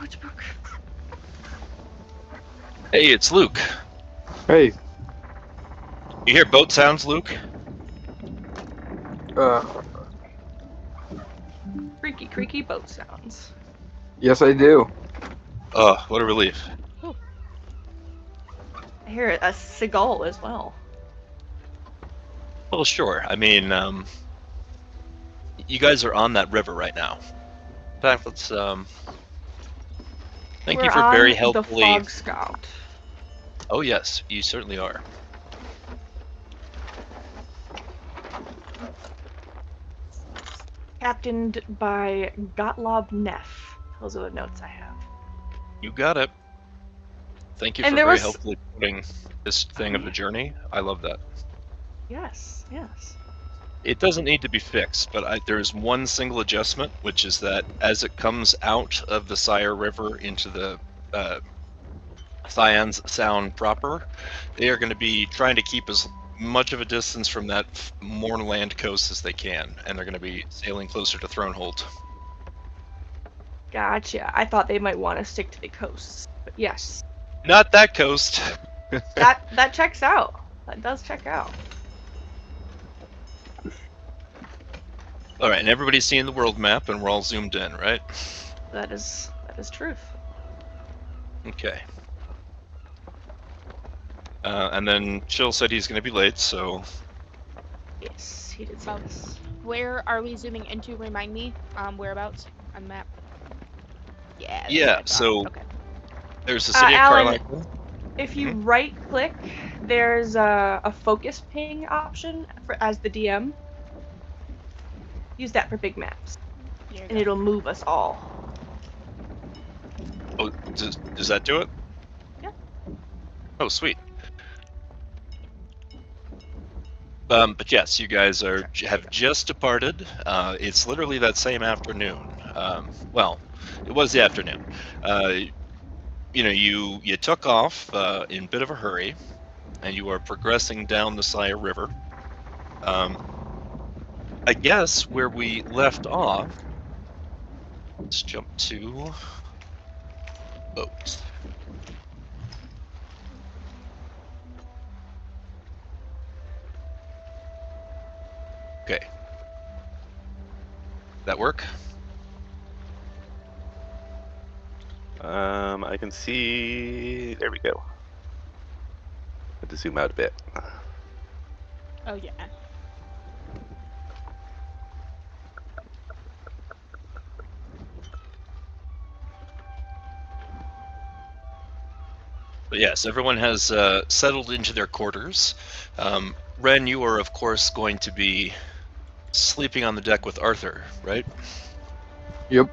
Notebook. Hey, it's Luke. Hey. You hear boat sounds, Luke? Creaky, creaky boat sounds. Yes, I do. Oh, what a relief. I hear a seagull as well. Well, sure. I mean, you guys are on that river right now. In fact, let's, thank you We're for on very the helpfully... Fog Scout. Oh, yes, you certainly are. Captained by Gottlob Neff. Those are the notes I have. You got it. Thank you And for there very was- helpfully putting this thing of the journey. I love that. Yes, yes. It doesn't need to be fixed, but there's one single adjustment, which is that as it comes out of the Sire River into the Thyans Sound proper, they are going to be trying to keep as much of a distance from that moorland coast as they can, and they're going to be sailing closer to Thronehold. Gotcha. I thought they might want to stick to the coasts, but yes. Not that coast! That checks out. That does check out. Alright, and everybody's seeing the world map, and we're all zoomed in, right? That is truth. Okay. And then Chill said he's going to be late, so... Yes, he did say this. Where are we zooming into? Remind me. Whereabouts on the map? Yeah. that's Yeah, what I thought. so- Okay. There's the city of Alan, Carlisle. If you right-click, there's a focus ping option as the DM. Use that for big maps, Here you and go. it'll move us all. Oh, does that do it? Yeah. Oh, sweet. But yes, you guys have just departed. It's literally that same afternoon. Well, it was the afternoon. You took off in a bit of a hurry, and you are progressing down the Sire River. I guess where we left off. Let's jump to boats. Okay. That work? I can see. There we go. Had to zoom out a bit. Oh yeah. But yes, everyone has settled into their quarters. Ren, you are of course going to be sleeping on the deck with Arthur, right? Yep.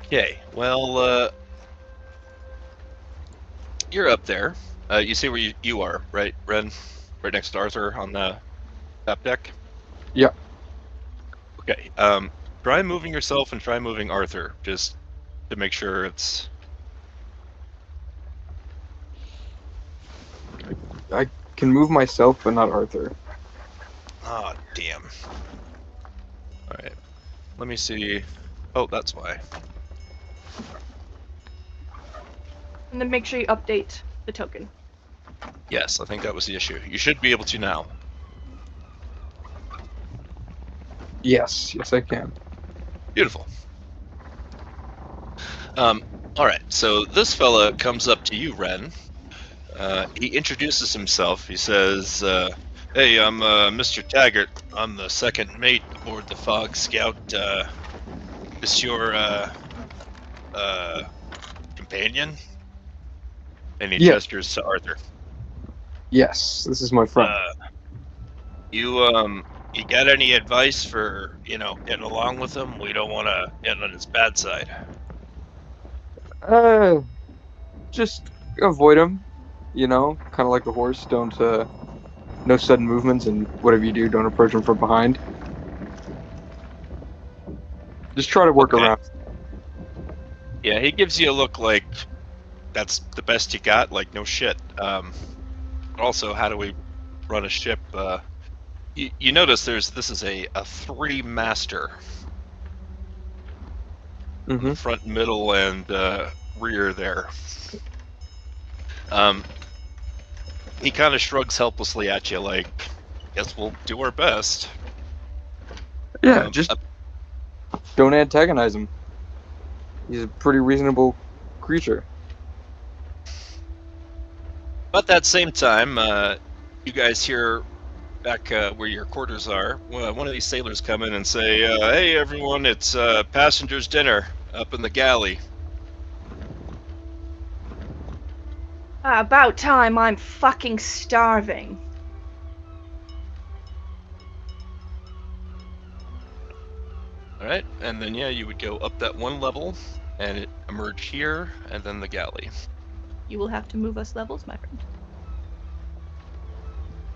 Okay, well, you're up there. You see where you are, right, Ren? Right next to Arthur on the top deck? Yep. Okay, try moving yourself and try moving Arthur, just to make sure it's... I can move myself, but not Arthur. Ah, damn. Alright, let me see... Oh, that's why. And then make sure you update the token. Yes, I think that was the issue. You should be able to now. Yes, I can. Beautiful. Alright, so this fella comes up to you, Ren. He introduces himself. He says, hey, I'm Mr. Taggart. I'm the second mate aboard the Fog Scout. This your companion? And he Yeah. gestures to Arthur. Yes, this is my friend. You got any advice for, getting along with him? We don't want to get on his bad side. Just avoid him. Kind of like a horse. Don't, no sudden movements, and whatever you do, don't approach him from behind. Just try to work Okay. around. Yeah, he gives you a look like that's the best you got, like no shit. Also, how do we run a ship? You notice this is a 3-master Mm-hmm. front, middle, and rear there. He kind of shrugs helplessly at you, like, guess we'll do our best. Yeah, just don't antagonize him. He's a pretty reasonable creature. But at that same time, you guys hear back where your quarters are, one of these sailors come in and say, hey everyone, it's passengers' dinner up in the galley. About time. I'm fucking starving. Alright, and then yeah, you would go up that one level, and it emerge here, and then the galley. You will have to move us levels, my friend.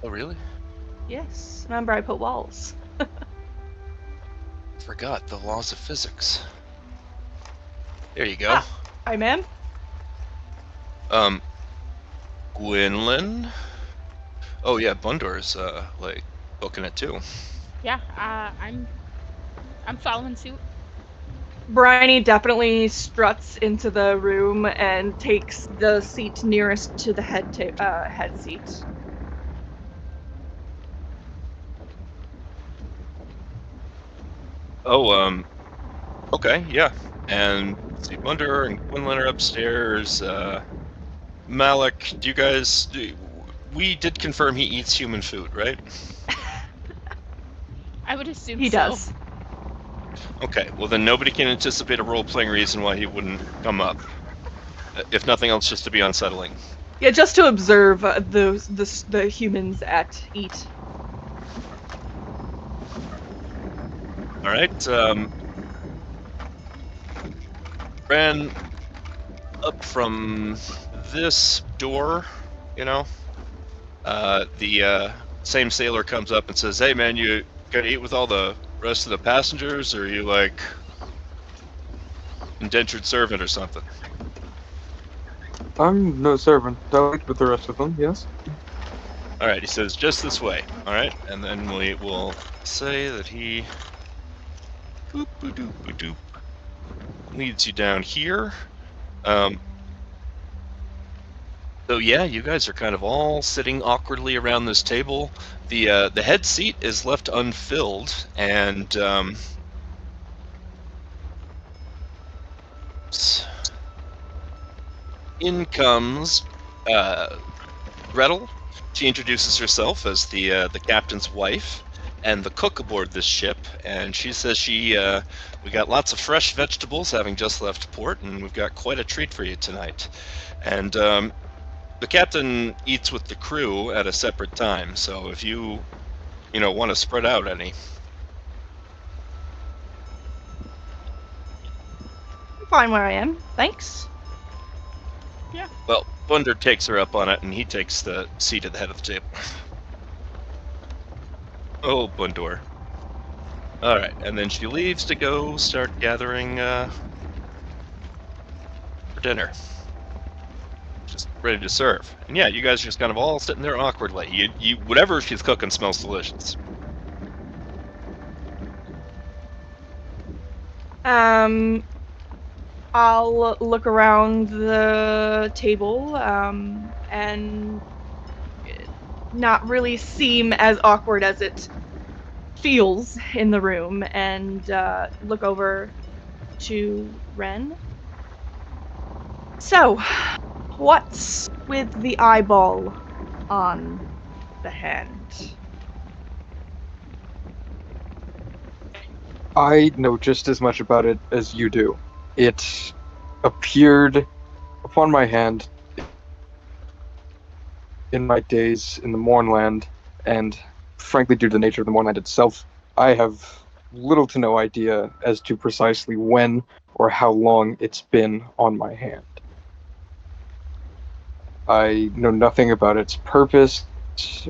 Oh really? Yes. Remember, I put walls. Forgot the laws of physics. There you go. Ah. I ma'am. Gwynlyn? Oh yeah, Bundor's like booking it too. Yeah, I'm following suit. Bryony definitely struts into the room and takes the seat nearest to the head seat. Oh, okay, yeah. And see, Bundor and Gwynlyn are upstairs. Malik, we did confirm he eats human food, right? I would assume He so. does. Okay, well then nobody can anticipate a role-playing reason why he wouldn't come up. If nothing else, just to be unsettling. Yeah, just to observe the humans at eat. Alright, ran up from this door, you know, the same sailor comes up and says, hey man, you gonna eat with all the rest of the passengers, or are you like indentured servant or something? I'm no servant. I'll eat with the rest of them, yes? Alright, he says, just this way, alright? And then we will say that he boop-a-doop-a-doop, leads you down here. So yeah, you guys are kind of all sitting awkwardly around this table. The head seat is left unfilled, and in comes Gretel. She introduces herself as the captain's wife and the cook aboard this ship, and she says we got lots of fresh vegetables, having just left port, and we've got quite a treat for you tonight. And the captain eats with the crew at a separate time, so if you want to spread out any. I'm fine where I am, thanks. Yeah. Well, Bundor takes her up on it, and he takes the seat at the head of the table. Oh, Bundor. Alright, and then she leaves to go start gathering for dinner. Just ready to serve. And yeah, you guys are just kind of all sitting there awkwardly. You whatever she's cooking smells delicious. I'll look around the table, and not really seem as awkward as it feels in the room, and look over to Ren. So, what's with the eyeball on the hand? I know just as much about it as you do. It appeared upon my hand in my days in the Mournland, and frankly, due to the nature of the Mournland itself, I have little to no idea as to precisely when or how long it's been on my hand. I know nothing about its purpose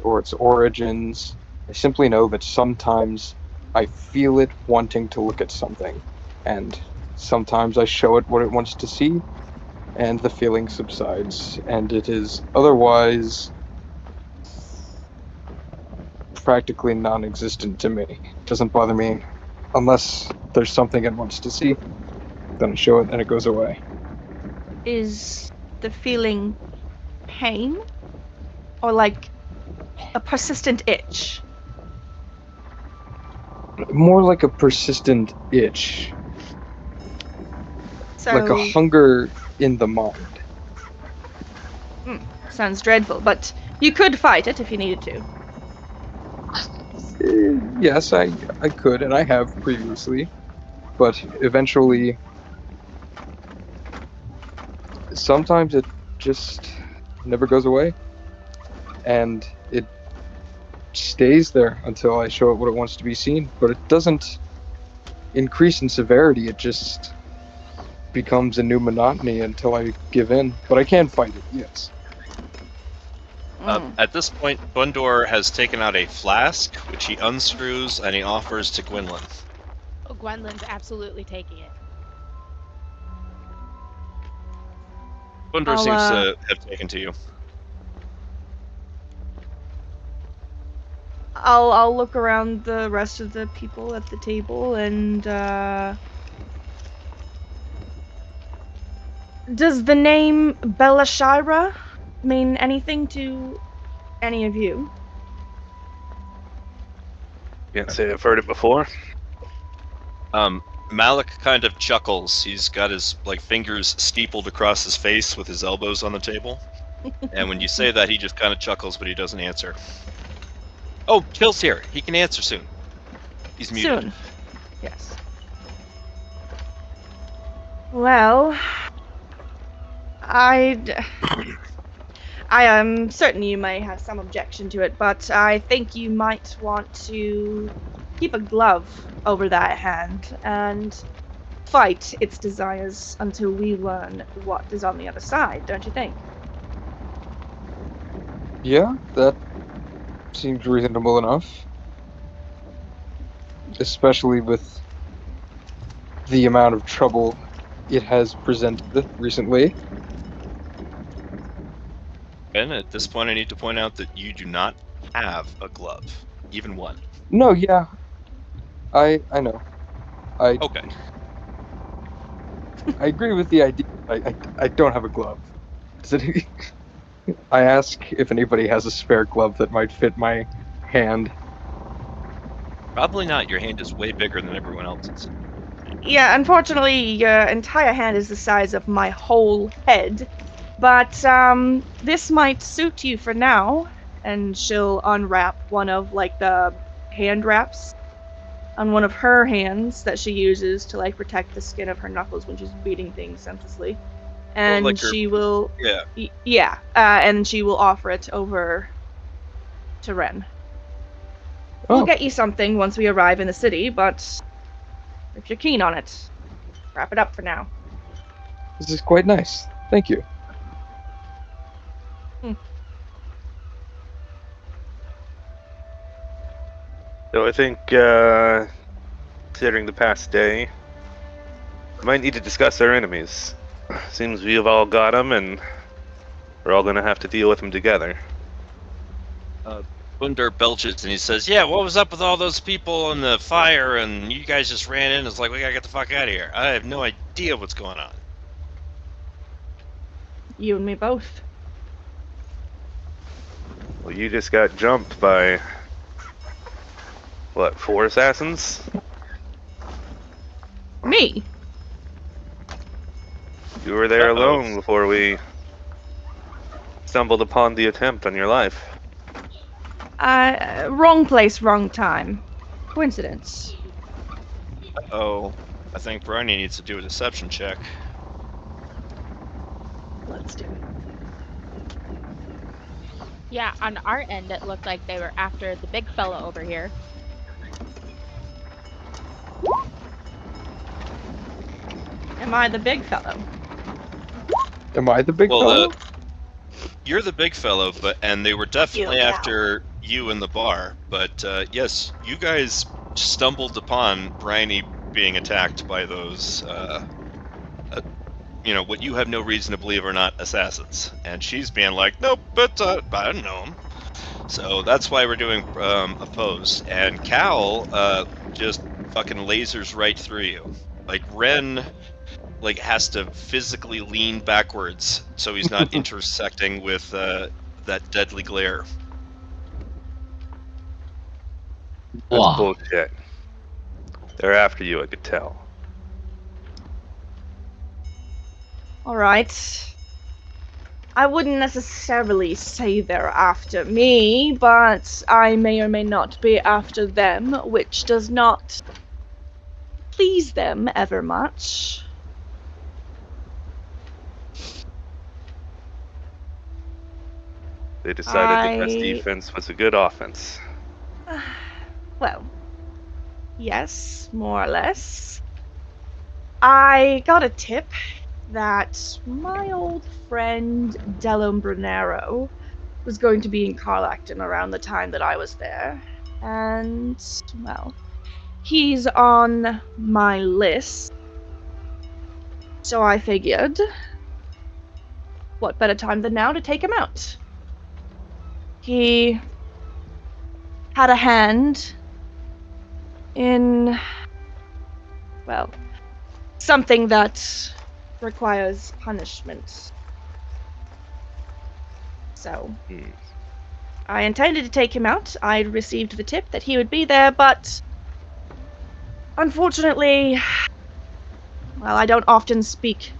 or its origins. I simply know that sometimes I feel it wanting to look at something, and sometimes I show it what it wants to see, and the feeling subsides, and it is otherwise practically non-existent to me. It doesn't bother me unless there's something it wants to see. then I show it, and it goes away. Is the feeling pain? Or like a persistent itch? More like a persistent itch, So, like a hunger in the mind. sounds dreadful, but you could fight it if you needed to. Yes, I could, and I have previously, but eventually, sometimes it just never goes away, and it stays there until I show it what it wants to be seen, but it doesn't increase in severity, it just becomes a new monotony until I give in, but I can fight it, yes. At this point, Bundor has taken out a flask, which he unscrews and he offers to Gwynlyn. Oh, Gwendolyn's absolutely taking it. Bundor I'll, seems to have taken to you. I'll look around the rest of the people at the table and does the name Belashira mean anything to any of you? Can't say I've heard it before. Malik kind of chuckles. He's got his fingers steepled across his face with his elbows on the table. And when you say that, he just kind of chuckles, but he doesn't answer. Oh, Chill's here. He can answer soon. He's muted. Soon. Yes. Well, I am certain you may have some objection to it, but I think you might want to keep a glove over that hand and fight its desires until we learn what is on the other side, don't you think? Yeah, that seems reasonable enough. Especially with the amount of trouble it has presented recently. And at this point, I need to point out that you do not have a glove. Even one. No, yeah. I know. Okay. I agree with the idea. I don't have a glove. Does it, I ask if anybody has a spare glove that might fit my hand. Probably not. Your hand is way bigger than everyone else's. Yeah, unfortunately, your entire hand is the size of my whole head. But this might suit you for now. And she'll unwrap one of the hand wraps on one of her hands that she uses to protect the skin of her knuckles when she's beating things senselessly. And she will and she will offer it over to Ren. We'll get you something once we arrive in the city, but if you're keen on it, wrap it up for now. This is quite nice. Thank you. So I think, considering the past day, we might need to discuss our enemies. Seems we've all got them, and we're all gonna have to deal with them together. Bundor belches and he says, "Yeah, what was up with all those people in the fire and you guys just ran in? It's like, we gotta get the fuck out of here. I have no idea what's going on." You and me both. Well, you just got jumped by, what, 4 assassins? Me? You were there Uh-oh. alone before we stumbled upon the attempt on your life. Wrong place, wrong time. Coincidence. Oh, I think Brony needs to do a deception check. Let's do it. Yeah, on our end, it looked like they were after the big fella over here. Am I the big fellow? Am I the big fellow? You're the big fellow, and they were definitely Yeah. after you in the bar. But yes, you guys stumbled upon Bryony being attacked by those, what you have no reason to believe are not assassins. And she's being like, "Nope, but I don't know him." So that's why we're doing opposed. And Cal just fucking lasers right through you. Ren like has to physically lean backwards so he's not intersecting with that deadly glare. That's Wow. bullshit. They're after you, I could tell. Alright. I wouldn't necessarily say they're after me, but I may or may not be after them, which does not please them ever much. They decided the best I- defense was a good offense. Well, yes, more or less. I got a tip that my old friend Delum Brunero was going to be in Carlacton around the time that I was there. And, well, he's on my list. So I figured, what better time than now to take him out? He had a hand in, well, something that requires punishment. So, I intended to take him out. I received the tip that he would be there, but unfortunately, well, I don't often speak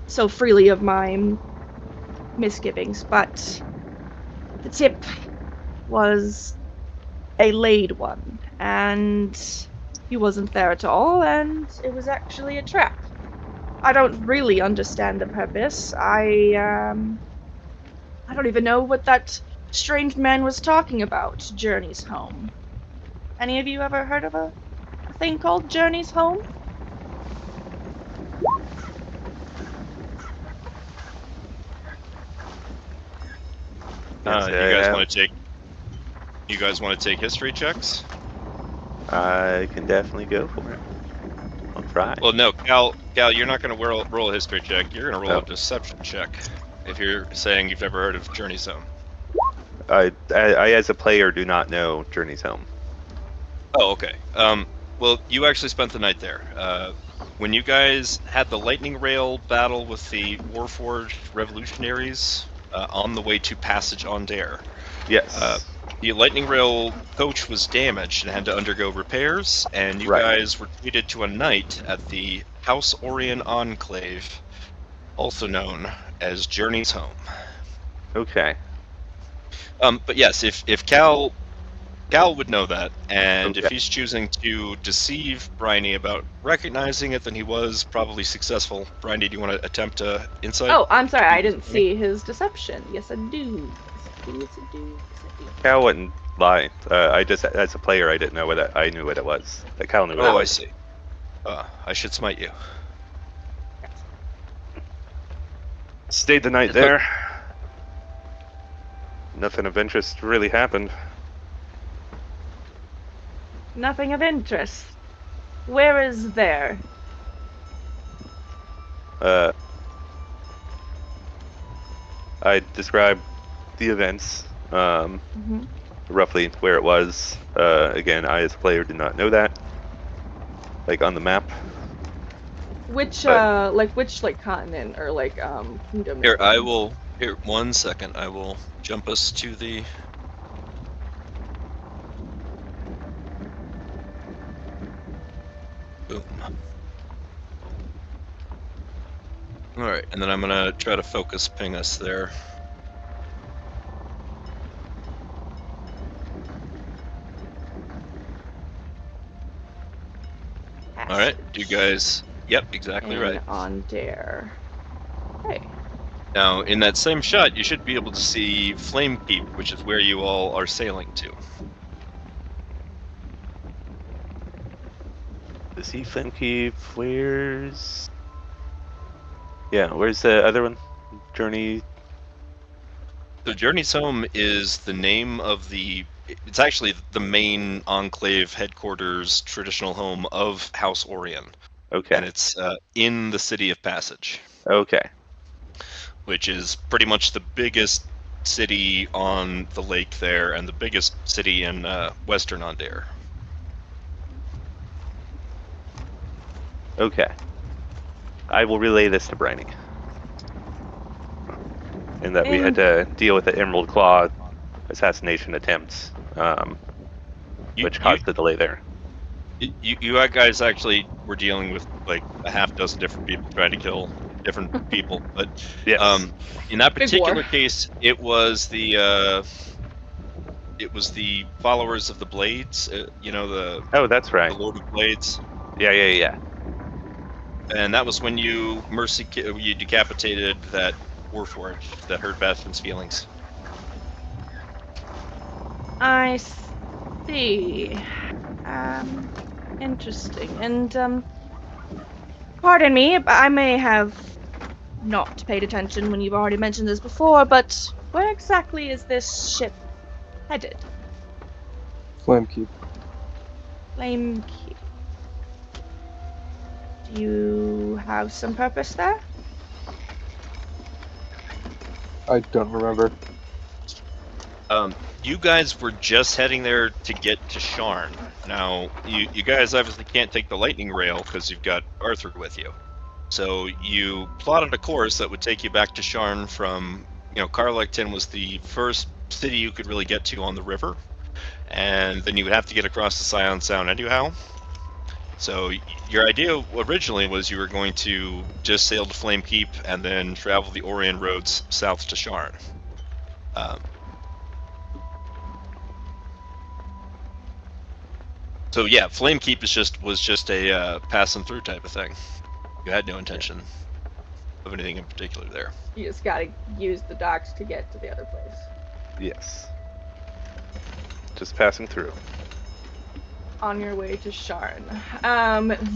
so freely of my misgivings, but the tip was a laid one, and he wasn't there at all, and it was actually a trap. I don't really understand the purpose. I don't even know what that strange man was talking about, Journeys Home. Any of you ever heard of a thing called Journeys Home? Yes, You I guys have. want to take? You guys want to take history checks? I can definitely go for it. I'll try. Well, no, Cal, you're not going to roll a history check. You're going to roll Oh. a deception check. If you're saying you've never heard of Journey Zone. I, as a player, do not know Journey's Home. Oh, okay. Well, you actually spent the night there. When you guys had the lightning rail battle with the Warforged revolutionaries on the way to Passage on Dare, Yes. the lightning rail coach was damaged and had to undergo repairs, and you Right. guys were treated to a night at the House Orion Enclave, also known as Journey's Home. Okay. But yes, if Cal would know that, and if Okay. he's choosing to deceive Bryony about recognizing it, then he was probably successful. Bryony, do you want to attempt insight? Oh, I'm sorry, I didn't see his deception. Yes, I do. Yes, I do. Cal wouldn't lie. I just, as a player, I didn't know what I knew what it was. That Cal knew what it Oh, I was. see. I should smite you. Stayed the night there. Nothing of interest really happened. Nothing of interest. Where is there? I described the events, Mm-hmm. roughly where it was. Again, I as a player did not know that. Like on the map. Which continent or kingdom? Here, Here, 1 second. I will jump us to the. Boom. Alright, and then I'm gonna try to focus ping us there. Alright, do you guys. Yep, exactly right. On Dare. Okay. Now, in that same shot, you should be able to see Flame Keep, which is where you all are sailing to. The Sea Flame Keep, where's... Yeah, where's the other one? Journey... So Journey's Home is the name of the... It's actually the main Enclave headquarters, traditional home of House Orion. Okay. And it's in the city of Passage, Okay. which is pretty much the biggest city on the lake there and the biggest city in Western Ondare. Okay. I will relay this to Briny. In that we had to deal with the Emerald Claw assassination attempts, which caused the delay there. You guys actually were dealing with like a half dozen different people trying to kill different people, but Yes. in that Big particular war. case, it was the followers of the Blades. Oh, that's the right. Lord of Blades, Yeah. and that was when you you decapitated that Warforged that hurt Bastion's feelings. I see. Interesting. And, pardon me, I may have not paid attention when you've already mentioned this before, but where exactly is this ship headed? Flamekeep. Flame Keep. Do you have some purpose there? I don't remember. You guys were just heading there to get to Sharn. Now, you guys obviously can't take the lightning rail because you've got Arthur with you. So you plotted a course that would take you back to Sharn from, Carlecton was the first city you could really get to on the river, and then you would have to get across the Scion Sound anyhow. So your idea originally was you were going to just sail to Flamekeep and then travel the Orient roads south to Sharn. So yeah, Flamekeep was just a passing through type of thing. You had no intention of anything in particular there. You just gotta use the docks to get to the other place. Yes. Just passing through. On your way to Sharn.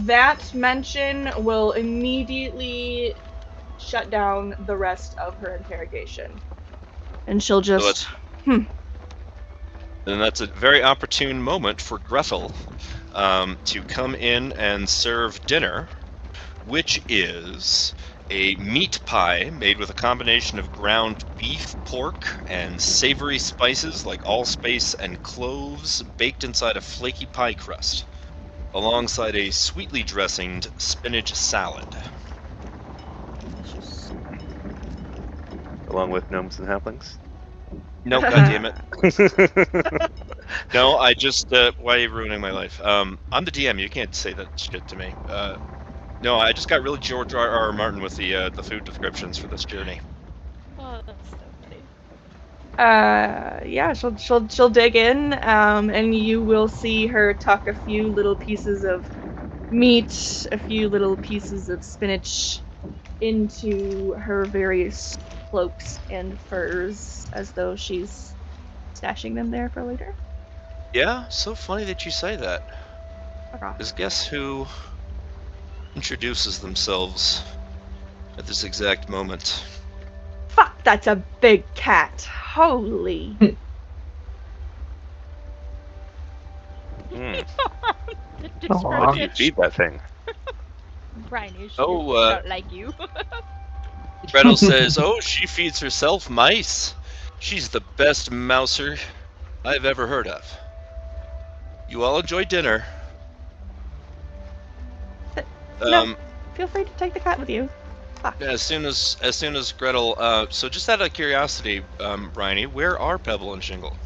That mention will immediately shut down the rest of her interrogation. And she'll just... And that's a very opportune moment for Gretel to come in and serve dinner, which is a meat pie made with a combination of ground beef, pork, and savory spices like allspice and cloves, baked inside a flaky pie crust, alongside a sweetly dressinged spinach salad. Along with gnomes and halflings. No, goddammit. No, I just, why are you ruining my life? I'm the DM, you can't say that shit to me. No, I just got really George R.R. Martin with the food descriptions for this journey. Oh, that's so funny. Yeah, she'll dig in, and you will see her tuck a few little pieces of meat, a few little pieces of spinach into her various cloaks and furs, as though she's stashing them there for later. Yeah, so funny that you say that. Okay. Because guess who introduces themselves at this exact moment? Fuck, that's a big cat. Holy. The What do you description. feed that thing? Brian, she Oh, does not like you. Gretel says, "Oh, she feeds herself mice. She's the best mouser I've ever heard of. You all enjoy dinner." No. Feel free to take the cat with you. Fuck. As soon as Gretel, so just out of curiosity, Bryony, where are Pebble and Shingle?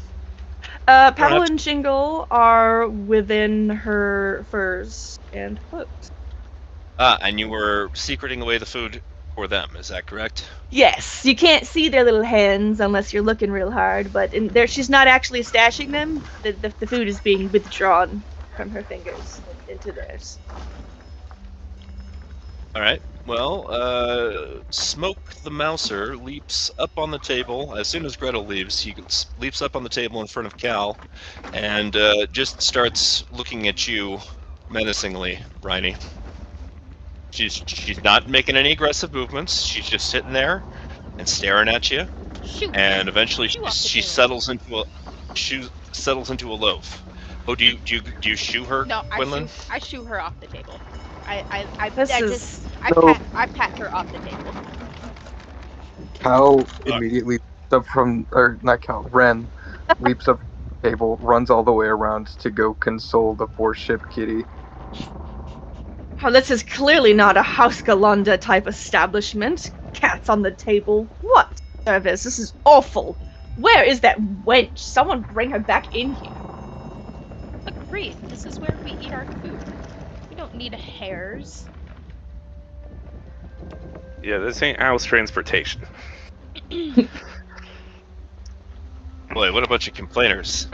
Pebble and Shingle are within her furs and cloaks. And you were secreting away the food for them, is that correct? Yes, you can't see their little hands unless you're looking real hard, but she's not actually stashing them. The food is being withdrawn from her fingers into theirs. Alright, well, Smoke the Mouser leaps up on the table. As soon as Gretel leaves, he leaps up on the table in front of Cal and just starts looking at you menacingly, Bryony. She's not making any aggressive movements. She's just sitting there and staring at you. Shoot. And eventually Shoo off the she table. settles into a loaf. Oh, do you shoo her, No, Quinlan? I shoo her off the table. I pat her off the table. Cal immediately leaps up not Cal, Ren leaps up from the table, runs all the way around to go console the poor ship kitty. Oh, this is clearly not a House Galanda type establishment. Cats on the table. What service? This is awful. Where is that wench? Someone bring her back in here. Agreed. This is where we eat our food. We don't need hares. Yeah, this ain't Alice transportation. Boy, what a bunch of complainers.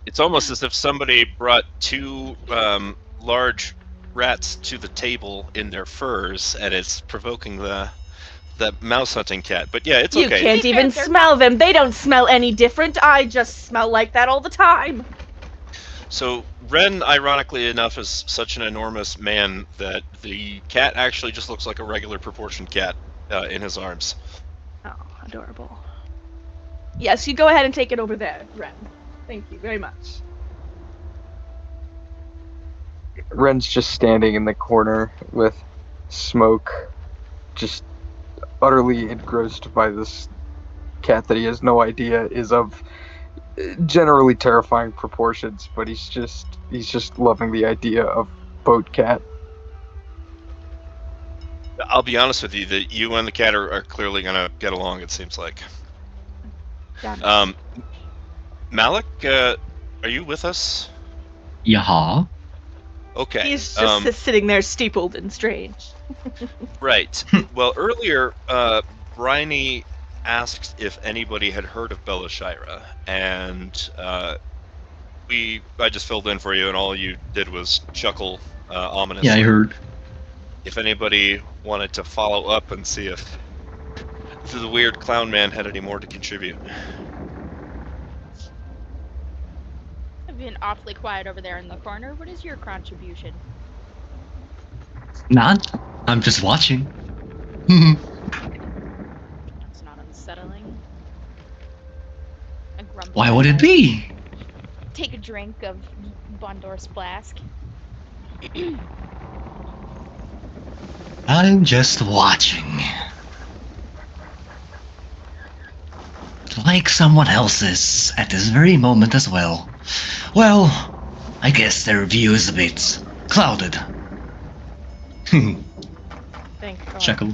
It's almost as if somebody brought two large rats to the table in their furs, and it's provoking the mouse hunting cat. But yeah, it's You okay. can't To be even fair, they're smell them. They don't smell any different. I just smell like that all the time. So Ren, ironically enough, is such an enormous man that the cat actually just looks like a regular proportioned cat in his arms. Oh, adorable. Yes, you go ahead and take it over there, Ren. Thank you very much. Ren's just standing in the corner with Smoke, just utterly engrossed by this cat that he has no idea is of generally terrifying proportions, but he's just loving the idea of boat cat. I'll be honest with you, that you and the cat are clearly gonna get along, it seems like. Damn it. Malik, are you with us? Yeah. Okay. He's just sitting there steepled and strange. Right. Well, earlier, Bryony asked if anybody had heard of Belashira, and I just filled in for you, and all you did was chuckle ominously. Yeah, I heard. If anybody wanted to follow up and see if the weird clown man had any more to contribute. I've been awfully quiet over there in the corner. What is your contribution? Not. I'm just watching. That's not unsettling. I grumble. Why would it be? Take a drink of Bondor's flask. I'm just watching. Like someone else's at this very moment as well. Well, I guess their view is a bit clouded. Thank God. Chuckle.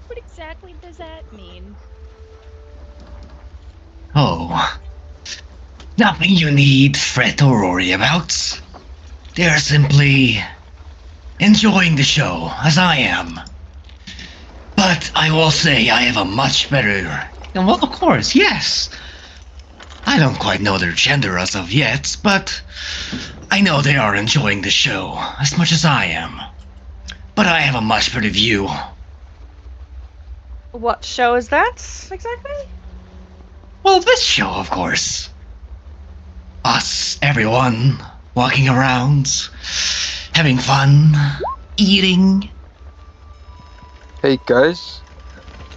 What exactly does that mean? Oh. Nothing you need fret or worry about. They're simply enjoying the show, as I am. But I will say I have a much better... Well, of course, yes. I don't quite know their gender as of yet, but I know they are enjoying the show as much as I am. But I have a much better view. What show is that, exactly? Well, this show, of course. Us, everyone, walking around, having fun, eating. Hey guys,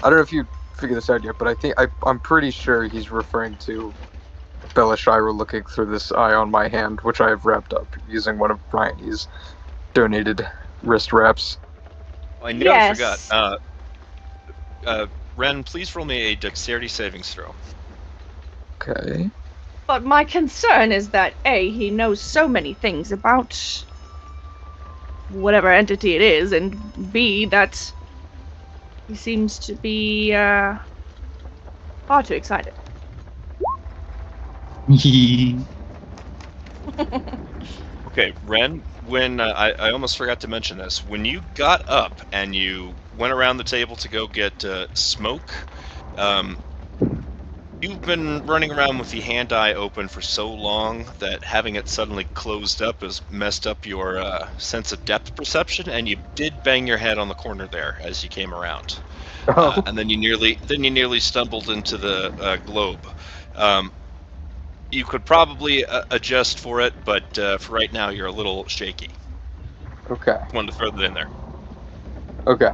I don't know if you figured this out yet, but I'm pretty sure he's referring to Belashira looking through this eye on my hand, which I have wrapped up using one of Bryony's donated wrist wraps. I nearly Yes. forgot. Ren, please roll me a dexterity savings throw. Okay. But my concern is that A, he knows so many things about whatever entity it is, and B, that he seems to be far too excited. Okay, Ren, when I almost forgot to mention this, when you got up and you went around the table to go get Smoke, you've been running around with the hand eye open for so long that having it suddenly closed up has messed up your sense of depth perception, and you did bang your head on the corner there as you came around, and then you nearly stumbled into the globe. You could probably adjust for it, but for right now you're a little shaky. Okay. Wanted to throw that in there. Okay.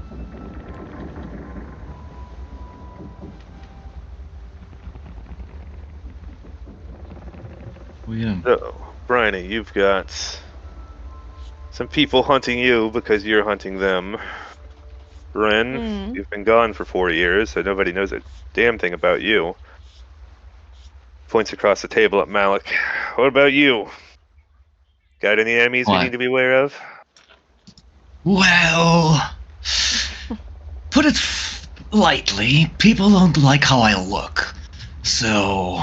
Oh, yeah. So, Bryony, you've got some people hunting you because you're hunting them. Ren, you've been gone for 4 years, so nobody knows a damn thing about you. Points across the table at Malik. What about you? Got any enemies we What? need to be aware of? Well, put it lightly, people don't like how I look. So,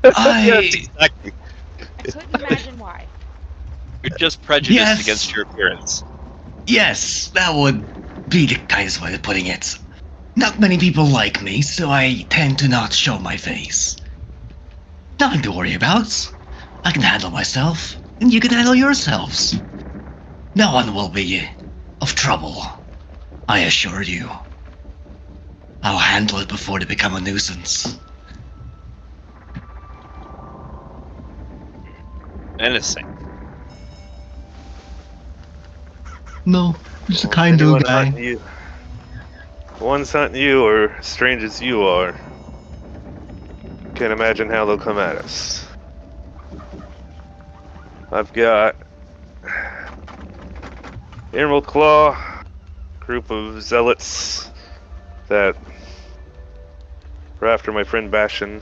I... Exactly. I couldn't imagine why. You're just prejudiced Yes. against your appearance. Yes, that would be the kindest way of putting it. Not many people like me, so I tend to not show my face. Nothing to worry about. I can handle myself, and you can handle yourselves. No one will be of trouble, I assure you. I'll handle it before they become a nuisance. Menacing. No, just a Well, kind anyone old guy. hunting you, one's hunting you, or strange as you are. Can't imagine how they'll come at us. I've got Emerald Claw, group of zealots that were after my friend Bastion.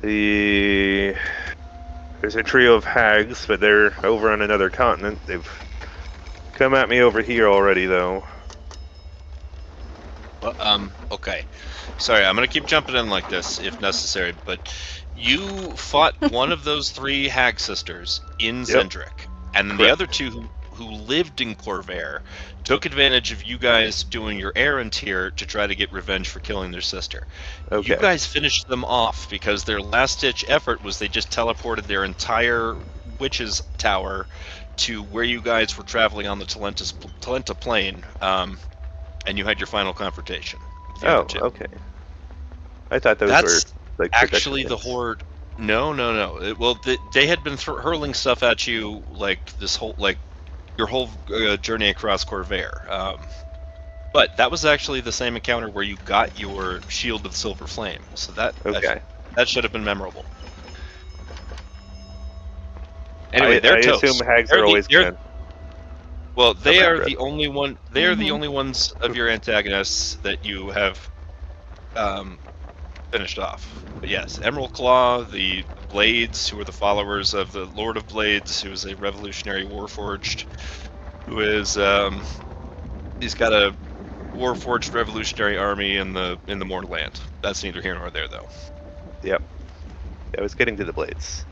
There's a trio of hags, but they're over on another continent. They've come at me over here already, though. Well, okay. Sorry, I'm gonna keep jumping in like this if necessary, but you fought one of those three hag sisters in Zendrick, and then the Correct. other two who lived in Corvair took advantage of you guys doing your errand here to try to get revenge for killing their sister. Okay. You guys finished them off because their last-ditch effort was they just teleported their entire witch's tower to where you guys were traveling on the Talenta Plain, and you had your final confrontation. with the Oh, other two. okay. I thought those That's were like actually the protection Horde. No. They had been hurling stuff at you like this whole your whole journey across Corvair. But that was actually the same encounter where you got your shield of silver flame. So Okay. that should have been memorable. Anyway, they're I toast. assume hags They're are the- always they're- good. Well, they Okay, are good. the only one. They are the only ones of your antagonists that you have finished off. But yes, Emerald Claw, the Blades, who are the followers of the Lord of Blades, who is a revolutionary warforged, who is he's got a warforged revolutionary army in the Mornland. That's neither here nor there, though. Yep. I was getting to the blades.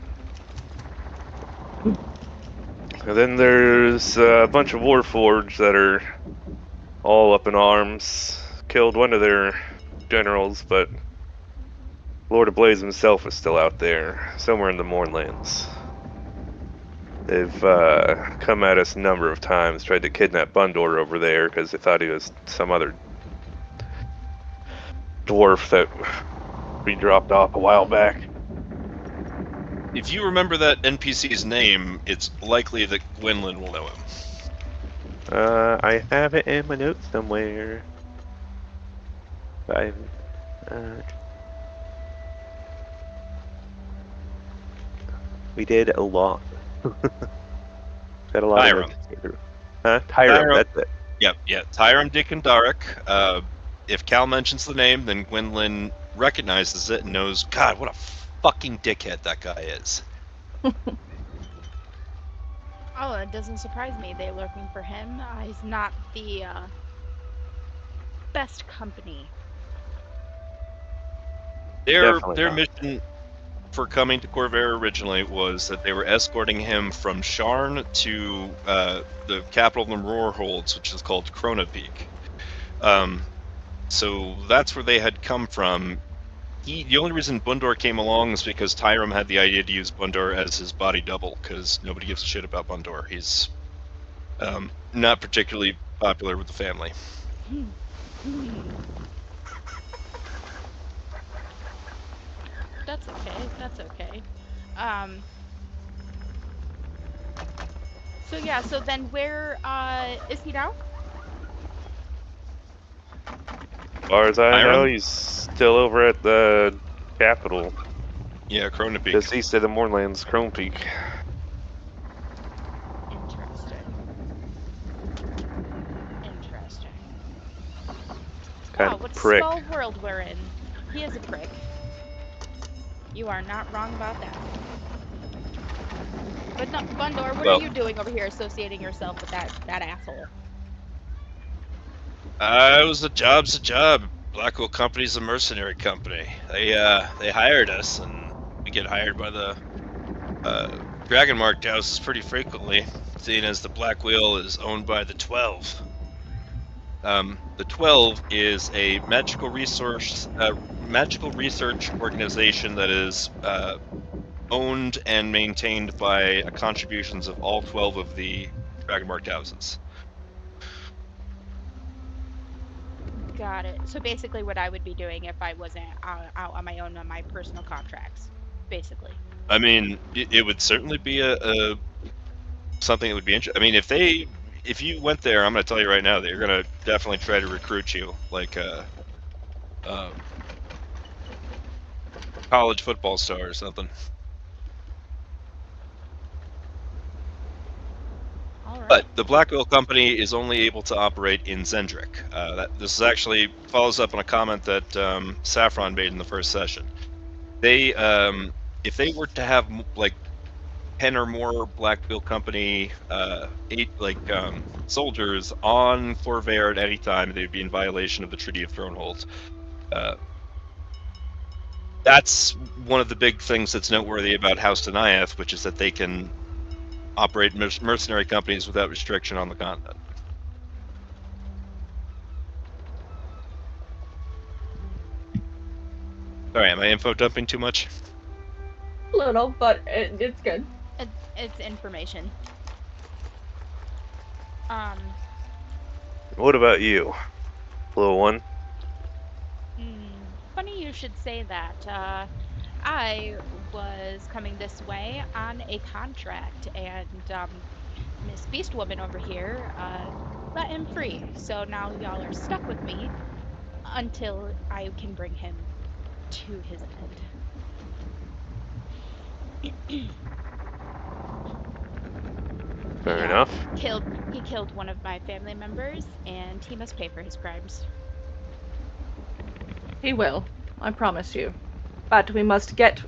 And then there's a bunch of warforged that are all up in arms. Killed one of their generals, but Lord of Blades himself is still out there, somewhere in the Mournlands. They've come at us a number of times, tried to kidnap Bundor over there because they thought he was some other dwarf that we dropped off a while back. If you remember that NPC's name, it's likely that Gwynlyn will know him. I have it in my notes somewhere. We did a lot. Got a lot Tyrum. of notes to get through. Huh? Tyrum, that's it. Yep, yeah. Tyrum Dickendarek. If Cal mentions the name, then Gwynlyn recognizes it and knows, God, what a fucking dickhead that guy is. Oh, it doesn't surprise me. They're looking for him. He's not the best company. Their Definitely not. mission for coming to Corvair originally was that they were escorting him from Sharn to the capital of the Roar Holds, which is called Krona Peak. So that's where they had come from. The only reason Bundor came along is because Tyrum had the idea to use Bundor as his body double, because nobody gives a shit about Bundor. He's not particularly popular with the family. That's okay. That's okay. So yeah. So then, where is he now? As far as I Tyrum? know, he's still over at the capital, Yeah, Krona Peak. just east of the Mournlands, Crone Peak. Interesting. Kind Wow, of what a prick. small world we're in. He is a prick. You are not wrong about that. But no, Bundor, what Well- are you doing over here associating yourself with that asshole? It was a job's a job. Blackwell Company's a mercenary company. They hired us, and we get hired by the Dragon Marked houses pretty frequently, seeing as the Black Wheel is owned by the 12. The 12 is a magical research organization that is owned and maintained by contributions of all 12 of the Dragon Marked houses. Got it. So basically what I would be doing if I wasn't out on my own on my personal contracts, basically. I mean, it would certainly be a something that would be interesting. I mean, if you went there, I'm going to tell you right now that you're going to definitely try to recruit you like a college football star or something. All right. But the Blackwell Company is only able to operate in Zendrick. This is actually follows up on a comment that Saffron made in the first session. They, if they were to have like 10 or more Blackwell Company soldiers on Florvair at any time, they'd be in violation of the Treaty of Thronehold. That's one of the big things that's noteworthy about House Deniath, which is that they can operate mercenary companies without restriction on the continent. Sorry, am I info dumping too much? A little, but it's good. It's information. What about you, little one? Funny you should say that. I was coming this way on a contract, and Miss Beast Woman over here let him free. So now y'all are stuck with me until I can bring him to his end. Fair Yeah. enough. He killed one of my family members, and he must pay for his crimes. He will, I promise you. But we must get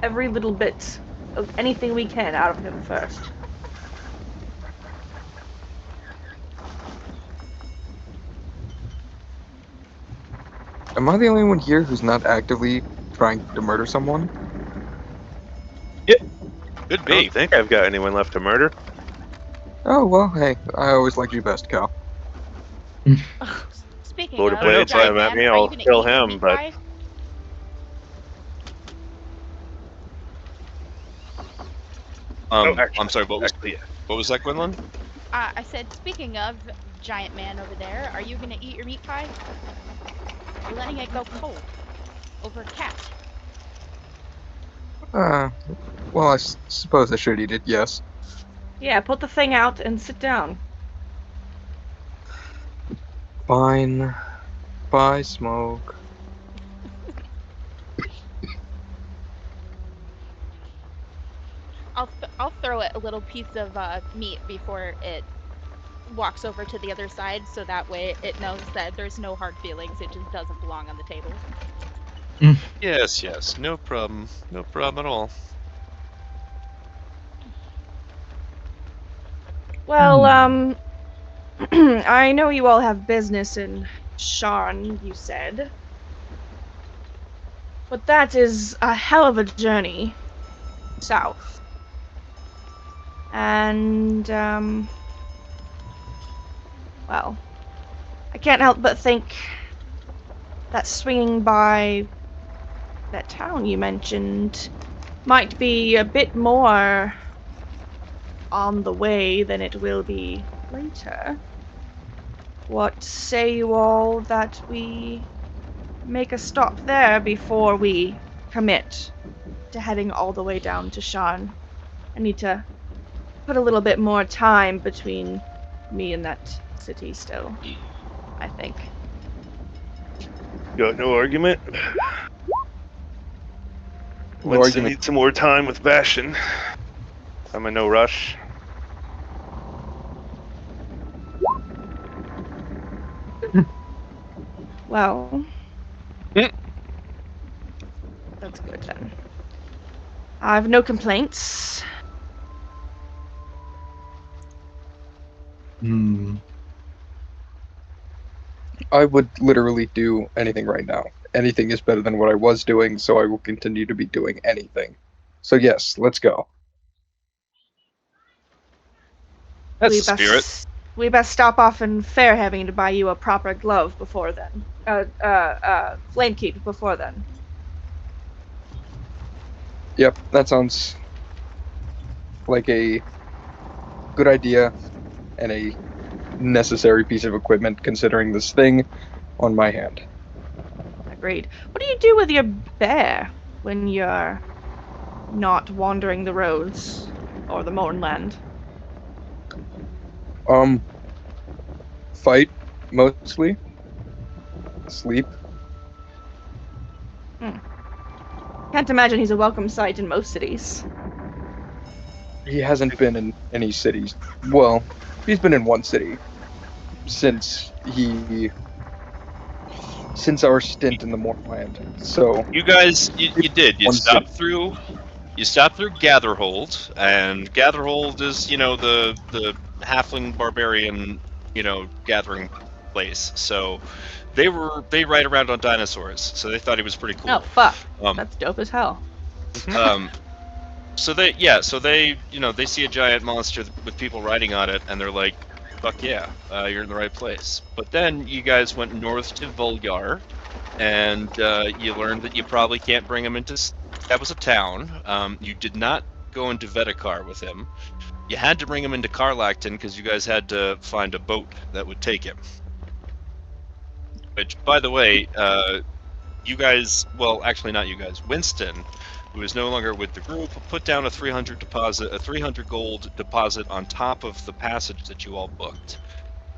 every little bit of anything we can out of him first. Am I the only one here who's not actively trying to murder someone? Could I be. don't think I've got anyone left to murder. Oh, well, hey, I always liked you best, Cal. Speaking Lord of, of Blades, giant I'm at man, me, are I'll you gonna kill eat your him, meat but- pie? actually- I'm sorry, what was Actually, yeah. that, Gwendolyn? I said, speaking of giant man over there, are you gonna eat your meat pie? You're letting it go cold over a cat. Well, I suppose I should eat it, yes. Yeah, put the thing out and sit down. Fine. Bye, Smoke. I'll throw it a little piece of meat before it walks over to the other side, so that way it knows that there's no hard feelings. It just doesn't belong on the table. Yes, no problem. No problem at all. Well, I know you all have business in Sharn, you said. But that is a hell of a journey south. And, well, I can't help but think that swinging by that town you mentioned might be a bit more on the way than it will be later. What say you all that we make a stop there before we commit to heading all the way down to Sharn? I need to put a little bit more time between me and that city still, I think. Got no argument. No Winston argument. needs some more time with Bastion. I'm in no rush. Well, That's good then. I've no complaints. I would literally do anything right now. Anything is better than what I was doing, so I will continue to be doing anything. So yes, let's go. That's we the spirit. We best stop off in Fairhaven to buy you a proper glove before then. Flamekeep before then. Yep, that sounds like a good idea and a necessary piece of equipment considering this thing on my hand. Agreed. What do you do with your bear when you're not wandering the roads or the moorland? Fight, mostly. Sleep. Can't imagine he's a welcome sight in most cities. He hasn't been in any cities. Well, he's been in one city since our stint in the Moorland. So You guys, you did. You One stopped through. You stopped through Gatherhold, and Gatherhold is, the halfling barbarian, gathering place. So they ride around on dinosaurs. So they thought he was pretty cool. Oh fuck, Um, that's dope as hell. So they see a giant monster with people riding on it, and they're like, "Fuck yeah, you're in the right place." But then you guys went north to Volgar, and you learned that you probably can't bring him into. That was a town. You did not go into Vedekar with him. You had to bring him into Karlakton because you guys had to find a boat that would take him. Which, by the way, you guys, well, actually not you guys, Winston, who is no longer with the group, put down a 300 gold deposit on top of the passage that you all booked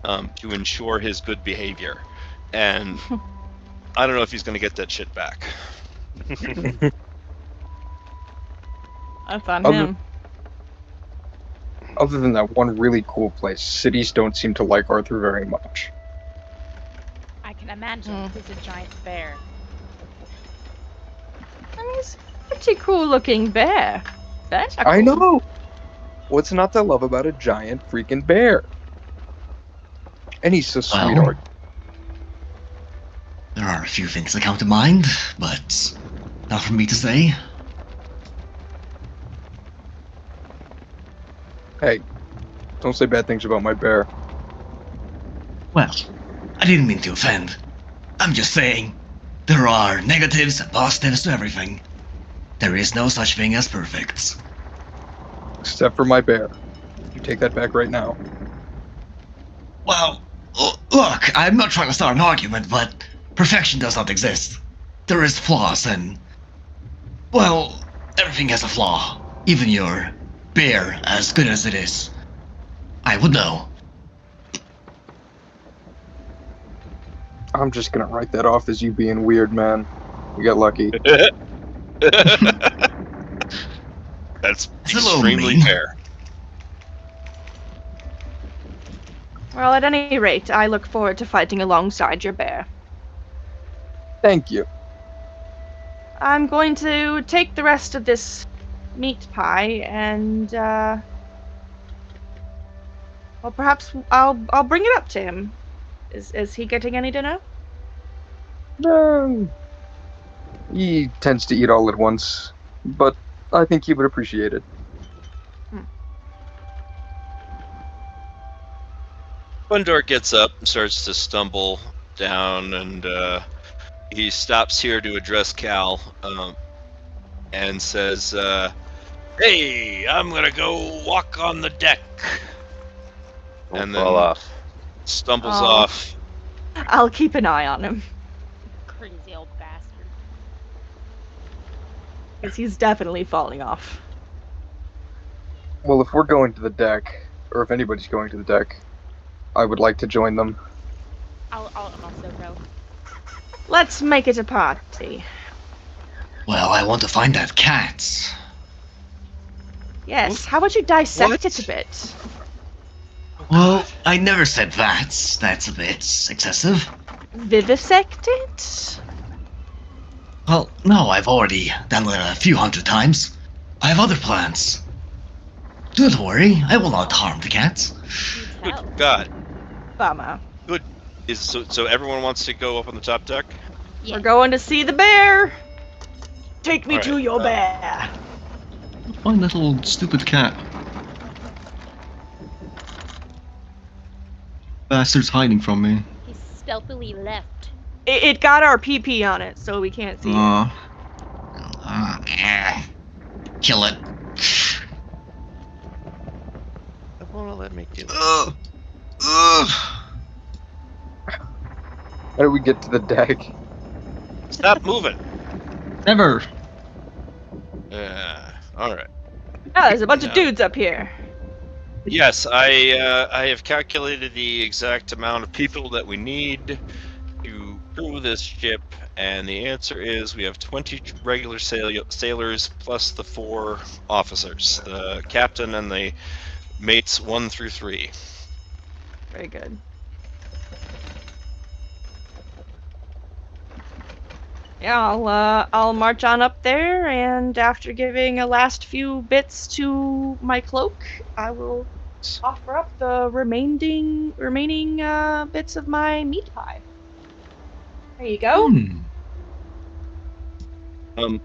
to ensure his good behavior. And I don't know if he's going to get that shit back. That's on Other- him. other than that one really cool place, cities don't seem to like Arthur very much. I can imagine he's a giant bear. I mean, he's a pretty cool looking bear. That's I know. What's not to love about a giant freaking bear? And he's so Well, sweetheart. There are a few things that come to mind, but not for me to say. Hey, don't say bad things about my bear. Well, I didn't mean to offend. I'm just saying, there are negatives and positives to everything. There is no such thing as perfect. Except for my bear. You take that back right now. Well, look, I'm not trying to start an argument, but perfection does not exist. There is flaws, and well, everything has a flaw. Even your bear, as good as it is. I would know. I'm just gonna write that off as you being weird, man. You got lucky. That's It's a little extremely mean. fair. Well, at any rate, I look forward to fighting alongside your bear. Thank you. I'm going to take the rest of this meat pie and, well, perhaps I'll bring it up to him. Is he getting any dinner? He tends to eat all at once, but I think he would appreciate it. Gundor gets up and starts to stumble down, and he stops here to address Cal and says, "Hey, I'm gonna go walk on the deck." Don't And fall then- off. Stumbles Oh. off. I'll keep an eye on him, Crazy old bastard. because he's definitely falling off. Well, if we're going to the deck, or if anybody's going to the deck, I would like to join them. I'll also go. Let's make it a party. Well, I want to find that cat. Yes, how about you dissect What? it a bit? Well, I never said that. That's a bit excessive. Vivisect it? Well, no, I've already done it a few hundred times. I have other plans. Don't worry, I will not harm the cats. You Good tell. God. Bummer. So everyone wants to go up on the top deck? Yeah. We're going to see the bear. Take me All to right, your bear. Find that little stupid cat. Bastard's hiding from me. He stealthily left. It got our PP on it, so we can't see it. Kill it. It won't let me do it. Ugh. How do we get to the deck? Stop moving. Never. All right. Oh, there's a bunch of No. dudes up here. Yes, I have calculated the exact amount of people that we need to crew this ship, and the answer is we have 20 regular sailors plus the 4 officers, the captain and the mates 1 through 3. Very good. Yeah, I'll march on up there, and after giving a last few bits to my cloak, I will offer up the remaining bits of my meat pie. There you go.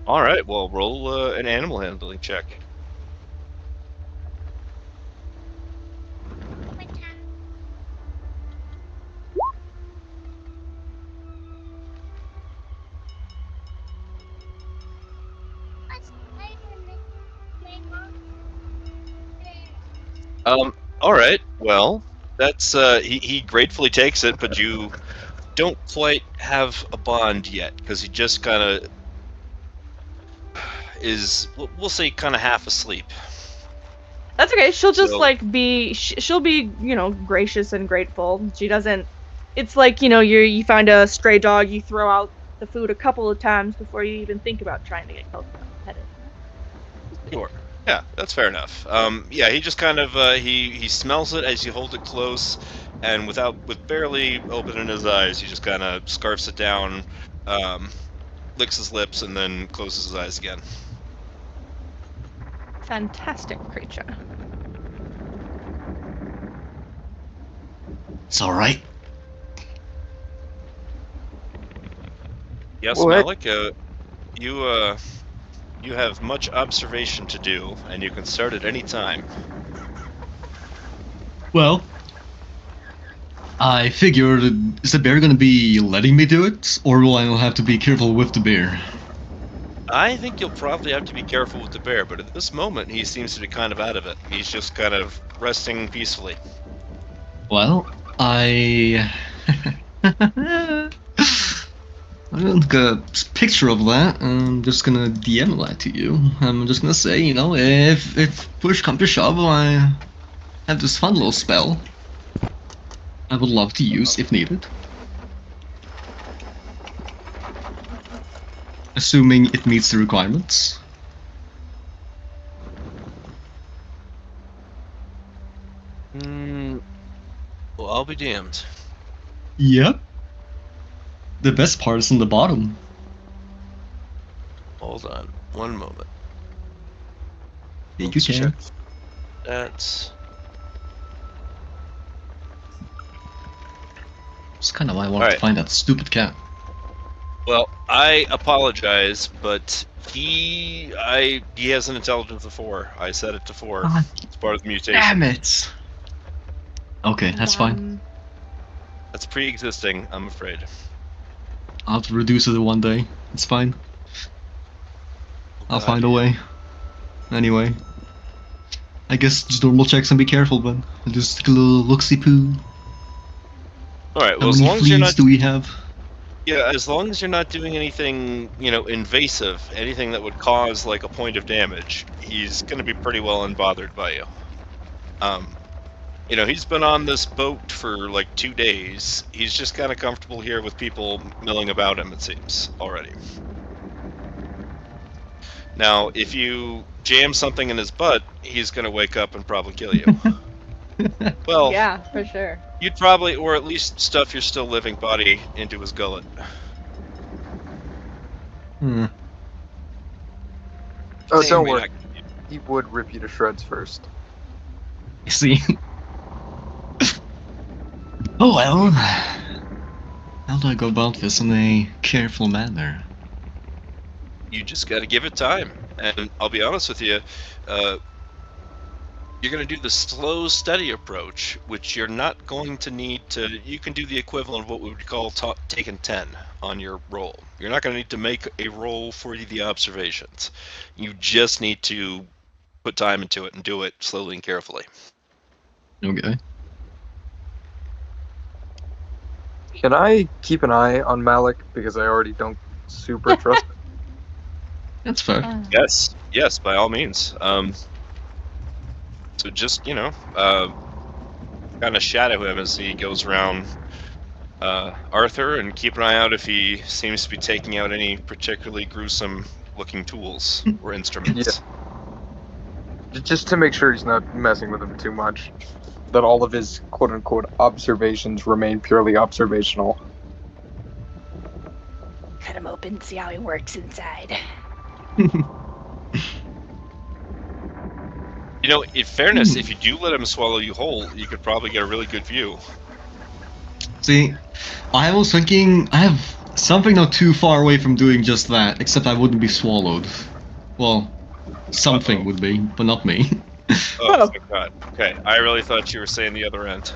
All right. Well, roll an animal handling check. All right. Well, that's he gratefully takes it, but you don't quite have a bond yet because he just kind of is. We'll say kind of half asleep. That's okay. She'll just So- like be. She'll be, gracious and grateful. She doesn't. It's like you find a stray dog, you throw out the food a couple of times before you even think about trying to get close enough to pet it. Sure. Yeah, that's fair enough. Yeah, he just kind of he smells it as you hold it close, and with barely opening his eyes, he just kind of scarfs it down, licks his lips, and then closes his eyes again. Fantastic creature. It's alright. Yes, Well, Malik, you have much observation to do, and you can start at any time. Well, I figured, is the bear gonna be letting me do it? Or will I have to be careful with the bear? I think you'll probably have to be careful with the bear, but at this moment, he seems to be kind of out of it. He's just kind of resting peacefully. Well, I took a picture of that, and I'm just gonna DM that to you. I'm just gonna say, if push comes to shove, I have this fun little spell I would love to use if needed. Assuming it meets the requirements. Well, I'll be damned. Yep. The best part is in the bottom. Hold on, one moment. Yeah, you Let's can. check. That's It's kind of why I wanted Alright. to find that stupid cat. well. I apologize, but he has an intelligence of 4. I set it to 4. Ah, It's part of the mutation. damn it! Okay, that's fine. That's pre-existing, I'm afraid. I'll have to reduce it one day. It's fine. I'll God. find a way. Anyway. I guess just normal checks and be careful, but just take a little look-see-poo. All right. How Well, as many long as you're fleas not, do we have? yeah, as long as you're not doing anything, invasive, anything that would cause like a point of damage, he's gonna be pretty well unbothered by you. He's been on this boat for like 2 days. He's just kind of comfortable here with people milling about him, it seems, already. Now, if you jam something in his butt, he's gonna wake up and probably kill you. Well, Yeah, for sure. you'd probably, or at least stuff your still living body into his gullet. Hmm. Oh, Same don't way worry. I- He would rip you to shreds first. I see. Oh well. How do I go about this in a careful manner? You just got to give it time. And I'll be honest with you, you're going to do the slow, steady approach, which you're not going to need to. You can do the equivalent of what we would call taking 10 on your roll. You're not going to need to make a roll for the observations. You just need to put time into it and do it slowly and carefully. Okay. Can I keep an eye on Malik because I already don't super trust him? That's fair. Yes, by all means. So just kind of shadow him as he goes around Arthur, and keep an eye out if he seems to be taking out any particularly gruesome-looking tools or instruments. Just to make sure he's not messing with him too much. That all of his quote-unquote observations remain purely observational. Cut him open, see how he works inside. You know, in fairness, if you do let him swallow you whole, you could probably get a really good view. See, I was thinking I have something not too far away from doing just that, except I wouldn't be swallowed. Well, something would be, but not me. Oh, thank God. Okay, I really thought you were saying the other end.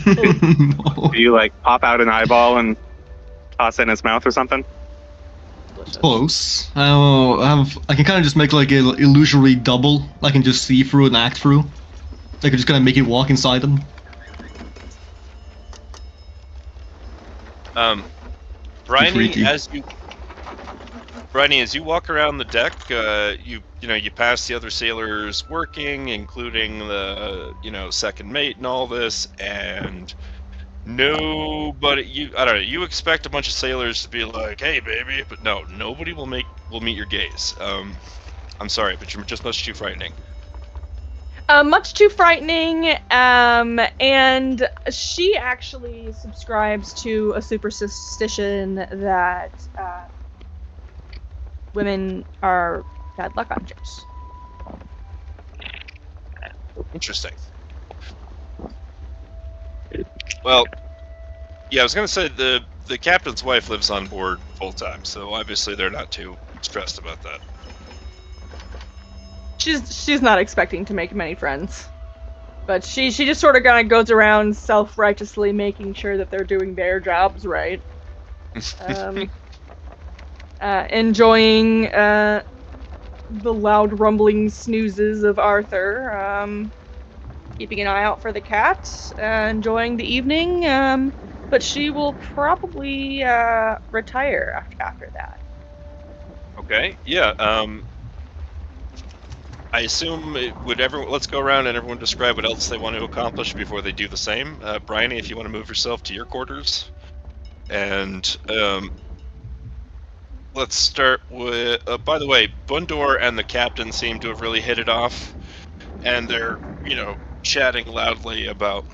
No. Do you like pop out an eyeball and toss it in his mouth or something? Close. I can kind of just make like an illusory double. I can just see through and act through. I can just kind of make it walk inside them. Bryony, Freaky. as you walk around the deck, you pass the other sailors working, including the second mate and all this, and nobody. I don't know. You expect a bunch of sailors to be like, "Hey, baby," but no, nobody will meet your gaze. I'm sorry, but you're just much too frightening. Much too frightening, and she actually subscribes to a superstition that women are bad luck objects. Interesting. Well, yeah, I was gonna say the captain's wife lives on board full time, so obviously they're not too stressed about that. She's not expecting to make many friends, but she just sort of kind of goes around self-righteously making sure that they're doing their jobs right. Enjoying the loud rumbling snoozes of Arthur, keeping an eye out for the cat, enjoying the evening, but she will probably retire after that. Okay, yeah. I assume let's go around and everyone describe what else they want to accomplish before they do the same. Bryony, if you want to move yourself to your quarters, and let's start with. By the way, Bundor and the captain seem to have really hit it off, and they're chatting loudly about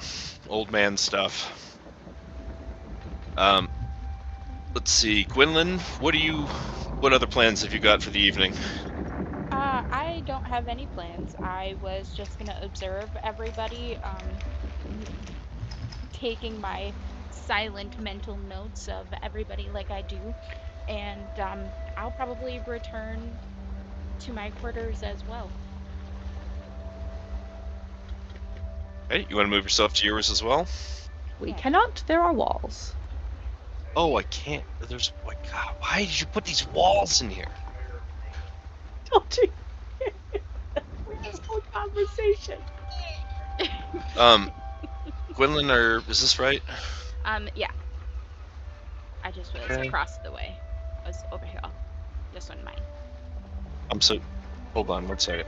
old man stuff. Let's see, Gwynlyn, what other plans have you got for the evening? I don't have any plans. I was just gonna observe everybody, taking my silent mental notes of everybody like I do, and I'll probably return to my quarters as well. Hey, you want to move yourself to yours as well? We Yeah. cannot. There are walls. Oh, I can't. My God, why did you put these walls in here? Don't you? We had a whole conversation. Gwynlyn, is this right? Yeah. I just was Okay. across the way. I was over here. This one mine. Hold on 1 second.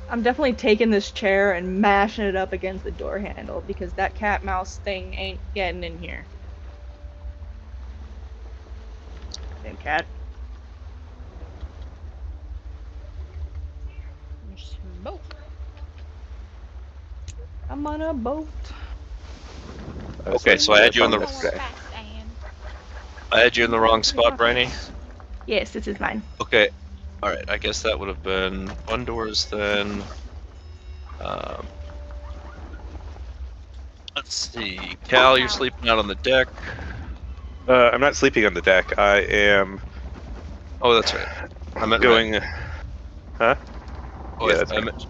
I'm definitely taking this chair and mashing it up against the door handle because that cat mouse thing ain't getting in here. Damn cat. Smoke. I'm on a boat. Okay, so I had you in the. That's Going okay. fast, Anne. I had you in the wrong spot, Briny. Yes, this is mine. Okay. Alright, I guess that would have been one doors then. Let's see. Cal, you're sleeping out on the deck. I'm not sleeping on the deck. I am. Oh, that's right. I meant going. Ren. Huh? Oh, Yeah, I that's meant.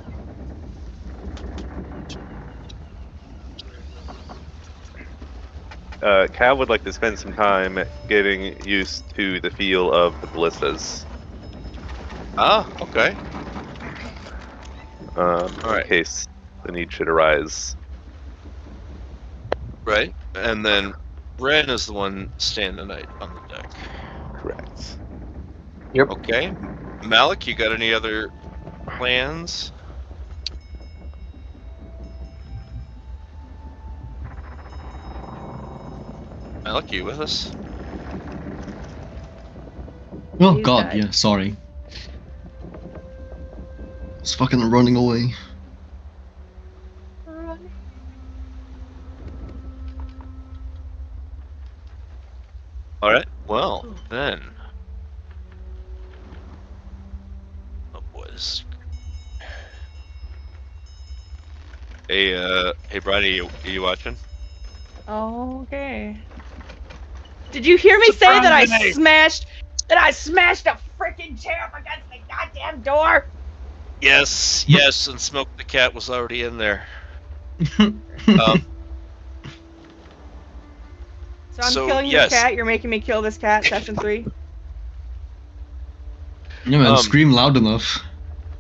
Cal would like to spend some time getting used to the feel of the ballistas. Ah, okay. In case the need should arise. Right. And then Ren is the one staying the night on the deck. Correct. Yep. Okay. Malik, you got any other plans? Malik, you with us? Oh He's god, died. yeah, sorry. It's fucking running away. Alright, well, then. Oh, boys. Hey, Brady, are you watching? Okay. Did you hear me say that I smashed a freaking chair up against the goddamn door? Yes, and Smoke the Cat was already in there. So I'm killing this cat. You're making me kill this cat. Session 3. Yeah, man, scream loud enough.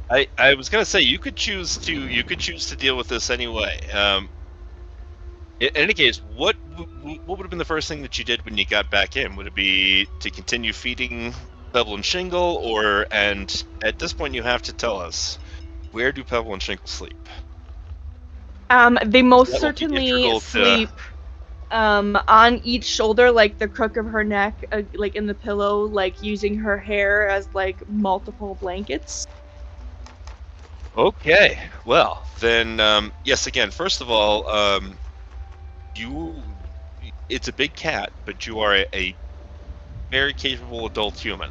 I was gonna say you could choose to deal with this anyway. In any case, what would have been the first thing that you did when you got back in? Would it be to continue feeding Pebble and Shingle, and at this point you have to tell us, where do Pebble and Shingle sleep? They most That will be certainly integral to- sleep on each shoulder, like the crook of her neck, like in the pillow, like using her hair as like multiple blankets. Okay, well then, yes. Again, first of all, it's a big cat, but you are a very capable adult human,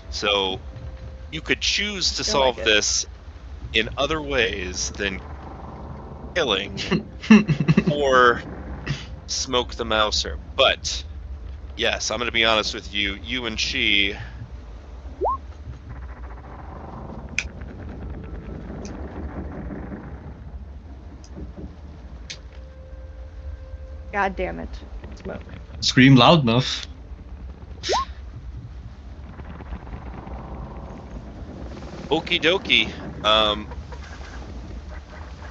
so you could choose to solve this in other ways than killing or Smoke the Mouser. But yes, I'm going to be honest with you. You and she. God damn it. Smoke. Scream loud enough. Okie dokie.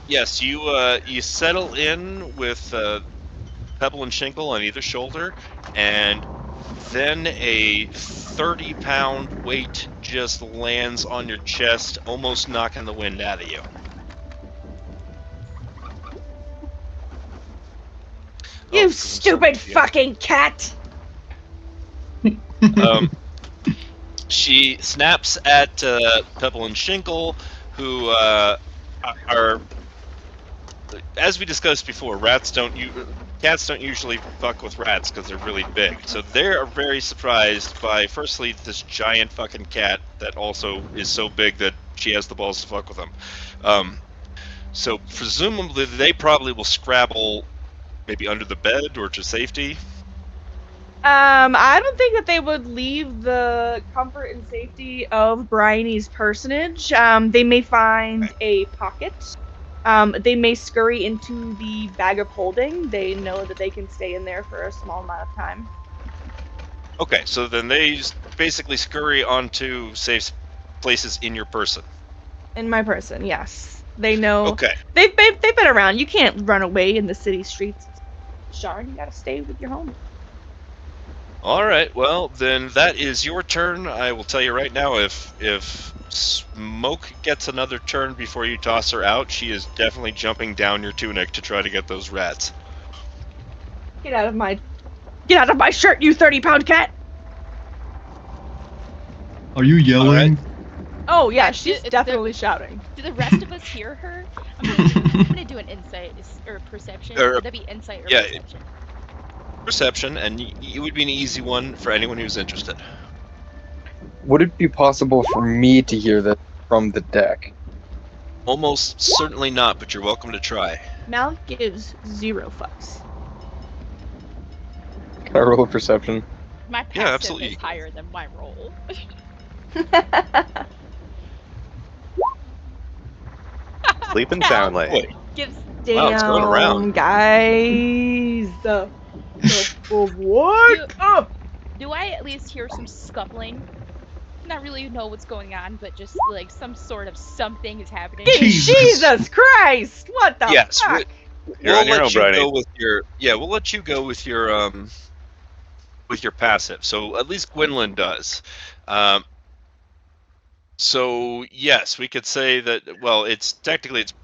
Yes, you settle in with Pebble and Shingle on either shoulder, and then a 30-pound weight just lands on your chest, almost knocking the wind out of you. You stupid fucking cat! She snaps at Pebble and Shingle, who are, as we discussed before, cats don't usually fuck with rats because they're really big. So they are very surprised by, firstly, this giant fucking cat that also is so big that she has the balls to fuck with them. So presumably they probably will scrabble maybe under the bed or to safety. I don't think that they would leave the comfort and safety of Bryony's personage. They may find a pocket. They may scurry into the bag of holding. They know that they can stay in there for a small amount of time. Okay, so then they basically scurry onto safe places in your person. In my person, yes. They know. Okay. They've been around. You can't run away in the city streets. Sharn, you gotta stay with your home. Alright, well, then that is your turn. I will tell you right now, if Smoke gets another turn before you toss her out, she is definitely jumping down your tunic to try to get those rats. Get out of my shirt, you 30-pound cat! Are you yelling? Oh yeah, she's definitely shouting. Do the rest of us hear her? I'm gonna do an insight or perception. Or- Would that be insight or yeah, perception? Perception, and it would be an easy one for anyone who's interested. Would it be possible for me to hear this from the deck? Almost certainly not, but you're welcome to try. Mal gives 0 fucks. Can I roll a perception? My passive Yeah, absolutely. is higher than my roll. Sleeping Cal soundly. Boy, gives Damn, Wow, it's going around. guys. What? Up. Do I at least hear some scuffling? Not really know what's going on, but just like some sort of something is happening. Jesus Christ! What the Yes, fuck? You're on your own, Briny. We'll let you go with your passive. So at least Gwynlyn does. So yes, we could say that. Well, it's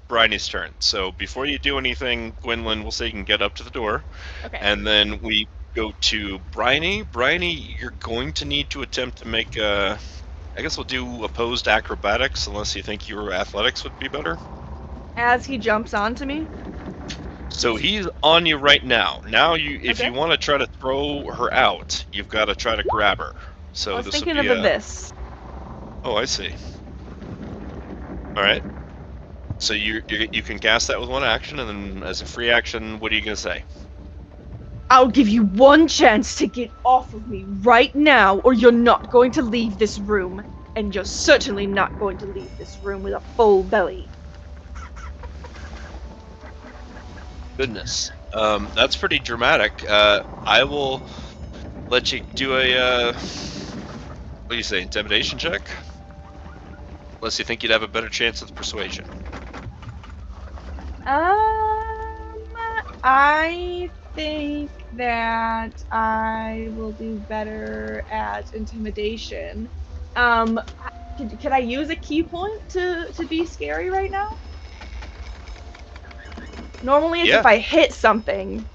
Briny's turn. So before you do anything, Gwynlyn will say you can get up to the door, Okay. and then we go to Briny. Briny, you're going to need to attempt to make I guess we'll do opposed acrobatics, unless you think your athletics would be better. As he jumps onto me. So he's on you right now. Now if Okay. you want to try to throw her out, you've got to try to grab her. So I was this thinking would of be this. Oh, I see. All right. So you can cast that with one action, and then as a free action, what are you gonna say? I'll give you one chance to get off of me right now, or you're not going to leave this room. And you're certainly not going to leave this room with a full belly. Goodness, that's pretty dramatic. I will let you do a what do you say, intimidation check? Unless you think you'd have a better chance with persuasion. I think that I will do better at intimidation. Could I use a key point to be scary right now? Normally it's Yeah. if I hit something,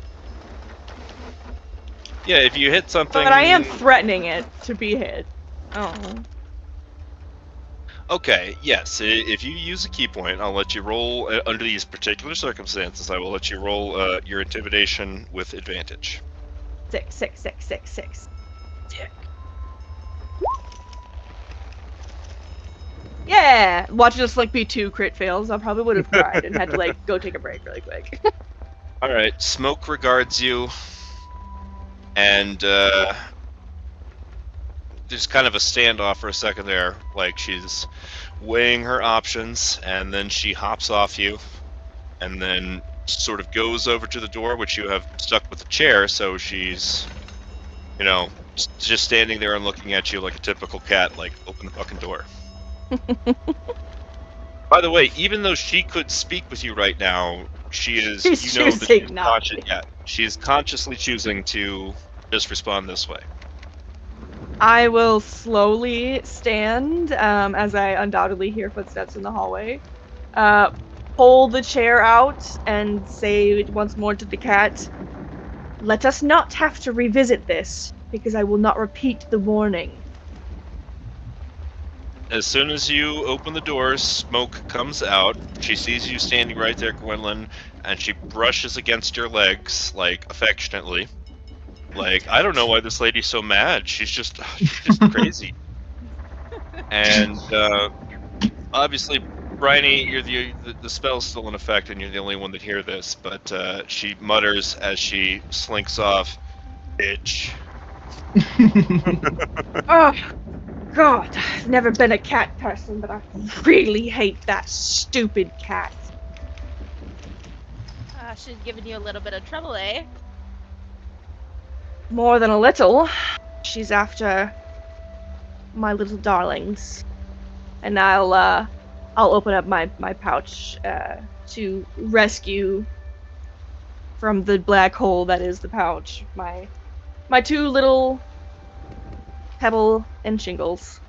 Yeah, if you hit something. but I am threatening it to be hit. Oh. Okay, yes. If you use a key point, I'll let you roll under these particular circumstances. I will let you roll your intimidation with advantage. 6. Yeah! Watch it just like be 2 crit fails. I probably would have cried and had to like go take a break really quick. All right, Smoke regards you, and there's kind of a standoff for a second there, like she's weighing her options, and then she hops off you, and then sort of goes over to the door, which you have stuck with the chair, so she's, just standing there and looking at you like a typical cat, like, open the fucking door. By the way, even though she could speak with you right now, she is, She's you know that choosing she's not she is consciously choosing to just respond this way. I will slowly stand as I undoubtedly hear footsteps in the hallway. Pull the chair out and say once more to the cat, "Let us not have to revisit this, because I will not repeat the warning." As soon as you open the door, Smoke comes out. She sees you standing right there, Gwynlyn, and she brushes against your legs, like, affectionately. Like, I don't know why this lady's so mad. She's just crazy. And obviously, Briny, you're the spell's still in effect, and you're the only one that hear this. But she mutters as she slinks off, "Bitch." Oh, God, I've never been a cat person, but I really hate that stupid cat. She's giving you a little bit of trouble, eh? More than a little. She's after my little darlings. And I'll open up my pouch to rescue from the black hole that is the pouch my 2 little Pebble and Shingles.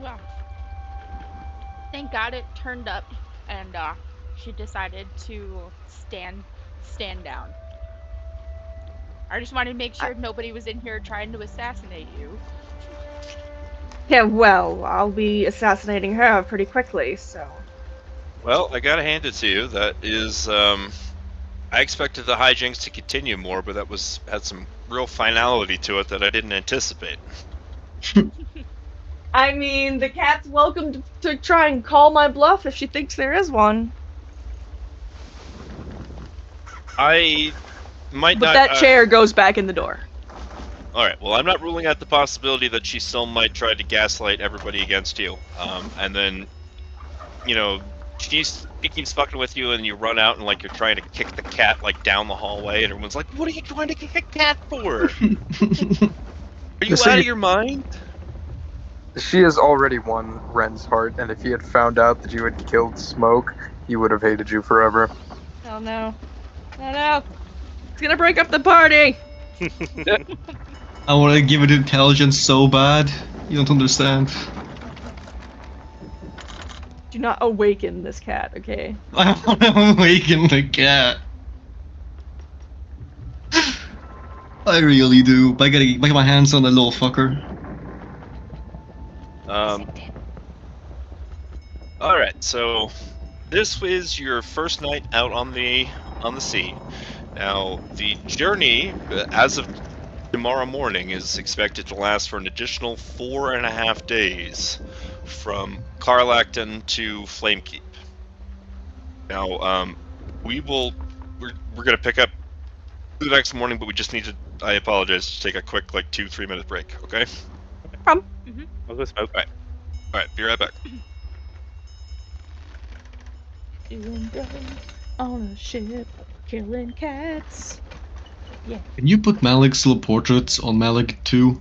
Well, thank God it turned up, and she decided to stand down. I just wanted to make sure nobody was in here trying to assassinate you. Yeah, well, I'll be assassinating her pretty quickly, so. Well, I gotta hand it to you. That is I expected the hijinks to continue more, but had some real finality to it that I didn't anticipate. I mean, the cat's welcome to try and call my bluff if she thinks there is one. I might But not. that chair goes back in the door. All right. Well, I'm not ruling out the possibility that she still might try to gaslight everybody against you, and then, you know, she keeps fucking with you, and you run out and like you're trying to kick the cat like down the hallway, and everyone's like, "What are you trying to kick a cat for? Are you So out you- of your mind?" She has already won Ren's heart, and if he had found out that you had killed Smoke, he would have hated you forever. Oh no. Oh no. It's gonna break up the party! I want to give it intelligence so bad. You don't understand. Do not awaken this cat, okay? I want to awaken the cat. I really do. But I gotta get my hands on that little fucker. All right. So this is your first night out on the sea. Now the journey, as of tomorrow morning, is expected to last for an additional 4.5 days from Carlacton to Flamekeep. Now, we're gonna pick up the next morning, but we just need to. I apologize. To take a quick 2-3 minute break. Okay. I'll go smoke. All right. Be right back. Doing drugs on a ship, killing cats. Can you put Malik's little portraits on Malik too?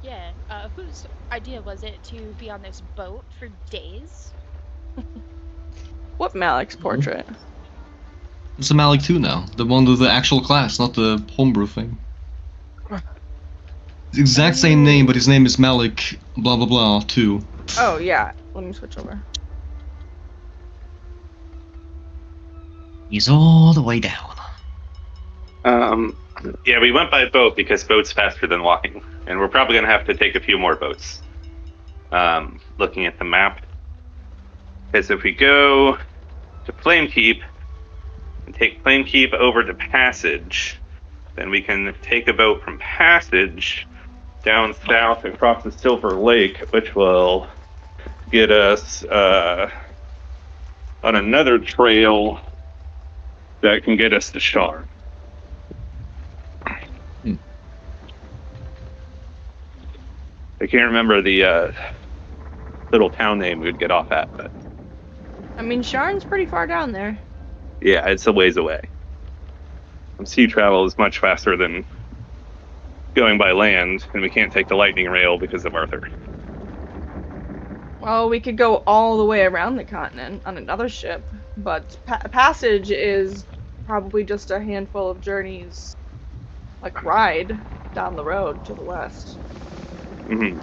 Yeah, whose idea was it to be on this boat for days? What Malik's portrait? It's a Malik 2 now. The one with the actual class, not the homebrew thing. The exact same name, but his name is Malik blah blah blah 2. Oh yeah, let me switch over. He's all the way down. Yeah, we went by boat because boat's faster than walking, and we're probably gonna have to take a few more boats. Looking at the map, because if we go to Flamekeep and take Flamekeep over to Passage, then we can take a boat from Passage down south across the Silver Lake, which will get us on another trail that can get us to Shard. I can't remember the little town name we would get off at, but I mean, Sharn's pretty far down there. yeah, it's a ways away. Sea travel is much faster than going by land, and we can't take the lightning rail because of Arthur. Well, we could go all the way around the continent on another ship, but Passage is probably just a handful of journeys, ride down the road to the west. Mm-hmm.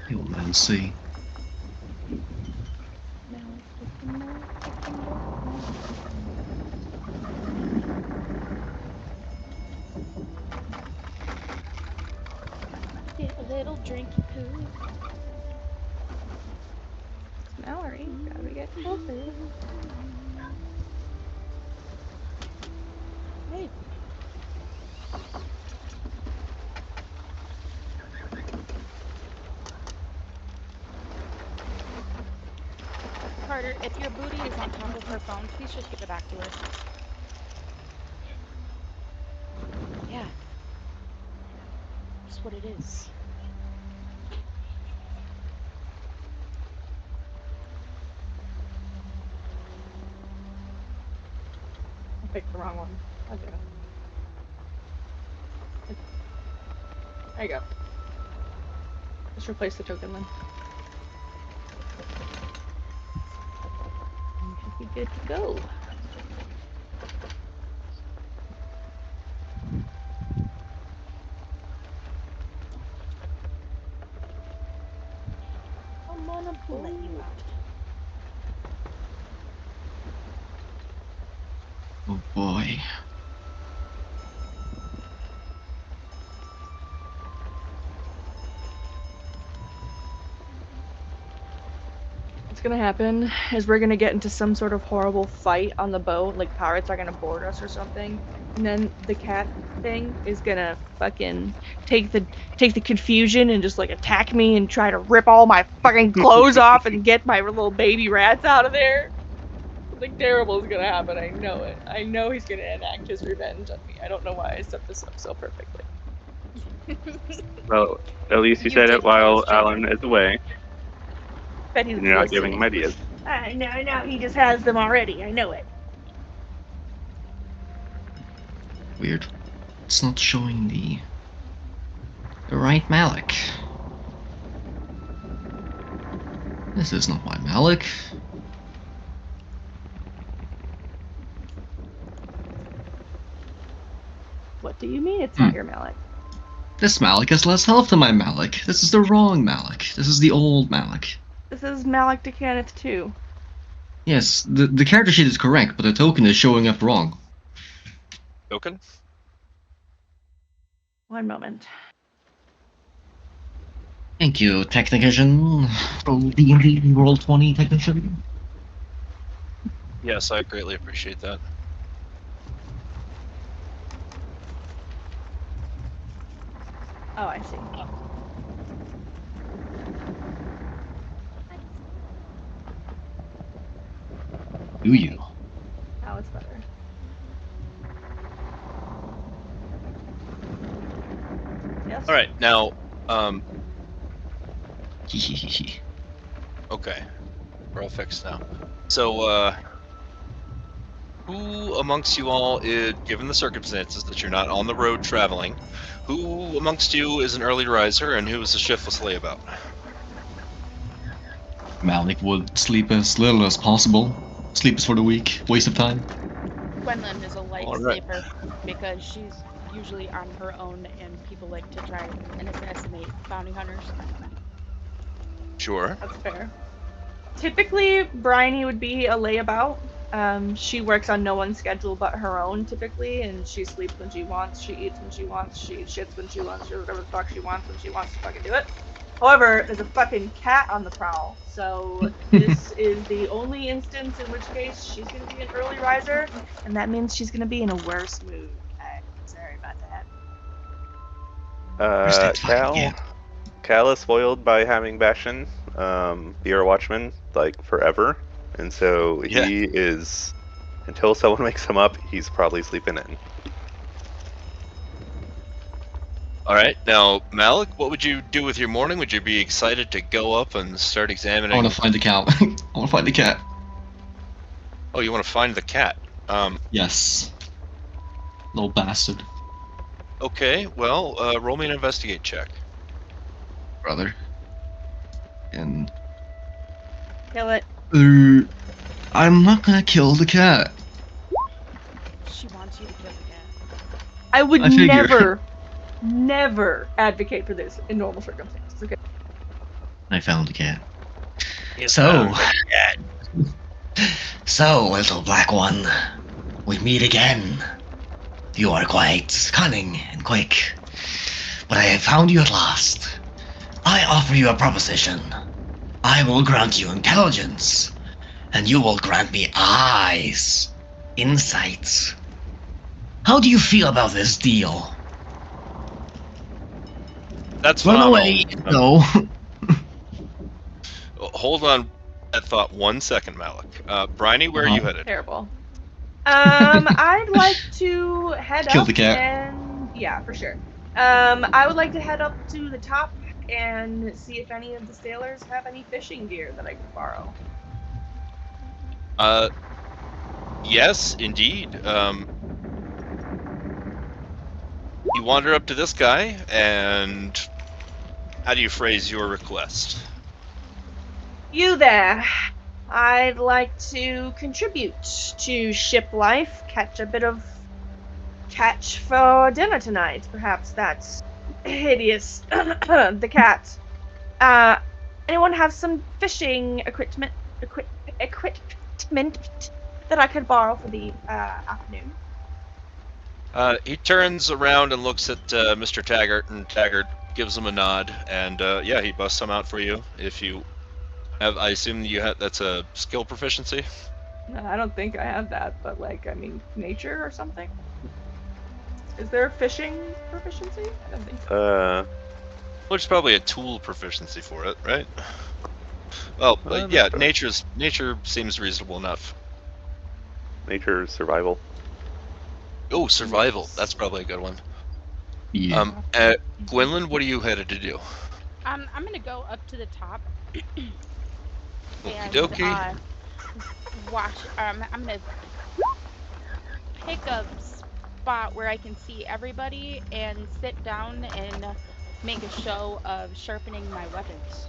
You'll then see. Get a little drinky poo. Mallory, gotta get closer. Hey. Carter, if your booty is on top of her phone, please just give it back to her. Yeah. That's what it is. I picked the wrong one. Okay. There you go. Just replace the token then. You should be good to go. I'm gonna let you out. Oh boy. It's what's gonna happen is we're gonna get into some sort of horrible fight on the boat, like pirates are gonna board us or something, and then the cat thing is gonna fucking take the confusion and just like attack me and try to rip all my fucking clothes off and get my little baby rats out of there. Something terrible is gonna happen, I know it. I know he's gonna enact his revenge on me. I don't know why I set this up so perfectly. Well, at least you You said did it while close, Jimmy. Alan is away. Bet he's And you're not giving listening. him ideas. I know, he just has them already, I know it. Weird. It's not showing the right Malik. This is not my Malik. What do you mean it's not your Malik? This Malik has less health than my Malik. This is the wrong Malik. This is the old Malik. This is Malik DeCanneth too. Yes, the character sheet is correct, but the token is showing up wrong. Token? One moment. Thank you, Technician. D&D Roll 20 Technician. Yes, I greatly appreciate that. Oh, I see. Do you? Now it's better. Yes? Alright, now, Hehehehe. okay. We're all fixed now. So, who amongst you all, given the circumstances that you're not on the road traveling, who amongst you is an early riser and who is a shiftless layabout? Malik would sleep as little as possible. Sleep is for the weak. Waste of time. Quenlin is a light All right. sleeper because she's usually on her own, and people like to try and assassinate bounty hunters. Sure. That's fair. Typically, Bryony would be a layabout. She works on no one's schedule but her own, typically, and she sleeps when she wants, she eats when she wants, she shits when she wants, she does whatever the fuck she wants when she wants to fucking do it. However, there's a fucking cat on the prowl, so this is the only instance in which case she's gonna be an early riser, and that means she's gonna be in a worse mood. I'm sorry about that. Where's that fucking Cal? cat? Cal is spoiled by having Bastion be our watchman, like, forever. And so Yeah. he is, until someone wakes him up, he's probably sleeping in. Alright, now, Malik, what would you do with your morning? Would you be excited to go up and start I examining? want to find the cow. I want to find the cat. Oh, you want to find the cat? Yes. Little bastard. Okay, well, roll me an investigate check. Brother. And... Kill it. I'm not gonna kill the cat. She wants you to kill the cat. I would I figure. never advocate for this in normal circumstances, okay? I found the cat. Yes, So, so, little black one, we meet again. You are quite cunning and quick, but I have found you at last. I offer you a proposition. I will grant you intelligence, and you will grant me eyes, insights. How do you feel about this deal? That's Run phenomenal. away! No. Hold on that thought 1 second, Malik. Bryony, where are you headed? Terrible. I'd like to head Kill up the cat. and yeah, for sure. I would like to head up to the top and see if any of the sailors have any fishing gear that I could borrow. Yes, indeed. You wander up to this guy, and how do you phrase your request? You there. I'd like to contribute to ship life, catch a bit of catch for dinner tonight. Perhaps that's hideous. The cat. Anyone have some fishing equipment that I could borrow for the afternoon? He turns around and looks at Mr. Taggart, and Taggart gives him a nod, and yeah, he busts some out for you if you I assume you have that's a skill proficiency. No, I don't think I have that, but like, I mean, nature or something? Is there a fishing proficiency? I don't think so. Which is probably a tool proficiency for it, right? Well, but yeah, nature seems reasonable enough. Nature, survival. Oh, survival. That's probably a good one. Yeah. Gwynlyn, what are you headed to do? I'm gonna go up to the top Okie and dokie. watch. I'm gonna pick a spot where I can see everybody and sit down and make a show of sharpening my weapons.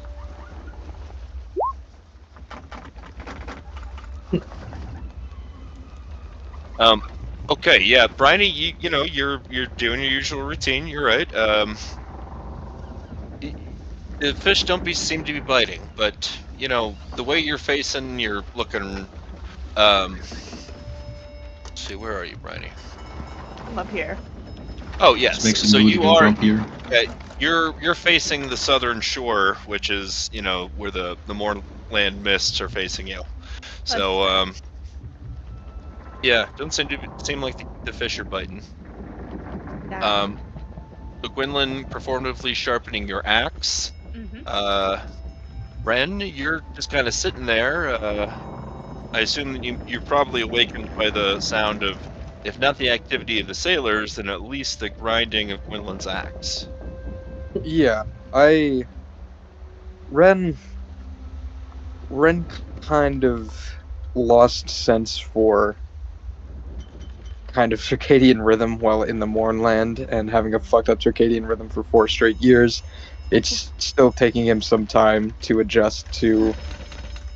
Okay, yeah, Bryony, you know you're doing your usual routine. You're right. The fish don't seem to be biting, but you know the way you're facing, you're looking. Let's see, where are you, Bryony? I'm up here. Oh yes. Just make some So noise you again are. from here. You're facing the southern shore, which is where the moorland mists are facing you. So yeah, doesn't seem like the fish are biting. Nah. So Gwynlyn performatively sharpening your axe. Mm-hmm. Ren, you're just kind of sitting there. I assume that you're probably awakened by the sound of, if not the activity of the sailors, then at least the grinding of Gwynlyn's axe. Yeah, Ren kind of lost sense for kind of circadian rhythm while in the Mournland, and having a fucked up circadian rhythm for 4 straight years. It's still taking him some time to adjust to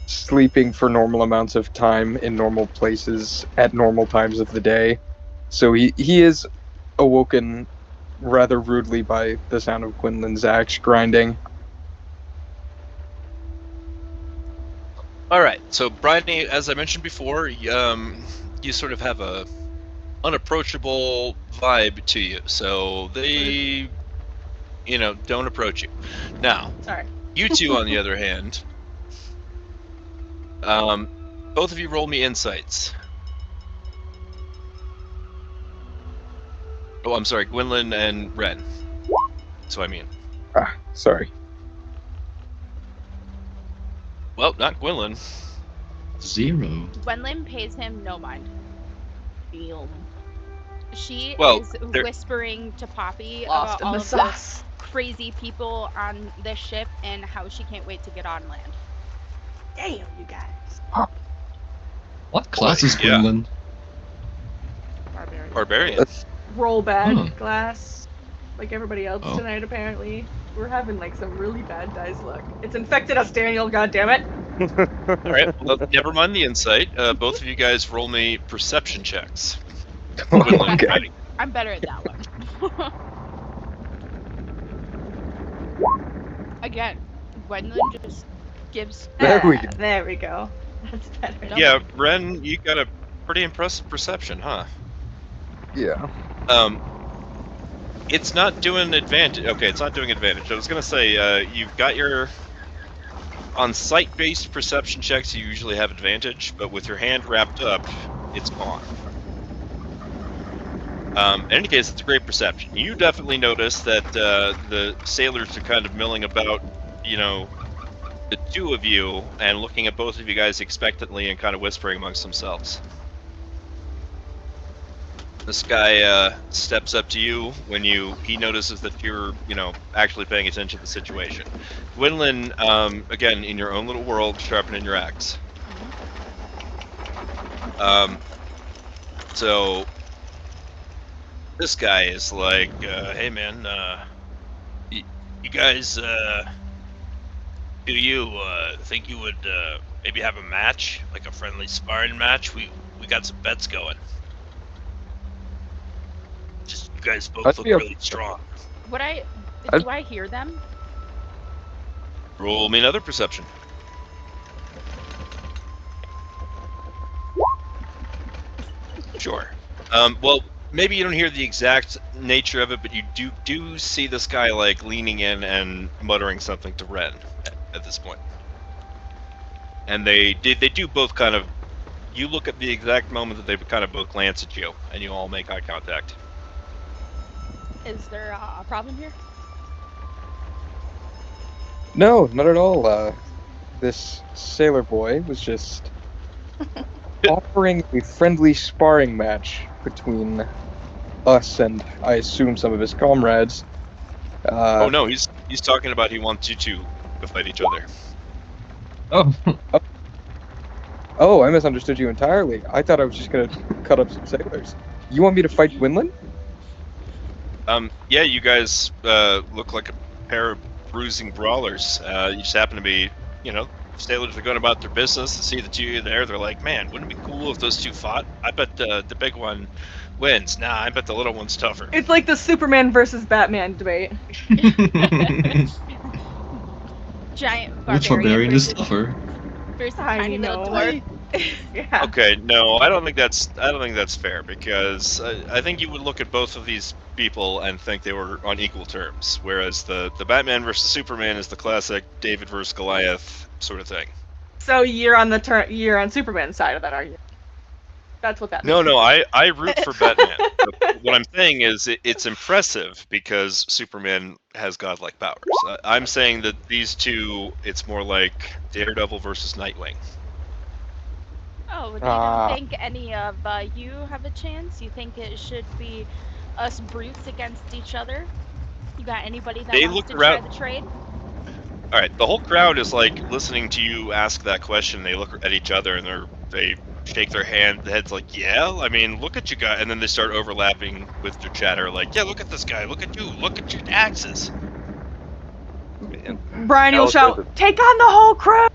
sleeping for normal amounts of time in normal places at normal times of the day. So he is awoken rather rudely by the sound of Quinlan's axe grinding. All right, so Bryony, as I mentioned before, you sort of have a unapproachable vibe to you, so they, don't approach you. Now, Sorry. you two, on the other hand, both of you roll me insights. Oh, I'm sorry, Gwynlyn and Ren. So I mean. Sorry. Well, not Gwynlyn. 0. Gwynlyn pays him no mind. Feel She Well, is they're- whispering to Poppy lost about in all the of the sauce. crazy people on this ship and how she can't wait to get on land. Damn, you guys. What class is yeah. Gwynlyn? Barbarian. Roll bad Oh. glass. Like everybody else Oh. tonight, apparently. We're having like some really bad dice luck. It's infected us, Daniel, goddammit. All right, well, never mind the insight. Both of you guys roll me perception checks. Gwynlyn and Okay. Bryony. I'm better at that one. Again, Gwynlyn just gives. There we go. There we go. That's better. No. Yeah, Ren, you got a pretty impressive perception, huh? Yeah. It's not doing advantage. Okay, it's not doing advantage. I was gonna say, you've got your on sight-based perception checks. You usually have advantage, but with your hand wrapped up, it's gone. In any case, it's a great perception. You definitely notice that the sailors are kind of milling about, the two of you, and looking at both of you guys expectantly and kind of whispering amongst themselves. This guy steps up to you when he notices that you're, actually paying attention to the situation. Gwynlyn, again, in your own little world, sharpening your axe. So this guy is like, hey man, you guys, do you think you would maybe have a match, like a friendly sparring match? We got some bets going. Just you guys both I'd look be up- really strong. Do I hear them? Roll me another perception. Sure. Well, maybe you don't hear the exact nature of it, but you do see this guy like leaning in and muttering something to Ren at this point. and they do both kind of. You look at the exact moment that they kind of both glance at you, and you all make eye contact. Is there a problem here? No, not at all. This sailor boy was just offering a friendly sparring match between us and, I assume, some of his comrades. Oh no, he's talking about he wants you two to fight each other. Oh, I misunderstood you entirely. I thought I was just gonna cut up some sailors. You want me to fight Gwynlyn? Yeah, you guys look like a pair of bruising brawlers. You just happen to be, sailors are going about their business. To see the two of you there, they're like, man, wouldn't it be cool if those two fought? I bet the big one wins. Nah, I bet the little one's tougher. It's like the Superman versus Batman debate. Giant Which barbarian is versus tougher? tiny little dwarf. Yeah. Okay, no, I don't think that's fair, because I think you would look at both of these people and think they were on equal terms, whereas the Batman versus Superman is the classic David versus Goliath sort of thing. So you're on you're on Superman's side of that argument. That's what that means. No, I root for Batman. But what I'm saying is it's impressive because Superman has godlike powers. I'm saying that these two, it's more like Daredevil versus Nightwing. Oh, you don't think any of you have a chance? You think it should be us brutes against each other? You got anybody that They wants look to try around- the trade? All right, the whole crowd is like listening to you ask that question. They look at each other and they shake their heads like, yeah. I mean, look at you guys, and then they start overlapping with their chatter like, yeah, look at this guy, look at you, look at your axes. Brian, you'll Alice shout, does it. "Take on the whole crew!"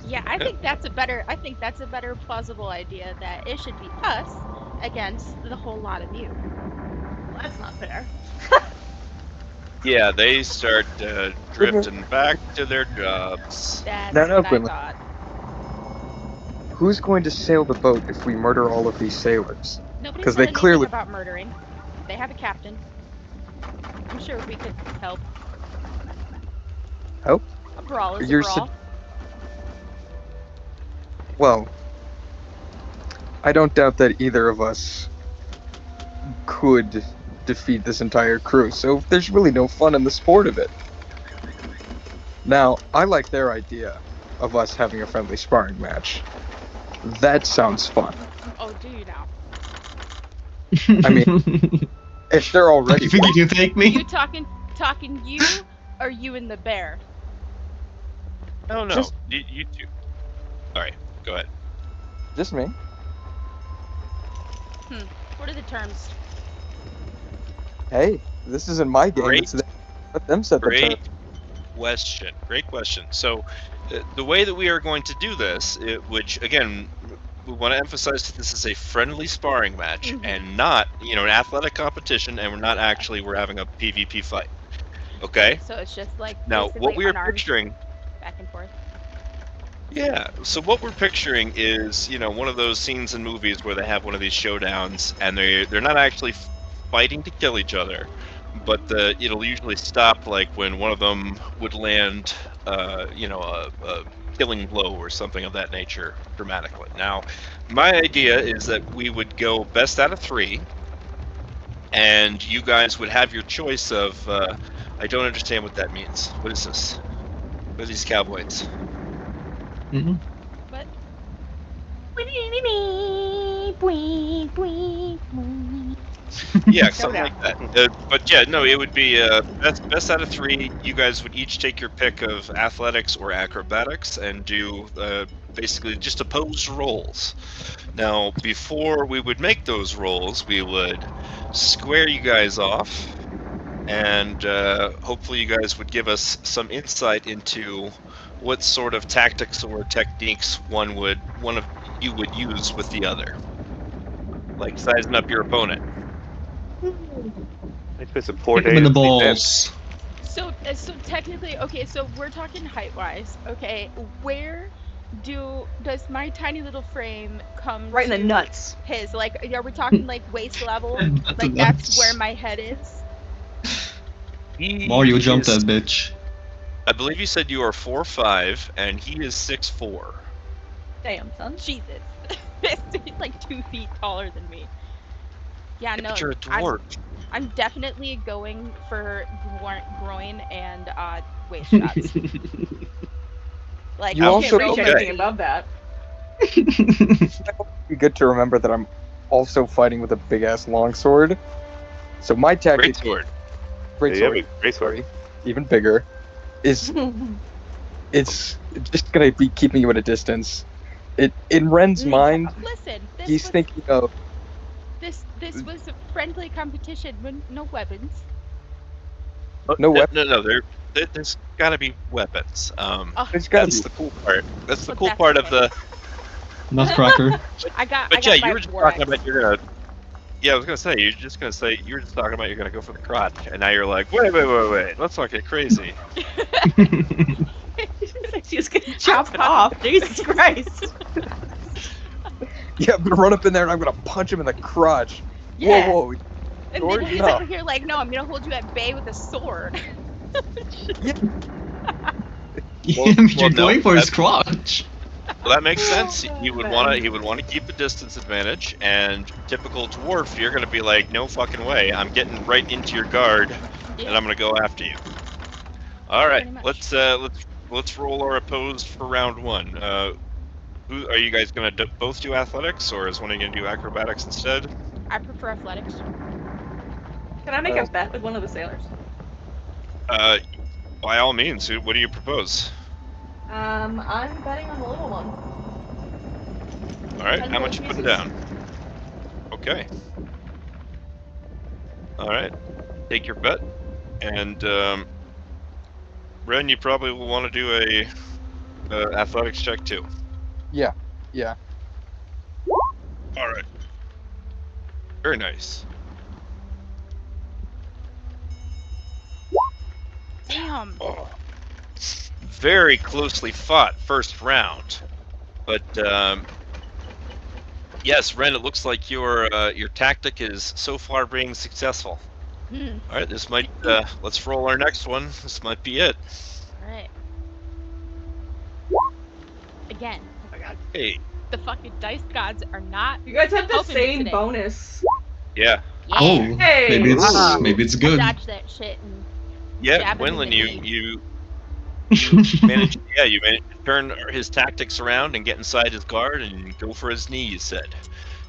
Yeah, I think that's a better plausible idea, that it should be us against the whole lot of you. Well, that's not fair. Yeah, they start drifting back to their jobs. That's No, what I Gwynlyn. thought. Who's going to sail the boat if we murder all of these sailors? Nobody 'Cause said they anything clearly- about murdering. They have a captain. I'm sure we could help. Help? A brawl is You're a brawl. Well, I don't doubt that either of us could defeat this entire crew, so there's really no fun in the sport of it. Now, I like their idea of us having a friendly sparring match. That sounds fun. Oh, do you now? I mean, if they're already You think you can take me? You talking you, or you and the bear? No, Just- you two. All right, go ahead. just me. What are the terms? Hey, this isn't my game. Great. Let them set the Great terms. question. Great question. So, the way that we are going to do this, which again, we want to emphasize that this is a friendly sparring match and not, an athletic competition, and we're having a PvP fight. Okay. So it's just like Now, what basically we are unarmed picturing. back and forth. Yeah. So what we're picturing is, one of those scenes in movies where they have one of these showdowns, and they're not actually fighting to kill each other, but it'll usually stop like when one of them would land, a killing blow or something of that nature dramatically. Now, my idea is that we would go best out of 3, and you guys would have your choice of. I don't understand what that means. What is this? What are these cowboys? Mhm. But Yeah, something like that. But yeah, no, it would be best out of 3. You guys would each take your pick of athletics or acrobatics and do basically just opposed rolls. Now, before we would make those rolls, we would square you guys off, and hopefully you guys would give us some insight into what sort of tactics or techniques one of you would use with the other, like sizing up your opponent. It's a poor Kick day. him in the to sleep in. balls. so technically, okay. So we're talking height wise. Okay, where does my tiny little frame come? Right in the to nuts. His, like, are we talking like waist level? Not the Like that's nuts. where my head is. Mario jumped that bitch. I believe you said you are 4'5", and he is 6'4". Damn, son. Jesus. He's like 2 feet taller than me. Yeah, no, But you're a dwarf. I'm definitely going for groin and waist shots. Like, You You also can't reach okay. anything above that. It's good to remember that I'm also fighting with a big ass longsword. So my tactic, Great sword. great Yeah, sword, you have a great sword. sorry, even bigger, is it's just gonna be keeping you at a distance. In Ren's mind, listen, he's thinking of this was a friendly competition with no weapons. no No, weapon. no, there's got to be weapons. There's gotta That's be. the cool part. That's the But cool that's part of okay. the. Nutcracker. I got But yeah, my you were just Borax. talking about you're gonna. Yeah, I was gonna say you were just talking about you're gonna go for the crotch, and now you're like, wait, let's not get crazy. She's gonna chop it off. Jesus Christ. Yeah, I'm gonna run up in there and I'm gonna punch him in the crotch. Yeah. Whoa, And sword? then he's No. over here like, no, I'm gonna hold you at bay with a sword. You're no, going for his that's- crotch. Well, that makes sense. Oh, He would man. want to keep the distance advantage, and typical dwarf, you're gonna be like, no fucking way, I'm getting right into your guard, and I'm gonna go after you. All right, Pretty much. let's roll our opposed for round one. Who are you guys gonna both do athletics, or is one of you gonna do acrobatics instead? I prefer athletics. Can I make a bet with one of the sailors? By all means. What do you propose? I'm betting on the little one. All right, 10 how much you gold putting pieces. down? Okay. All right, take your bet, and Ren, you probably will want to do a athletics check too. Yeah. All right. Very nice. Damn. Oh. Very closely fought first round, but yes, Ren, it looks like your tactic is so far being successful. Hmm. All right, this might let's roll our next one. This might be it. Alright. Again, Oh my god. Hey, the fucking dice gods are not. You guys have the Helping me same today. bonus. yeah, Yeah. Oh, Hey! maybe it's I good. dodged that shit and yeah, Jab him in Quinlan, the you managed to turn his tactics around and get inside his guard and go for his knee. You said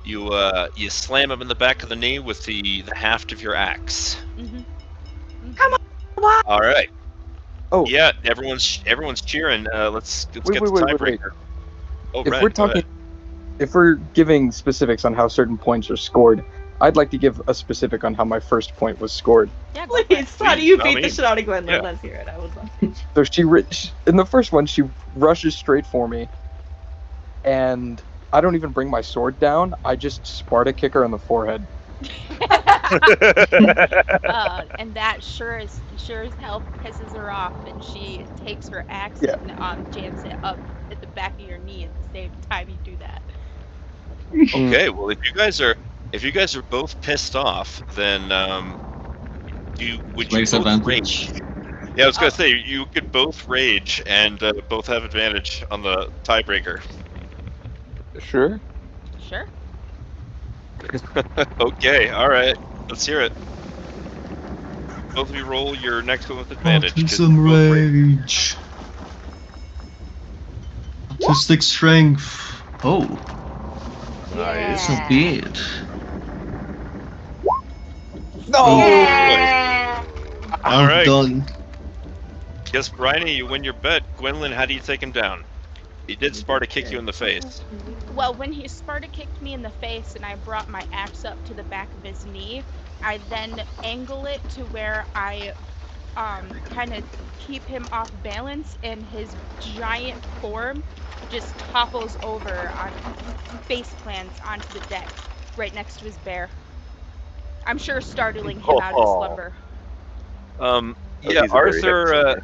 you slam him in the back of the knee with the haft of your axe. Come on! Wow. All right. Oh. Yeah, everyone's cheering. Let's Wait, get the wait. tiebreaker. Oh, If Ren, we're go talking, ahead. if we're giving specifics on how certain points are scored, I'd like to give a specific on how my first point was scored. yeah, go for it. Please, how do you by beat all the means. shit out of Gwendolyn? Yeah. Let's hear it. I would love to. So in the first one, she rushes straight for me, and I don't even bring my sword down. I just Sparta kick her on the forehead. And that sure as hell pisses her off, and she takes her axe Yeah. and jams it up at the back of your knee at the same time you do that. Okay, well, if you guys are both pissed off, then would you Raise both advantage. rage? Yeah, I was gonna say you could both rage and both have advantage on the tiebreaker. Sure. Sure. Okay, all right, let's hear it. Both of you roll your next one with advantage. 'cause Autism you both rage. rage. Autistic strength. Oh, Nice. so bad. No. Yeah! All I'm right. done. Yes, Bryony, you win your bet. Gwendolyn, how do you take him down? He did Sparta kick you in the face. Well, when he Sparta kicked me in the face and I brought my axe up to the back of his knee, I then angle it to where I kind of keep him off balance, and his giant form just topples over on face plants onto the deck right next to his bear. I'm sure startling him out of his slumber. Yeah, he's a very heavy Arthur. sleeper.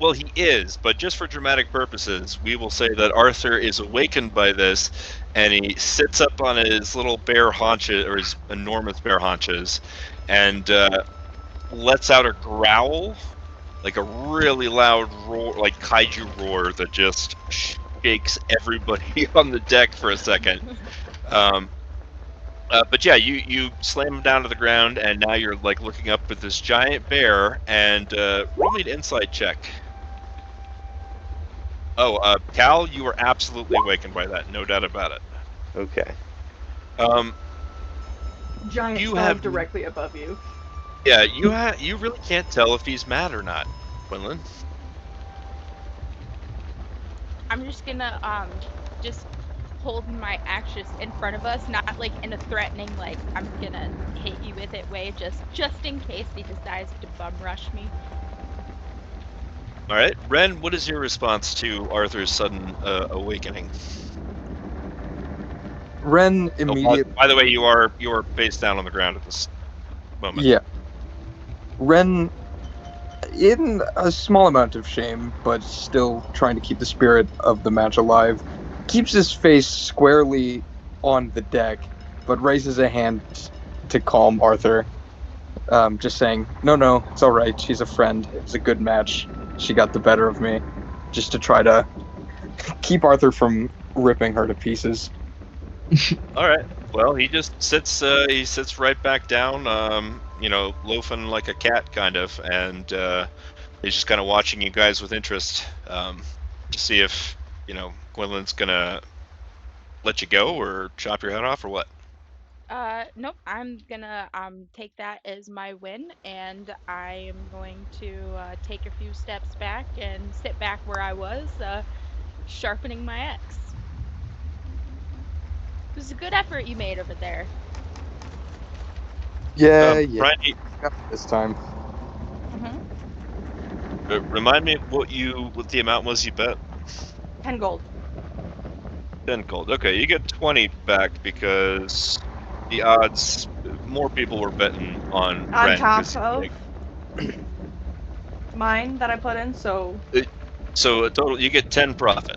Well, he is, but just for dramatic purposes, we will say that Arthur is awakened by this, and he sits up on his little bear haunches, or his enormous bear haunches, and lets out a growl, like a really loud roar, like kaiju roar that just shakes everybody on the deck for a second. But yeah, you slam him down to the ground, and now you're like looking up at this giant bear. And roll me an insight check. Oh, Cal, you were absolutely awakened by that, no doubt about it. Okay. Giant You frog have- directly above you. Yeah, you really can't tell if he's mad or not, Quinlan. I'm just gonna just hold my axe in front of us, not like in a threatening, like I'm gonna hit you with it way, just in case he decides to bum rush me. All right, Ren, what is your response to Arthur's sudden awakening? Ren Oh, immediately. by the way, you are face down on the ground at this moment. Yeah. Ren, in a small amount of shame, but still trying to keep the spirit of the match alive, keeps his face squarely on the deck, but raises a hand to calm Arthur. Just saying, no, it's all right. She's a friend. It was a good match. She got the better of me, just to try to keep Arthur from ripping her to pieces. All right. Well, he just sits. He sits right back down. Loafing like a cat, kind of, and he's just kind of watching you guys with interest to see if Gwendolyn's gonna let you go or chop your head off or what. Nope, I'm gonna take that as my win, and I am going to take a few steps back and sit back where I was, sharpening my axe. It was a good effort you made over there. Yeah, Brian, this time. remind me what the amount was you bet. 10 gold. 10 gold. Okay, you get 20 back because the odds, more people were betting on On Ren. top of mine that I put in, so... So a total, you get 10 profit.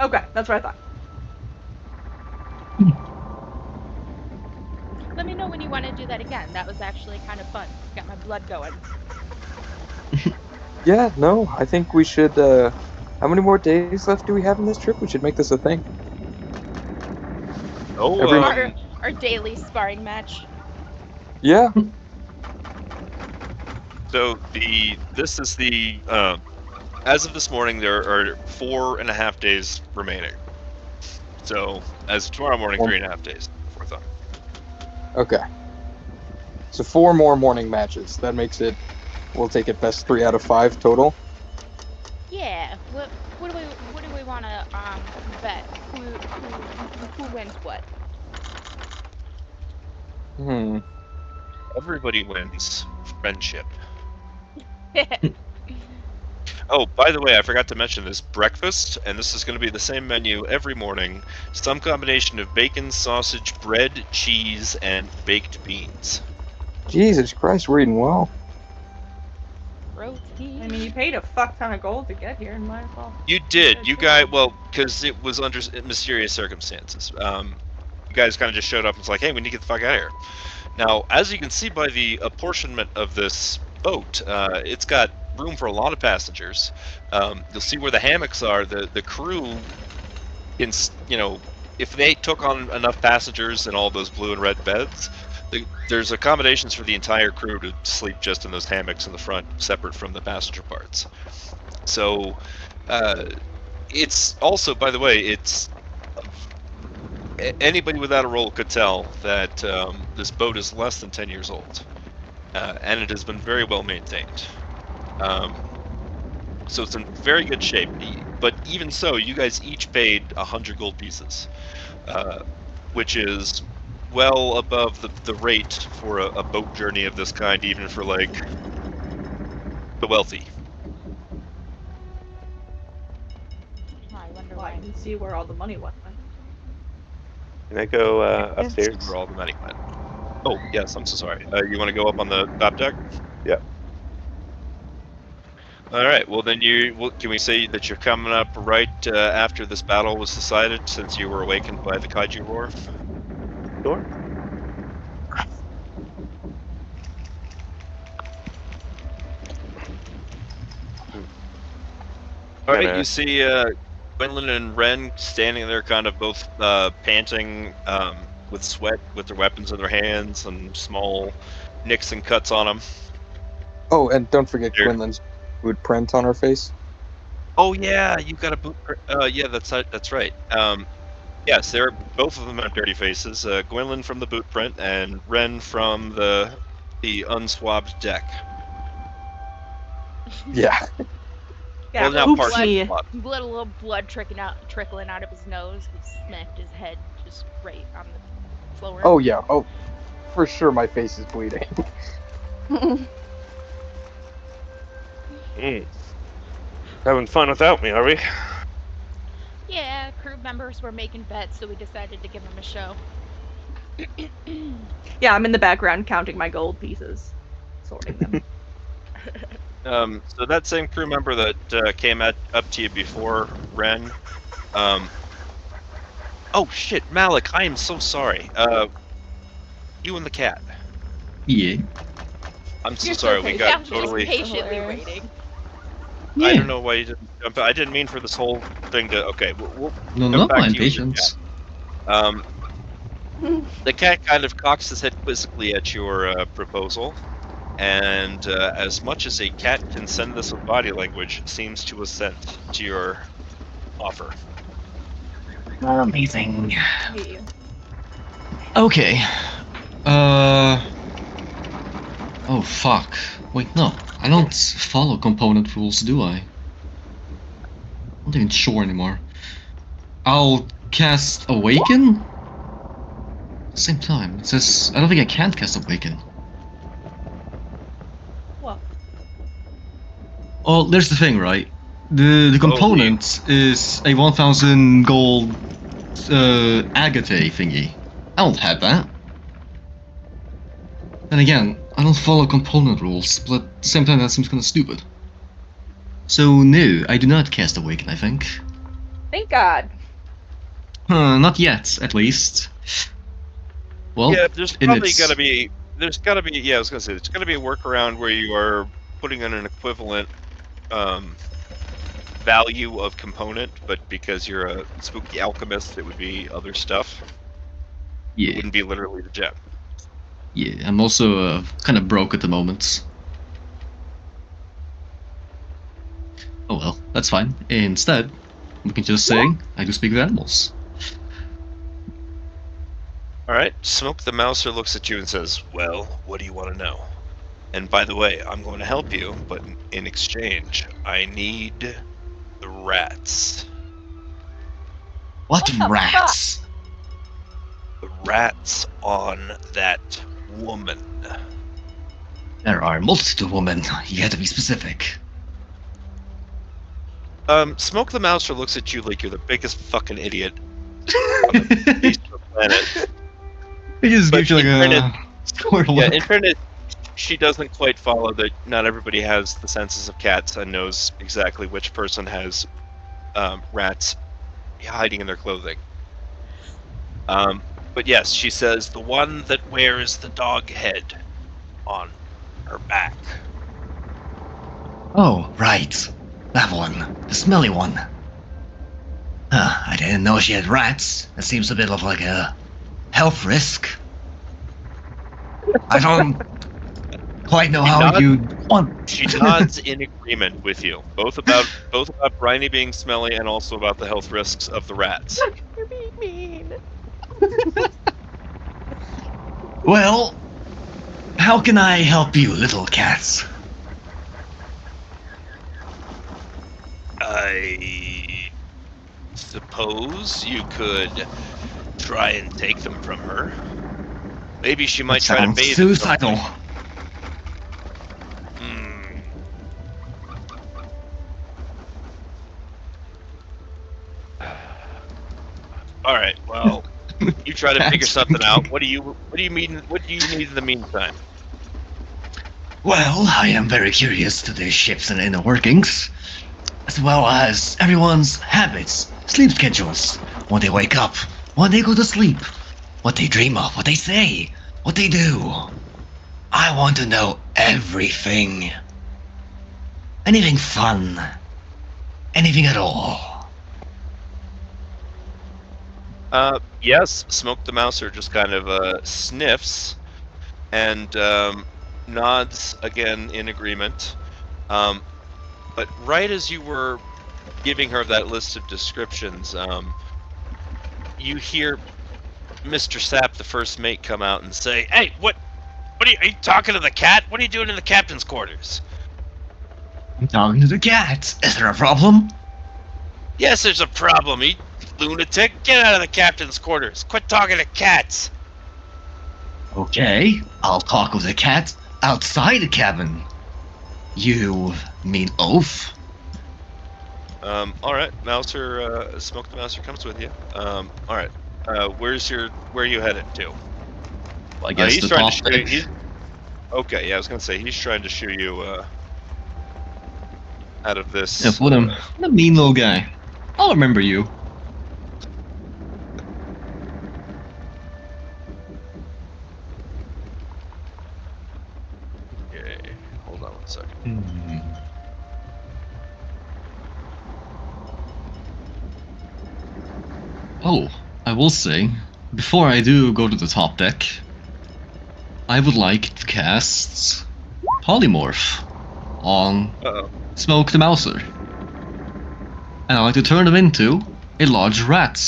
Okay, that's what I thought. Let me know when you want to do that again. That was actually kind of fun. Got my blood going. Yeah, no, I think we should, how many more days left do we have in this trip? We should make this a thing. Oh, Our daily sparring match. Yeah. So this is the as of this morning, there are 4.5 days remaining. So as of tomorrow morning, 3.5 days. Fourth on. Okay. So 4 more morning matches. That makes it, we'll take it best 3 out of 5 total. Yeah. What do we want to bet? Who wins what? Everybody wins. Friendship. Oh, by the way, I forgot to mention this breakfast, and this is going to be the same menu every morning. Some combination of bacon, sausage, bread, cheese, and baked beans. Jesus Christ, we're eating well. Protein. I mean, you paid a fuck ton of gold to get here, and might as well. You did. You guys, well, because it was under mysterious circumstances. You guys kind of just showed up and was like, hey, we need to get the fuck out of here. Now, as you can see by the apportionment of this boat, it's got room for a lot of passengers. You'll see where the hammocks are. The crew can, if they took on enough passengers in all those blue and red beds, there's accommodations for the entire crew to sleep just in those hammocks in the front, separate from the passenger parts. So, it's also, by the way, it's anybody without a roll could tell that this boat is less than 10 years old, and it has been very well maintained. So it's in very good shape. But even so, you guys each paid 100 gold pieces, which is well above the rate for a boat journey of this kind, even for like the wealthy. I wonder Well, I why. can see where all the money went. Can I go See upstairs? where all the money went. Oh yes, I'm so sorry. You want to go up on the top deck? Yeah. All right. Well, then can we say that you're coming up right after this battle was decided, since you were awakened by the kaiju roar? Sure. All right, Kinda- you see Quinlan and Ren standing there, kind of both panting with sweat, with their weapons in their hands, and small nicks and cuts on them. Oh, and don't forget Here. Quinlan's boot print on her face. Oh yeah, you got a boot. Yeah, that's right. Yes, they're both of them have dirty faces. Gwynlyn from the boot print and Ren from the unswabbed deck. Yeah. Yeah, Well, now oops partially me. swabbed. Little blood trickling out of his nose. He smacked his head just right on the floor. Oh yeah. Oh, for sure my face is bleeding. Having fun without me, are we? Yeah, crew members were making bets, so we decided to give him a show. Yeah, I'm in the background counting my gold pieces, sorting them. So that same crew member that came up to you before, Ren. Oh shit, Malik! I am so sorry. You and the cat. Yeah. I'm so You're so sorry. We patient. got Yeah, just totally. patiently Hilarious. waiting. Yeah. I don't know why you didn't jump. I didn't mean for this whole thing to. Okay, we'll No, come not back my to you with your impatience. The cat kind of cocks his head quizzically at your proposal, and as much as a cat can send this with body language, seems to assent to your offer. Amazing. Hey. Okay. Oh fuck. Wait, no. I don't follow component rules, do I? I'm not even sure anymore. I'll cast Awaken? Same time. It says I don't think I can cast Awaken. What? Oh, there's the thing, right? The component is a 1000 gold agate thingy. I don't have that. Then again, I don't follow component rules, but at the same time that seems kinda stupid. So no, I do not cast Awaken, I think. Thank God. Not yet, at least. Well, Yeah, there's in probably its- gotta be. There's gotta be. Yeah, I was gonna say there's gotta be a workaround where you are putting in an equivalent value of component, but because you're a spooky alchemist, it would be other stuff. It yeah, wouldn't be literally the gem. yeah. I'm also kind of broke at the moment. Oh well, that's fine. Instead, we can just say I do speak with animals. All right, Smoke the Mouser looks at you and says, "Well, what do you want to know? And by the way, I'm going to help you, but in exchange, I need the rats. What What the rats? The rats on that woman." There are multiple women. You have to be specific. Smoke the Mouser looks at you like you're the biggest fucking idiot on the face of the planet. It just But gives you like in a fairness- square Yeah, look. in fairness, she doesn't quite follow that. Not everybody has the senses of cats and knows exactly which person has rats hiding in their clothing. But yes, she says the one that wears the dog head on her back. Oh, right. That one. The smelly one. I didn't know she had rats. That seems a bit of like a health risk. I don't quite know how nods- you want. She nods in agreement with you, both about Bryony being smelly and also about the health risks of the rats. You're being mean. Well, how can I help you, little cats? I suppose you could try and take them from her. Maybe she might try to Sounds bathe suicidal. in something. Hmm. All right. Well, you try to figure That's something out. What do you mean? What do you need in the meantime? Well, I am very curious to the ship's and inner workings, as well as everyone's habits, sleep schedules, when they wake up, when they go to sleep, what they dream of, what they say, what they do. I want to know everything. Anything fun. Anything at all? Yes, Smoke the Mouser just kind of sniffs and nods again in agreement. But right as you were giving her that list of descriptions, you hear Mr. Sapp, the first mate, come out and say, "Hey, what are you talking to the cat? What are you doing in the captain's quarters?" I'm talking to the cat. Is there a problem? "Yes, there's a problem, you lunatic. Get out of the captain's quarters. Quit talking to cats." Okay, I'll talk with the cat outside the cabin. You mean oath? Alright, Mouser, Smoke the Mouser comes with you. Alright. Where are you headed to? Well, I guess he's the trying top to deck. Okay, yeah, I was gonna say, he's trying to shoo you, out of this. Yeah, what a mean little guy. I'll remember you. Okay, hold on one second. Hmm. Oh, I will say, before I do go to the top deck, I would like to cast Polymorph on Uh-oh. Smoke the Mouser. And I like to turn them into a large rat.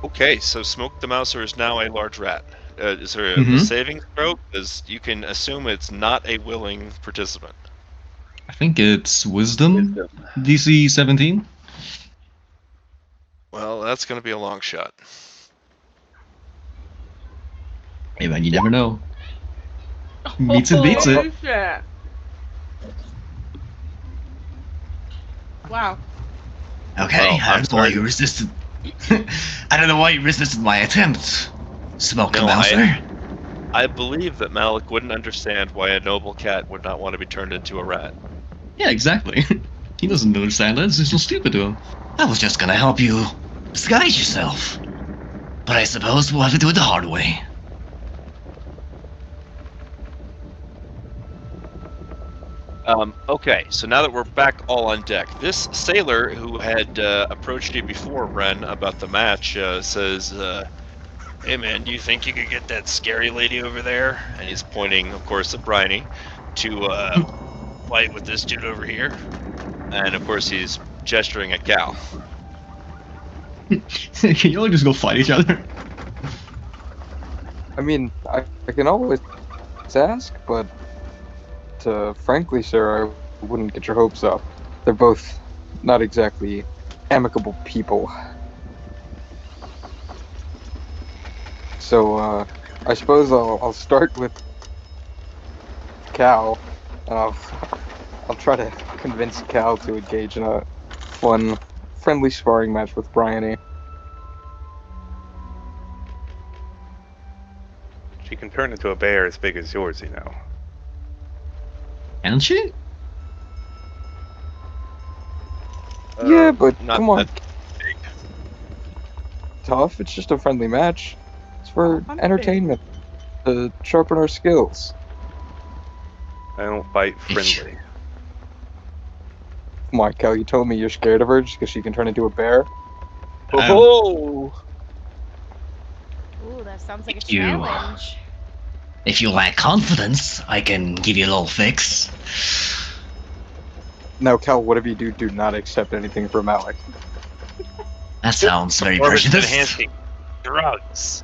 Okay, so Smoke the Mouser is now a large rat. Is there a Mhm. saving throw? Because you can assume it's not a willing participant. I think it's Wisdom, DC 17. Well, that's gonna be a long shot. Hey man, you never know. Beats it, beats it. Oh, shit. Wow. Okay, Well, I I'm don't know why sorry. you resisted. I don't know why you resisted my attempt. Smoke No, the Mouser. I believe that Malik wouldn't understand why a noble cat would not want to be turned into a rat. Yeah, exactly. He doesn't understand that, it's just so stupid to him. I was just gonna help you disguise yourself. But I suppose we'll have to do it the hard way. Okay, so now that we're back all on deck, this sailor who had approached you before, Ren, about the match, says, "Hey man, do you think you could get that scary lady over there?" And he's pointing, of course, at Bryony, to fight with this dude over here. And of course, he's gesturing at Cal. Can you all just go fight each other? I mean, I can always ask, but frankly, sir, I wouldn't get your hopes up. They're both not exactly amicable people. So, I suppose I'll start with Cal, and I'll try to convince Cal to engage in a fun, friendly sparring match with Bryony. She can turn into a bear as big as yours, you know. Can she? Yeah, but not come on, that big. tough. It's just a friendly match. It's for I'm entertainment, to sharpen our skills. I don't fight friendly. Come on, Cal, you told me you're scared of her just because she can turn into a bear? Oh! Ooh, that sounds like a You- challenge. If you lack confidence, I can give you a little fix. Now, Cal, whatever you do, do not accept anything from Alec. That sounds very Performance prejudiced. enhancing drugs.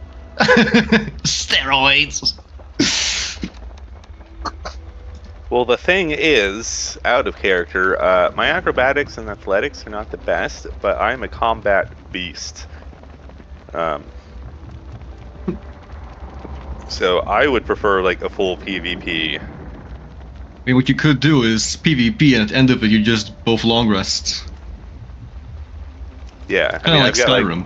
Steroids. Well, the thing is, out of character, my acrobatics and athletics are not the best, but I'm a combat beast. So I would prefer like a full PvP. I mean, what you could do is PvP, and at the end of it, you just both long rests. Yeah, I Kind of mean, like I've got like Skyrim.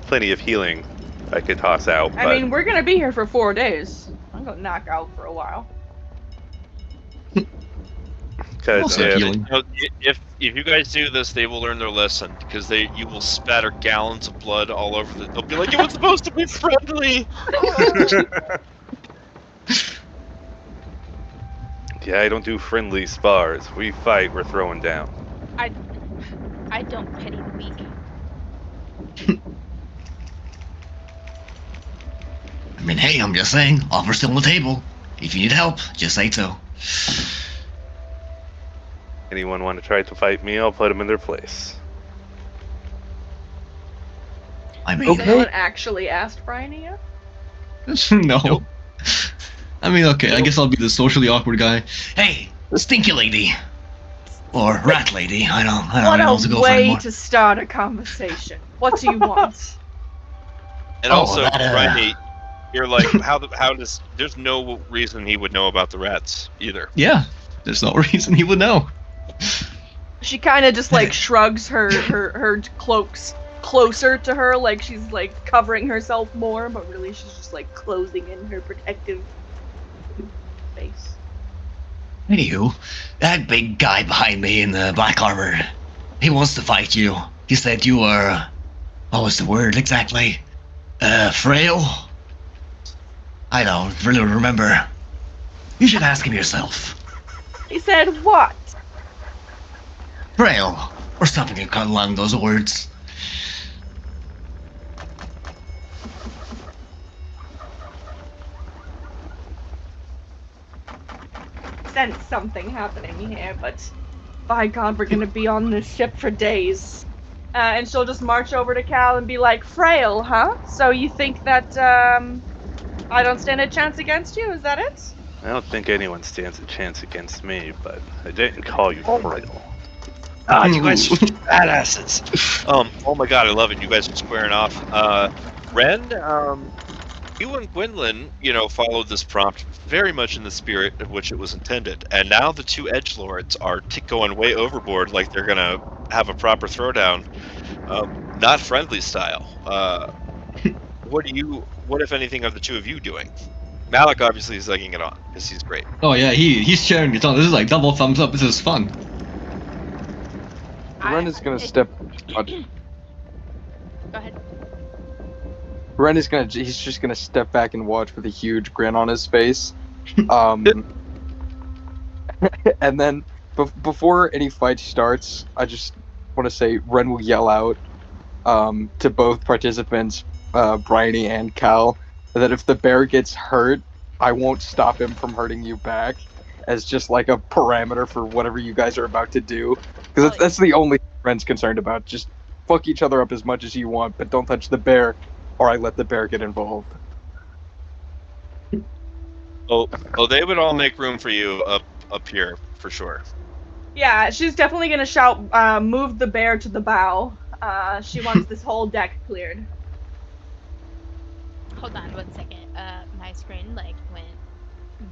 plenty of healing I could toss out, I but mean, we're gonna be here for 4 days. I'm gonna knock out for a while. because Also healing. You know, if you guys do this, they will learn their lesson because you will spatter gallons of blood all over They'll be like, "It was supposed to be friendly." Yeah, I don't do friendly spars. We fight, we're throwing down. I don't pity the weak. I mean, hey, I'm just saying, offer's still on the table. If you need help, just say so. Anyone want to try to fight me, I'll put them in their place. I mean, Has Okay. anyone actually asked Bryony yet? No. Nope. I mean, okay, I guess I'll be the socially awkward guy. hey, stinky lady. Or rat lady, I don't really know what to What go a for way anymore. to start a conversation. What do you want? And Oh, also, that, Bryony, you're like, how does? There's no reason he would know about the rats either. Yeah, there's no reason he would know. She kind of just like shrugs her cloaks closer to her, like she's like covering herself more, but really she's just like closing in her protective face. Anywho, that big guy behind me in the black armor, he wants to fight you. He said you were, what was the word exactly? Frail? I don't really remember. You should ask him yourself. He said what? Frail, or something along those words. Sense something happening here, but by God, we're gonna be on this ship for days. And she'll just march over to Cal and be like, "Frail, huh? So you think that I don't stand a chance against you? Is that it?" I don't think anyone stands a chance against me, but I didn't call you frail. Ah, you guys are badasses. Oh my god, I love it. You guys are squaring off. Ren, you and Gwynlyn, followed this prompt very much in the spirit of which it was intended, and now the two edgelords are going way overboard, like they're gonna have a proper throwdown, not friendly style. What if anything, are the two of you doing? Malik obviously is egging it on because he's great. Oh yeah, he's sharing it on. This is like double thumbs up. This is fun. Ren is gonna step. Go ahead. Ren is he's just gonna step back and watch with a huge grin on his face. And then before any fight starts, I just want to say Ren will yell out to both participants, Bryony and Cal, that if the bear gets hurt, I won't stop him from hurting you back, as just like a parameter for whatever you guys are about to do. Because that's the only thing Ren's concerned about. Just fuck each other up as much as you want, but don't touch the bear, or I let the bear get involved. Oh, they would all make room for you up here for sure. Yeah, she's definitely gonna shout, "Move the bear to the bow." She wants this whole deck cleared. Hold on 1 second. My screen like went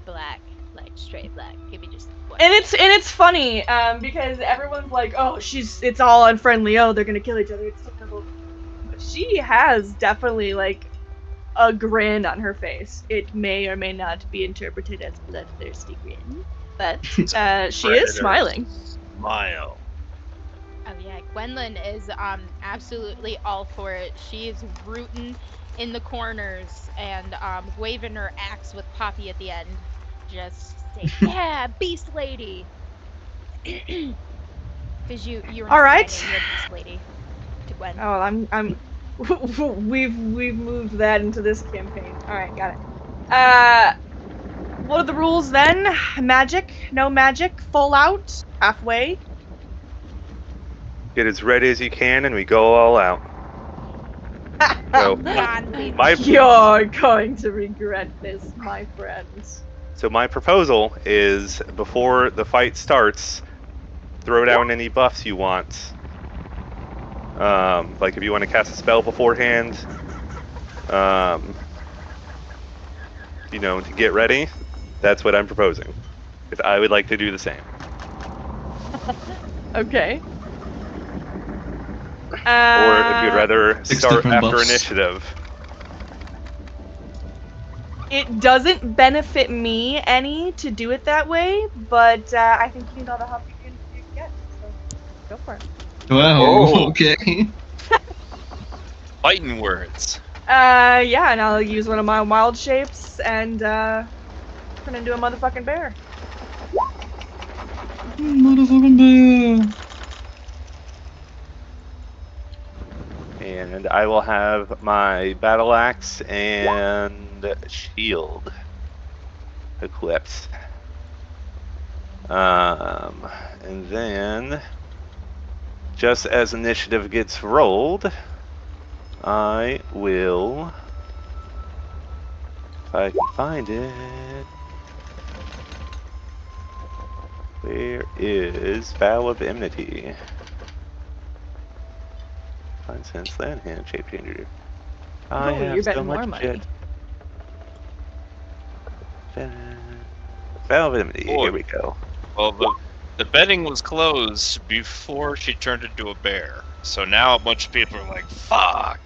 black, like straight black. Give me just one. And it's funny, because everyone's like, "Oh, it's all unfriendly. Oh, they're gonna kill each other. It's terrible." But she has definitely like a grin on her face. It may or may not be interpreted as bloodthirsty grin, but she is smiling. Smile. Oh yeah, Gwynlyn is absolutely all for it. She is rooting in the corners and waving her axe with Poppy at the end. Just say, "Yeah, Beast Lady." Because you're All right. Beast Lady to Gwen. Oh, I'm we've moved that into this campaign. All right, got it. What are the rules then? Magic? No magic? Full out? Halfway? Get as ready as you can, and we go all out. So, Non-lethal. You're going to regret this, my friends. So my proposal is, before the fight starts, throw down any buffs you want. Like if you want to cast a spell beforehand, to get ready. That's what I'm proposing. If I would like to do the same. Okay. Or if you'd rather 6 start different after buffs. initiative. It doesn't benefit me any to do it that way, but I think you know the help you can get, so go for it. Wow. Oh. Okay. Fighting words. Yeah, and I'll use one of my wild shapes and turn into a motherfucking bear. Motherfucking bear. And I will have my battle axe and shield equipped. And then, just as initiative gets rolled, I will, if I can find it, where is Vow of Enmity? Fine sense, land hand, shape changer. I Oh, have you're so betting more much money. shit. Vow of Enmity, Boy. here we go. Well, the betting was closed before she turned into a bear. So now a bunch of people are like, fuck.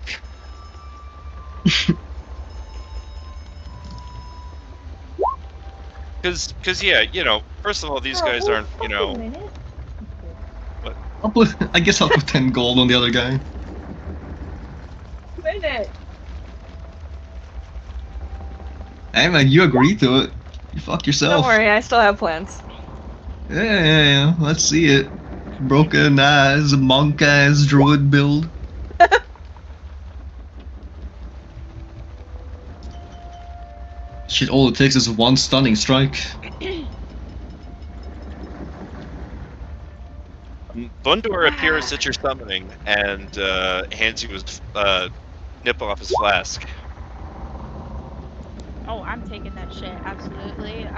Cause yeah, you know, first of all, these guys aren't, you know, I guess I'll put 10 gold on the other guy. Minute. Hey man, you agreed to it. You fuck yourself. Don't worry, I still have plans. Yeah. Let's see it. Broken eyes, monk ass druid build. Shit, all it takes is one stunning strike. Bundor appears at your summoning and hands you his nip off his flask. Oh, I'm taking that shit, absolutely.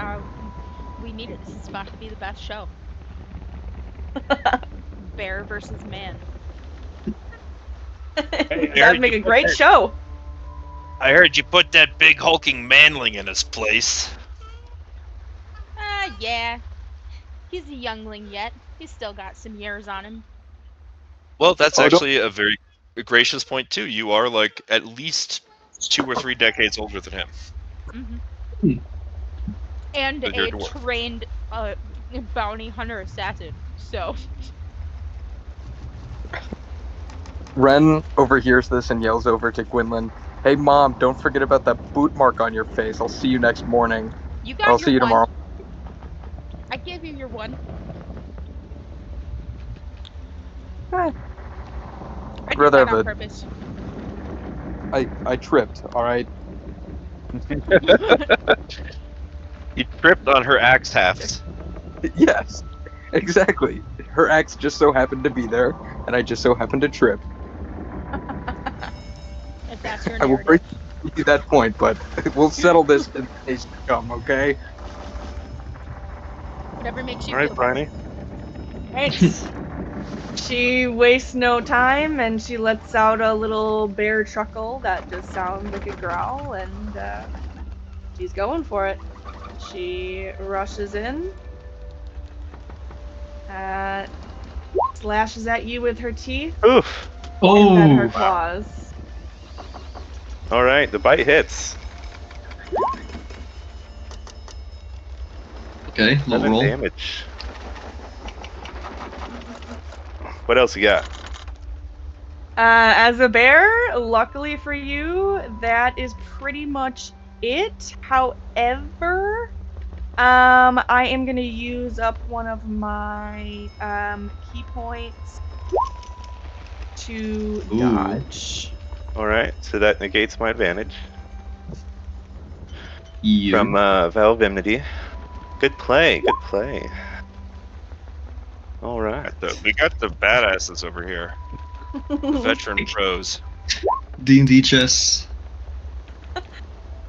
We need it. This is about to be the best show. Bear versus man. That'd make a great show. I heard you put that big hulking manling in his place. Yeah. He's a youngling yet. He's still got some years on him. Well, that's Oh, don't- actually a very gracious point too. You are like at least 2 or 3 decades older than him. Mm-hmm. And But you're a a dwarf. trained bounty hunter assassin. So. Ren overhears this and yells over to Gwynlyn, "Hey mom, don't forget about that boot mark on your face. I'll see you next morning. You got I'll your see you one. tomorrow." I give you your one. Eh, I did rather that have on a- purpose. I tripped, alright? You tripped on her axe haft. Yes, exactly. Her axe just so happened to be there, and I just so happened to trip. If that's your I will narrative. bring you that point, but we'll settle this in days to come, okay? Whatever makes you Alright, feel better. Bryony. Right. She wastes no time and she lets out a little bear chuckle that just sounds like a growl, and she's going for it. She rushes in, slashes at you with her teeth Oof. and then her Oh, claws. Alright, the bite hits. okay, low 7 roll. damage. What else you got? As a bear, luckily for you, that is pretty much it. However, I am gonna use up one of my key points to Ooh. dodge. Alright, so that negates my advantage Yeah. from Vow of Enmity. Good play, good play. Alright. We got the badasses over here. The veteran pros. D&D chess.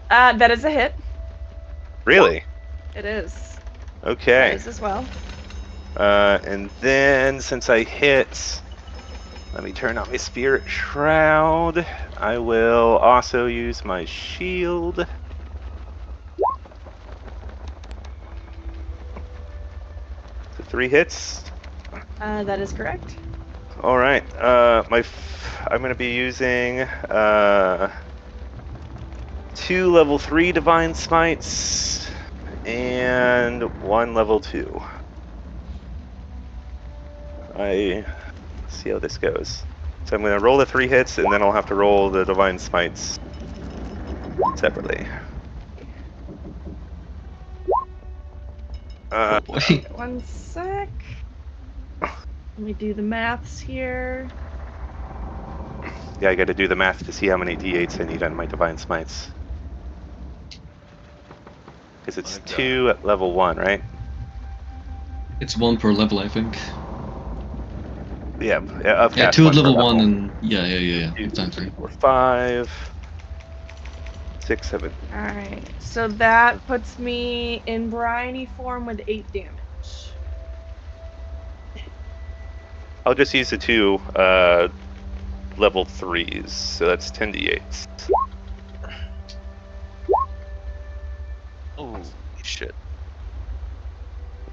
That is a hit. Really? It is. That Okay. is as well. And then, since I hit, let me turn on my Spirit Shroud. I will also use my shield. So 3 hits. That is correct. All right. I'm going to be using 2 level 3 Divine Smites and 1 level 2. Let's see how this goes. So I'm going to roll the 3 hits, and then I'll have to roll the Divine Smites separately. Uh, Wait. One sec. Let me do the maths here. yeah, I got to do the math to see how many d8s I need on my divine smites. Because it's My God. 2 at level 1, right? It's 1 per level, I think. Yeah, of Yeah, cast 2 at per level 1 and... Yeah. 2, Times 3, 3. 4, 5, 6, 7. Alright, so that puts me in briny form with 8 damage. I'll just use the 2 level 3s, so that's 10 d8s. Holy shit.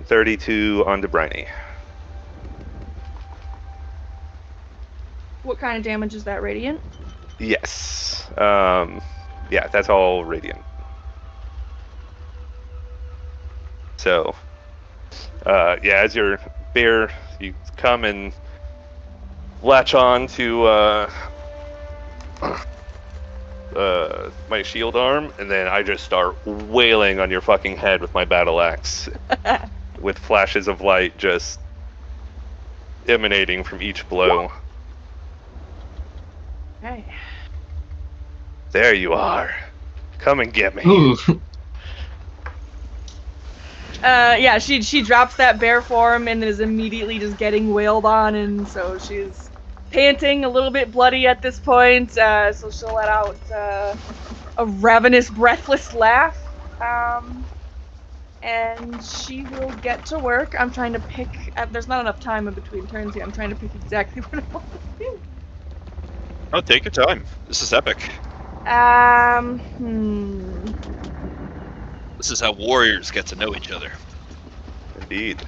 32 onto Briny. What kind of damage is that, radiant? Yes. Yeah, that's all radiant. So, yeah, as your bear, you come and latch on to my shield arm, and then I just start wailing on your fucking head with my battle axe, with flashes of light just emanating from each blow. Okay. There you are. Come and get me. Ooh. Yeah, she drops that bear form and is immediately just getting wailed on, and so she's panting, a little bit bloody at this point, so she'll let out a ravenous, breathless laugh, and she will get to work. I'm trying to pick, there's not enough time in between turns here, I'm trying to pick exactly what I want to do. Oh, take your time. This is epic. This is how warriors get to know each other. Indeed.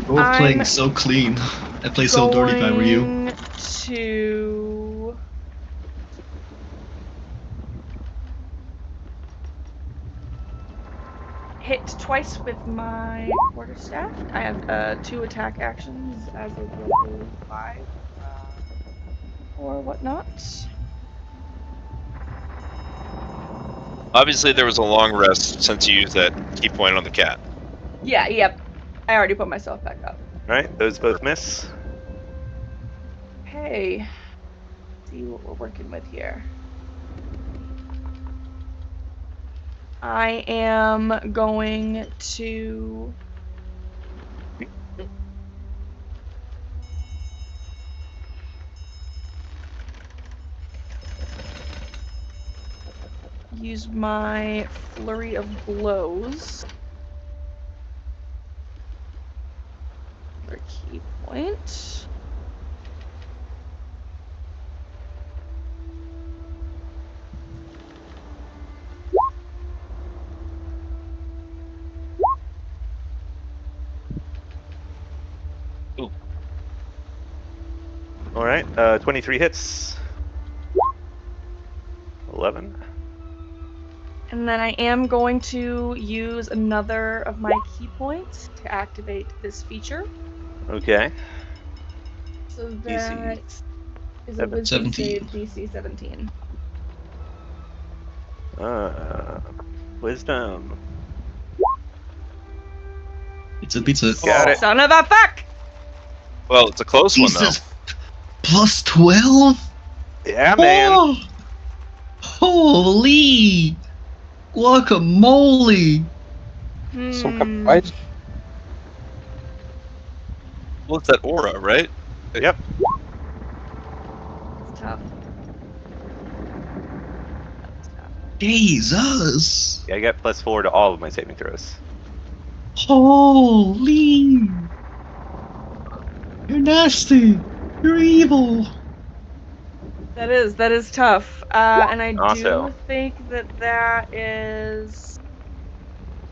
We're both playing so clean. I play so dirty if I were you. Going to hit twice with my quarterstaff. I have 2 attack actions as of level 5 or whatnot. Obviously, there was a long rest since you used that key point on the cat. Yeah, yep. I already put myself back up. Alright, those both miss. Okay. See what we're working with here. I am going to use my flurry of blows for key point. Alright, 23 hits. 11. And then I am going to use another of my key points to activate this feature. Okay. So that is a wisdom 17. save DC 17. Wisdom. It's a pizza. Got it. Son of a fuck! Well, it's a close one, though. Jesus. Plus 12? Yeah, man. Oh, holy guacamole. Some Hmm. right? Well, it's that aura, right? Yep. It's tough. Jesus. Yeah, I get +4 to all of my saving throws. Holy. You're nasty. You're evil. That is tough. And I Also- do think that is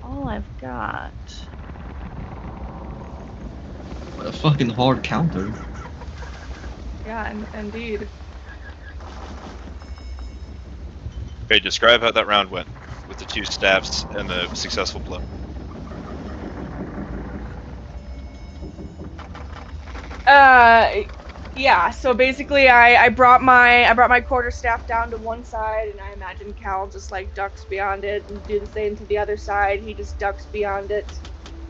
all I've got. A fucking hard counter. Yeah, indeed. Okay, describe how that round went with the 2 staffs and the successful blow. Yeah, so basically I brought my quarterstaff down to one side, and I imagine Cal just like ducks beyond it and do the same to the other side. He just ducks beyond it.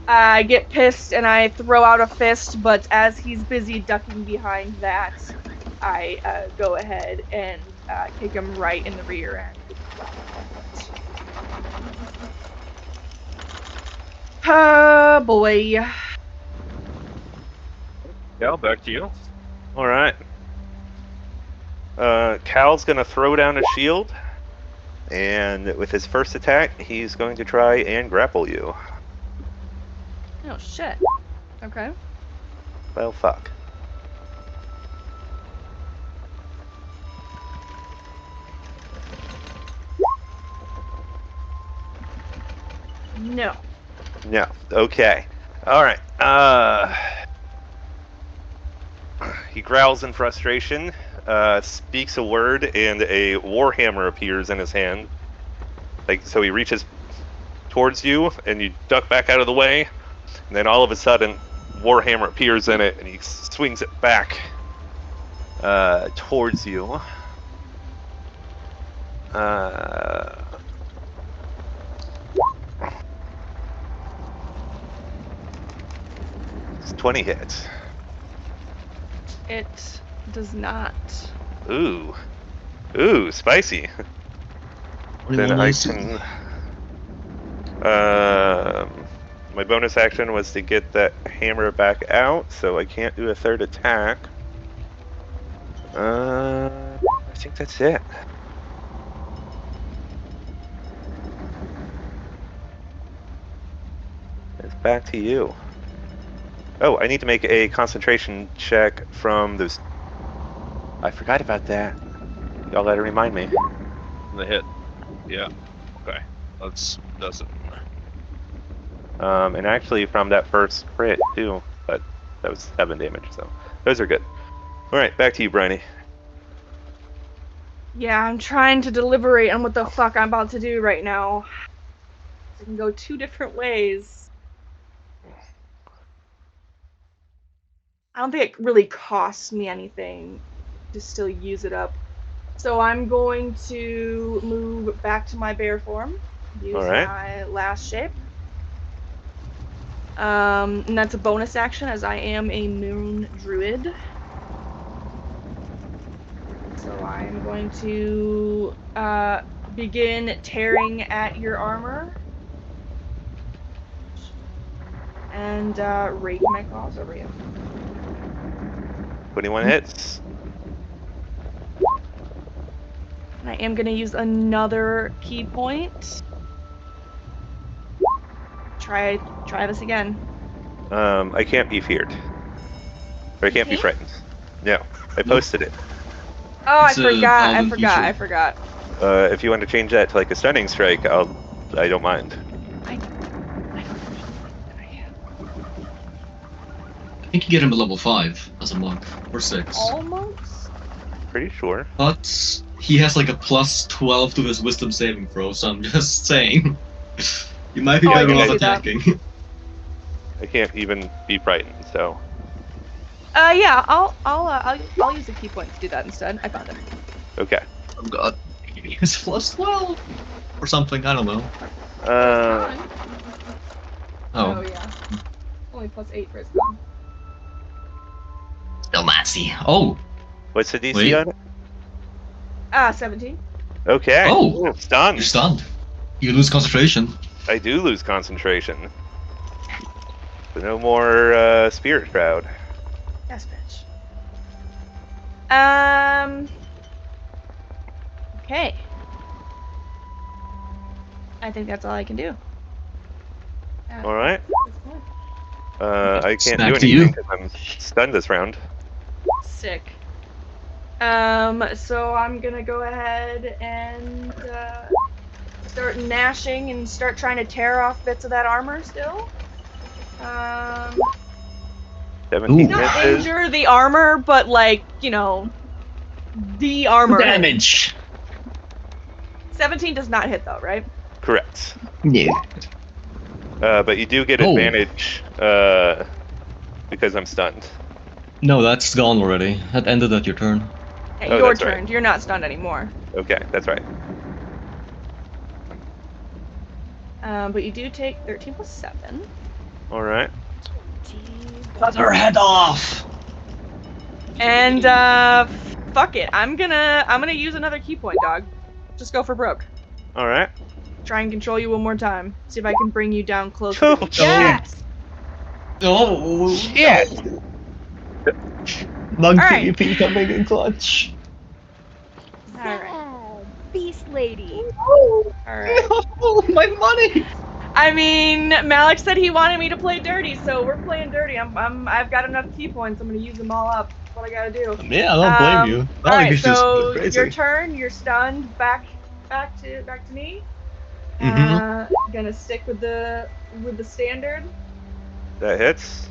I get pissed and I throw out a fist, but as he's busy ducking behind that, I go ahead and kick him right in the rear end. Oh boy. Cal, back to you. All right. Cal's gonna throw down a shield, and with his first attack, he's going to try and grapple you. Oh shit. Okay. Well, fuck. No. No. Okay. All right. He growls in frustration, speaks a word, and a warhammer appears in his hand. Like, so he reaches towards you, and you duck back out of the way, and then all of a sudden, warhammer appears in it, and he swings it back towards you. It's 20 hits. It does not. Ooh. Ooh, spicy. Then I can... my bonus action was to get that hammer back out, so I can't do a third attack. I think that's it. It's back to you. Oh, I need to make a concentration check from those... I forgot about that. Y'all gotta remind me. The hit. Yeah. Okay. Does it. And actually from that first crit too, but that was 7 damage, so those are good. Alright, back to you, Bryony. Yeah, I'm trying to deliberate on what the fuck I'm about to do right now. It can go two different ways. I don't think it really costs me anything to still use it up. So I'm going to move back to my bear form. Use my last shape. And that's a bonus action as I am a moon druid. So I'm going to begin tearing at your armor. And rake my claws over you. 21 hits. And I am going to use another key point. Try this again. I can't be feared. Or I can't be frightened. No, I posted it. Oh, I forgot. If you want to change that to like a stunning strike, I don't mind. I think you get him a level 5 as a monk, or 6. All monks? Pretty sure. But he has like a plus 12 to his wisdom saving throw, so I'm just saying. You might be better off attacking. I can't even be frightened, so. Yeah, I'll use a key point to do that instead. I found it. Okay. Oh god. It's plus 12 or something, I don't know. Oh yeah. Only plus 8 for his con. Still nasty. Oh! What's the DC Wait. on it? 17. Okay. Oh! Stunned. You're stunned. You lose concentration. I do lose concentration. So no more Spirit Shroud. Yes, bitch. Okay. I think that's all I can do. Alright. I can't do Back to anything you. because I'm stunned this round. Sick. So I'm gonna go ahead and start gnashing and start trying to tear off bits of that armor still. 17 Not misses. injure the armor, but like, you know, the armor. Damage. 17 does not hit though, right? Correct. No. But you do get Oh. advantage because I'm stunned. No, that's gone already. That ended at your turn. Yeah, Oh, your that's right. turn. You're not stunned anymore. Okay, that's right. But you do take 13 plus 7. Alright. Cut her head off! And fuck it. I'm gonna use another key point, dog. Just go for broke. Alright. Try and control you one more time. See if I can bring you down closer. Oh, to me. Yes. Oh, Shit! Bug Alright. PvP coming in clutch. All right. Yeah, Beast Lady. All right. Oh, my money! I mean, Malik said he wanted me to play dirty, so we're playing dirty. I've got enough key points. I'm gonna use them all up. That's what I gotta do. Yeah, I don't blame you. All right, He's just so crazy. your turn. You're stunned. Back to me. Mhm. Gonna stick with the standard. That hits.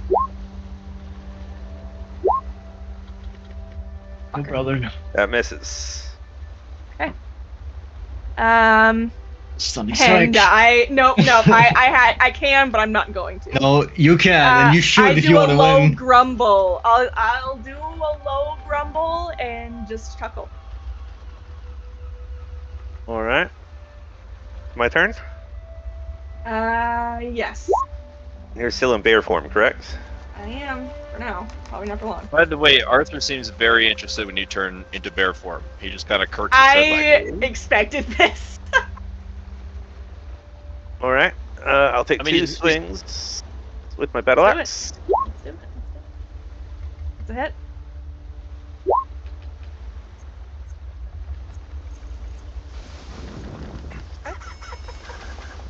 Oh, brother. That misses. Stunning And strike. I can, but I'm not going to. No, you can, and you should I if do you a want to low win. grumble. I'll do a low grumble and just chuckle. Alright. My turn? Yes, You're still in bear form, correct? I am for now. Probably not for long. By the way, Arthur seems very interested when you turn into bear form. He just kind of curts his I head like, expected this. Alright. I'll take I mean, two he's- swings with my battle Let's axe. do it. It's a hit.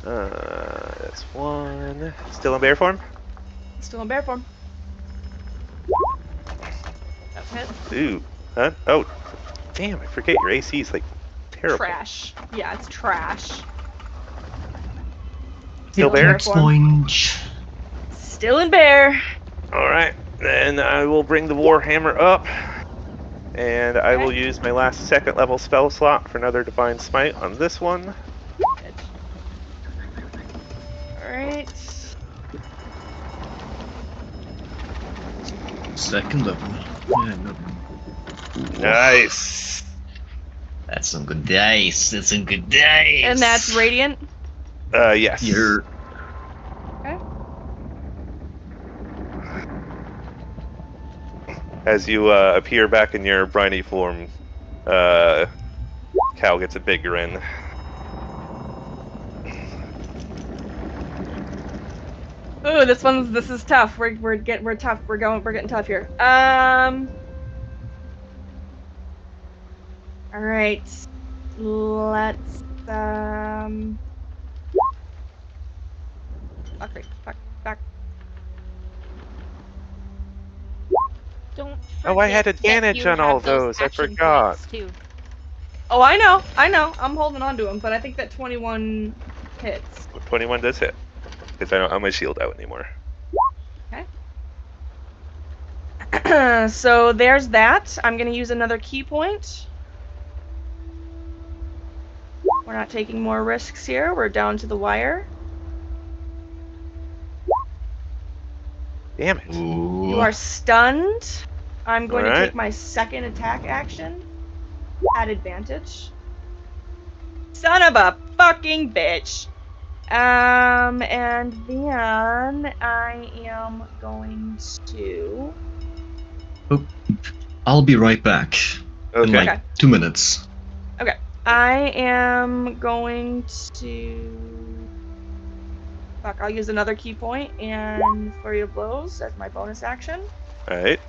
That's one. Still in bear form? Still in bear form. That's a hit. Ooh. Huh? Oh. Damn, I forget your AC is like terrible. Trash. Yeah, it's trash. Still Bear bear? form. Sponge. Still in bear. Alright. Then I will bring the Warhammer up. And I will use my last second level spell slot for another Divine Smite on this one. Alright. Second level. Yeah, no. Nice. That's some good dice. That's some good dice. And that's radiant. Yes. You're. As you appear back in your briny form, Cal gets a big grin. Ooh, this is tough. We're tough. We're getting tough here. All right. Let's Fuck. Don't Oh, I had forget that advantage you on all have those those. I action forgot. points, too. Oh, I know. I'm holding on to him, but I think that 21 hits. 21 does hit. Because I don't have my shield out anymore. So there's that. I'm gonna use another key point. We're not taking more risks here. We're down to the wire. Damn it. Ooh. You are stunned. I'm going to Alright. take my second attack action at advantage. Son of a fucking bitch. And then I am going to. I'll be right back. In Okay. like 2 minutes. I am going to. Fuck, I'll use another key point and Flurry of Blows as my bonus action. Alright.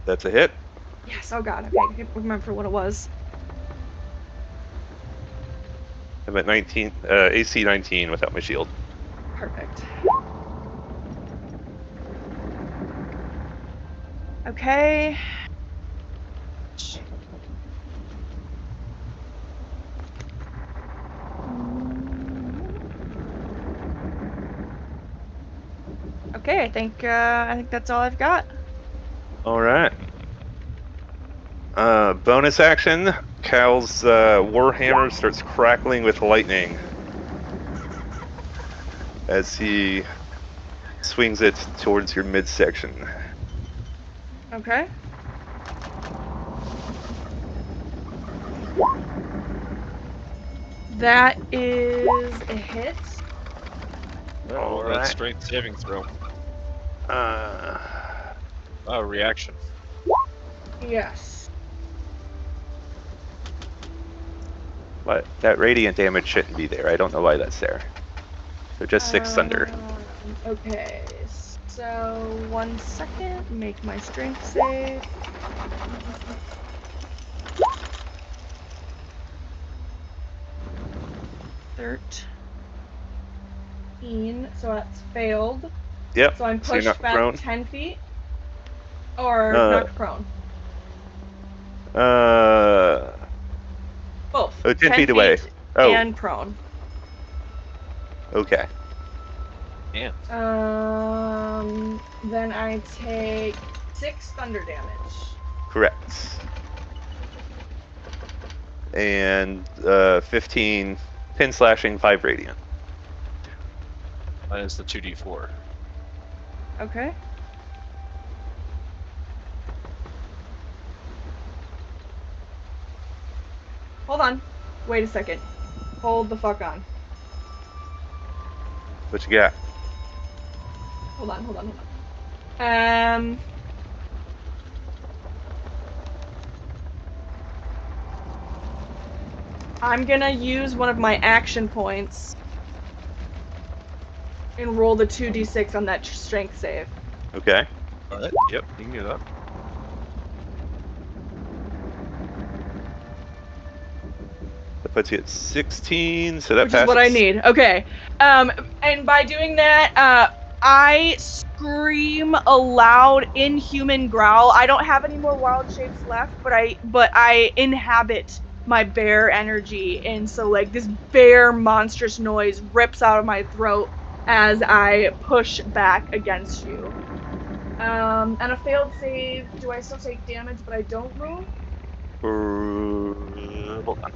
That's a hit. Yes, oh god, okay, I can't remember what it was. I'm at 19, AC 19 without my shield. Perfect. Okay. Okay, I think that's all I've got. Alright. Bonus action. Cal's Warhammer starts crackling with lightning. as he swings it towards your midsection. Okay. That is a hit. Oh, Alright. that's strength saving throw. Uh, Oh, reaction. Yes. but that radiant damage shouldn't be there. I don't know why that's there. So just 6 thunder. Okay. So 1 second. Make my strength save. So that's failed. Yep. So I'm So you're pushed not back prone? 10 feet. Or knocked prone. Both. Oh, 10 feet away. Oh, And prone. okay. Yeah. Then I take 6 thunder damage. Correct. And 15 pin slashing, 5 radiant. Minus the 2d4. Okay. Hold on. Wait a second. Hold the fuck on. What you got? Hold on. I'm gonna use one of my action points and roll the 2d6 on that strength save. Okay. Alright, yep, you can do that. That puts you at 16, so that Which passes. is what I need. Okay. And by doing that, I scream a loud inhuman growl. I don't have any more wild shapes left, but I inhabit my bear energy, and so like this bear monstrous noise rips out of my throat as I push back against you. And a failed save, do I still take damage but I don't move? Hold on.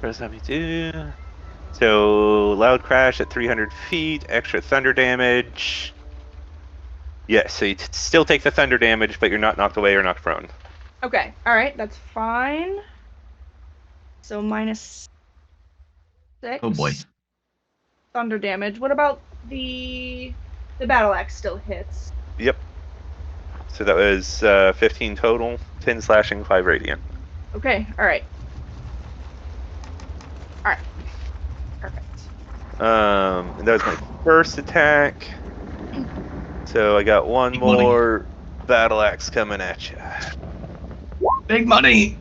What does that mean? So, loud crash at 300 feet, extra thunder damage. Yes, so you still take the thunder damage, but you're not knocked away or knocked prone. Okay, alright, that's fine. So minus 6. Oh boy. Thunder damage. What about the battle axe still hits? Yep. So that was 15 total, 10 slashing, 5 radiant. Okay, alright. Alright. Perfect. And that was my first attack. So I got one Big money. more battle axe coming at you. Big money.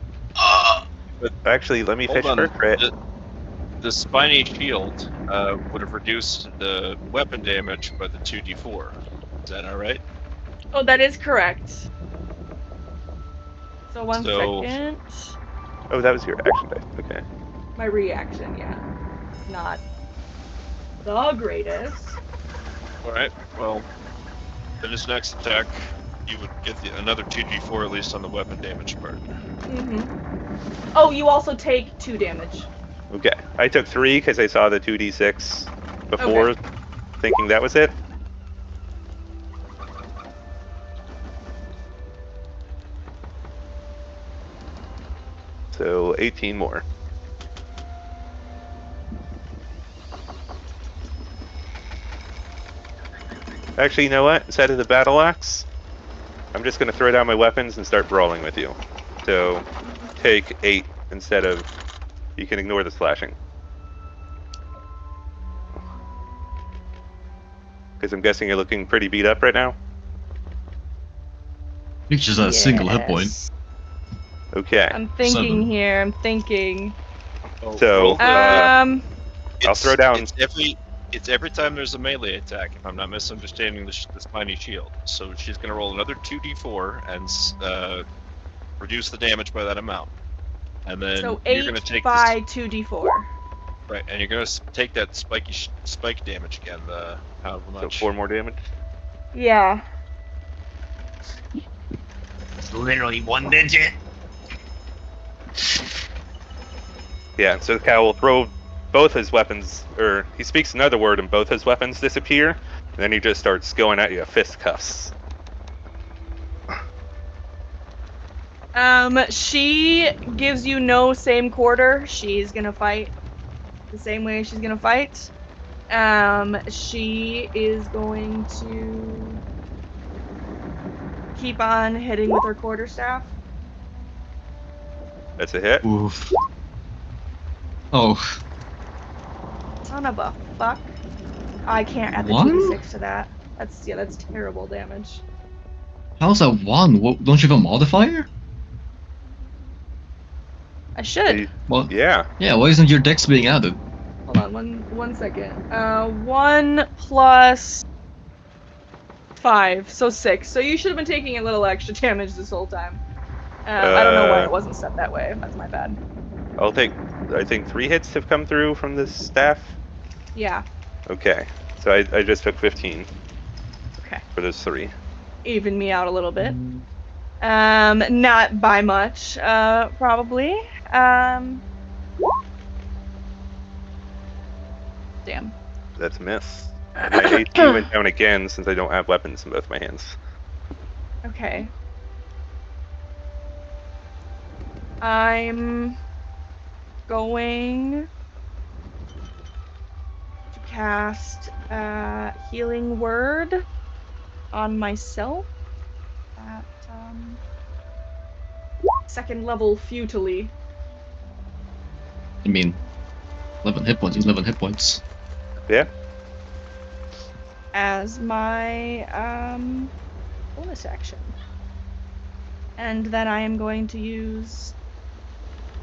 But actually, let me Hold fish on. for a crit. The spiny shield would have reduced the weapon damage by the 2d4. Is that alright? Oh, that is correct. So one So- second. Oh, that was your action dice. Okay. My reaction, yeah. Not the greatest. Alright, well, in his next attack, you would get another 2d4 at least on the weapon damage part. Oh, you also take 2 damage. Okay. I took 3 because I saw the 2d6 before, thinking that was it. So 18 more. Actually, you know what? Instead of the battle axe, I'm just going to throw down my weapons and start brawling with you. So take 8 instead of... You can ignore the slashing. Because I'm guessing you're looking pretty beat up right now? It's just a single hit point. Yes. Okay. I'm thinking 7. here, I'm thinking. So, roll the- I'll throw down. It's every time there's a melee attack, if I'm not misunderstanding the spiny shield. So she's going to roll another 2d4 and reduce the damage by that amount. And then So you're 8 going to take by 2d4. right, and you're going to take that spike damage again. However So much. 4 more damage. Yeah. It's literally 1 digit. Yeah, so Cal will throw both his weapons, or he speaks another word and both his weapons disappear, and then he just starts going at you, fisticuffs. She gives you no same quarter. She's gonna fight the same way she's gonna fight. She is going to keep on hitting with her quarterstaff. That's a hit. Oof. Oh, Son of a fuck. I can't add the What? 2d6 to that. That's terrible damage. how's that one? Don't you have a modifier? I should. Well, Yeah. yeah. Why isn't your dex being added? Hold on, one second. 1 plus 5, so 6. So you should have been taking a little extra damage this whole time. I don't know why it wasn't set that way. That's my bad. I think 3 hits have come through from this staff. Yeah. Okay. So I just took 15 Okay. for those 3. Even me out a little bit. Not by much, probably. Damn. That's a miss. And my HP went down again since I don't have weapons in both my hands. Okay. I'm going to cast Healing Word on myself at 2nd level futilely. I mean, 11 hit points. 11 hit points. Yeah. As my bonus action. And then I am going to use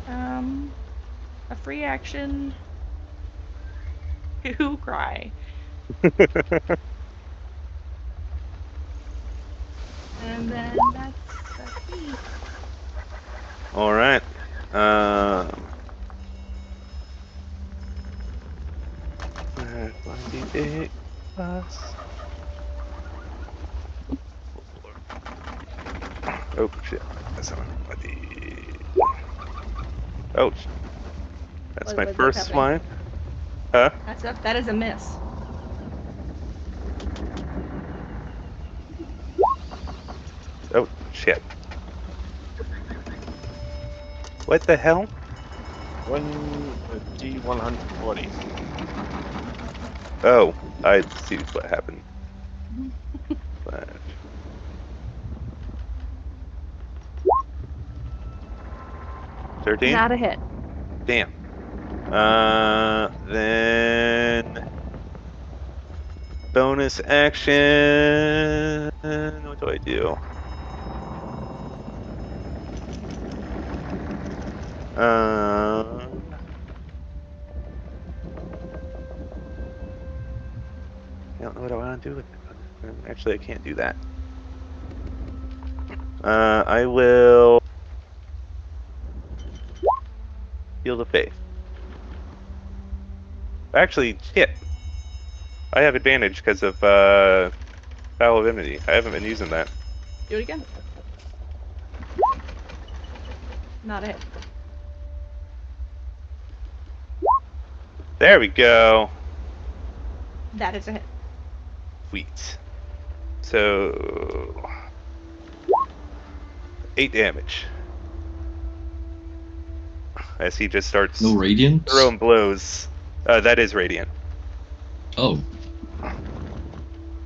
a free action to cry. And then that's me. All right. 1d8 plus. Oh shit! That's not my D. Oh, that's my What's first happening? one. Huh? That is a miss. Oh shit! What the hell? D140. Oh, I see what happened. But 13? Not a hit. Damn. Then bonus action. What do I do? I don't know what I want to do with it. Actually, I can't do that. I will Heal the Faith. Actually, shit. I have advantage because of Foul of Enmity. I haven't been using that. Do it again. Not a hit. There we go. That is a hit. Sweet. So 8 damage. As he just starts No radiant. throwing blows. That is radiant. Oh,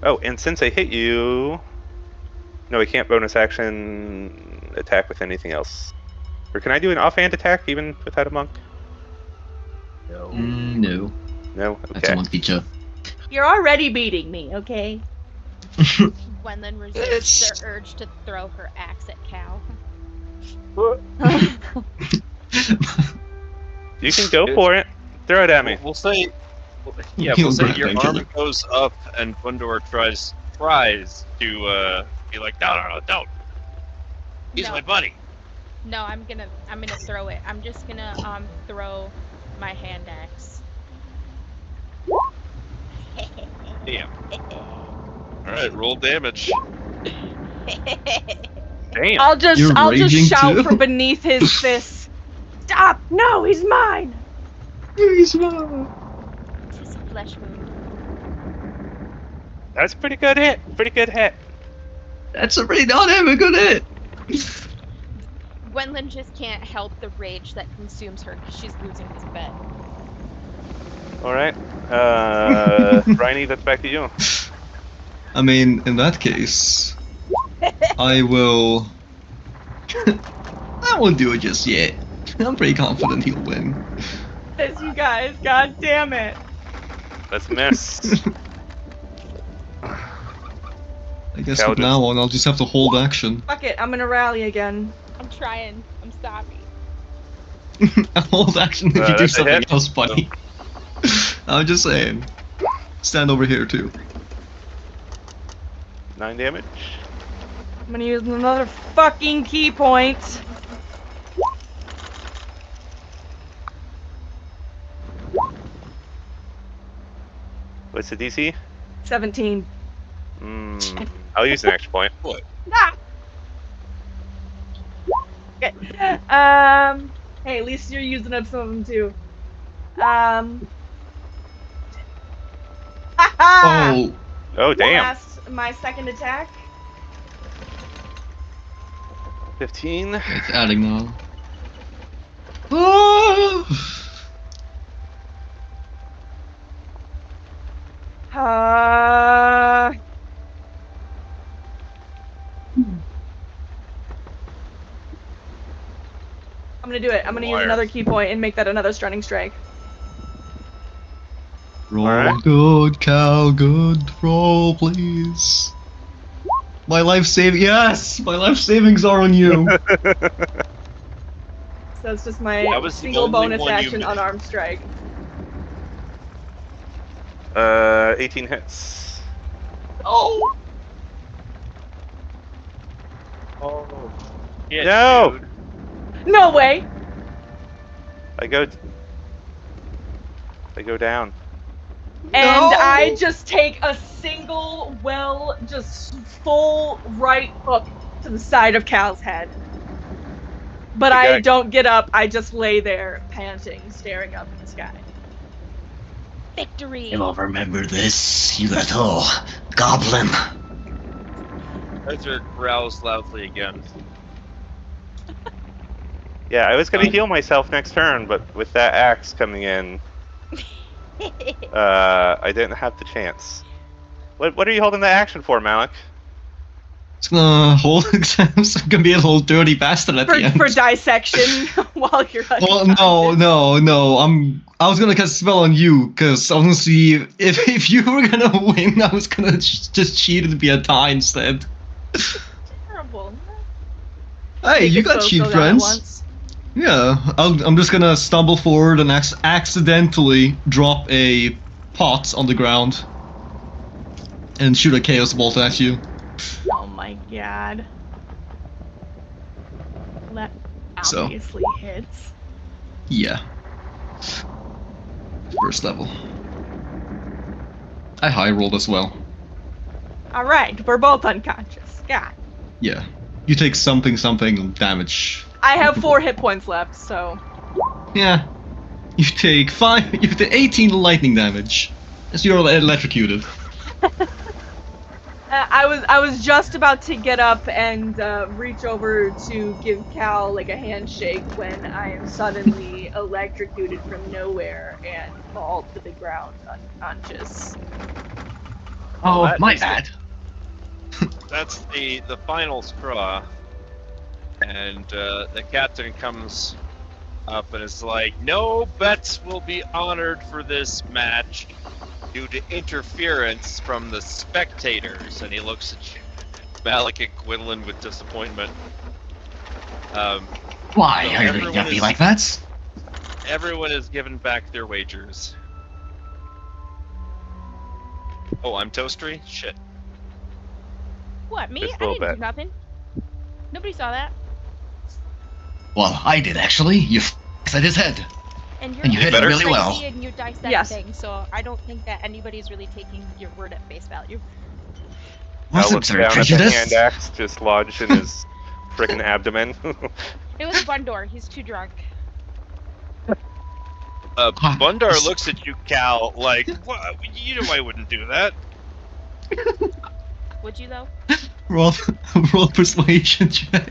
Oh, and since I hit you, no, I can't bonus action attack with anything else. Or can I do an offhand attack even without a monk? No. No. no. That's Okay. one feature. You're already beating me, okay? Gwendolyn resists the urge to throw her axe at Cal. You can go for it. Throw it at me. We'll say, yeah, He'll we'll say grab your and kill arm it. goes up, and Gundor tries to be like, no, don't. He's No. my buddy. No, I'm gonna throw it. I'm just gonna throw my hand axe. Damn. All right, roll damage. Damn. I'll just You're raging shout too? from beneath his fist. Stop! No, he's mine. Tis a flesh wound. That's a pretty good hit. Pretty good hit. That's a pretty not having a good hit. Gwendolyn just can't help the rage that consumes her because she's losing this bet. All right. Rhiney, that's back to you. I mean, in that case, I will. I won't do it just yet. I'm pretty confident he'll win. Yes, you guys, god damn it. That's a miss. I guess Cal from now on, I'll just have to hold action. Fuck it, I'm gonna rally again. I'm trying. I'm sorry. I'll hold action if you do That's a something hit. else funny. I'm just saying. Stand over here too. 9 damage. I'm gonna use another fucking key point. What's the DC? 17. I'll use an extra point. Ah! Okay. Hey, at least you're using up some of them too. Haha! Oh, Oh, damn. My second attack. 15. it's adding now. Oh! I'm gonna do it. I'm gonna use Wire. another key point and make that another stunning strike. Roll Alright. good, Cal, good. Roll, please. My life saving. Yes! My life savings are on you. So it's just my That was the single only bonus one you action missed. unarmed strike. 18 hits. Oh! Oh. Yeah, No! dude. No way! I go down. And No! I just take a single, just full right hook to the side of Cal's head. But I Okay. don't get up, I just lay there, panting, staring up at the sky. Victory! You will remember this, you little goblin. Ezra growls loudly again. Yeah, I was gonna heal myself next turn, but with that axe coming in, I didn't have the chance. What are you holding the action for, Malik? It's gonna hold exams. I'm gonna be a little dirty bastard at the end. For dissection while you're Well, unconscious. no. I was gonna cast a spell on you because I was gonna see if you were gonna win. I was gonna just cheat and be a tie instead. Terrible. Hey, Make you us got both cheat go down at friends. once. Yeah, I'm just gonna stumble forward and accidentally drop a pot on the ground and shoot a chaos bolt at you. Oh my god. That So. obviously hits. Yeah. First level. I high rolled as well. Alright, we're both unconscious. God. Yeah. You take something damage. I have 4 hit points left, so. Yeah. You take 18 lightning damage. As you're electrocuted. I was just about to get up and reach over to give Cal like a handshake when I am suddenly electrocuted from nowhere and fall to the ground unconscious. Oh, that my is bad. That's the final straw. And the captain comes up and is like, "No bets will be honored for this match due to interference from the spectators." And he looks at you, Malik and Gwendolyn, with disappointment. Why So are you everyone gonna be is- like that? Everyone has given back their wagers. Oh, I'm toastery? Shit. What, me? Just a I little didn't bit. do nothing. Nobody saw that. Well, I did actually. You at his head. And you're And you hit it crazy really well. And you dissect Yes. things, so I don't think that anybody's really taking your word at face value. I Was looked it down at the prejudice? hand axe just lodged in his frickin' abdomen. It was Bundor. He's too drunk. Bundar looks at you, Cal, like, what? You know I wouldn't do that. Would you though? Roll persuasion check.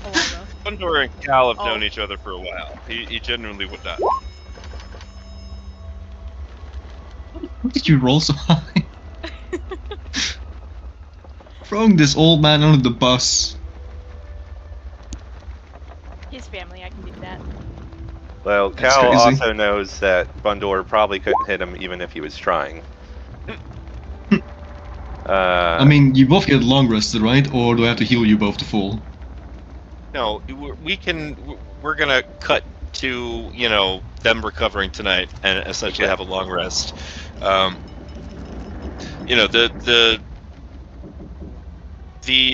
Oh, I will. Bundar and Cal have Oh. known each other for a while. He genuinely would not. How did you roll so high? Throwing this old man under the bus. His family, I can do that. Well, That's Cal crazy. also knows that Bundor probably couldn't hit him even if he was trying. I mean, you both get long rested, right? Or do I have to heal you both to full? No, we're gonna cut to, you know, them recovering tonight and essentially Okay. have a long rest. You know,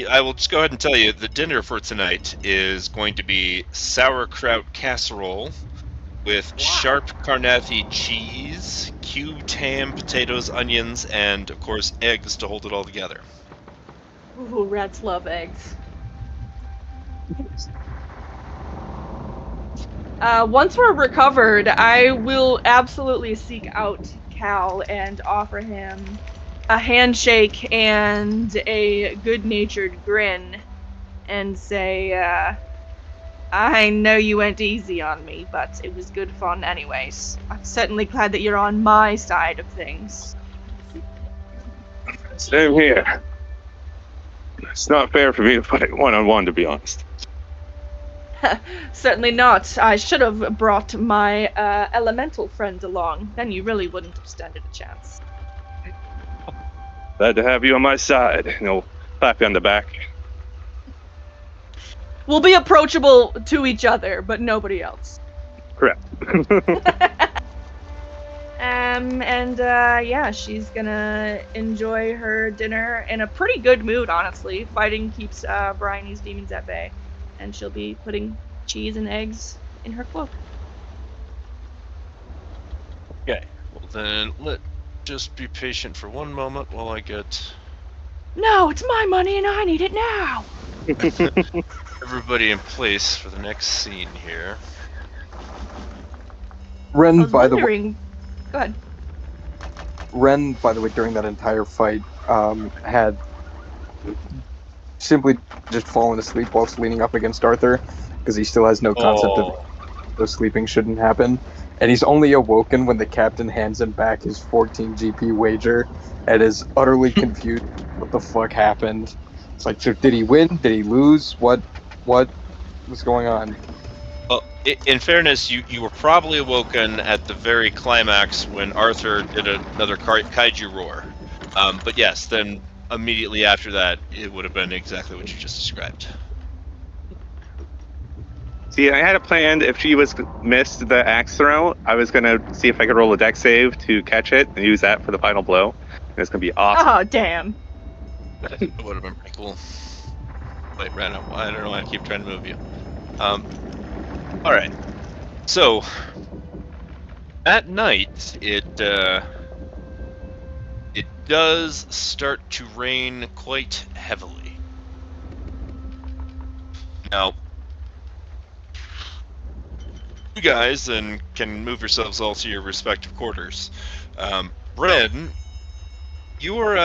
I will just go ahead and tell you, the dinner for tonight is going to be sauerkraut casserole with sharp Carnathy cheese, cubed ham, potatoes, onions, and of course eggs to hold it all together. Ooh, rats love eggs. Once we're recovered, I will absolutely seek out Cal and offer him a handshake and a good-natured grin and say, I know you went easy on me, but it was good fun anyways. I'm certainly glad that you're on my side of things. Same here. It's not fair for me to fight one-on-one, to be honest. Certainly not. I should have brought my elemental friend along. Then you really wouldn't have stood a chance. Glad to have you on my side. You know, clap you on the back. We'll be approachable to each other, but nobody else. Correct. Yeah, she's gonna enjoy her dinner in a pretty good mood, honestly. Fighting keeps Bryony's demons at bay. And she'll be putting cheese and eggs in her cloak. Okay, well then, just be patient for one moment while I get No, it's my money and I need it now! everybody in place for the next scene here. Ren, by the way, Go ahead. Ren, by the way, during that entire fight, had simply just fallen asleep whilst leaning up against Arthur, because he still has no concept of the sleeping shouldn't happen. And he's only awoken when the captain hands him back his 14 GP wager and is utterly confused what the fuck happened. It's like, so did he win? Did he lose? What was going on? Well, in fairness, you were probably awoken at the very climax when Arthur did another kaiju roar. But yes, then immediately after that, it would have been exactly what you just described. See, I had a plan. If she missed the axe throw, I was gonna see if I could roll a deck save to catch it and use that for the final blow. And it's gonna be awesome. Oh, damn. That would have been pretty cool. Wait, Ren, I don't know why I keep trying to move you. Alright. So, at night, it does start to rain quite heavily. Now, you guys then can move yourselves all to your respective quarters. Ren, you're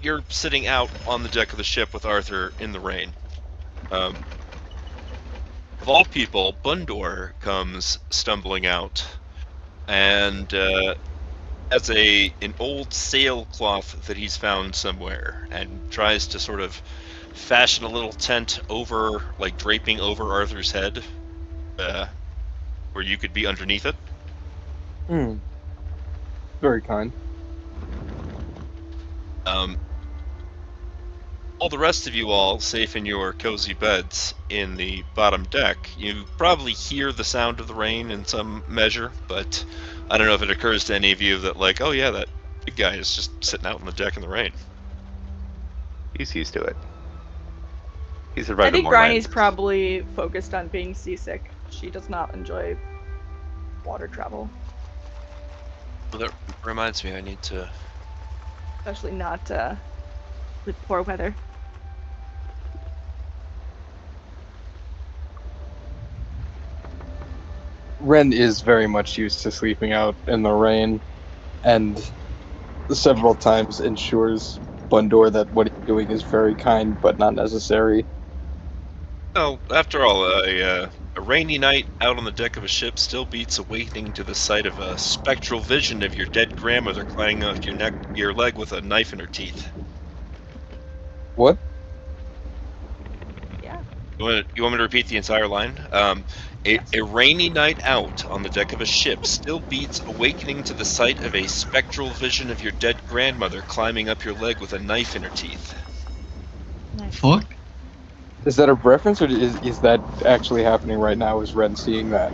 you're sitting out on the deck of the ship with Arthur in the rain. Of all people, Bundor comes stumbling out and has an old sailcloth that he's found somewhere and tries to sort of fashion a little tent over, like draping over Arthur's head, where you could be underneath it. Very kind. All the rest of you all safe in your cozy beds in the bottom deck. You probably hear the sound of the rain in some measure, but I don't know if it occurs to any of you that, like, oh yeah, that big guy is just sitting out on the deck in the rain. He's used to it. He's I survived think more Bryony's nights. probably focused on being seasick. She does not enjoy water travel, Well, that reminds me, I need to... especially not with poor weather. Ren is very much used to sleeping out in the rain, and several times ensures Bundor that what he's doing is very kind but not necessary. Oh, after all, a rainy night out on the deck of a ship still beats awakening to the sight of a spectral vision of your dead grandmother climbing off your leg with a knife in her teeth. What? Yeah. You want me to repeat the entire line? A rainy night out on the deck of a ship still beats awakening to the sight of a spectral vision of your dead grandmother climbing up your leg with a knife in her teeth. Nice. Fuck? Is that a reference, or is that actually happening right now? Is Ren seeing that?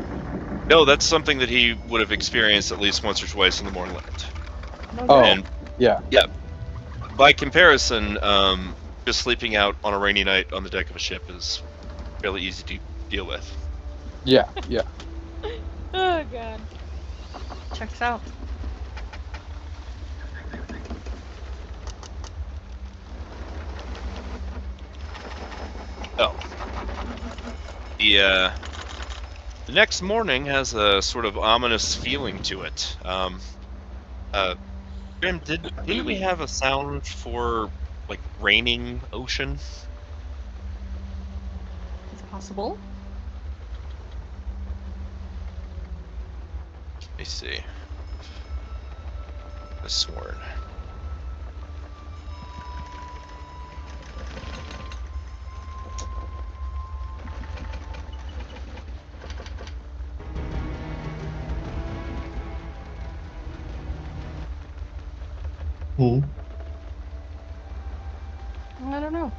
No, that's something that he would have experienced at least once or twice in the Mornland. Oh, And yeah. by comparison, just sleeping out on a rainy night on the deck of a ship is fairly easy to deal with. Yeah. Oh god. Checks out. Oh. The next morning has a sort of ominous feeling to it. Grim, didn't we have a sound for, like, raining ocean? It's possible. Let me see. I sworn. Oh. I don't know.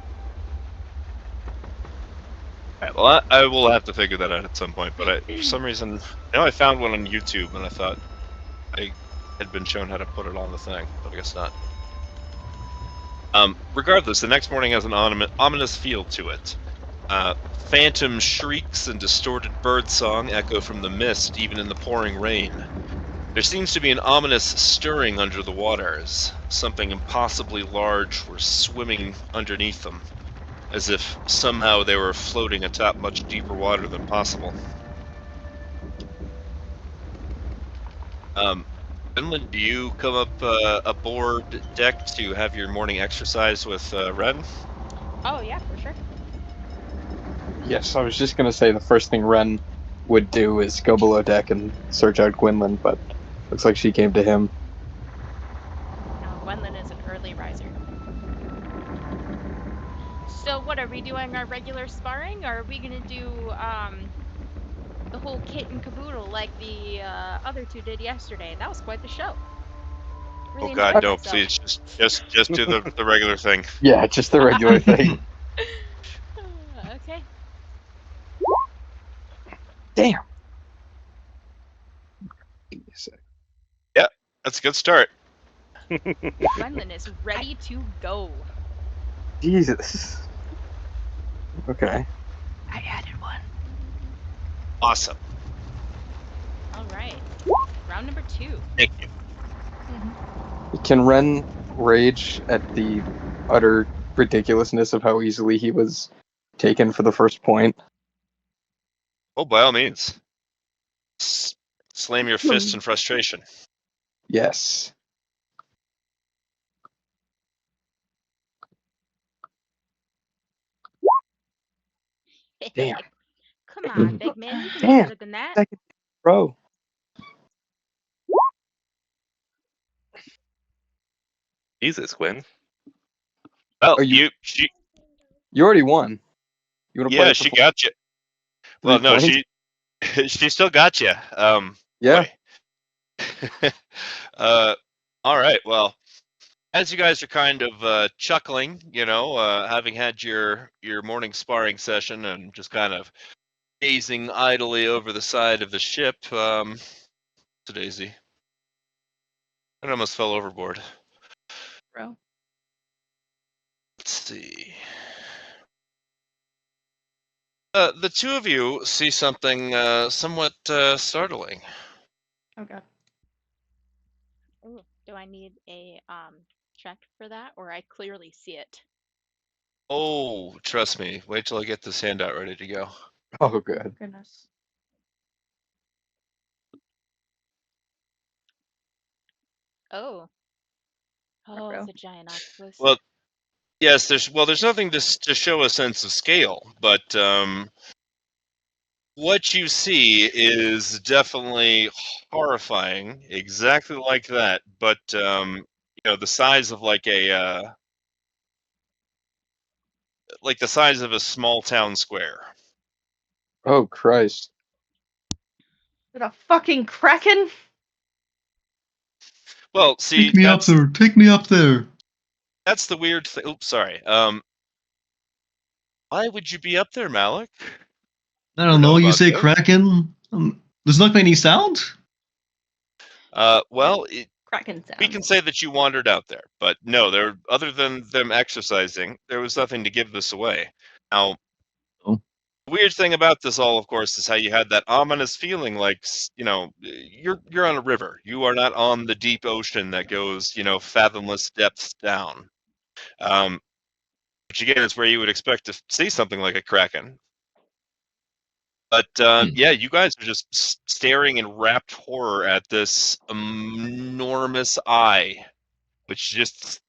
Alright, well, I will have to figure that out at some point, but for some reason, I found one on YouTube, and I thought I had been shown how to put it on the thing, but I guess not. Regardless, the next morning has an ominous feel to it. Phantom shrieks and distorted bird song echo from the mist, even in the pouring rain. There seems to be an ominous stirring under the waters. Something impossibly large were swimming underneath them, as if somehow they were floating atop much deeper water than possible. Finland, do you come up aboard deck to have your morning exercise with Ren? Oh yeah, for sure. Yes, I was just gonna say the first thing Ren would do is go below deck and search out Gwynlyn, but looks like she came to him. Now Gwendolyn is an early riser. So what are we doing our regular sparring, or are we gonna do the whole kit and caboodle like the other two did yesterday? That was quite the show. Really Oh God, enjoyed no! myself. Please, just do the regular thing. Yeah, just the regular thing. Okay. Damn. Yeah, that's a good start. Gwendolyn is ready to go. Jesus. Okay. I added one. Awesome. All right. Round number 2. Thank you. Can Ren rage at the utter ridiculousness of how easily he was taken for the first point? Oh, by all means. Slam your fists in frustration. Yes. Damn. Come on, big man. You can do Damn. better than that. Second row. Jesus, Gwen. Well, Oh, you she already won. You want to play? yeah, it she for got you. Well, 3 no, points? she still got you. Yeah. Boy. All right. Well, as you guys are kind of chuckling, having had your morning sparring session and just kind of gazing idly over the side of the ship, Daisy. I almost fell overboard. Bro. Let's see. The two of you see something somewhat startling. Oh god. Ooh, do I need a check for that, or I clearly see it? Oh, trust me. Wait till I get this handout ready to go. Oh, good. Goodness. Oh. Oh, Ruh-roh. the giant octopus. Well, yes, there's nothing to show a sense of scale, but what you see is definitely horrifying, exactly like that. But the size of like the size of a small town square. Oh Christ! Is it a fucking kraken? Well, see, Take me up there. Take me up there. that's the weird thing. Oops, sorry. Why would you be up there, Malik? I don't know. You about say this. kraken. Does not make any sound. Well, Kraken sound. we can say that you wandered out there, but no, other than them exercising, there was nothing to give this away. Now, Oh. the weird thing about this all, of course, is how you had that ominous feeling like, you're on a river. You are not on the deep ocean that goes, fathomless depths down. Which again is where you would expect to see something like a kraken. But yeah, you guys are just staring in rapt horror at this enormous eye, which just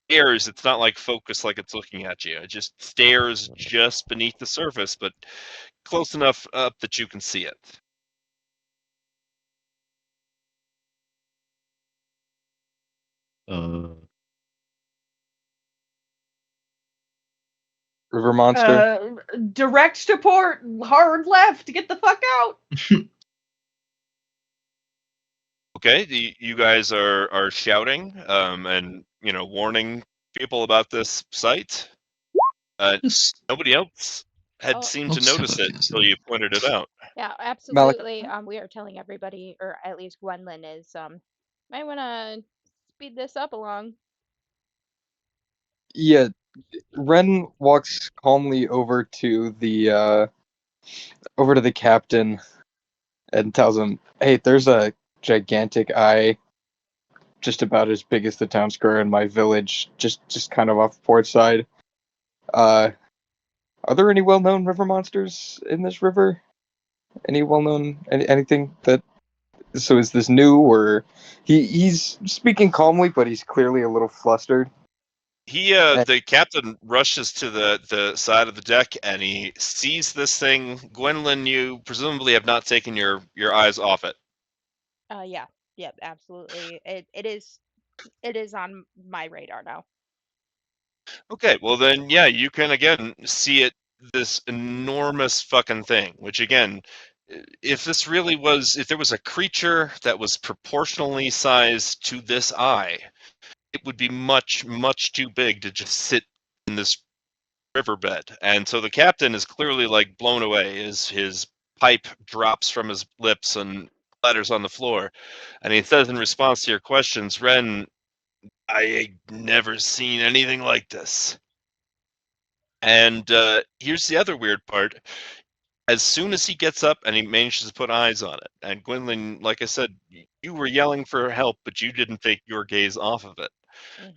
stares. It's not like focused like it's looking at you. It just stares just beneath the surface, but close enough up that you can see it. River monster. Direct to port, hard left, get the fuck out. Okay, you guys are shouting and warning people about this site. Just Nobody else had Oh. seemed to let's have notice a it listen. until you pointed it out. Yeah, absolutely. We are telling everybody, or at least Gwendolyn is, might want to speed this up along. Yeah, Ren walks calmly over to the captain and tells him, "Hey, there's a gigantic eye, just about as big as the town square in my village, just kind of off the port side. Uh, are there any well-known river monsters in this river? Any well-known anything that? So is this new, or he's speaking calmly, but he's clearly a little flustered. The captain rushes to the side of the deck and he sees this thing. Gwendolyn, you presumably have not taken your eyes off it. Yeah, yep, absolutely. It is on my radar now. Okay, well then, yeah, you can again see it. This enormous fucking thing. Which again, if there was a creature that was proportionally sized to this eye, it would be much, much too big to just sit in this riverbed. And so the captain is clearly like blown away as his pipe drops from his lips and splatters on the floor. And he says in response to your questions, Ren, I ain't never seen anything like this. And here's the other weird part. As soon as he gets up and he manages to put eyes on it, and Gwendolyn, like I said, you were yelling for help, but you didn't take your gaze off of it.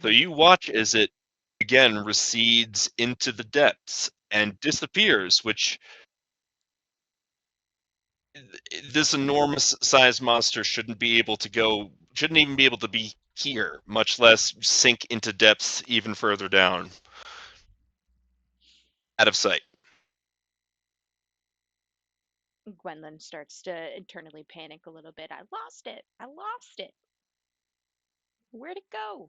So you watch as it again recedes into the depths and disappears, which this enormous sized monster shouldn't even be able to be here, much less sink into depths even further down. Out of sight. Gwendolyn starts to internally panic a little bit. I lost it. I lost it. Where'd it go?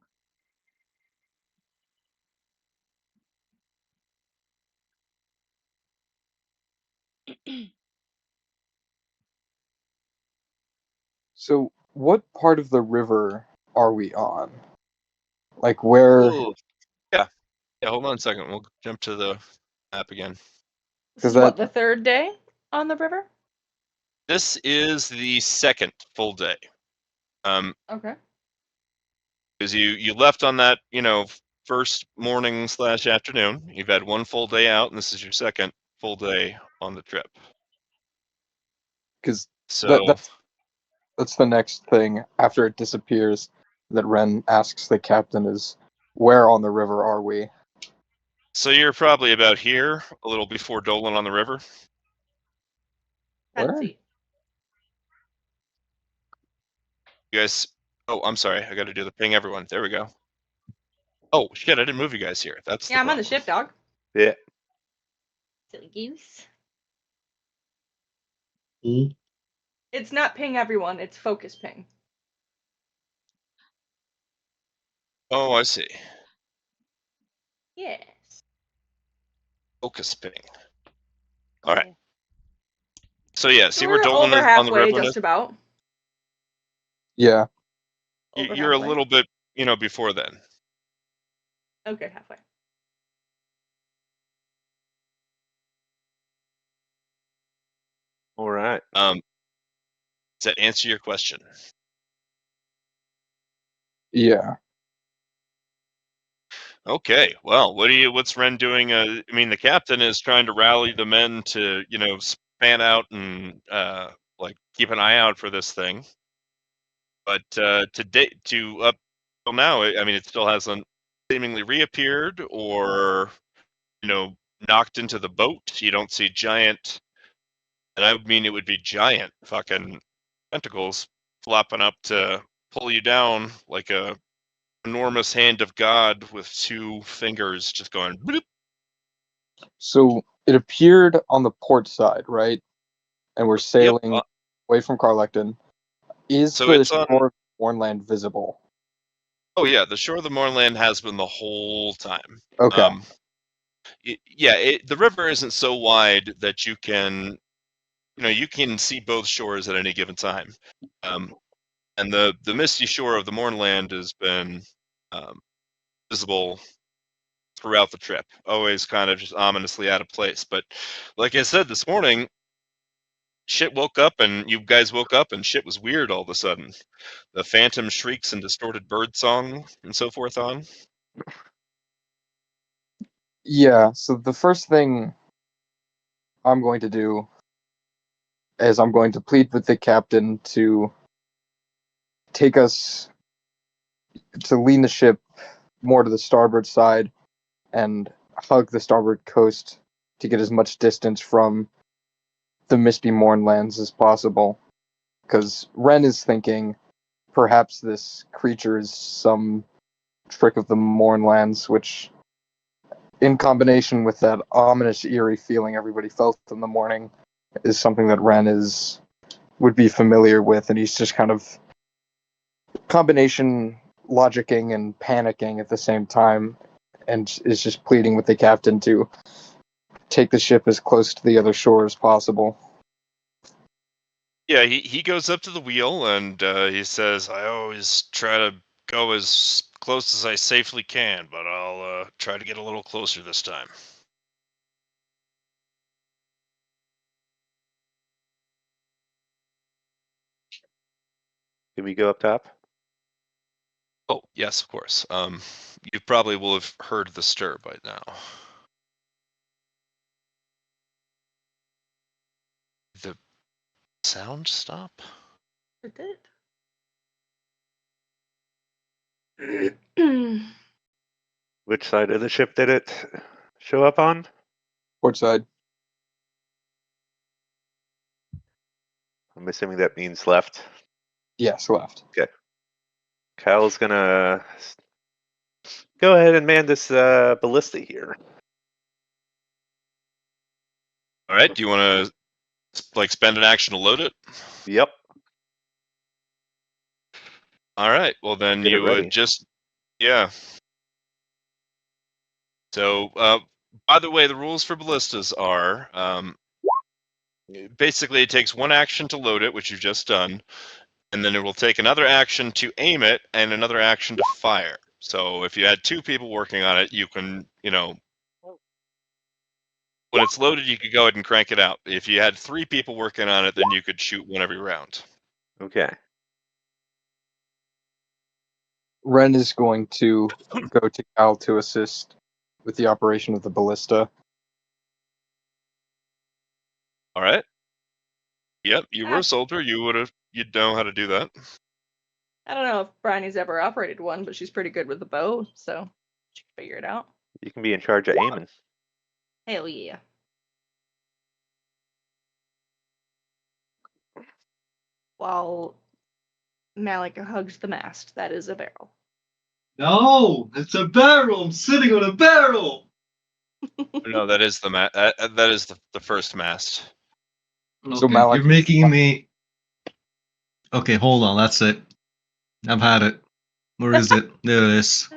So, what part of the river are we on? Like where? Ooh. Yeah, hold on a second. We'll jump to the map again. This is that- what, the third day on the river? This is the second full day. Okay. Because you left on that, first morning / afternoon. You've had one full day out, and this is your second full day on the trip. Because So that's the next thing after it disappears that Ren asks the captain is, where on the river are we? So you're probably about here, a little before Dolan on the river. Where? Fancy. You guys Oh, I'm sorry. I got to do the ping everyone. There we go. Oh shit! I didn't move you guys here. That's Yeah, I'm on the problem. ship, dog. Yeah. Silly goose. Hmm? It's not ping everyone, it's focus ping. Oh, I see. Yes. Focus ping. All right. Cool. So yeah, So see where we're Dolan over is on the halfway, river. just about. Yeah. Over You're a halfway. little bit, before then. Okay, halfway. All right. Does that answer your question? Yeah. Okay. Well, what's Ren doing? The captain is trying to rally the men to, span out and keep an eye out for this thing. But up till now, it still hasn't seemingly reappeared or, knocked into the boat. You don't see giant, and I would mean it would be giant fucking tentacles flopping up to pull you down like a enormous hand of God with two fingers just going bloop. So it appeared on the port side, right? And we're Yep. sailing away from Carlecton. Is So the it's on. shore of Warnland visible? Oh yeah, the shore of the Moorland has been the whole time. Okay. The river isn't so wide that you can see both shores at any given time. And the misty shore of the Moorland has been visible throughout the trip, always kind of just ominously out of place. But like I said this morning, shit woke up and you guys woke up and shit was weird all of a sudden. The phantom shrieks and distorted bird song and so forth on. Yeah, so the first thing I'm going to do is I'm going to plead with the captain to take us to lean the ship more to the starboard side and hug the starboard coast to get as much distance from the Misty Mournlands as possible. Because Ren is thinking perhaps this creature is some trick of the Mournlands, which, in combination with that ominous, eerie feeling everybody felt in the morning, is something that Ren would be familiar with, and he's just kind of combination logicking and panicking at the same time, and is just pleading with the captain to take the ship as close to the other shore as possible. Yeah, he goes up to the wheel and he says, "I always try to go as close as I safely can, but I'll try to get a little closer this time." Can we go up top? Oh, yes, of course. You probably will have heard the stir by now. The sound stop? It did. Which side of the ship did it show up on? Port side. I'm assuming that means left. Yes, left. Kyle's gonna go ahead and man this ballista here. All right, do you want to spend an action to load it? Yep. All right, well then Get it you would ready. yeah. So, by the way, the rules for ballistas are basically it takes one action to load it, which you've just done, and then it will take another action to aim it and another action to fire. So if you had two people working on it, you can, when it's loaded, you could go ahead and crank it out. If you had three people working on it, then you could shoot one every round. Okay. Ren is going to go to Cal to assist with the operation of the ballista. All right. Yep, you were a soldier. You'd know how to do that. I don't know if Bryony's ever operated one, but she's pretty good with the bow, so she can figure it out. You can be in charge of aiming. Hell yeah. While Malika hugs the mast. That is a barrel. No, it's a barrel. I'm sitting on a barrel. No, that is the that is the first mast. So Okay, Malik- you're making me. Okay, hold on. That's it. I've had it. Where is it? There it is.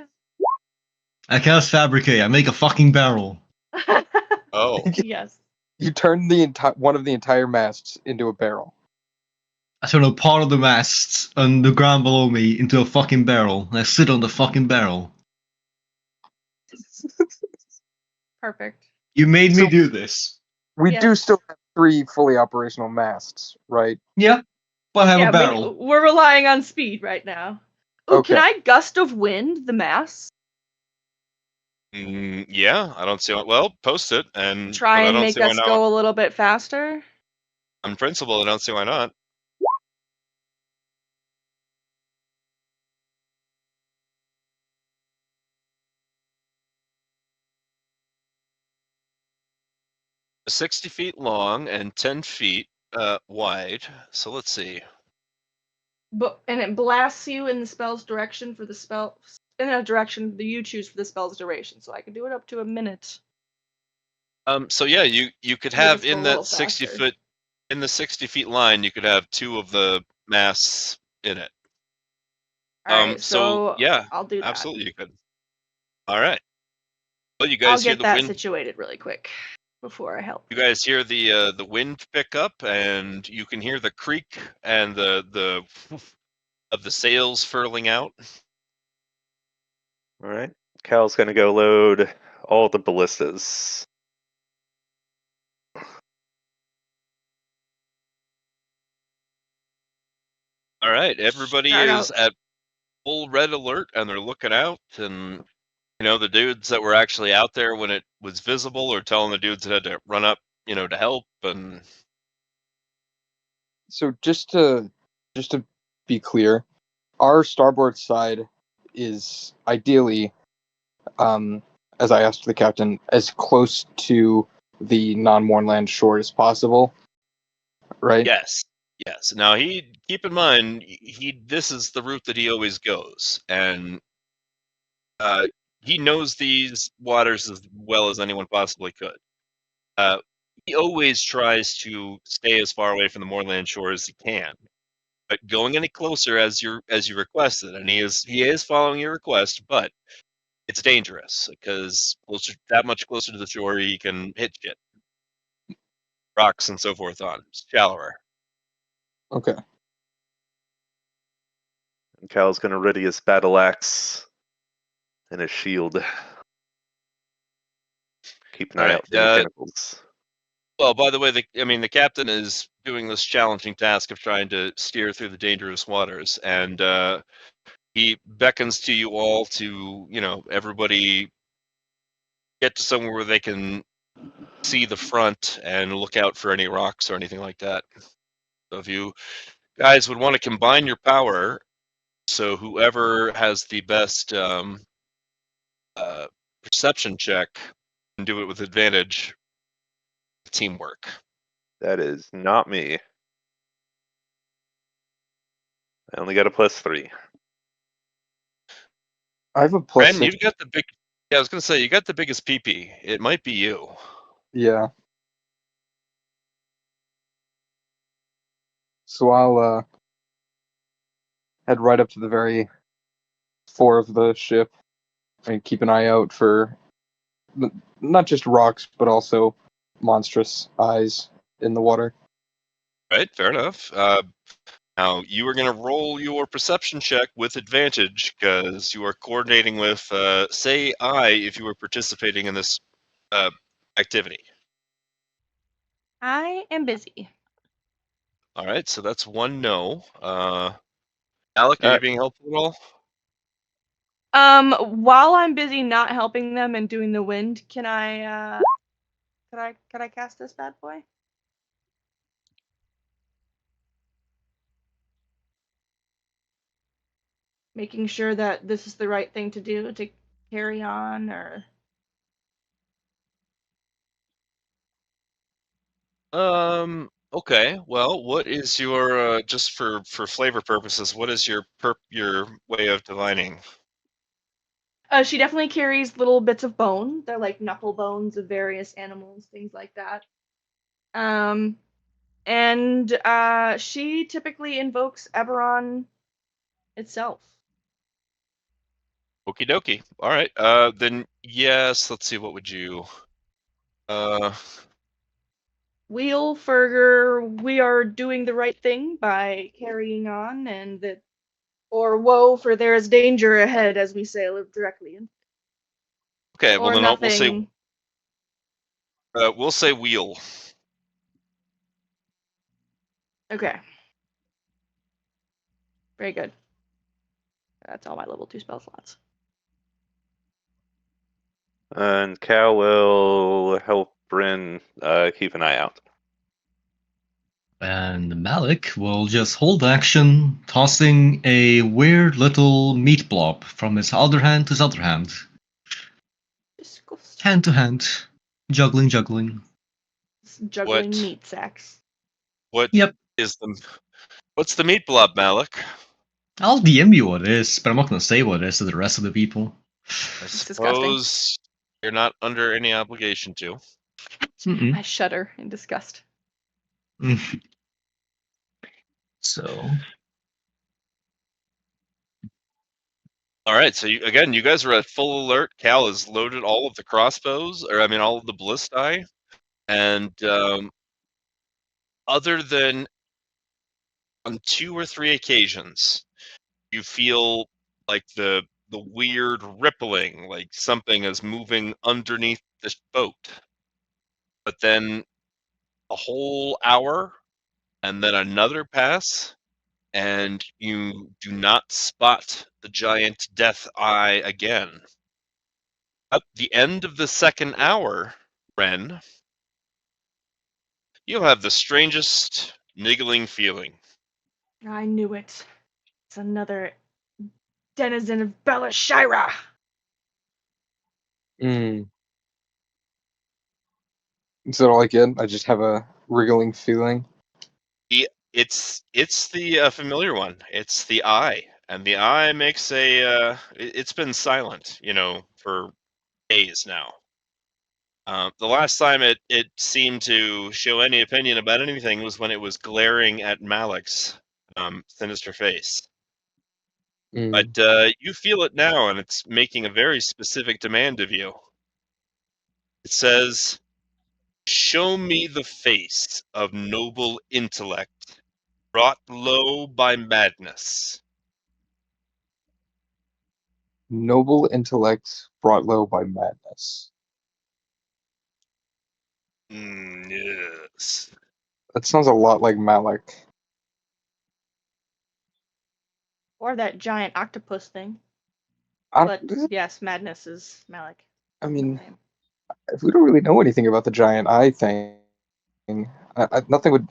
I cast fabricate. I make a fucking barrel. Oh, Yes. You turn the one of the entire masts into a barrel. I turn a part of the mast on the ground below me into a fucking barrel. And I sit on the fucking barrel. Perfect. You made me So- do this. We do Yes. still have 3 fully operational masts, right? Yeah, but I have Yeah, a barrel. we're relying on speed right now. Oh, can Okay. I gust of wind the mast? yeah. I don't see why. Well, post it, and Try but I and don't make see why us not. go a little bit faster? On principle, I don't see why not. It's 60 feet long and 10 feet wide. So let's see. And it blasts you in the spell's direction for the spell in a direction that you choose for the spell's duration. So I can do it up to a minute. So yeah, you could Make have us go in a little that 60 faster. foot in the 60 feet line, you could have 2 of the masts in it. All right, So yeah, I'll do that. absolutely you could. All right. Well, you I'll guys hear get the that wind. situated really quick before I help. You guys hear the wind pick up, and you can hear the creak and the of the sails furling out. All right. Cal's gonna go load all the ballistas. All right, everybody Start is out. at full red alert, and they're looking out, and the dudes that were actually out there when it was visible are telling the dudes that had to run up, to help, and So just to be clear, our starboard side is ideally, as I asked the captain, as close to the non-Mournland shore as possible, right? yes. Now keep in mind this is the route that he always goes, and he knows these waters as well as anyone possibly could. He always tries to stay as far away from the moorland shore as he can, but going any closer as you requested, and he is following your request, but it's dangerous because that much closer to the shore, he can hit shit, rocks and so forth on. It's shallower. Okay. And Cal's gonna ready his battle axe and his shield. Keep an eye All out for right, any tentacles. Well, by the way, the captain is doing this challenging task of trying to steer through the dangerous waters, and he beckons to you all to, everybody get to somewhere where they can see the front and look out for any rocks or anything like that. So if you guys would want to combine your power, so whoever has the best perception check can do it with advantage. Teamwork. That is not me. I only got a +3. I have a Ren, +6. you've got the big. Yeah, I was gonna say you got the biggest PP. It might be you. Yeah. So I'll head right up to the very fore of the ship and keep an eye out for not just rocks, but also monstrous eyes in the water. Right, fair enough. Now you are gonna roll your perception check with advantage because you are coordinating with, say, if you were participating in this activity. I am busy. All right, so that's 1 no. Alec, are you being helpful at all? While I'm busy not helping them and doing the wind, can I could I cast this bad boy? Making sure that this is the right thing to do to carry on, or Okay, well, what is your just for flavor purposes? What is your way of divining? She definitely carries little bits of bone. They're like knuckle bones of various animals, things like that. Um, and she typically invokes Eberron itself. Okie dokie. All right. Then yes. Let's see. What would you? Uh, Wheel for we are doing the right thing by carrying on, and that, or woe for there is danger ahead as we sail directly in, okay. Well, or then nothing. we'll say wheel. Okay. Very good. That's all my level 2 spell slots. And Cal will help Bryn keep an eye out. And Malik will just hold action, tossing a weird little meat blob from his other hand to his other hand. Disgusting. Hand to hand. Juggling. Juggling What? meat sacks. What Yep. is the? What's the meat blob, Malik? I'll DM you what it is, but I'm not gonna say what it is to the rest of the people. I It's suppose you're not under any obligation to. Mm-mm. I shudder in disgust. So, All right. So you guys are at full alert. Cal has loaded all of the crossbows, or I mean, all of the ballistae, and other than on 2 or 3 occasions, you feel like the weird rippling, like something is moving underneath this boat. But then a whole hour, and then another pass, and you do not spot the giant death eye again. At the end of the second hour, Ren, you'll have the strangest niggling feeling. I knew it. It's another denizen of Belashira. Mm. Is that all I get? I just have a wriggling feeling. It's the familiar one. It's the eye, and the eye makes a. It's been silent, for days now. The last time it seemed to show any opinion about anything was when it was glaring at Malik's sinister face. Mm. But you feel it now, and it's making a very specific demand of you. It says, "Show me the face of noble intellect, brought low by madness." Noble intellect brought low by madness. Yes. That sounds a lot like Malik. Or that giant octopus thing. I, But yes, madness is Malik. I mean, if we don't really know anything about the giant eye thing, nothing would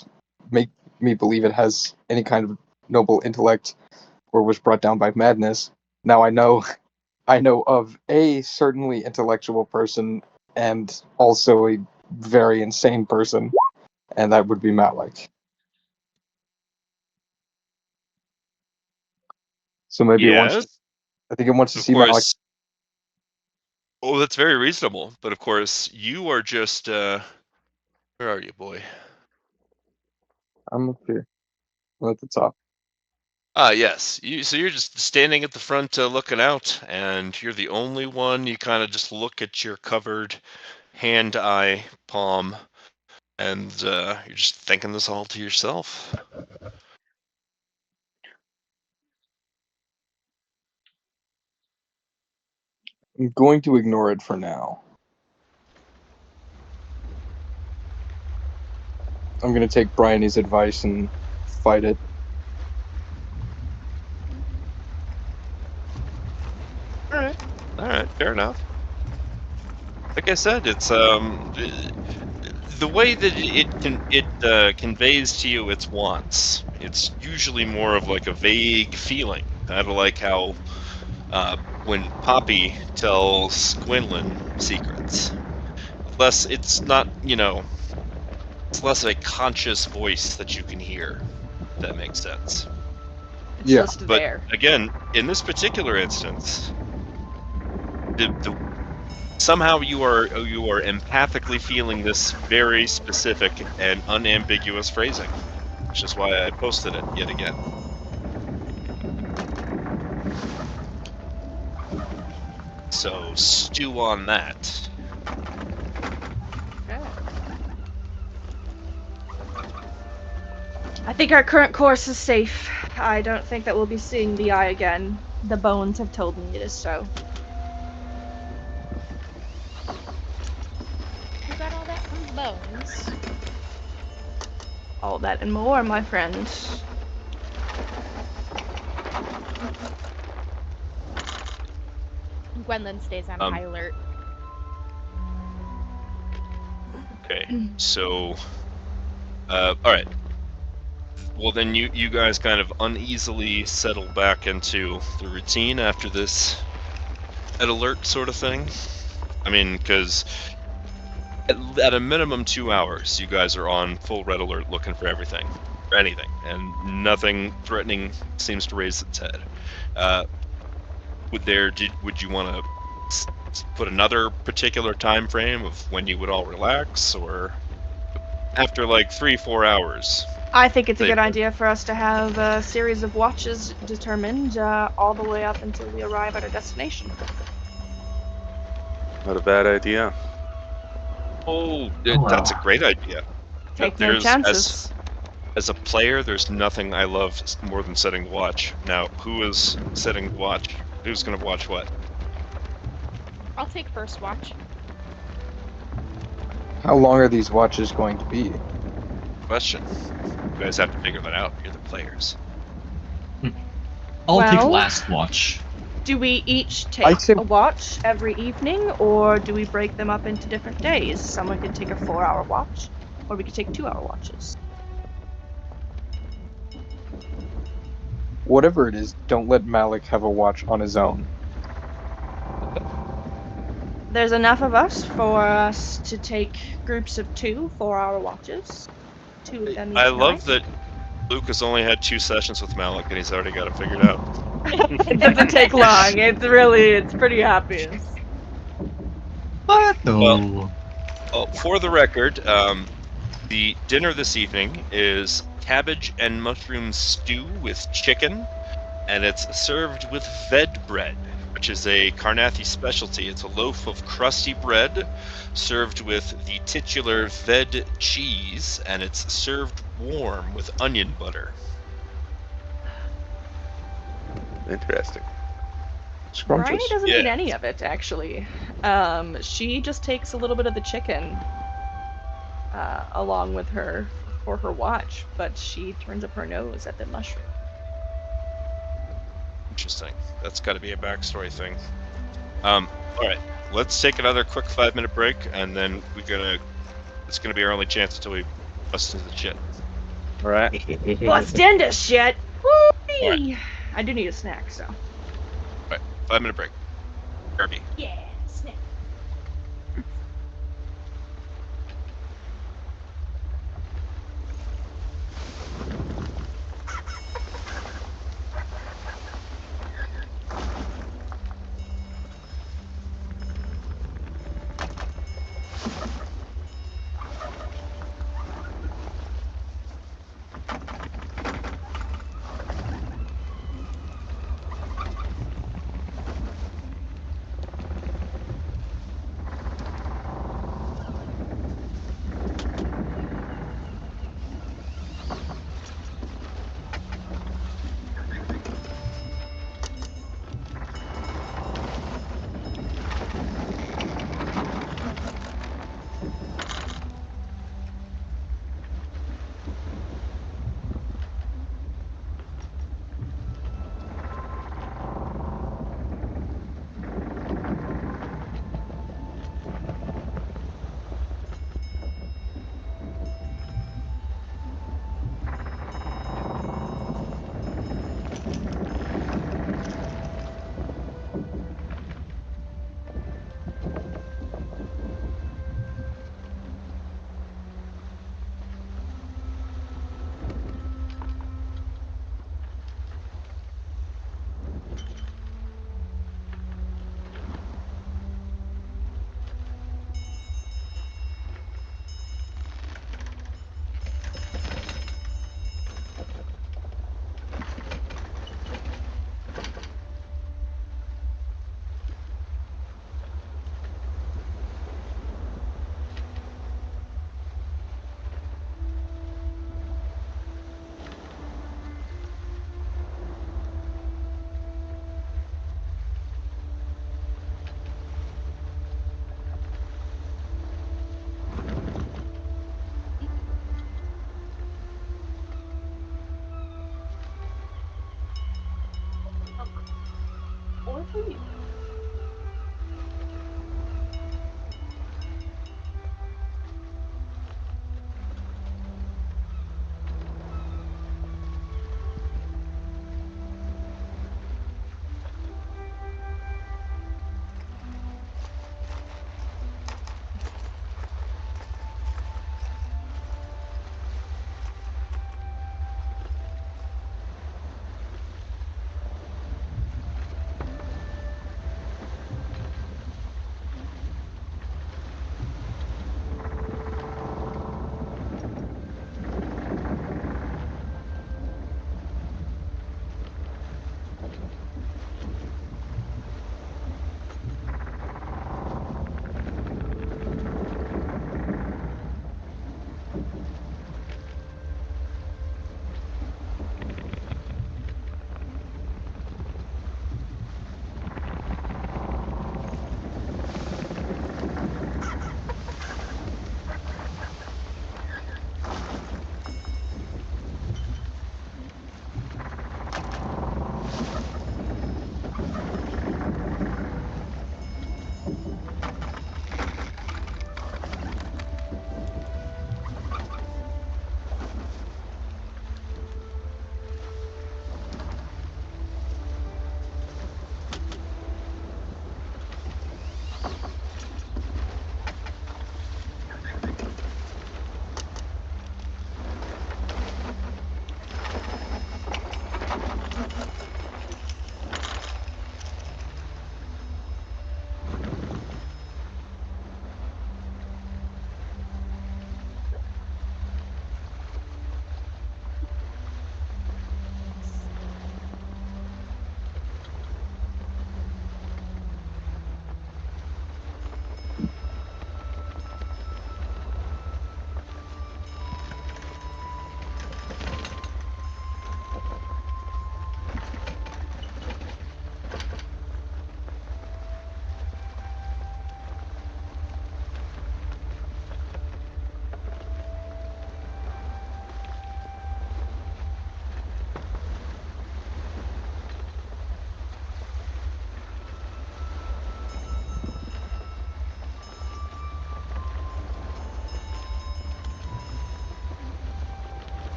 make me believe it has any kind of noble intellect or was brought down by madness. Now I know of a certainly intellectual person and also a very insane person, and that would be Malik. So maybe Yes. I think it wants to Of see Malik. course. Oh, that's very reasonable. But of course, you are just. Where are you, boy? I'm up here. I'm at the top. Ah, yes. So you're just standing at the front looking out, and you're the only one. You kind of just look at your covered hand, eye, palm, and you're just thinking this all to yourself. I'm going to ignore it for now. I'm going to take Bryony's advice and fight it. All right, fair enough. Like I said, it's the way that it conveys to you its wants. It's usually more of like a vague feeling, kind of like how when Poppy tells Gwynlyn secrets. Unless it's not, it's less of a conscious voice that you can hear. If that makes sense. It's Yeah, just But there. again, in this particular instance, somehow you are empathically feeling this very specific and unambiguous phrasing, which is why I posted it yet again. So stew on that. Okay. I think our current course is safe. I don't think that we'll be seeing the eye again. The bones have told me it is so. You got all that from bones. All that and more, my friend. Gwendolyn stays on Um, high alert. Okay, so, all right. Well, then you guys kind of uneasily settle back into the routine after this red alert sort of thing. I mean, because at a minimum 2 hours, you guys are on full red alert looking for everything, for anything, and nothing threatening seems to raise its head. Would you want to put another particular time frame of when you would all relax, or after like 3-4 hours? I think it's a They- good idea for us to have a series of watches determined all the way up until we arrive at our destination. Not a bad idea. Oh, well. that's a great idea. Take no There's- chances. As a player, there's nothing I love more than setting the watch. Now, who is setting the watch? Who's going to watch what? I'll take first watch. How long are these watches going to be? Question. You guys have to figure that out. You're the players. I'll take Well- last watch. Do we each I take say- a watch every evening, or do we break them up into different days? Someone could take a 4-hour watch, or we could take 2-hour watches. Whatever it is, don't let Malik have a watch on his own. There's enough of us for us to take groups of 2 4-hour watches. 2 of them each I love night. that Luke has only had 2 sessions with Malik and he's already got it figured out. It doesn't take long. It's pretty obvious. What? No. Well- Oh, for the record, the dinner this evening is cabbage and mushroom stew with chicken, and it's served with ved bread, which is a Karnathi specialty. It's a loaf of crusty bread served with the titular ved cheese, and it's served warm with onion butter. Interesting. Scrumptious. Bryony doesn't Yeah. eat any of it, actually. She just takes a little bit of the chicken along with her for her watch, but she turns up her nose at the mushroom. Interesting. That's got to be a backstory thing. All right, let's take another quick 5-minute break, and then it's gonna be our only chance until we bust into the shit. All right. Bust into shit! Woo-wee! Alright. I do need a snack, so. 5-minute break. Kirby. Yeah, snap.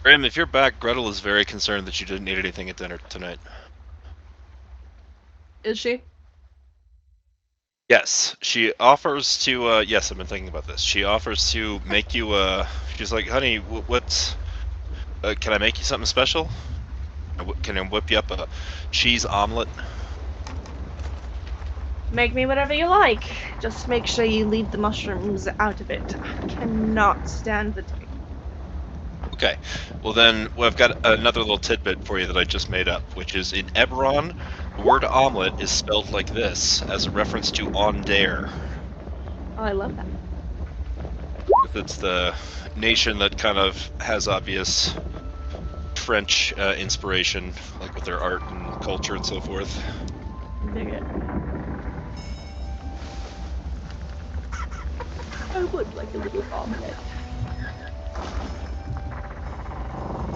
Grim, if you're back, Gretel is very concerned that you didn't eat anything at dinner tonight. Is she? Yes, she offers to. Yes, I've been thinking about this. She offers to make you. She's like, honey, what's? Can I make you something special? Can I whip you up a cheese omelet? Make me whatever you like. Just make sure you leave the mushrooms out of it. I cannot stand the taste. Okay, well then, I've got another little tidbit for you that I just made up, which is in Eberron, the word omelet is spelled like this, as a reference to on dare. Oh, I love that. It's the nation that kind of has obvious French inspiration, like with their art and culture and so forth. Dig it. I would like a little omelet.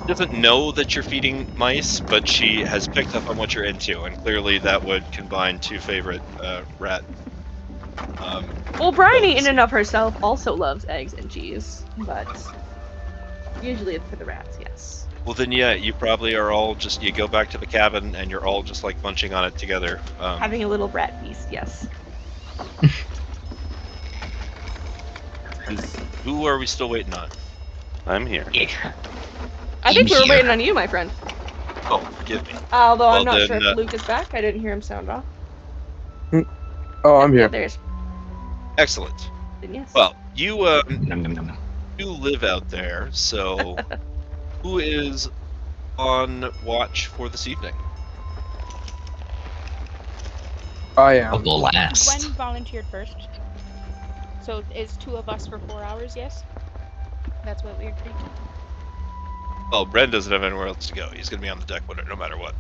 Doesn't know that you're feeding mice, but she has picked up on what you're into, and clearly that would combine two favorite rat. Well, Bryony bugs. in and of herself also loves eggs and cheese, but Usually it's for the rats, yes. Well, then, yeah, you probably are all just, you go back to the cabin and you're all just like munching on it together. Having a little rat feast, yes. Who are we still waiting on? I'm here. I think we were here. waiting on you, my friend. Oh, forgive me. Although I'm Well, not then, sure if Luke is back. I didn't hear him sound off. Oh, I'm Yeah, here. there's. Excellent. Then yes. Well, you Nom, nom, nom, nom. you live out there, so who is on watch for this evening? I I'll am. go last. Gwen volunteered first. So is 2 of us for 4 hours, yes? That's what we agreed to. Well, Ren doesn't have anywhere else to go. He's going to be on the deck no matter what.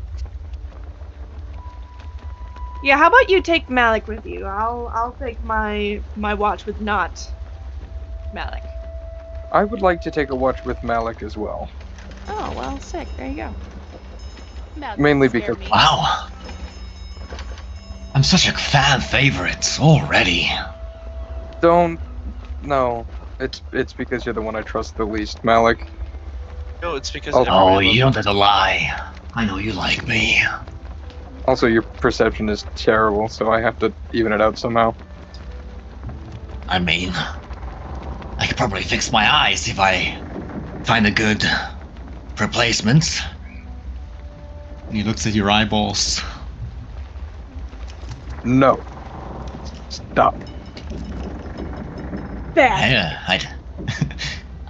Yeah, how about you take Malik with you? I'll take my watch with not Malik. I would like to take a watch with Malik as well. Oh well, sick. There you go. That Mainly doesn't scare because- me. Wow. I'm such a fan favorite already. Don't. No. It's because you're the one I trust the least, Malik. No, it's because Oh, everybody Oh, loves you don't have to lie. I know you like me. Also, your perception is terrible, so I have to even it out somehow. I mean, I could probably fix my eyes if I find a good replacement. And he looks at your eyeballs. No. Stop. Bad. Yeah,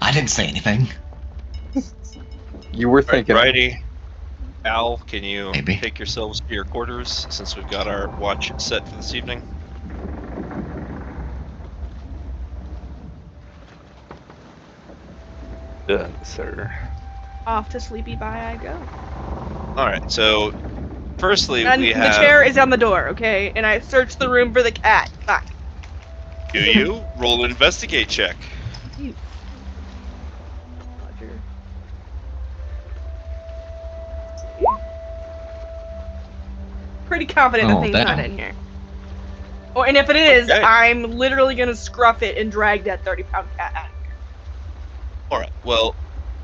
I didn't say anything. You were All right, thinking. righty. Al, can you Maybe. take yourselves to your quarters since we've got our watch set for this evening? Done, sir. Off to sleepy bye I go. All right. So, firstly, And we the have. chair is on the door, okay? And I searched the room for the cat. Fuck. Do you roll an investigate check? Roger. Pretty confident the Oh, thing's not damn. in here. Oh, and if it is, Okay. I'm literally gonna scruff it and drag that 30-pound cat out. All right. Well,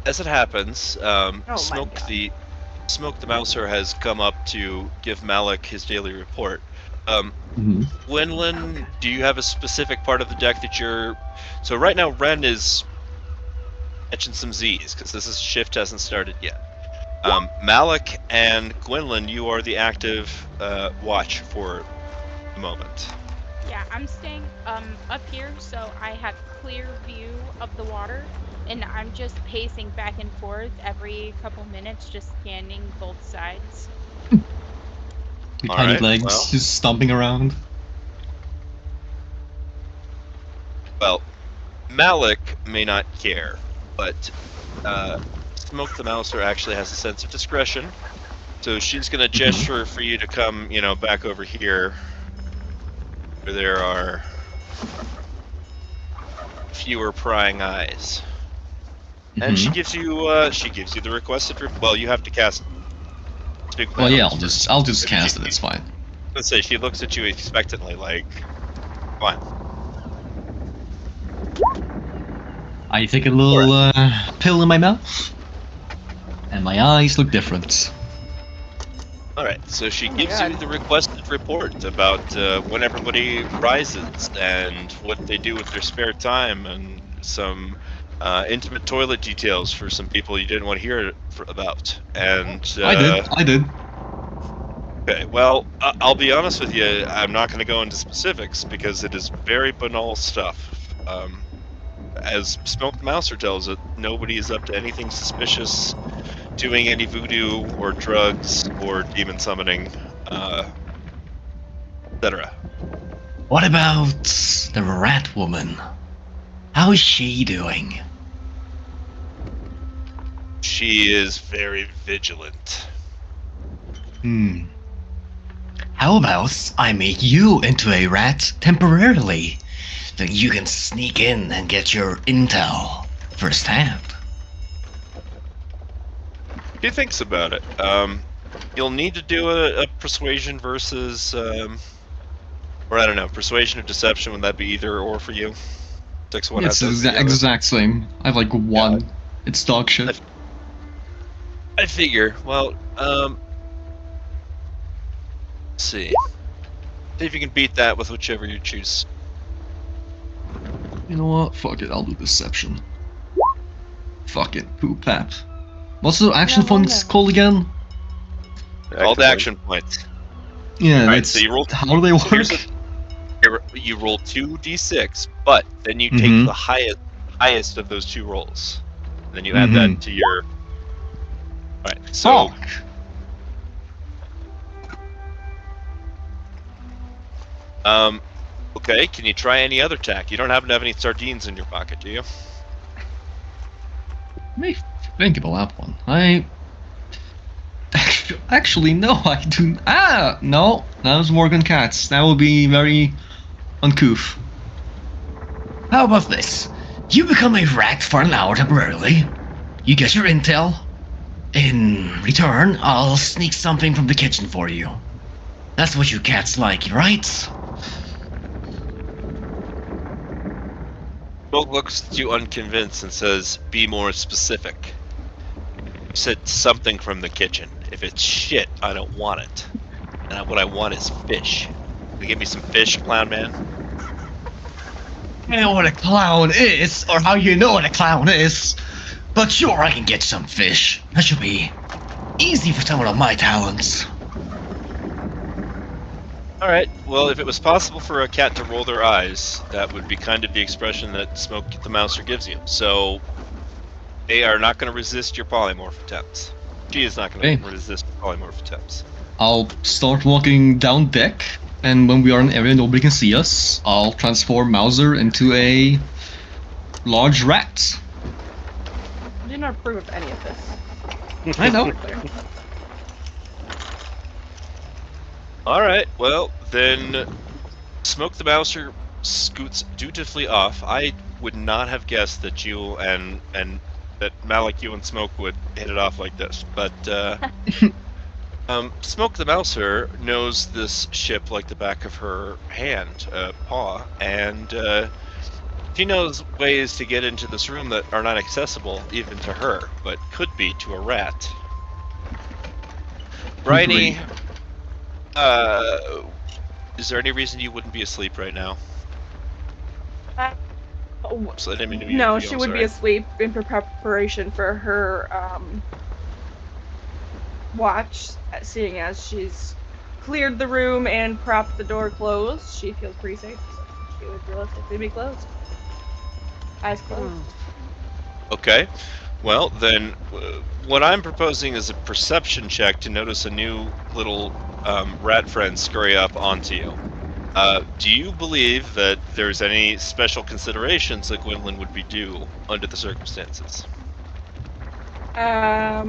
as it happens, my Smoke God. the Mouser has come up to give Malik his daily report. Mhm. Gwendolyn, do you have a specific part of the deck that you're? So right now, Ren is catching some Z's because this shift hasn't started yet. Malik and Gwendolyn, you are the active watch for the moment. Yeah, I'm staying up here so I have clear view of the water, and I'm just pacing back and forth every couple minutes, just scanning both sides. The All tiny right, legs well. just stomping around. Well, Malik may not care, but Smoke the Mouser actually has a sense of discretion, so she's gonna gesture for you to come, back over here, where there are fewer prying eyes. And she Mhm. gives you the requested. Well, you have to cast. Speak with Well, yeah, animals I'll just If cast you- it. It's fine. Let's say she looks at you expectantly, like, come on. I take a little pill in my mouth, and my eyes look different. All right, so she Oh my gives you God. the requested report about when everybody rises and what they do with their spare time, and some intimate toilet details for some people you didn't want to hear about. And I did. Okay, well, I'll be honest with you. I'm not going to go into specifics because it is very banal stuff. As Smoked Mouser tells it, nobody is up to anything suspicious, doing any voodoo or drugs or demon summoning, etc. What about the rat woman? How is she doing? She is very vigilant. Hmm. How about I make you into a rat temporarily, so you can sneak in and get your intel firsthand? She thinks about it. You'll need to do a persuasion versus, or I don't know, persuasion or deception. Would that be either or for you? 6 1 It's out of the the other. exact same. I have like one. It's dog shit. I figure. Well, let's see. See if you can beat that with whichever you choose. You know what? Fuck it, I'll do deception. Fuck it, poop pap. What's the action points called again? All the action points. Yeah, Alright, that's... so you roll. How do they work? You roll 2d6, but then you take Mhm. the highest of those 2 rolls. And then you add that to your. Alright, so. Fuck! Okay, can you try any other tack? You don't happen to have any sardines in your pocket, do you? Let me think about that one. Actually, no, I do. No, that was Morgan Cats. That would be very uncouth. How about this? You become a rat for an hour temporarily. You get your intel. In return, I'll sneak something from the kitchen for you. That's what you cats like, right? Smoke looks at you unconvinced and says, "Be more specific." You said something from the kitchen. If it's shit, I don't want it. And what I want is fish. Can you give me some fish, Clown Man? I know what a clown is, or how you know what a clown is. But sure, I can get some fish. That should be easy for someone of my talents. Alright, well, if it was possible for a cat to roll their eyes, that would be kind of the expression that Smoke the Mouser gives you. So, they are not going to resist your polymorph attempts. She is not going to resist your polymorph attempts. I'll start walking down deck, and when we are in an area nobody can see us, I'll transform Mouser into a large rat. I do not approve of any of this. I know. Alright, well, then Smoke the Mouser scoots dutifully off. I would not have guessed that you and that Malik, you and Smoke would hit it off like this, but Smoke the Mouser knows this ship like the back of her hand, paw, and she knows ways to get into this room that are not accessible even to her, but could be to a rat. Bryony, is there any reason you wouldn't be asleep right now? So I didn't mean to be No, I'm she would sorry. be asleep in preparation for her watch, seeing as she's cleared the room and propped the door closed. She feels pretty safe, so she would realistically be closed. Eyes closed. Okay. Well, then, what I'm proposing is a perception check to notice a new little rat friend scurry up onto you. Do you believe that there's any special considerations that Gwendolyn would be due under the circumstances? I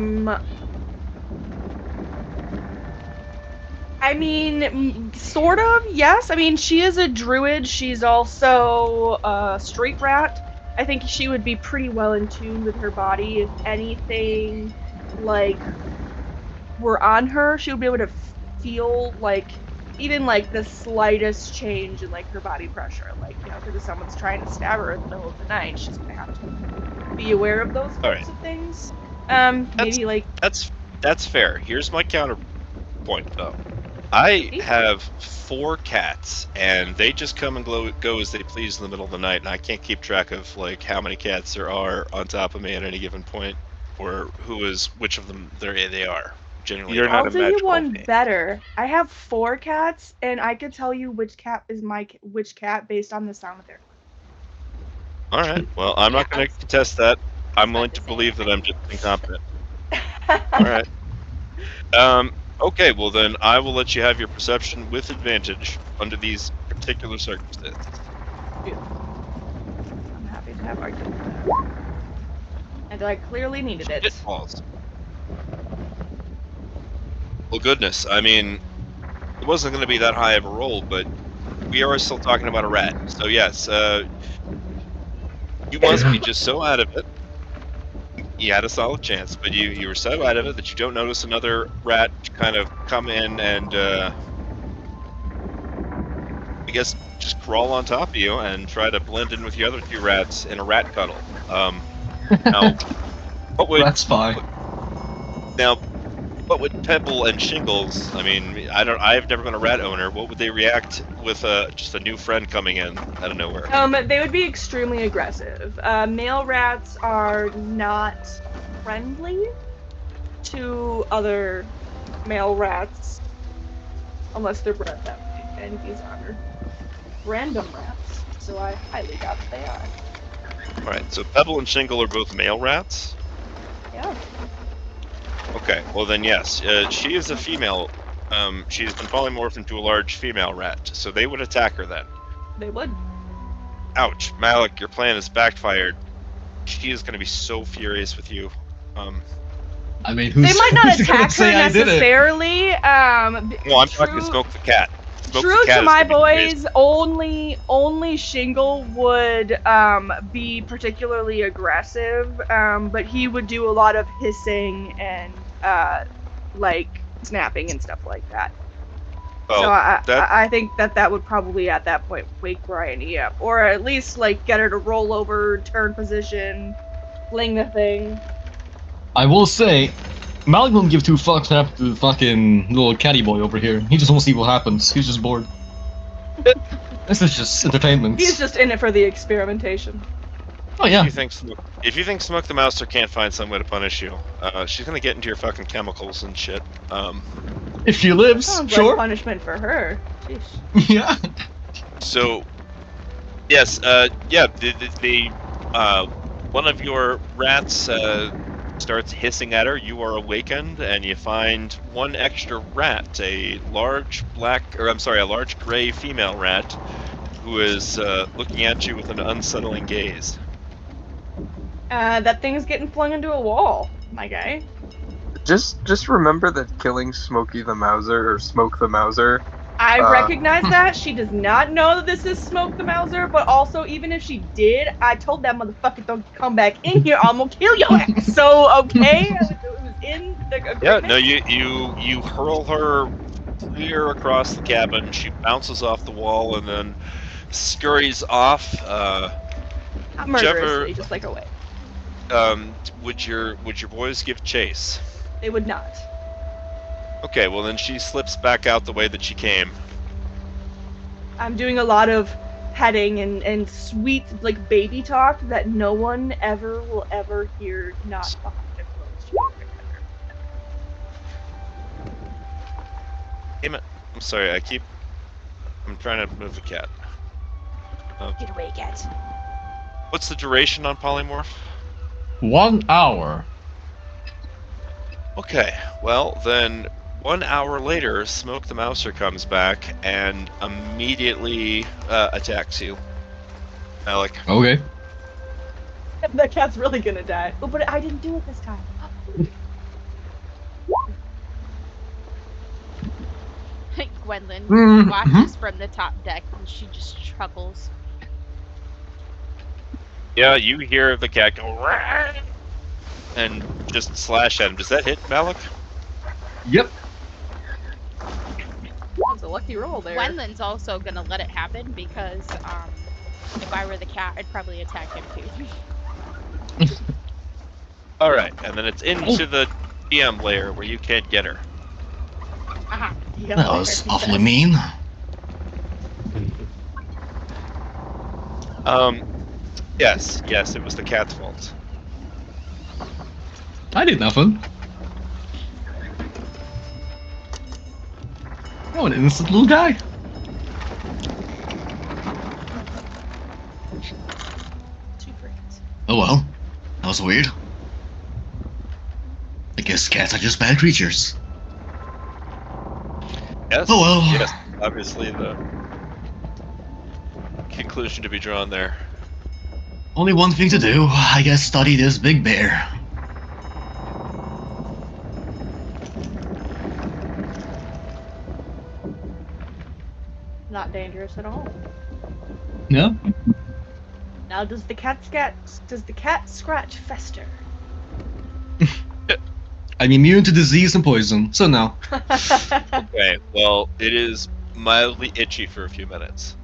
mean, sort of, yes. I mean, she is a druid. She's also a street rat. I think she would be pretty well in tune with her body. If anything, like, were on her, she would be able to feel, like, even, like, the slightest change in, like, her body pressure. Like, you know, because if someone's trying to stab her in the middle of the night, she's gonna have to be aware of those types of things. Maybe, like... That's fair. Here's my counterpoint, though. I have 4 cats, and they just come and go as they please in the middle of the night, and I can't keep track of, like, how many cats there are on top of me at any given point, or which of them they are. Generally, I'll do you one better. I have 4 cats, and I could tell you which cat is which cat based on the sound of their. All right. Well, I'm not going to contest that. I'm willing to believe that I'm just incompetent. All right. Okay. Well, then I will let you have your perception with advantage under these particular circumstances. I'm happy to have argued with that. And I clearly needed it. Pitfalls. Well, goodness. I mean, it wasn't going to be that high of a roll, but we are still talking about a rat. So yes, you must be just so out of it. You had a solid chance, but you were so out of it that you don't notice another rat kind of come in and I guess just crawl on top of you and try to blend in with the other 2 rats in a rat cuddle. Now, What would That's fine. now? What would Pebble and Shingles? I mean, I've never been a rat owner. What would they react with just a new friend coming in out of nowhere? They would be extremely aggressive. Male rats are not friendly to other male rats unless they're bred that way, and these are random rats, so I highly doubt that they are. All right. So Pebble and Shingle are both male rats. Yeah. Okay, well then yes, she is a female. She's been polymorphed into a large female rat, so they would attack her then. They would. Ouch, Malik, your plan has backfired. She is going to be so furious with you. I mean, who's They might not who's gonna attack her say I did it? necessarily. Well, I'm talking to Smoke the Cat. Smoke True the Cat to is my gonna be furious. boys, only Shingle would be particularly aggressive, but he would do a lot of hissing and like snapping and stuff like that. Well, So that- I think that would probably at that point wake Bryony up, or at least like get her to roll over, turn position, fling the thing. I will say, Malik don't give two fucks what happened to the fucking little catty boy over here. He just wants to see what happens. He's just bored. This is just entertainment. He's just in it for the experimentation. Oh yeah. If you think Smoke the Mouser can't find some way to punish you, she's gonna get into your fucking chemicals and shit. If she lives, Sounds sure. like punishment for her. Sheesh. Yeah. So, yes, yeah, one of your rats starts hissing at her. You are awakened, and you find one extra rat, a large gray female rat, who is looking at you with an unsettling gaze. That thing's getting flung into a wall, my guy. Just remember that killing Smokey the Mouser or Smoke the Mouser. I recognize that. She does not know that this is Smoke the Mouser, but also, even if she did, I told that motherfucker don't come back in here, I'm gonna kill your ass. So, okay? It was in the agreement. Yeah, no, you hurl her clear across the cabin. She bounces off the wall and then scurries off. Not murderously, just like away. Would your boys give chase? They would not. Okay, well then she slips back out the way that she came. I'm doing a lot of petting and sweet, like, baby talk that no one ever will ever hear not behind a closed door. Damn it. I'm sorry, I'm trying to move the cat. Get away, cat. What's the duration on polymorph? 1 hour. Okay, well then 1 hour later, Smoke the Mouser comes back and immediately attacks you. Alec. Okay. That cat's really gonna die. Oh, but I didn't do it this time. Gwendolyn Mhm. watches from the top deck and she just chuckles. Yeah, you hear the cat go "Rah!" and just slash at him. Does that hit Malik? Yep. That's a lucky roll there. Gwendolyn's also gonna let it happen because if I were the cat, I'd probably attack him too. Alright, and then it's into the DM layer where you can't get her. Aha. Yeah, That was awfully mean. Yes, it was the cat's fault. I did nothing. Oh, an innocent little guy. Two friends. Oh well. That was weird. I guess cats are just bad creatures. Yes. Oh, well. Yes, obviously the conclusion to be drawn there. Only one thing to do. I guess study this big bear. Not dangerous at all. No. Now, does the cat scratch fester? I'm immune to disease and poison, so no. Okay, well, it is mildly itchy for a few minutes.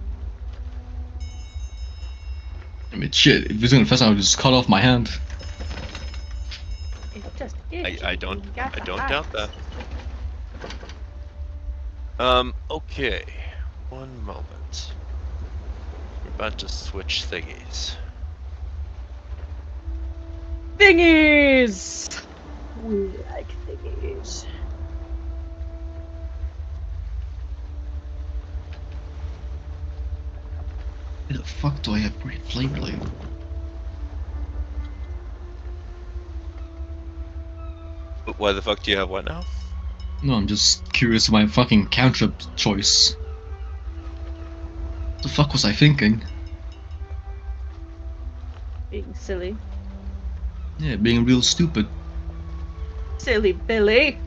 I mean, shit, if he's gonna fess, I would just cut off my hand. It's just itchy. I don't You got the doubt hives. that. Okay. One moment. We're about to switch thingies. Thingies! We like thingies. Why the fuck do I have Flame Blade? Why the fuck do you have what now? No, I'm just curious of my fucking cantrip choice. What the fuck was I thinking? Being silly. Yeah, being real stupid. Silly Billy.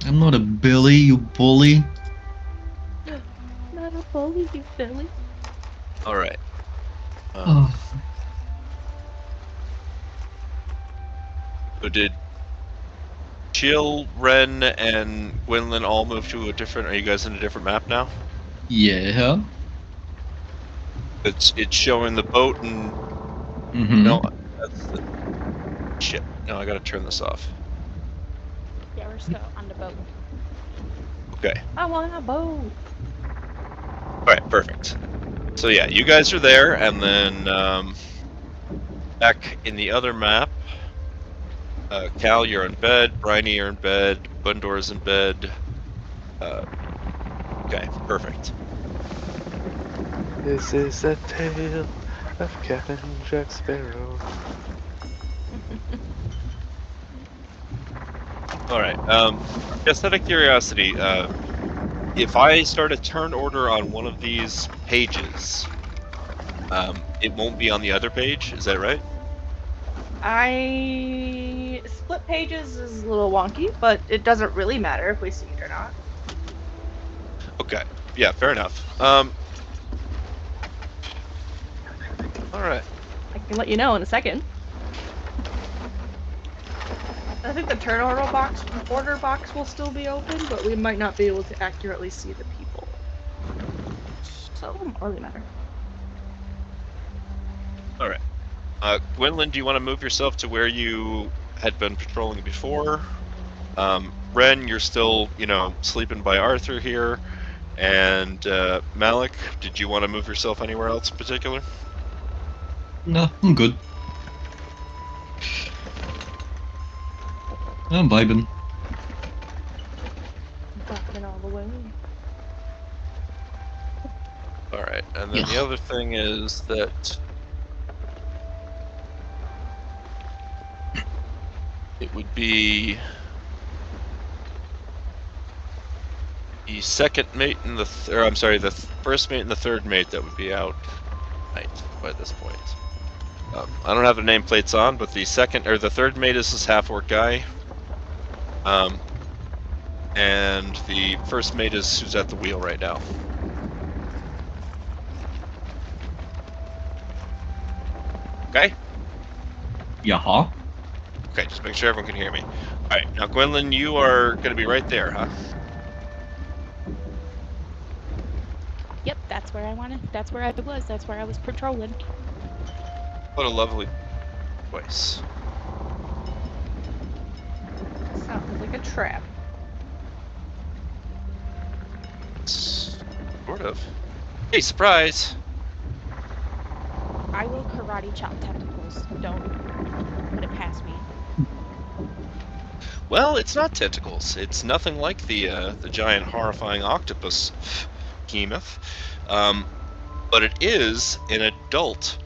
I'm not a Billy, you bully. Not a bully, you Billy. Alright. Oh. So did Chill, Ren, and Gwynlyn all move to a different... Are you guys in a different map now? Yeah. It's showing the boat and... Mm-hmm. No, that's the... Shit. No, I gotta turn this off. Yeah, we're still on the boat. Okay. I want a boat. Alright, perfect. So yeah, you guys are there, and then back in the other map, Cal, you're in bed, Bryony, you're in bed, Bundor's in bed. Okay, perfect. This is a tale of Captain Jack Sparrow. Alright, just out of curiosity, if I start a turn order on one of these pages, it won't be on the other page, is that right? Split pages is a little wonky, but it doesn't really matter if we see it or not. Okay, yeah, fair enough. Alright. I can let you know in a second. I think the turn order box will still be open, but we might not be able to accurately see the people. So it doesn't really matter. Alright. Gwynlyn, do you want to move yourself to where you had been patrolling before? Ren, you're still, sleeping by Arthur here. And Malik, did you want to move yourself anywhere else in particular? No, I'm good. I'm vibing. Walking all the way. Alright, and then the other thing is that it would be the second mate and the first mate and the third mate that would be out night by this point. I don't have the nameplates on, but the third mate is this half-orc guy. And the first mate is who's at the wheel right now. Okay? Yaha. Okay, just make sure everyone can hear me. Alright, now Gwynlyn, you are going to be right there, huh? Yep, that's where I wanted. That's where I was. That's where I was patrolling. What a lovely place. Sounds like a trap. Sort of. Hey, surprise! I will karate chop tentacles. Don't put it past me. Well, it's not tentacles. It's nothing like the giant horrifying octopus behemoth. But it is an adult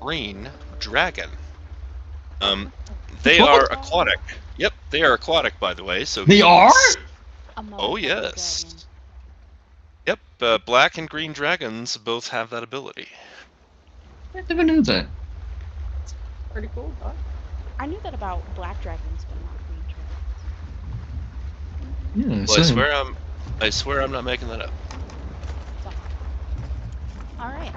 green dragon. They are aquatic. Yep, they are aquatic, by the way. So They are? Oh yes. Yep, black and green dragons both have that ability. I never knew that. Pretty cool, huh? I knew that about black dragons, but not green dragons. Yeah, Well, same. I swear I'm not making that up. Alright.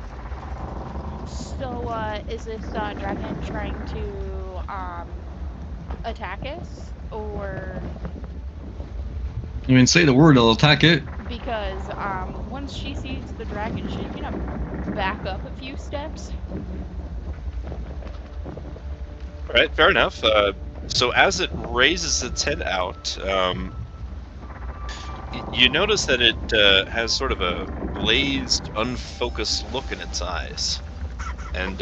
So, is this dragon trying to attack us? Or I mean, say the word, I'll attack it. because once she sees the dragon, she's gonna back up a few steps. Alright, fair enough. So as it raises its head out, you notice that it has sort of a glazed, unfocused look in its eyes. And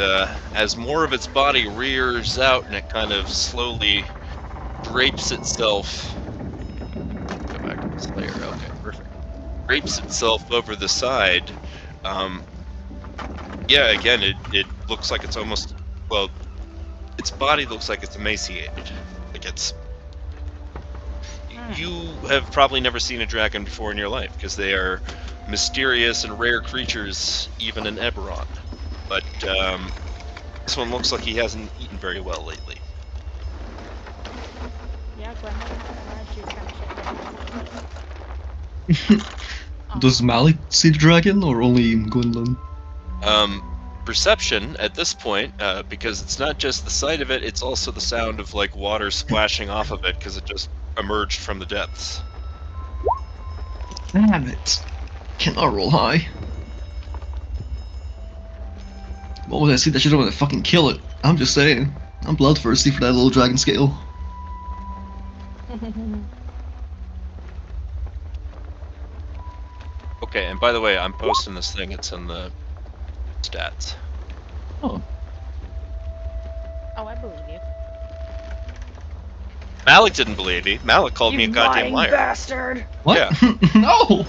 as more of its body rears out and it kind of slowly drapes itself. Go back to this layer. Okay, perfect. Drapes itself over the side. Yeah, again, it looks like it's almost, well, its body looks like it's emaciated. Like it's. You have probably never seen a dragon before in your life because they are mysterious and rare creatures, even in Eberron. But this one looks like he hasn't eaten very well lately. Yeah, she's kind of shit. Does Malik see the dragon or only Gwendolyn? Perception at this point, because it's not just the sight of it, it's also the sound of like water splashing off of it because it just emerged from the depths. Damn it. Cannot roll high. What would I see that shit over to fucking kill it? I'm just saying. I'm bloodthirsty for that little dragon scale. Okay, and by the way, I'm posting this thing, it's in the stats. Oh. Oh, I believe you. Malik didn't believe me. Malik called me a goddamn lying liar. bastard. What? Yeah. No!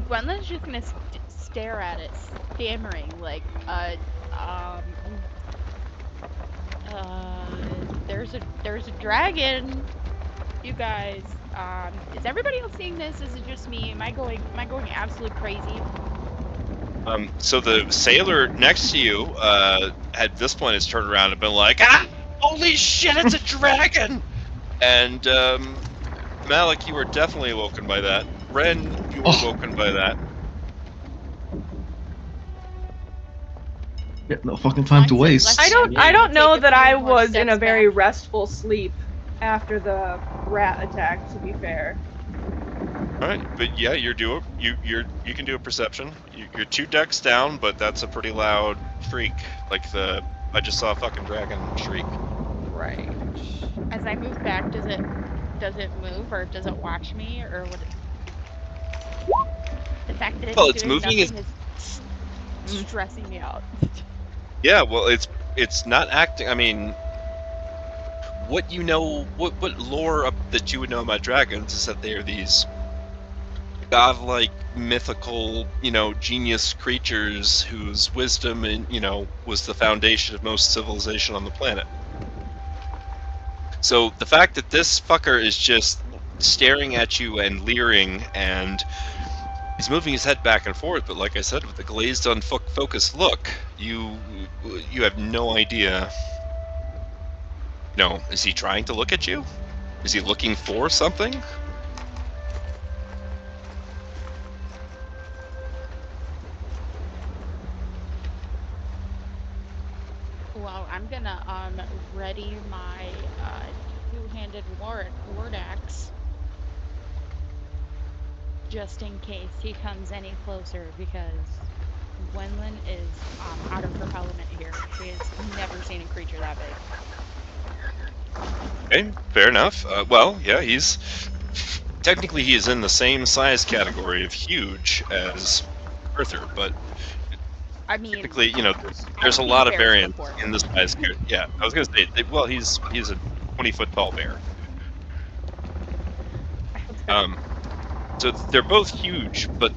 Gwendolyn's just gonna stare at it, stammering like, there's a dragon. You guys, is everybody else seeing this? Is it just me? Am I going absolutely crazy? So the sailor next to you, at this point, has turned around and been like, "Ah, holy shit, it's a dragon!" And Malik, you were definitely awoken by that. Ren, you were awoken by that. Yeah, no fucking time to waste. I don't Take know a that few I more was in steps a very back. restful sleep after the rat attack, to be fair. All right, but yeah, you can do a perception. You're 2 decks down, but that's a pretty loud shriek, like I just saw a fucking dragon shriek. Right. As I move back, does it move or does it watch me or what? The fact that Well, it's it's doing moving nothing is stressing me out. Yeah, well, it's not acting. I mean, what you know, what lore that you would know about dragons is that they are these godlike, mythical, genius creatures whose wisdom and was the foundation of most civilization on the planet. So the fact that this fucker is just staring at you and leering, and he's moving his head back and forth, but like I said, with the glazed, unfocused look, you have no idea. No, is he trying to look at you? Is he looking for something? Well, I'm gonna ready my two-handed ward axe just in case he comes any closer, because Gwendolyn is out of her element here. She has never seen a creature that big. Okay, fair enough. Well, yeah, he is in the same size category of huge as Arthur, but I mean, typically, there's a I've lot seen of bears variance before. in the size. Yeah, I was gonna say, well, he's a 20-foot tall bear. So they're both huge, but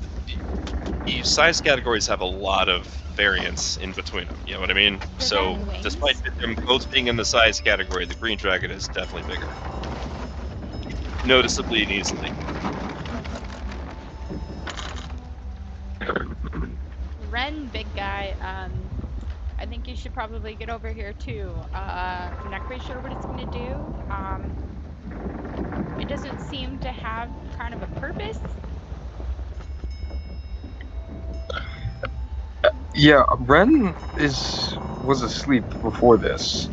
the size categories have a lot of variance in between them. You know what I mean? Does So that have wings? despite them both being in the size category, the green dragon is definitely bigger, noticeably and easily. Ren, big guy, I think you should probably get over here too. I'm not quite sure what it's gonna do. It doesn't seem to have kind of a purpose. Yeah, Ren was asleep before this.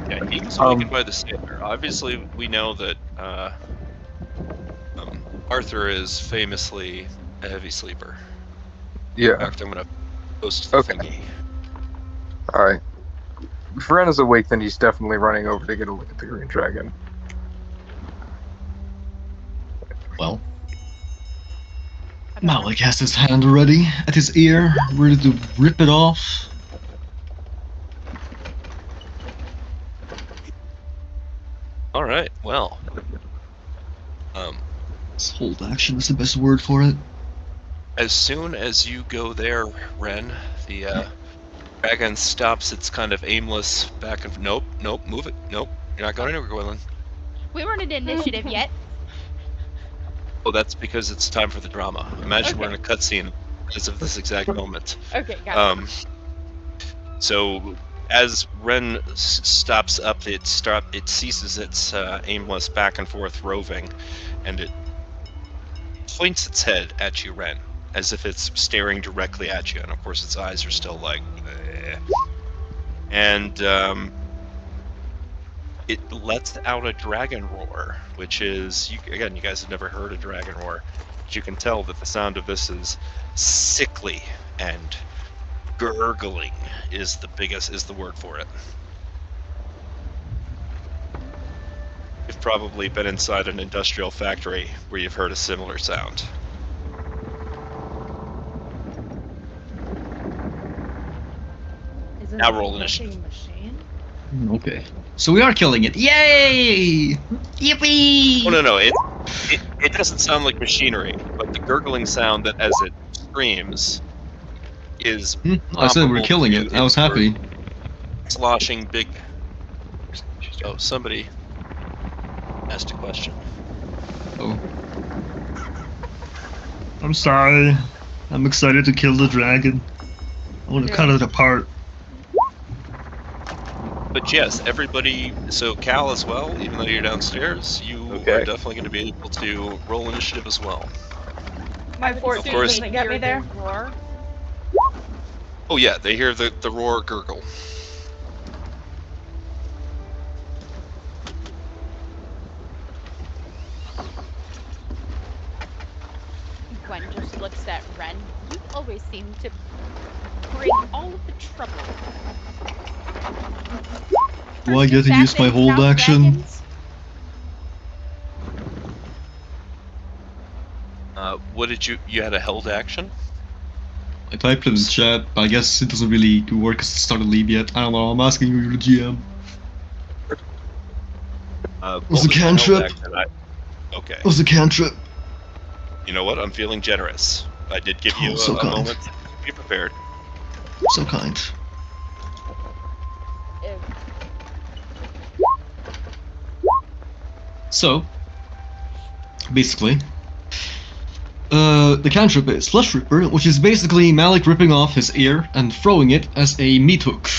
Yeah, he was awakened by the sailor. Obviously, we know that Arthur is famously a heavy sleeper. In Yeah. fact, I'm gonna post the Okay. thingy. Alright. If Ren is awake, then he's definitely running over to get a look at the green dragon. Well, Malik has his hand ready at his ear, ready to rip it off. All right. Well, Hold action is the best word for it. as soon as you go there, Ren, the dragon stops its kind of aimless back and nope, move it, nope, you're not going anywhere, Gwendolyn. We weren't in initiative yet. Oh, that's because it's time for the drama. Imagine we're in a cutscene as of this exact moment. Okay, got it. So as Ren stops up, it ceases its aimless back and forth roving, and it points its head at you, Ren, as if it's staring directly at you, and of course its eyes are still like, eh. And it lets out a dragon roar, which is, again, you guys have never heard a dragon roar, but you can tell that the sound of this is sickly and gurgling is the word for it. You've probably been inside an industrial factory where you've heard a similar sound. Isn't Now it roll a initiative. machine? Okay. So we are killing it. Yay! Yippee! Oh no, it doesn't sound like machinery, but the gurgling sound that as it screams is I said we're comparable killing to it. I was happy. sloshing big. Oh, somebody asked a question. Oh. I'm sorry. I'm excited to kill the dragon. I want to cut it apart. But yes, everybody. So Cal as well. Even though you're downstairs, you Okay. are definitely going to be able to roll initiative as well. My Of 14 course. doesn't get me there. Roar. Oh yeah, they hear the roar gurgle. Gwen just looks at Ren. You always seem to bring all of the trouble. Do I First get to it's use my assassins, hold now action? dragons. What did you had a held action? I typed it in the chat, but I guess it doesn't really work because it's not a lead yet. I don't know, I'm asking you, the GM. What Was a your held cantrip. action? Okay. It was a cantrip. You know what? I'm feeling generous. I did give you Oh, so a kind. moment to be prepared. So kind. Ew. So, basically, the cantrip is Flesh Ripper, which is basically Malik ripping off his ear and throwing it as a meat hook.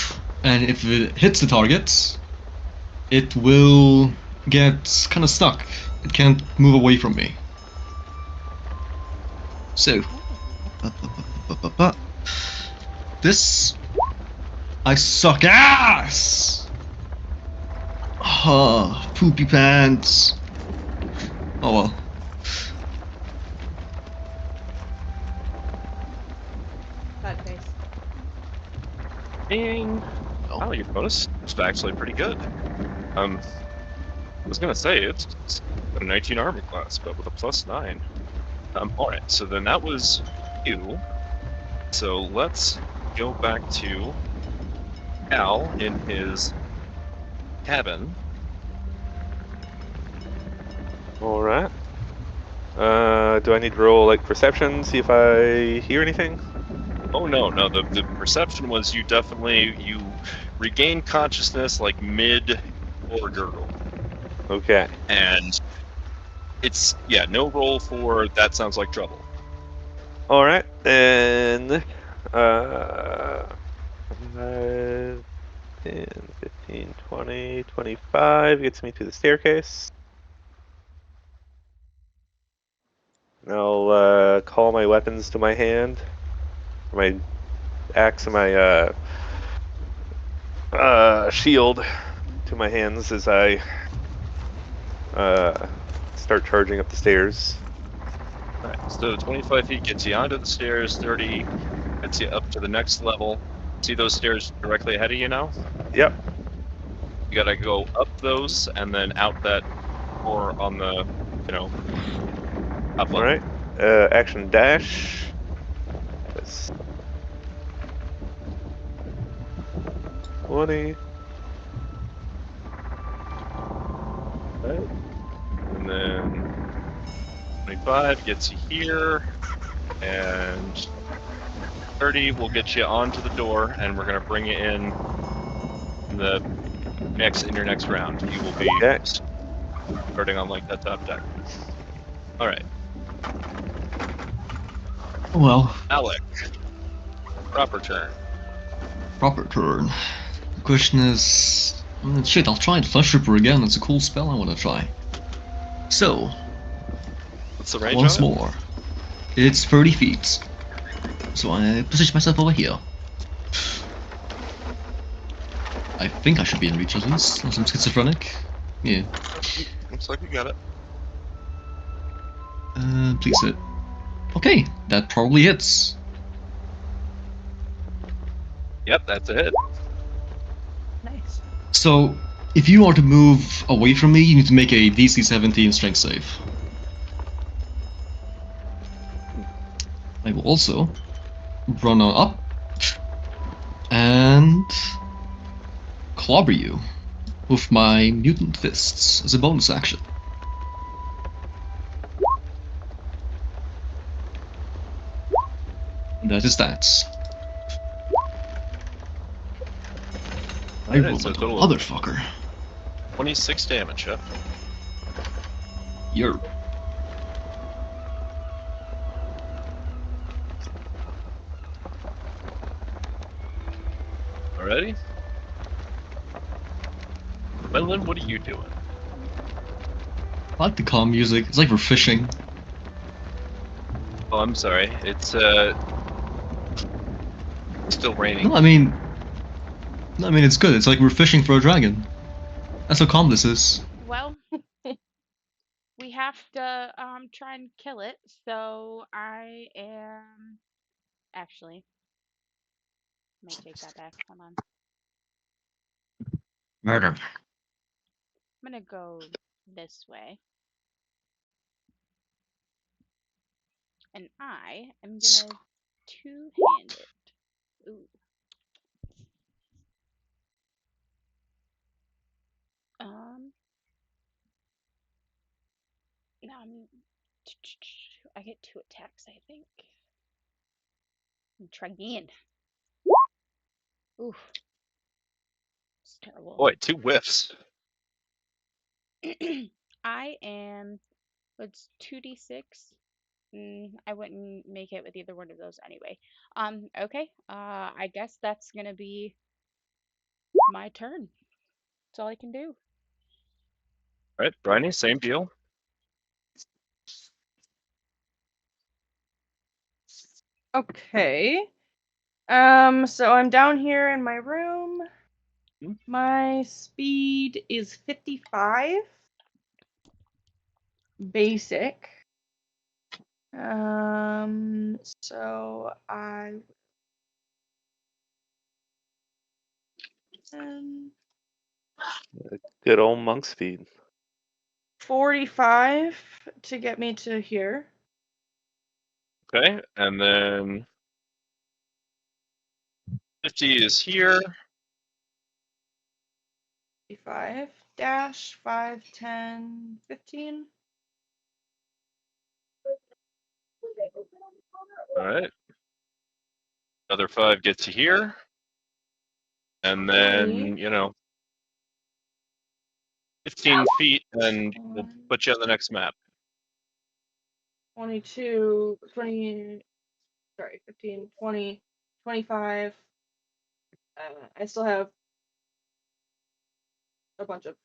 And if it hits the target, it will get kind of stuck. It can't move away from me. So, this, I suck ass! Ah, poopy pants. Oh well. That face. Ding. Oh, your bonus is actually pretty good. I was gonna say it's a 19 armor class, but with a +9. All right. So then that was you. So let's go back to Al in his cabin. All right. Do I need to roll like perception, see if I hear anything? Oh no. The perception was you regain consciousness like mid or gurgle, Okay. and it's no roll for that sounds like trouble. All right. And 10, 15, 20, 25 gets me to the staircase. I'll call my weapons to my hand. My axe and my shield to my hands as I start charging up the stairs. Alright, so 25 feet gets you onto the stairs, 30 gets you up to the next level. See those stairs directly ahead of you now? Yep. You gotta go up those and then out that door on the, top level. Alright. Action dash. Yes. 20. Right. And then 25 gets you here, and 30 will get you onto the door, and we're gonna bring you in the in your next round. You will be Okay. starting on like that top deck. All right, Well, Alec, proper turn. proper turn. The question is... shit, I'll try Flesh Ripper again. It's a cool spell I want to try. So, What's the range once on it? more. It's 30 feet. So I position myself over here. I think I should be in reach at least, unless I'm schizophrenic. Yeah. Looks like you got it. Please hit. Okay, that probably hits. Yep, that's a hit. Nice. So, if you are to move away from me, you need to make a DC 17 strength save. I will also run on up and clobber you with my mutant fists as a bonus action. And that is that. I Alright, rolled so like a total of motherfucker. 26 damage, huh? You're... Alrighty. Melon, what are you doing? I like the calm music. It's like we're fishing. Oh, I'm sorry. It's still raining. No, I mean, it's good. It's like we're fishing for a dragon. That's how calm this is. Well, we have to try and kill it. So I am actually. Let me take that back. Hold on. Murder. I'm gonna go this way. And I am gonna two-hand it. Ooh. Um. I get 2 attacks, I think. Try again. Oof. It's terrible. Boy, 2 whiffs. I am. It's 2d6. I wouldn't make it with either one of those anyway. Okay. I guess that's gonna be my turn. That's all I can do. Alright, Bryony, same deal. Okay. So I'm down here in my room. Hmm. My speed is 55. Basic. So I Good old monk speed. 45 to get me to here. Okay, and then 50 is here. 55 dash 5, 10, 15. Alright. Another 5 gets you here. And then, 15 feet, and we'll put you on the next map. 22, 20, sorry, 15, 20, 25. I still have a bunch of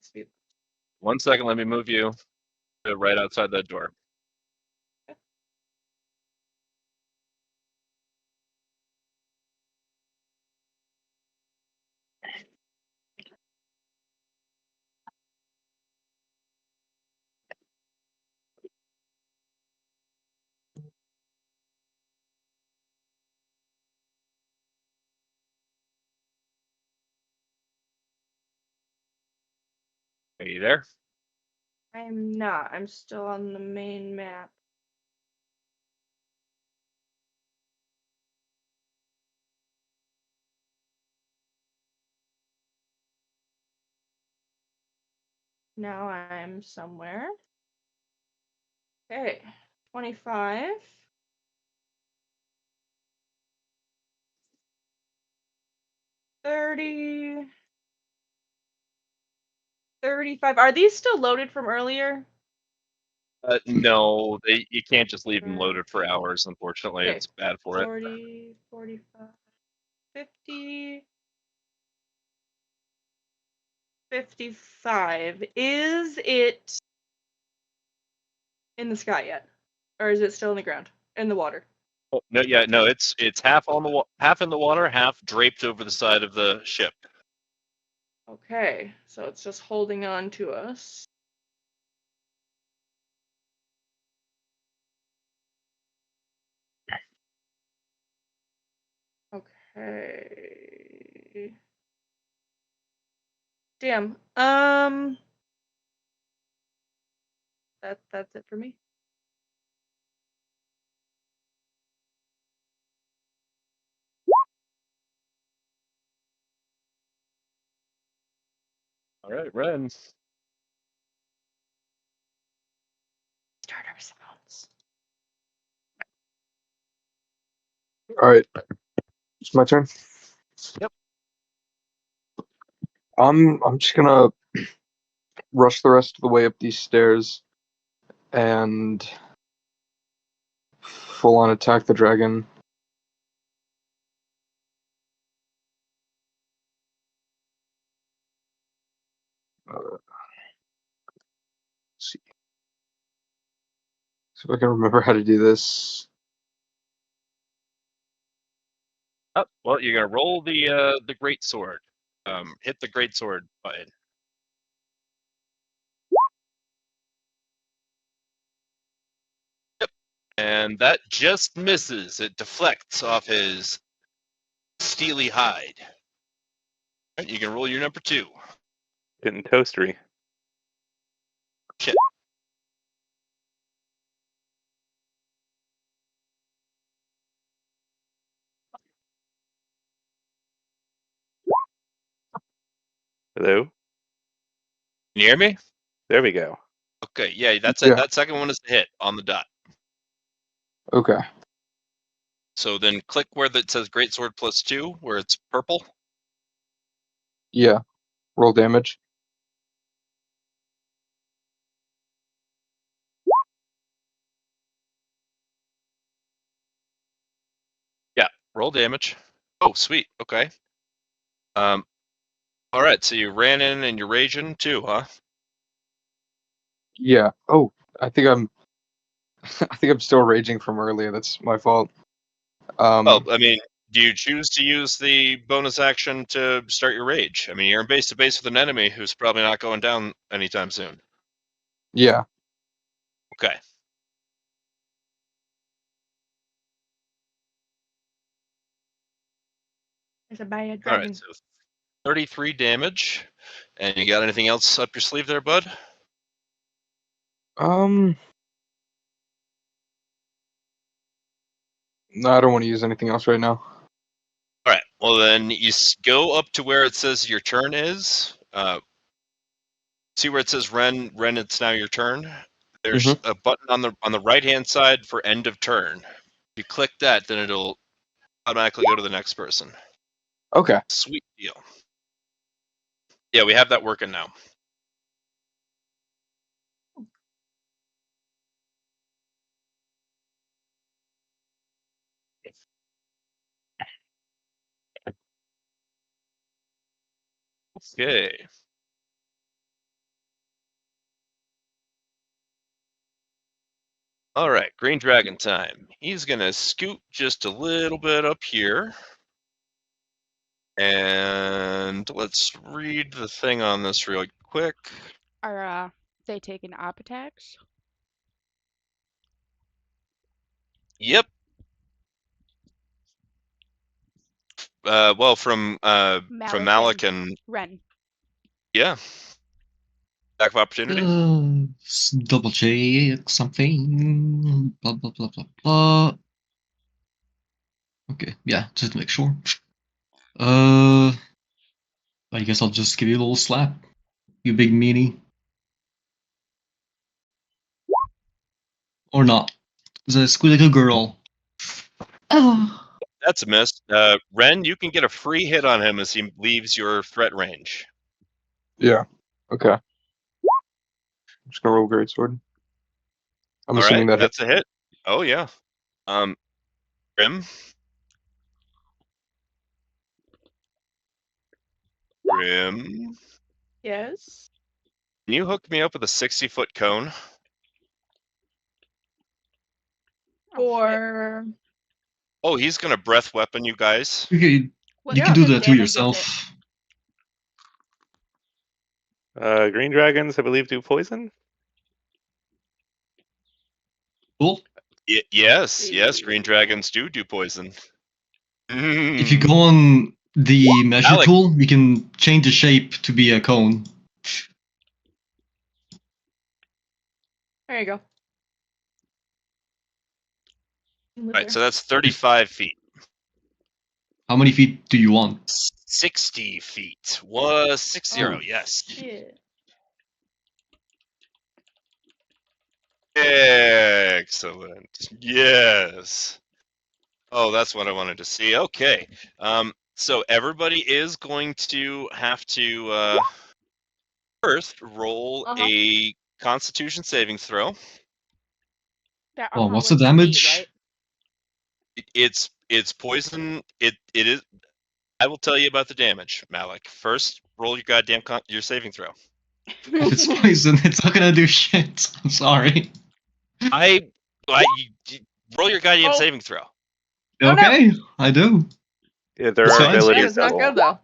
speed. 1 second, let me move you to right outside that door. Are you there? I'm not. I'm still on the main map. Now I'm somewhere. Okay. 25. 30. 35. Are these still loaded from earlier? No, you can't just leave them loaded for hours, unfortunately. Okay. It's bad for it. 40, 45, 50, 55. Is it in the sky yet? Or is it still in the ground? In the water? Oh, no, it's half on the half in the water, half draped over the side of the ship. Okay, so it's just holding on to us. Okay. Damn. That's it for me. All right, Ren. Starter sounds. All right, it's my turn. Yep. I'm just gonna rush the rest of the way up these stairs and full on attack the dragon. Let's see. See if I can remember how to do this. Oh, well, you're gonna roll the great sword. Hit the great sword button. Yep. And that just misses. It deflects off his steely hide. Right, you can roll your number 2. Getting toastery. Shit. Hello? Can you hear me? There we go. Okay, yeah, that's it. Yeah. That second one is the hit on the dot. Okay. So then click where that says great sword plus 2, where it's purple. Yeah. Roll damage. Yeah, roll damage. Oh, sweet. Okay. All right. So you ran in and you're raging too, huh? Yeah. Oh, I think I'm. I think I'm still raging from earlier. That's my fault. Well, I mean, do you choose to use the bonus action to start your rage? I mean, you're in base to base with an enemy who's probably not going down anytime soon. Yeah. Okay. There's a bad All dragon. right. So 33 damage. And you got anything else up your sleeve there, bud? No, I don't want to use anything else right now. All right. Well, then you go up to where it says your turn is. See where it says Ren. Ren, it's now your turn. There's a button on the right hand side for end of turn. If you click that, then it'll automatically go to the next person. Okay. Sweet deal. Yeah, we have that working now. Okay. All right, Green Dragon time. He's gonna scoot just a little bit up here. And let's read the thing on this real quick. Are they taking op attacks? Yep. Well, from Malik and Ren. yeah. Attack of opportunity. Double check something. Blah blah blah blah blah. Okay, yeah, just to make sure. I guess I'll just give you a little slap. You big meanie. Or not. Just squeak like a girl. Oh. That's a miss. Ren, you can get a free hit on him as he leaves your threat range. Yeah. Okay. I'm just gonna roll greatsword. I'm All assuming right, that that's a hit. Oh yeah. Grim. Grim. Yes. Can you hook me up with a 60-foot cone? Or Oh, he's gonna breath weapon you guys. Okay, What you can kind do of that to damage is it? yourself. Green dragons, I believe, do poison. Cool. Yes, green dragons do poison. If you go on the measure Alec. tool, you can change the shape to be a cone. there you go. Right, so that's 35 feet. How many feet do you want? 60 feet. Was 60, Oh, yes. shit. Excellent. Yes. Oh, that's what I wanted to see. Okay. So everybody is going to have to first roll a Constitution saving throw. That Oh, what's was the for me, damage? right? It's poison. It is. I will tell you about the damage, Malik. First, roll your goddamn your saving throw. If it's poison, it's not gonna do shit. I'm sorry. Roll your goddamn Oh. saving throw. Oh, no. Okay, I do. Yeah, there It's are fine. That abilities is not that good will. though.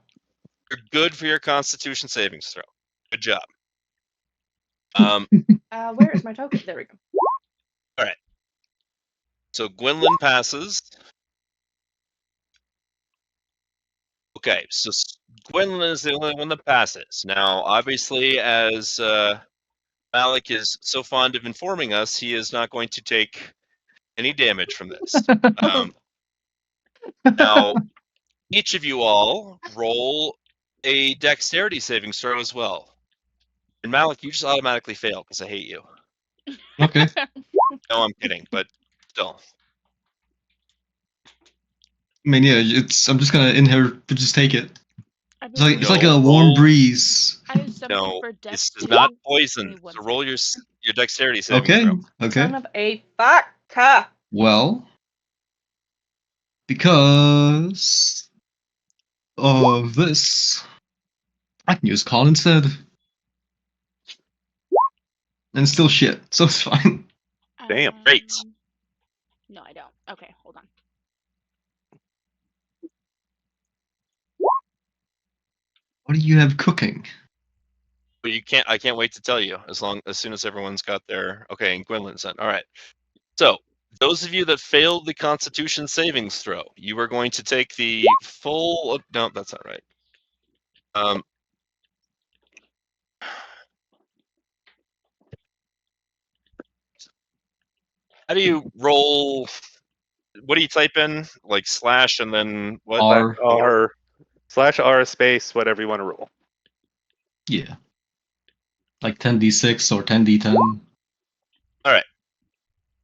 You're good for your Constitution savings throw. Good job. Where is my token? There we go. So Gwynlyn passes. Okay, so Gwynlyn is the only one that passes. Now, obviously, as Malik is so fond of informing us, he is not going to take any damage from this. Now, each of you all roll a dexterity saving throw as well. And Malik, you just automatically fail because I hate you. Okay. No, I'm kidding, but still. I mean, yeah, I'm just gonna inherit to just take it. I It's like No, a warm roll- breeze. I have something No, for this dex. is not Give me poison. one So roll second. your dexterity saving Okay, throw. okay. Son of a fucker. Well, because of this, I can use con instead. And it's still shit, so it's fine. Damn. Great. No, I don't. Okay, hold on. What do you have cooking? But I can't wait to tell you as soon as everyone's got their okay, and Gwynlyn's done. All right. So those of you that failed the Constitution savings throw, you are going to take the full. No, that's not right. How do you roll? What do you type in? Like slash and then what? R. R/R space whatever you want to roll. Yeah. Like 10d6 or 10d10. All right.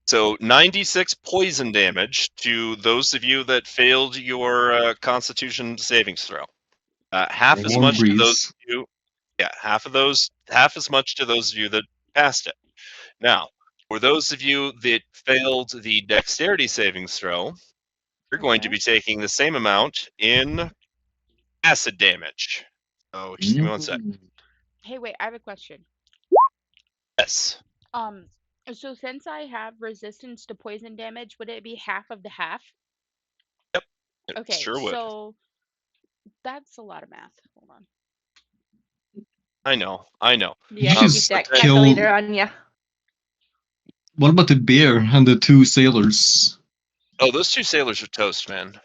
So 96 poison damage to those of you that failed your Constitution savings throw. Half as Warm much to breeze. those of you. Yeah, half as much to those of you that passed it. Now, for those of you that failed the dexterity savings throw, you're going to be taking the same amount in acid damage. So just give me one sec. Hey, wait, I have a question. Yes. So since I have resistance to poison damage, would it be half of the half? Yep. It Okay, sure would. so that's a lot of math. Hold on. I know. Yeah, You keep just that kill- calculator on ya. What about the bear and the two sailors? Oh, those two sailors are toast, man.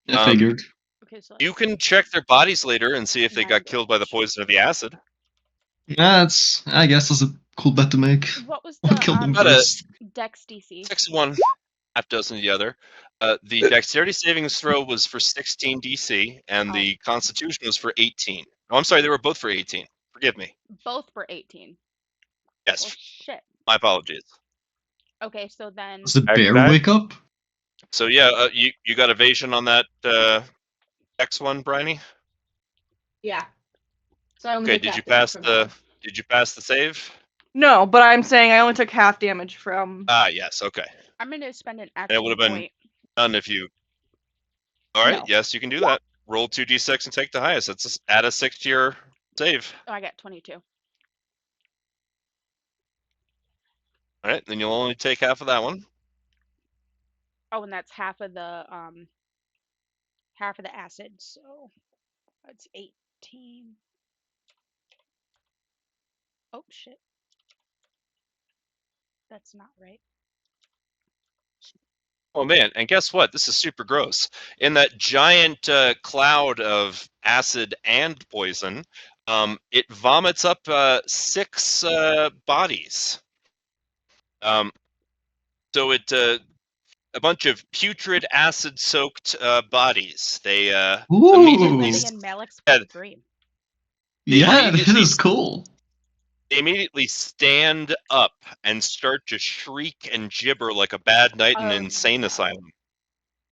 I figured. Okay, so You can check their bodies later and see if they got killed by the poison of the acid. I guess that's a cool bet to make. What was What killed him the Got a- first? Dex DC? 6 1, half dozen the other. The dexterity savings throw was for 16 DC, and Oh. the constitution was for 18. Oh, I'm sorry, they were both for 18. Forgive me. Both for 18. Yes, Well, shit. my apologies. Okay, so then Does the bear that- wake up? So yeah, you got evasion on that X one, Bryony? Yeah. So I only Okay, took did half you damage pass from the that one. did you pass the save? No, but I'm saying I only took half damage from. Ah, yes, okay. I'm gonna spend an it action would've been- point. None if you. All right, No. yes, you can do that. Roll 2d6 and take the highest. That's just add a 6 to your save. Oh, I got 22. All right, then you'll only take half of that one. Oh, and that's half of the acid, so that's 18. Oh shit. That's not right. Oh man, and guess what? This is super gross. In that giant cloud of acid and poison, it vomits up 6 bodies. So it a bunch of putrid acid-soaked bodies. They immediately Living in Malik's yeah, wet dream. Yeah, immediately- this is cool. they immediately stand up and start to shriek and gibber like a bad night in an Oh, insane no. asylum.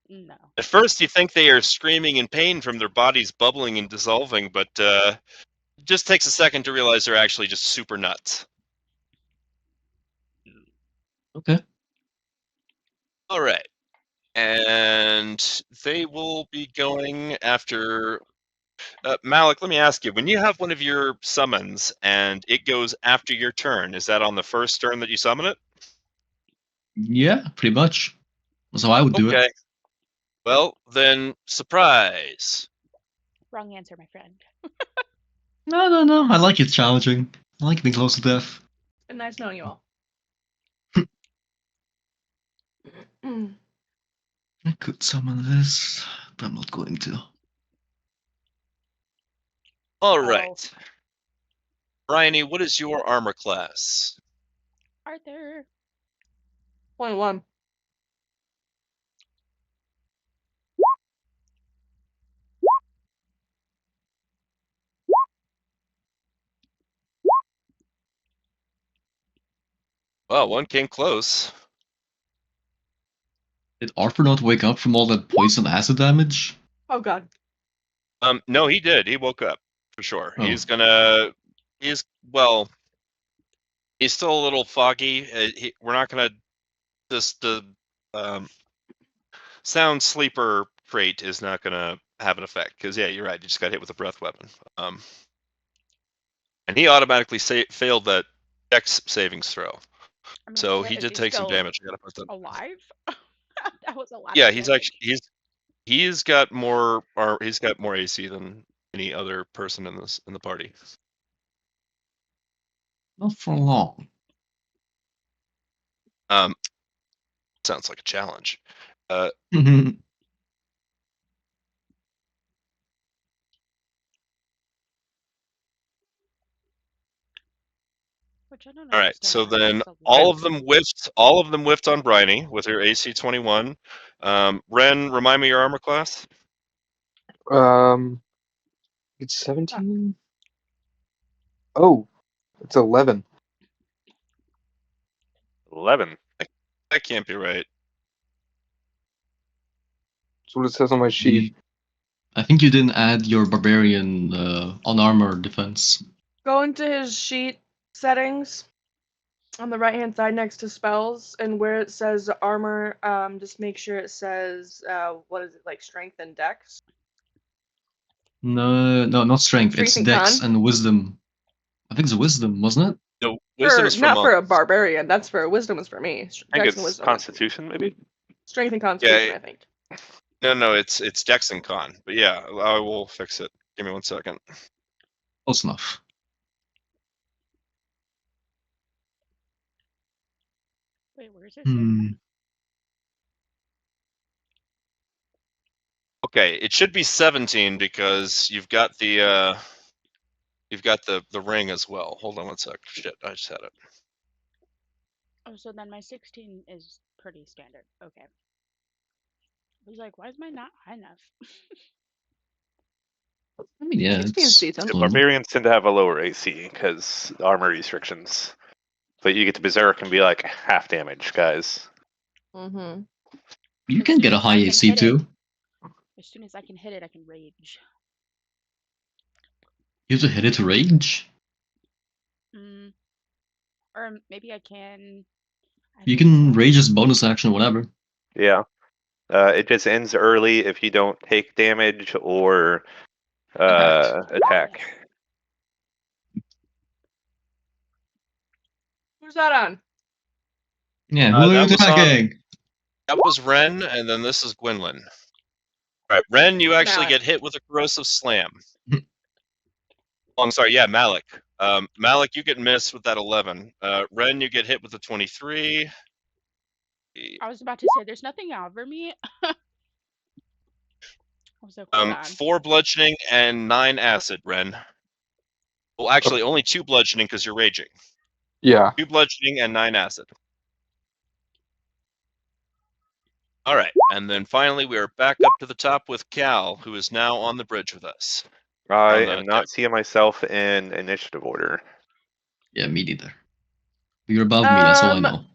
No. At first, you think they are screaming in pain from their bodies bubbling and dissolving, but it just takes a second to realize they're actually just super nuts. Okay. All right. And they will be going after. Malik, let me ask you, when you have one of your summons and it goes after your turn, is that on the first turn that you summon it? Yeah, pretty much. That's how I would do it. Okay. Well, then, surprise. Wrong answer, my friend. No. I like it challenging. I like being close to death. And nice knowing you all. I could summon this, but I'm not going to. All right. Bryony, what is your armor class? Arthur. 21. Well, one came close. Did Arthur not wake up from all that poison acid damage? Oh god. No, he did. He woke up for sure. Oh. He's still a little foggy. We're not gonna the sound sleeper trait is not gonna have an effect because yeah, you're right. You just got hit with a breath weapon. And he automatically failed that Dex savings throw. I mean, So shit, he is did take some still damage. I gotta put that. Alive? That was a lot. Yeah, of he's damage. actually he's got more AC than any other person in the party. Not for long. Sounds like a challenge. Which I don't All right, so understand how then that's alive. all of them whiffed on Bryony with her AC 21. Ren, remind me your armor class. It's 17. Oh, it's 11. 11. That can't be right. That's what it says on my sheet. I think you didn't add your barbarian on armor defense. Go into his sheet settings on the right hand side next to spells, and where it says armor, just make sure it says what is it, like strength and dex? No, not strength. Strength It's and dex con? and wisdom. I think it's wisdom, wasn't it? No, wisdom is for not for a monks. barbarian. That's for wisdom is for me. I think Dex and it's wisdom. Constitution, maybe? Strength and constitution, Yeah, I think. No, it's Dex and Con. But yeah, I will fix it. Give me 1 second. Close enough. Wait, where is it? Okay, it should be 17 because you've got the You've got the ring as well. Hold on one sec. Shit, I just had it. Oh, so then my 16 is pretty standard. Okay. I was like, why is mine not high enough? I mean, yeah, 16 it's decent. The normal. barbarians tend to have a lower AC because armor restrictions. But you get to berserk and be like half damage, guys. Mm-hmm. You As can soon get a as high I can AC hit it. too. As soon as I can hit it, I can rage. You have to hit it to rage. Mm. Or maybe I can. I You don't can know. rage as bonus action, whatever. Yeah. It just ends early if you don't take damage or attack. Who's that on? Yeah, who are you That was on- attacking? That was Ren, and then this is Gwynlyn. All right, Ren, you actually Malik. get hit with a corrosive slam. Oh, I'm sorry. Yeah, Malik. Malik, you get missed with that 11. Ren, you get hit with a 23. I was about to say, there's nothing over me. I was like, hold on. 4 bludgeoning and 9 acid, Ren. Well, actually, only 2 bludgeoning because you're raging. Yeah. 2 bludgeoning and 9 acid. All right, and then finally we are back up to the top with Cal, who is now on the bridge with us. I On the am not deck. seeing myself in initiative order. Yeah, me neither. You're above me, that's all I Um, know.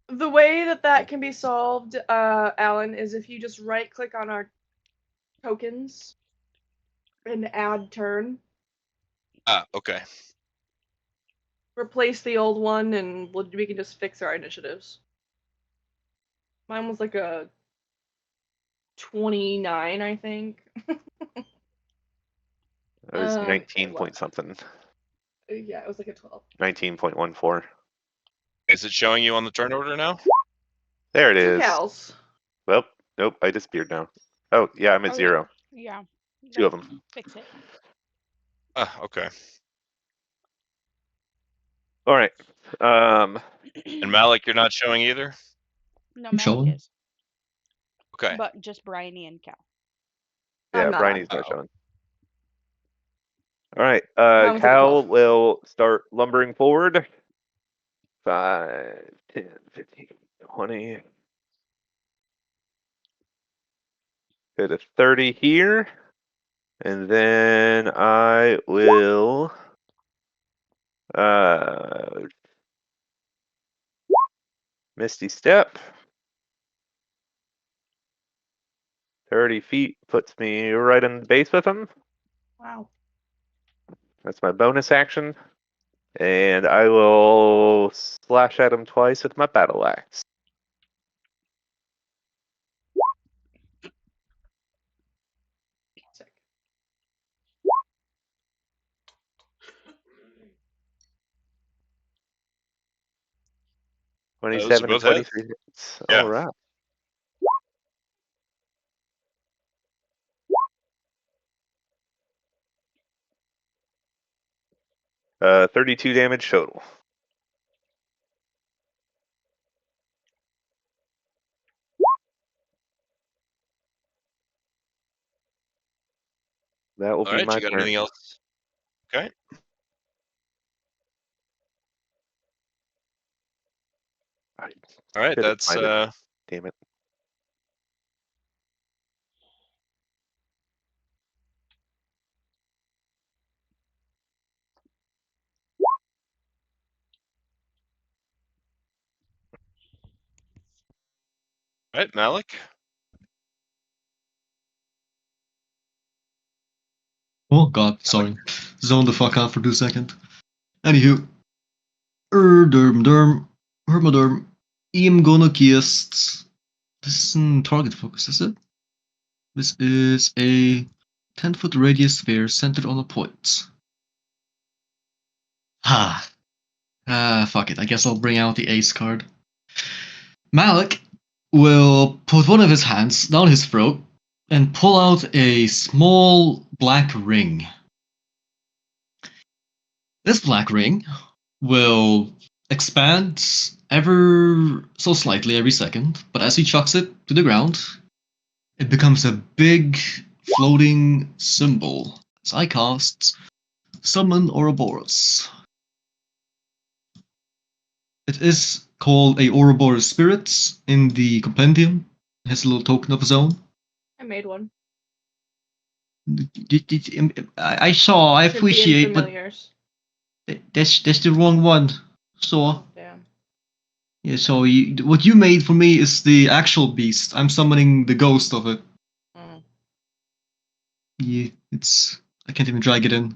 The way that can be solved, Alan, is if you just right-click on our tokens and add turn, Ah, okay. replace the old one, and we can just fix our initiatives. Mine was like a 29, I think. It was Okay, 19 what? point something. Yeah, it was like a 12. 19.14. Is it showing you on the turn order now? There it 2 is. cows. Well, nope, I disappeared now. Oh, yeah, I'm at Oh, 0. Yeah. 2 of then them. Fix it. Ah, okay. All right. And Malik, you're not showing either? No, I'm Malik showing. is. Okay. But just Bryony and Cal. Yeah, I'm not. Bryony's not Uh-oh. showing. All right. Mine was like a Cal 12. will start lumbering forward. 5, 10, 15, 20. Go to 30 here. And then I will Misty Step. 30 feet puts me right in the base with him. Wow. That's my bonus action. And I will slash at him twice with my battle axe. Sick. Those 27 and both hit? 23 hits. Yeah. All right. Uh, 32 damage total. That will All be right, my you got turn. anything else? Okay. I All right, couldn't that's find it. Damn it. all right, Malik. Oh god, sorry. Zone the fuck out for 2 seconds. Anywho. Derm. Hermoderm. I'm gonna cast. This isn't target focus, is it? This is a 10-foot radius sphere centered on a point. Fuck it. I guess I'll bring out the ace card. Malik will put one of his hands down his throat and pull out a small black ring. This black ring will expand ever so slightly every second, but as he chucks it to the ground, it becomes a big floating symbol. As I cast summon Ouroboros. It is called a Ouroboros spirit in the compendium. It has a little token of its own. I made one. I saw, I Should be in appreciate, but familiars. that's the wrong one. So Damn. yeah, so what you made for me is the actual beast. I'm summoning the ghost of it. Mm. Yeah, I can't even drag it in,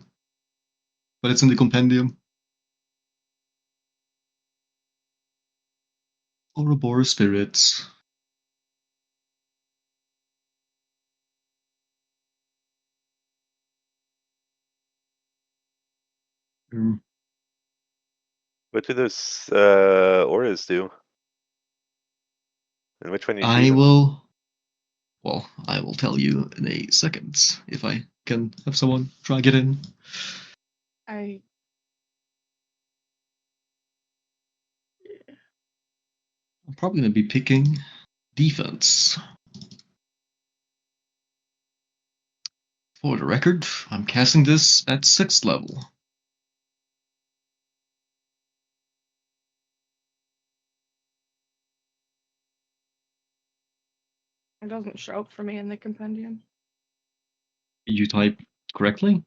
but it's in the compendium. Ouroboros spirits. What do those auras do? And which one you I choosing? will. Well, I will tell you in a second if I can have someone drag it in. I. I'm probably gonna be picking defense. For the record, I'm casting this at 6th level. It doesn't show up for me in the compendium. You type correctly?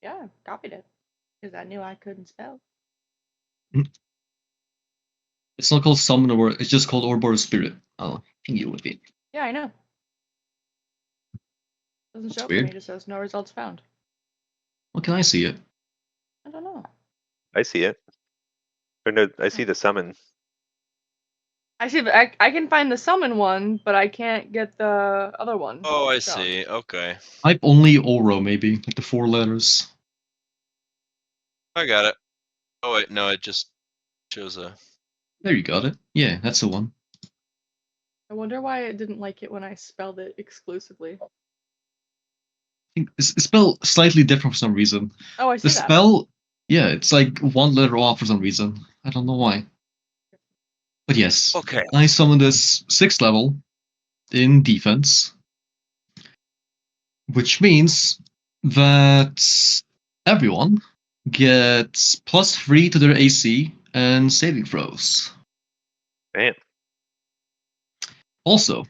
Yeah, copied it. Because I knew I couldn't spell. It's not called summon or it's just called Ouroboros spirit. I'll ping you with it. Yeah, I know. Doesn't That's show up weird. for me. It just says no results found. Well, can I see it? I don't know. I see it. Or no, I see the summon. I see. I can find the summon one, but I can't get the other one. Oh, I So. see. Okay. Type only Oro, maybe, like the 4 letters. I got it. Oh, wait, no, it just shows a. There you got it. Yeah, that's the one. I wonder why it didn't like it when I spelled it exclusively. I think it's spelled slightly different for some reason. Oh, I see The that. spell, yeah, it's like 1 letter off for some reason. I don't know why. But yes, Okay. I summon this 6th level in defense, which means that everyone gets +3 to their AC and saving throws. Damn. Also,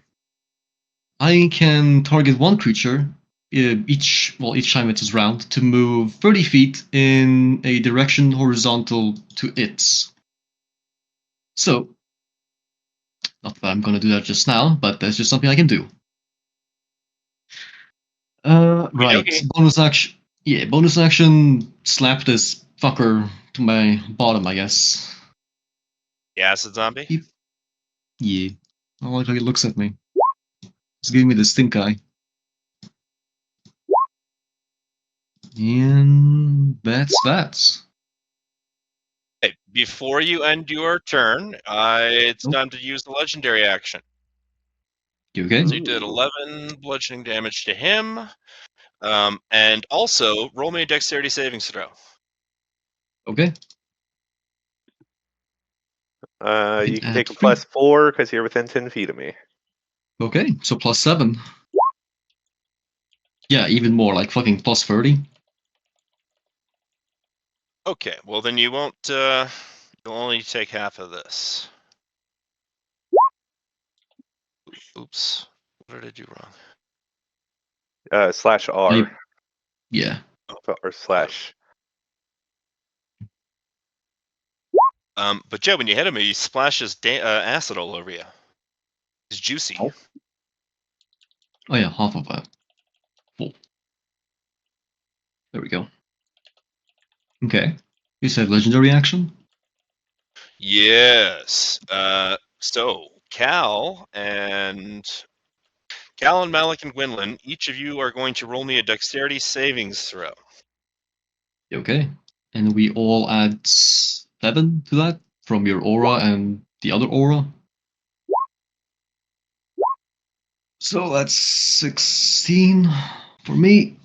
I can target one creature each time it is round to move 30 feet in a direction horizontal to it. So, not that I'm going to do that just now, but that's just something I can do. Right. Okay. Bonus action. Yeah, bonus action. Slap this fucker to my bottom, I guess. The acid zombie? Yeah. I like how he looks at me. He's giving me the stink eye. And that's that. Hey, before you end your turn, it's Nope. time to use the legendary action. You okay? So you did 11 bludgeoning damage to him. And also, roll me a dexterity savings throw. Okay. You can add take a 3. +4 because you're within 10 feet of me. Okay, so +7. Yeah, even more, like fucking +30. Okay, well then you won't, you'll only take half of this. Oops, what did I do wrong? /R. Yeah. Or slash. But Joe, when you hit him, he splashes acid all over you. It's juicy. Oh yeah, half of that. Full. There we go. Okay. You said legendary action? Yes. So Cal and Malik and Gwynlyn, each of you are going to roll me a dexterity savings throw. Okay. And we all add 7 to that from your aura and the other aura. So that's 16 for me.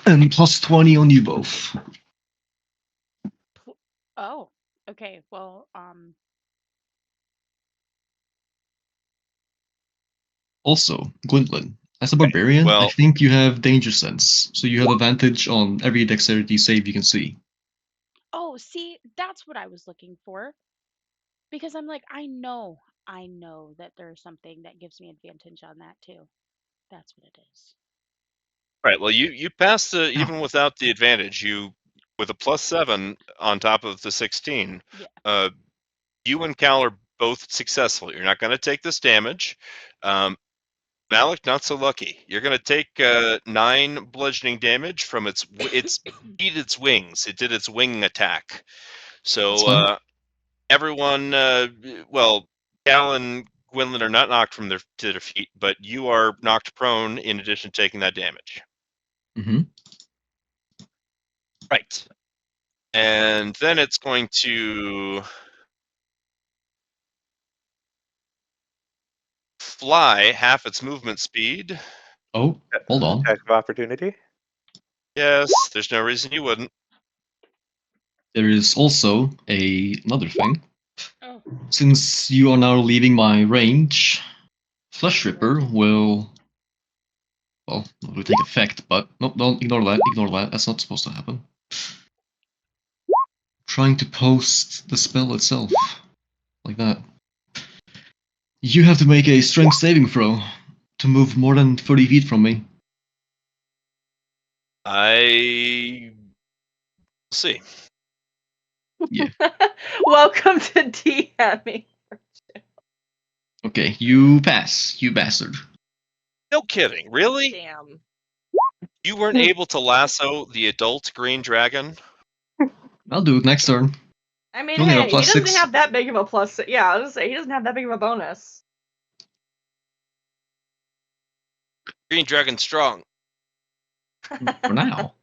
And +20 on you both. Oh, okay. Well, Also, Gwynlyn, As a barbarian, I well- think you have danger sense, so you have advantage on every dexterity save you can see. Oh, see, that's what I was looking for. Because I'm like, I know that there's something that gives me advantage on that too. That's what it is. Right. Well, you passed even without the advantage. You with a +7 on top of the 16. Yeah. You and Cal are both successful. You're not going to take this damage. Malik, not so lucky. You're going to take 9 bludgeoning damage from its beat its wings. It did its wing attack. That's So fine. everyone, well, Cal and Gwynlyn are not knocked to their feet, but you are knocked prone in addition to taking that damage. Mm-hmm. Right. And then it's going to fly half its movement speed. Oh, hold on. Attack of opportunity. Yes, there's no reason you wouldn't. There is also another thing. Oh. Since you are now leaving my range, Flesh Ripper will take effect, but nope, don't ignore that. Ignore that. That's not supposed to happen. Trying to post the spell itself, like that. You have to make a strength saving throw to move more than 30 feet from me. I see. Yeah. Welcome to DMing. Okay, you pass, you bastard. No kidding. Really? Damn. You weren't able to lasso the adult green dragon? I'll do it next turn. I mean, You only have a hey, he plus doesn't 6. have that big of a plus. Yeah, I was gonna say he doesn't have that big of a bonus. Green dragon strong. For now.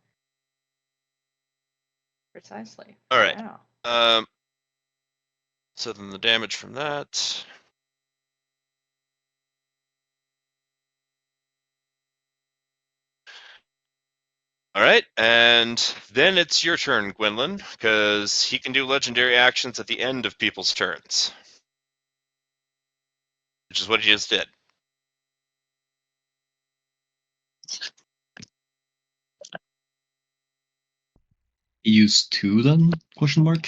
Precisely. All right. Wow. So then the damage from that. All right, and then it's your turn, Gwynlyn, because he can do legendary actions at the end of people's turns, which is what he just did. Use 2 then? Question mark.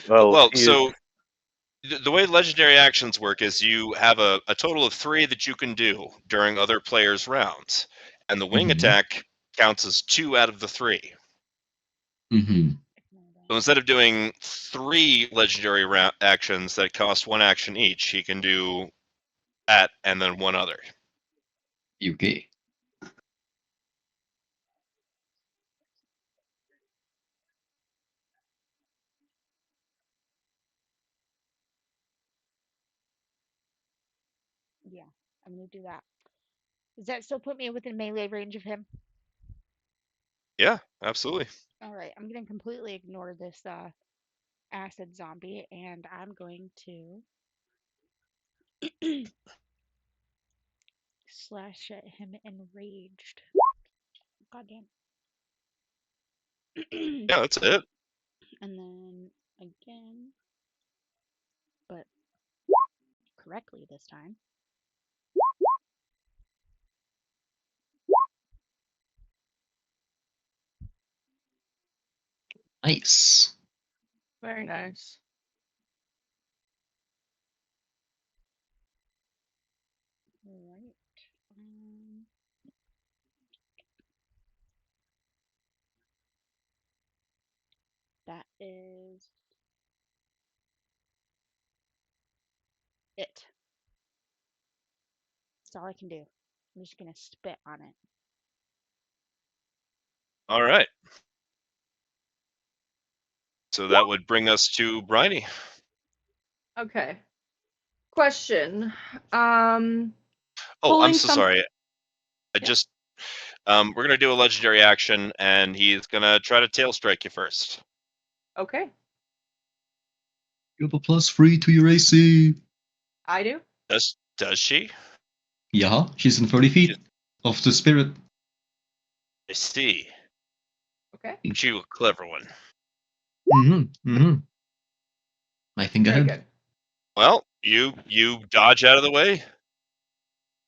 Well, he so the way legendary actions work is you have a total of 3 that you can do during other players' rounds, and the wing Mhm. attack counts as 2 out of the 3. Mm-hmm. So instead of doing 3 legendary actions that cost 1 action each, he can do that and then 1 other. Okay. Yeah, I'm gonna do that. Does that still put me within melee range of him? Yeah, absolutely. All right, I'm gonna completely ignore this acid zombie, and I'm going to slash at him enraged. God damn. Yeah, that's it. And then again, but correctly this time. Nice. Very nice. Right. That is it. That's all I can do. I'm just gonna spit on it. All right. So that would bring us to Bryony. Okay. Question. Oh, I'm Pulling so some- sorry. Yeah. We're gonna do a legendary action, and he's gonna try to tail strike you first. Okay, You have a +3 to your AC. I do. Does she? Yeah, she's in 30 feet of the spirit. I see. Okay. She a clever one. Mm-hmm. Mm-hmm. I think Very ahead. good. Well, you dodge out of the way.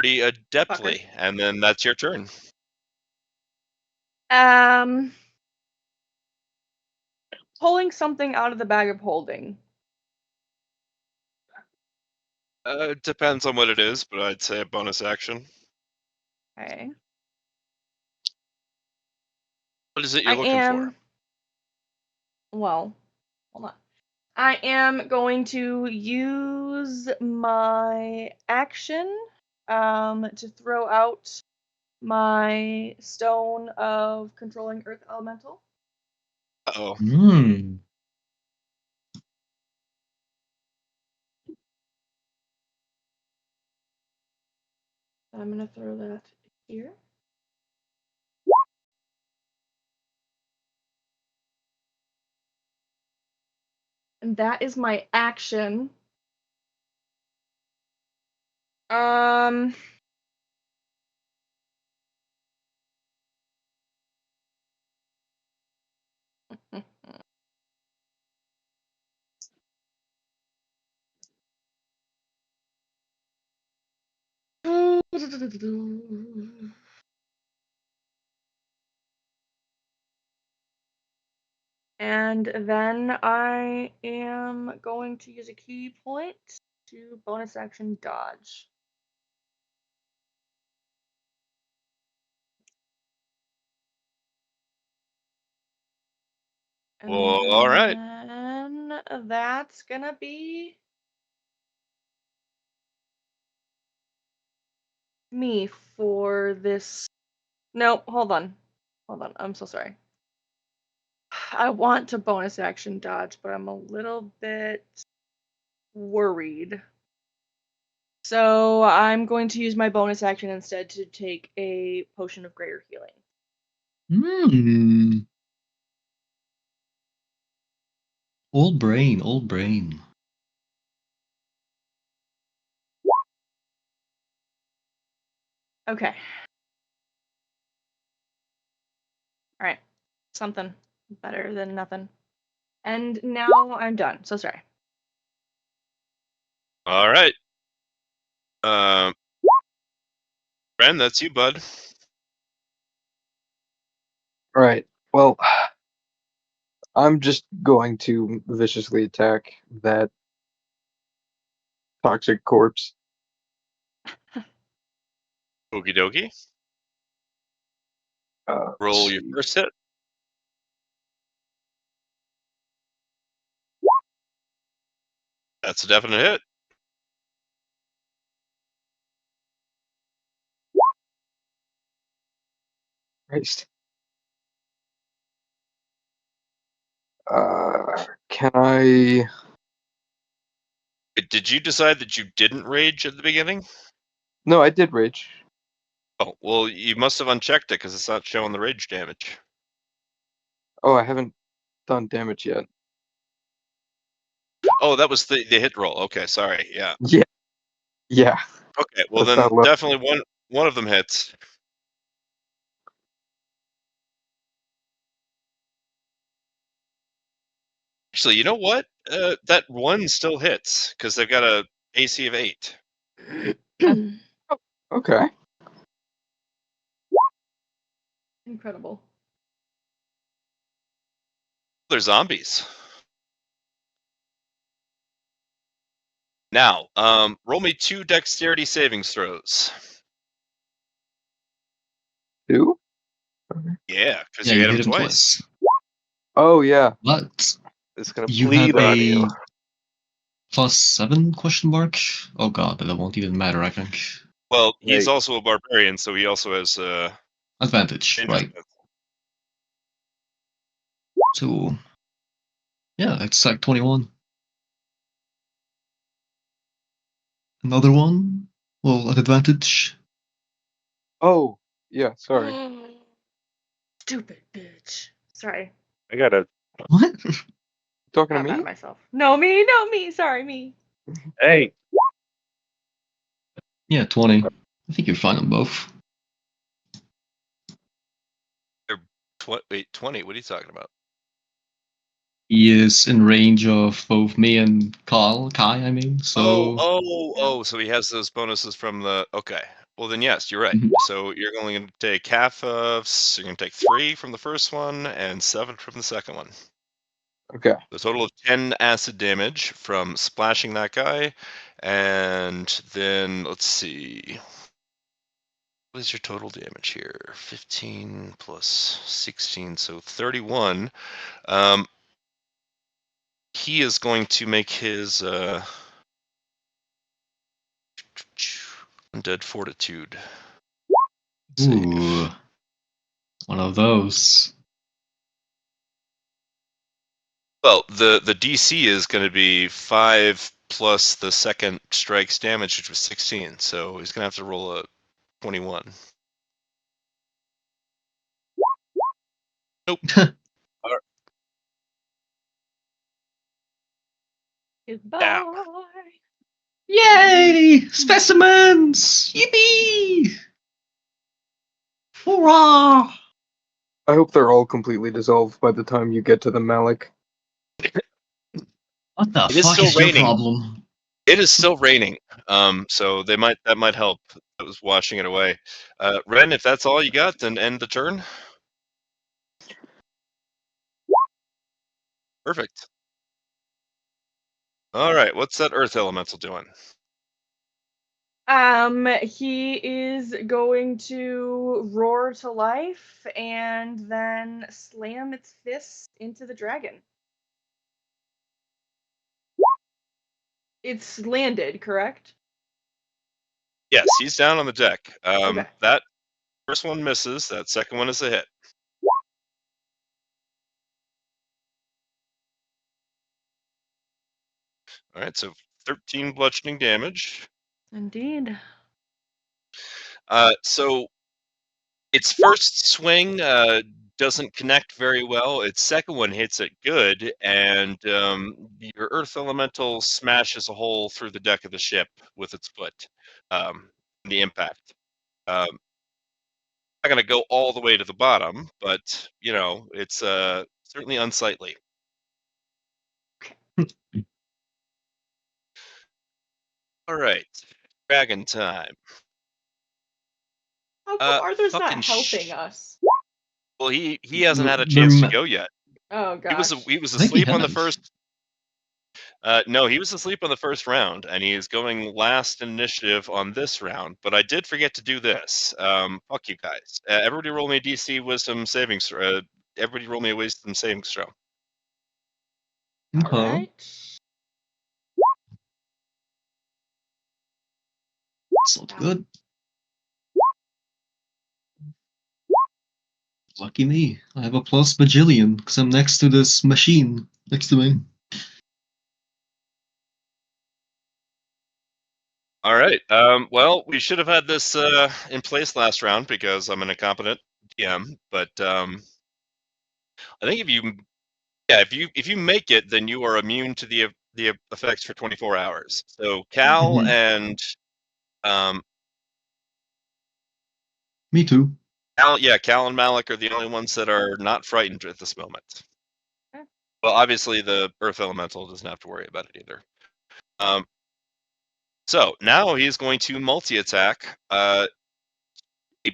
pretty adeptly, and then that's your turn. Pulling something out of the bag of holding. Depends on what it is, but I'd say a bonus action. Okay. What is it you're looking for? Well, hold on. I am going to use my action to throw out my stone of controlling earth elemental. Uh-oh. Hmm. I'm going to throw that here. And that is my action. And then I am going to use a key point to bonus action dodge. And Well, all right. then that's gonna be me for this. Nope, hold on. Hold on, I'm so sorry. I want to bonus action dodge, but I'm a little bit worried. So I'm going to use my bonus action instead to take a potion of greater healing. Hmm. Old brain, old brain. Okay. Alright. Something better than nothing. And now I'm done. So sorry. All right. Ren, that's you, bud. Right. Well, I'm just going to viciously attack that toxic corpse. Okie dokie. Let's Roll your see. first hit. That's a definite hit. Christ. Can I? Did you decide that you didn't rage at the beginning? No, I did rage. Oh, well, you must have unchecked it because it's not showing the rage damage. Oh, I haven't done damage yet. Oh, that was the hit roll. Okay, sorry. Yeah. Yeah. Yeah. Okay, well That's then not low. definitely one of them hits. Actually, you know what? That one still hits because they've got a AC of 8. Okay. Incredible. They're zombies. Now, roll me 2 dexterity savings throws. 2? Yeah, because Yeah, you you hit hit him him twice. twice. Oh yeah. But It's gonna you bleed have on a you. +7 question mark? Oh god, but that won't even matter, I think. Well, he's Right. also a barbarian, so he also has Advantage, range right. defense. So, yeah, it's like 21. Another one? Well, at advantage. Oh yeah. Sorry. Stupid bitch. Sorry. I got a. What? Talking to I'm mad me? at myself. No, me. Sorry, me. Hey, Yeah, 20. I think you're fine on both. Wait, 20? What are you talking about? He is in range of both me and Kai, I mean, so... So he has those bonuses from the... Okay. Well, then yes, you're right. Mhm. So you're going to take half of. So you're going to take 3 from the first one and 7 from the second one. Okay. The total of 10 acid damage from splashing that guy, and then let's see. What is your total damage here? 15 plus 16, so 31. He is going to make his undead fortitude. Let's see. Ooh. One of those. Well, the DC is going to be 5 plus the second strike's damage, which was 16. So he's going to have to roll a 21. Nope. Goodbye. Yay! Specimens! Yippee! Hurrah! I hope they're all completely dissolved by the time you get to the Malik. What the It is fuck still is your raining. problem? It is still raining. So that might help. It was washing it away. Ren, if that's all you got, then end the turn. Perfect. All right, what's that earth elemental doing? He is going to roar to life and then slam its fist into the dragon. It's landed, correct? Yes, he's down on the deck. Okay. That first one misses. That second one is a hit. All right, so 13 bludgeoning damage. Indeed. So its first swing doesn't connect very well. Its second one hits it good, and your earth elemental smashes a hole through the deck of the ship with its foot. The impact. Not going to go all the way to the bottom, but it's certainly unsightly. All right, dragon time. How come Arthur's not fucking helping us? Well, he hasn't had a The chance to ma- go yet. Oh gosh. He was I think he asleep on the has. first. No, he was asleep on the first round, and he is going last in initiative on this round. But I did forget to do this. Fuck you guys. Everybody roll me a DC Wisdom saving throw. Everybody roll me a Wisdom saving throw. Okay. Alright. It's not good. Lucky me. I have a plus bajillion because I'm next to this machine next to me. All right. Well, we should have had this in place last round because I'm an incompetent DM. But I think if you make it, then you are immune to the effects for 24 hours. So Cal Mhm. and Me too. Cal and Malik are the only ones that are not frightened at this moment. Okay. Well, obviously the Earth Elemental doesn't have to worry about it either. So now he's going to multi-attack. A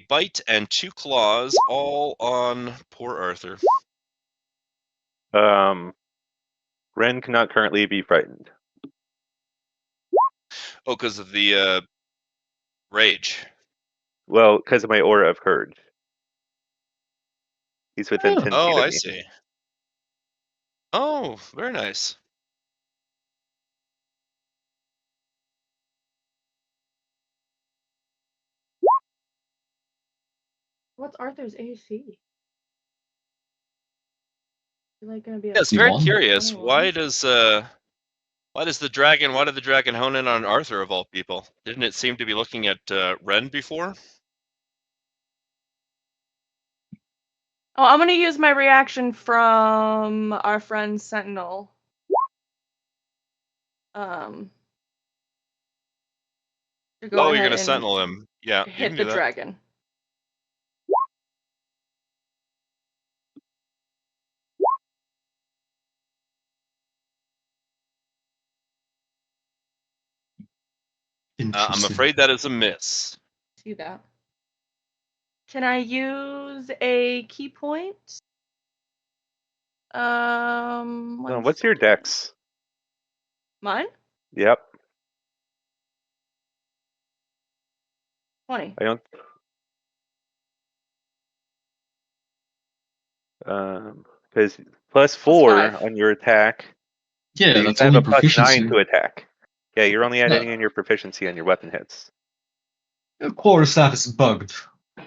bite and 2 claws, all on poor Arthur. Ren cannot currently be frightened. Oh, because of the rage. Well, because of my aura of courage. He's within 10 feet Oh, of I me. see. Oh, very nice. What's Arthur's AC? Is like gonna be Yeah, it's very 21. curious. 21? Why did the dragon hone in on Arthur of all people? Didn't it seem to be looking at Ren before? Oh, I'm gonna use my reaction from our friend Sentinel. To go Oh, you're ahead gonna and sentinel him. Yeah, you hit can the do that. dragon. I'm Interesting. afraid that is a miss. See that. Can I use a key point? One What's your second. dex? Mine? Yep. 20. I don't. Because plus 4 5. on your attack. Yeah, So you that's have only a plus 9 proficiency. to attack. Yeah, you're only adding in your proficiency on your weapon hits. Quarterstaff is bugged.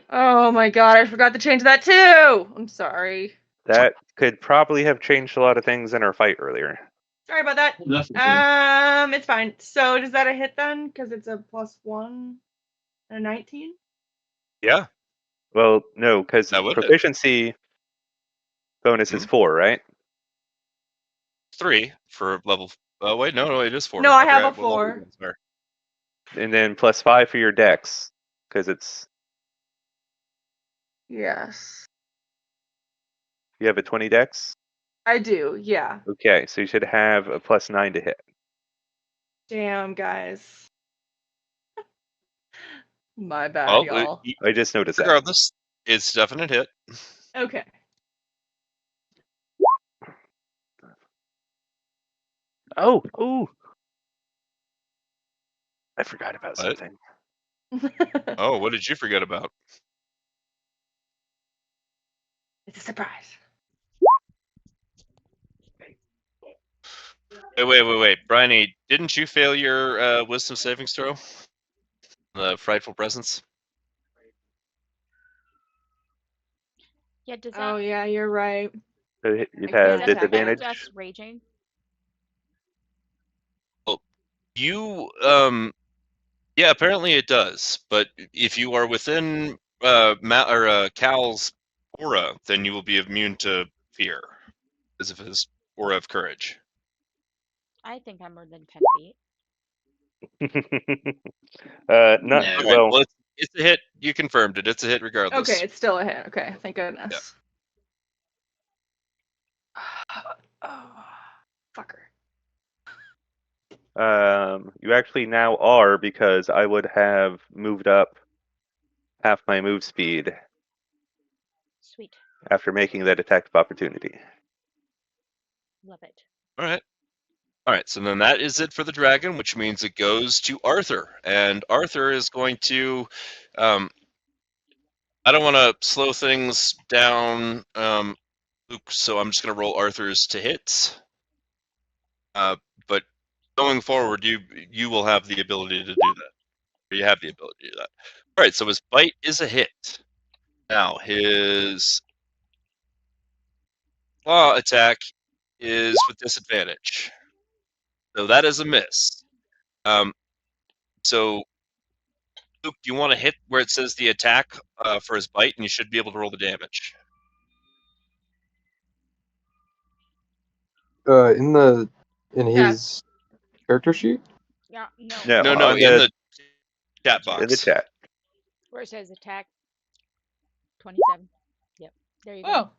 Oh my god, I forgot to change that too! I'm sorry. That could probably have changed a lot of things in our fight earlier. Sorry about that. Definitely. It's fine. So does that a hit then? Because it's a +1 and a 19? Yeah, Well, no, because that would hit. proficiency bonus is 4, right? 3 for level. Oh wait, no, it is 4. No, I have forgot a what level 4. you guys are. And then plus 5 for your dex, because it's Yes. you have a 20 dex. I do, yeah. Okay, so you should have a plus 9 to hit. Damn, guys. My bad, Well, y'all. I just noticed that. regardless, it's definite hit. Okay. Oh, ooh! I forgot about What? something. Oh, what did you forget about? It's a surprise. Wait, Bryony, didn't you fail your wisdom savings throw? The frightful presence. Yeah, does that, Oh yeah, you're right. So you'd I does have can't that attack disadvantage. prevent us raging? You yeah, apparently it does. But if you are within Cal's aura, then you will be immune to fear because of his aura of courage. I think I'm more than 10 feet. Not Yeah. Okay, well. well, it's a hit. You confirmed it. It's a hit regardless. Okay, it's still a hit. Okay, thank goodness. Oh, fucker. You actually now are, because I would have moved up half my move speed Sweet. after making that attack of opportunity. Love it. All right. All right, so then that is it for the dragon, which means it goes to Arthur, and Arthur is going to. I don't want to slow things down, Luke, so I'm just going to roll Arthur's to hit. But going forward, you will have the ability to do that. Or you have the ability to do that. All right, so his bite is a hit. Now his claw attack is with disadvantage, so that is a miss. So Luke, do you want to hit where it says the attack for his bite, and you should be able to roll the damage. In Yeah. his character sheet. Yeah, no. No, No, on in the chat box. in the chat. Where it says attack 27. Yep. There you go. Oh,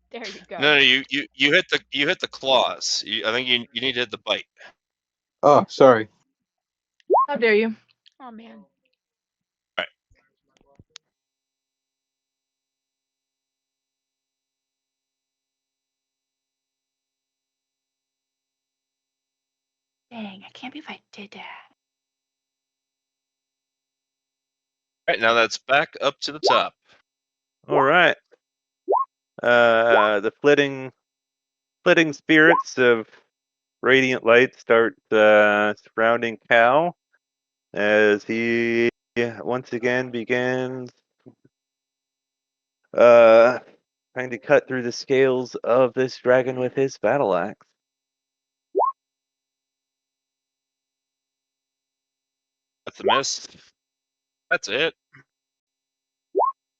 There you go. No, you hit the claws. I think you need to hit the bite. Oh, sorry. how dare you? Oh man. Dang, I can't believe I did that. All right, now that's back up to the top. All right. The flitting spirits of radiant light start surrounding Cal as he once again begins trying to cut through the scales of this dragon with his battle axe. That's a miss. That's it.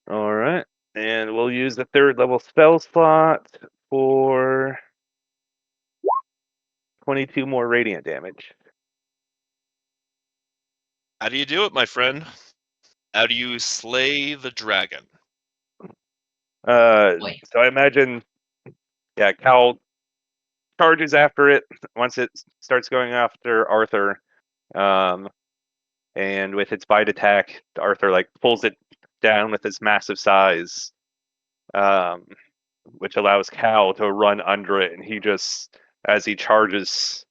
All right, and we'll use the 3rd level spell slot for 22 more radiant damage. How do you do it, my friend? How do you slay the dragon? So I imagine, yeah, Cal charges after it once it starts going after Arthur. And with its bite attack, Arthur like pulls it down with its massive size, which allows Cal to run under it, and he just, as he charges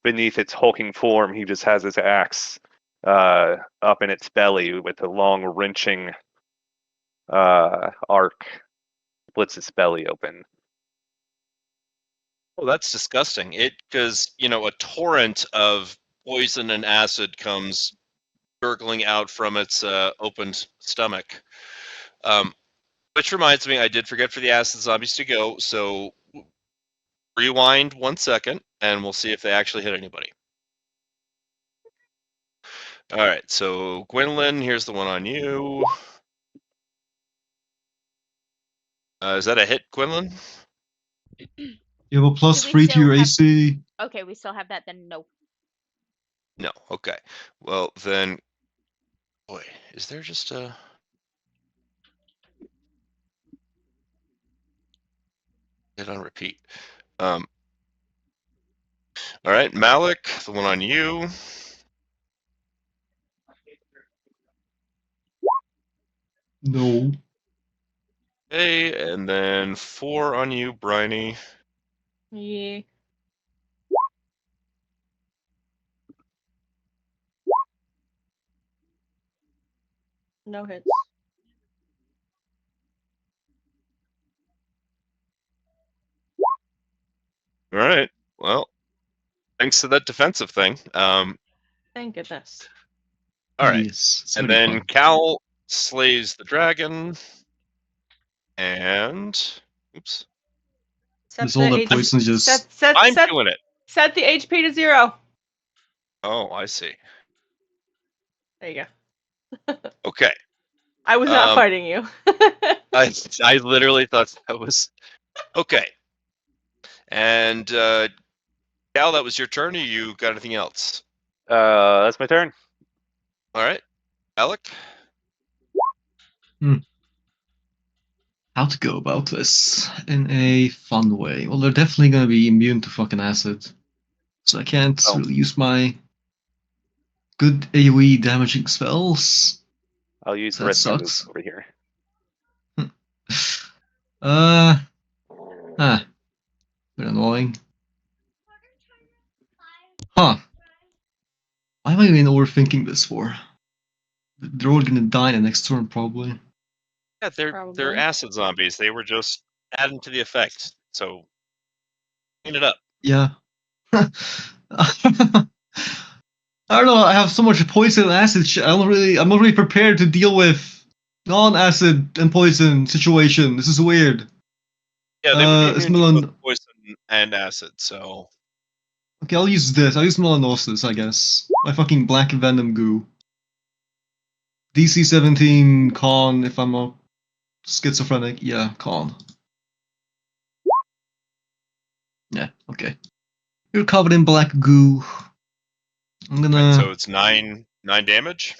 beneath its hulking form, he just has his axe up in its belly with a long wrenching arc, splits its belly open. Oh, that's disgusting. Because a torrent of poison and acid comes gurgling out from its opened stomach. Which reminds me, I did forget for the acid zombies to go, so rewind 1 second, and we'll see if they actually hit anybody. All right, so Gwendolyn, here's the one on you. Is that a hit, Gwendolyn? You have a plus Do we 3 to still your have- AC. Okay, we still have that. Then no. No. Okay. Well, then, boy, is there just a? Hit on repeat. All right, Malik, the one on you. No. Okay, and then 4 on you, Bryony. Yeah. No hits. All right. Well, thanks to that defensive thing. Thank goodness. All right. Yes. It's And very then fun. Cal slays the dragon. And oops. Set This all the that H- poison just. I'm set doing it. set the HP to 0. Oh, I see. There you go. Okay. I was not fighting you. I literally thought that was okay. And Cal, that was your turn. Or you got anything else? That's my turn. All right, Alec. How to go about this in a fun way. Well, they're definitely gonna be immune to fucking acid. So I can't Oh. really use my good AoE damaging spells. I'll use the That rest of my sucks. moves over here. Bit annoying. Huh. Why am I even overthinking this for? They're all gonna die in the next turn, probably. Yeah, they're Probably. acid zombies. They were just adding to the effect. So clean it up. Yeah. I don't know, I have so much poison and acid I'm not really prepared to deal with non-acid and poison situation. This is weird. Yeah, they would be it's immune to melan- both poison and acid. So Okay, I'll use this. I'll use melanosis, I guess. My fucking black venom goo. DC 17 con if I'm a schizophrenic. Yeah, con. Yeah, okay. You're covered in black goo. I'm gonna... right, so it's 9 damage.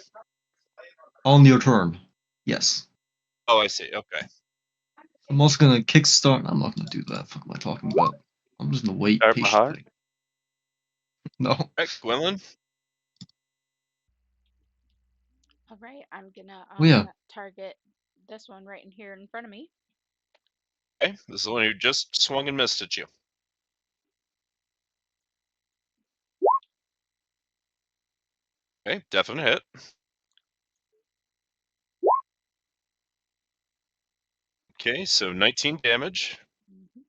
On your turn. Yes. Oh, I see. Okay. I'm also gonna kickstart... I'm not gonna do that. Fuck am I talking about? I'm just gonna wait Start my heart? patiently. No. All right, Gwendolyn. All right, I'm gonna Oh, yeah. target this one right in here in front of me. Okay, this is the one who just swung and missed at you. Okay, definite hit. Okay, so 19 damage. Mhm.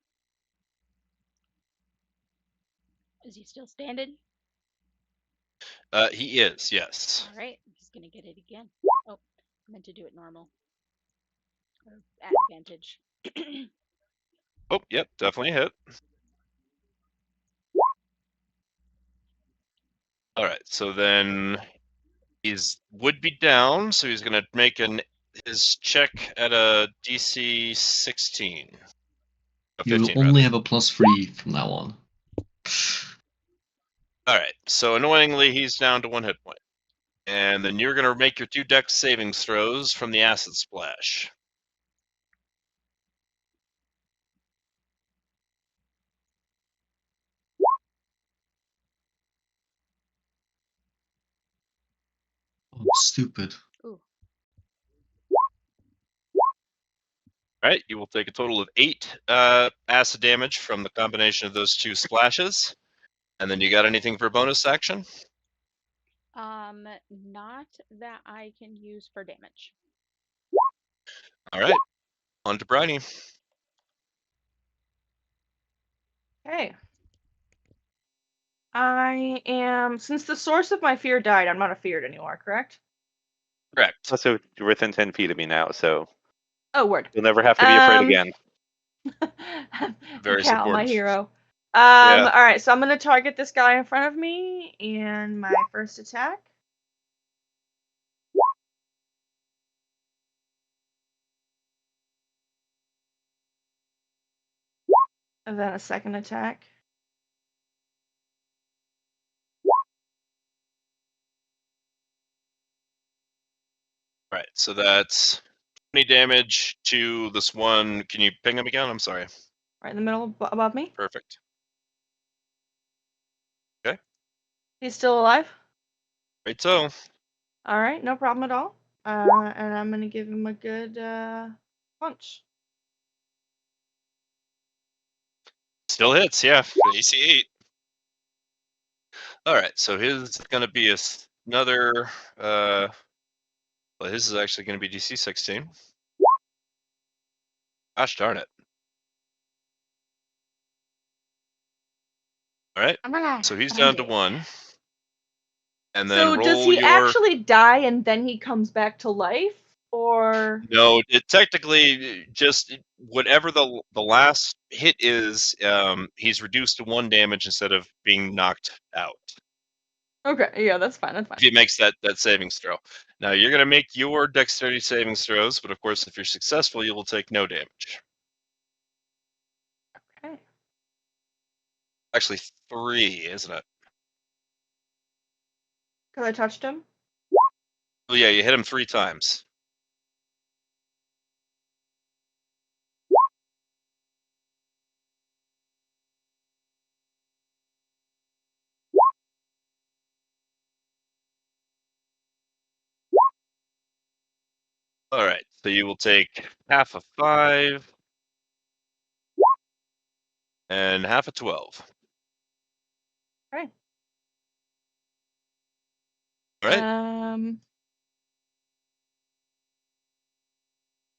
Is he still standing? He is, yes. All right, he's gonna get it again. Oh, I meant to do it normal. Or at advantage. Oh, yep, definitely a hit. All right, so then would be down, so he's gonna make his check at a DC 16. You will 15 only rather. have a +3 from now on. All right, so annoyingly, he's down to 1 hit point. And then you're gonna make your 2 dex savings throws from the acid splash. Oh, stupid. Ooh. All right, you will take a total of 8 acid damage from the combination of those 2 splashes. And then you got anything for bonus action? Not that I can use for damage. All right, on to Briny. Okay. I am, since the source of my fear died, I'm not afeared anymore, correct? Correct. Also, you're within 10 feet of me now, so Oh, word. you'll never have to be afraid again. Very Cal, my supportive. hero. Yeah. All right, so I'm gonna target this guy in front of me, and my first attack. And then a second attack. Right, so that's 20 damage to this one. Can you ping him again? I'm sorry. Right in the middle above me. Perfect. He's still alive? Right, so All right, no problem at all. And I'm gonna give him a good punch. still hits, yeah. AC 8. All right, so his is going to be another. Well, his is actually going to be DC 16. Gosh darn it. All right, I'm gonna so he's find down to it. 1. And then So does roll he your. actually die and then he comes back to life, or? No, it technically just whatever the last hit is, he's reduced to 1 damage instead of being knocked out. Okay, yeah, that's fine. That's If fine. he makes that savings throw. Now you're gonna make your dexterity savings throws, but of course, if you're successful, you will take no damage. Okay. Actually, 3, isn't it? Because I touched him. Oh yeah, you hit him 3 times. All right, so you will take half of 5 and half of 12. Okay. All right.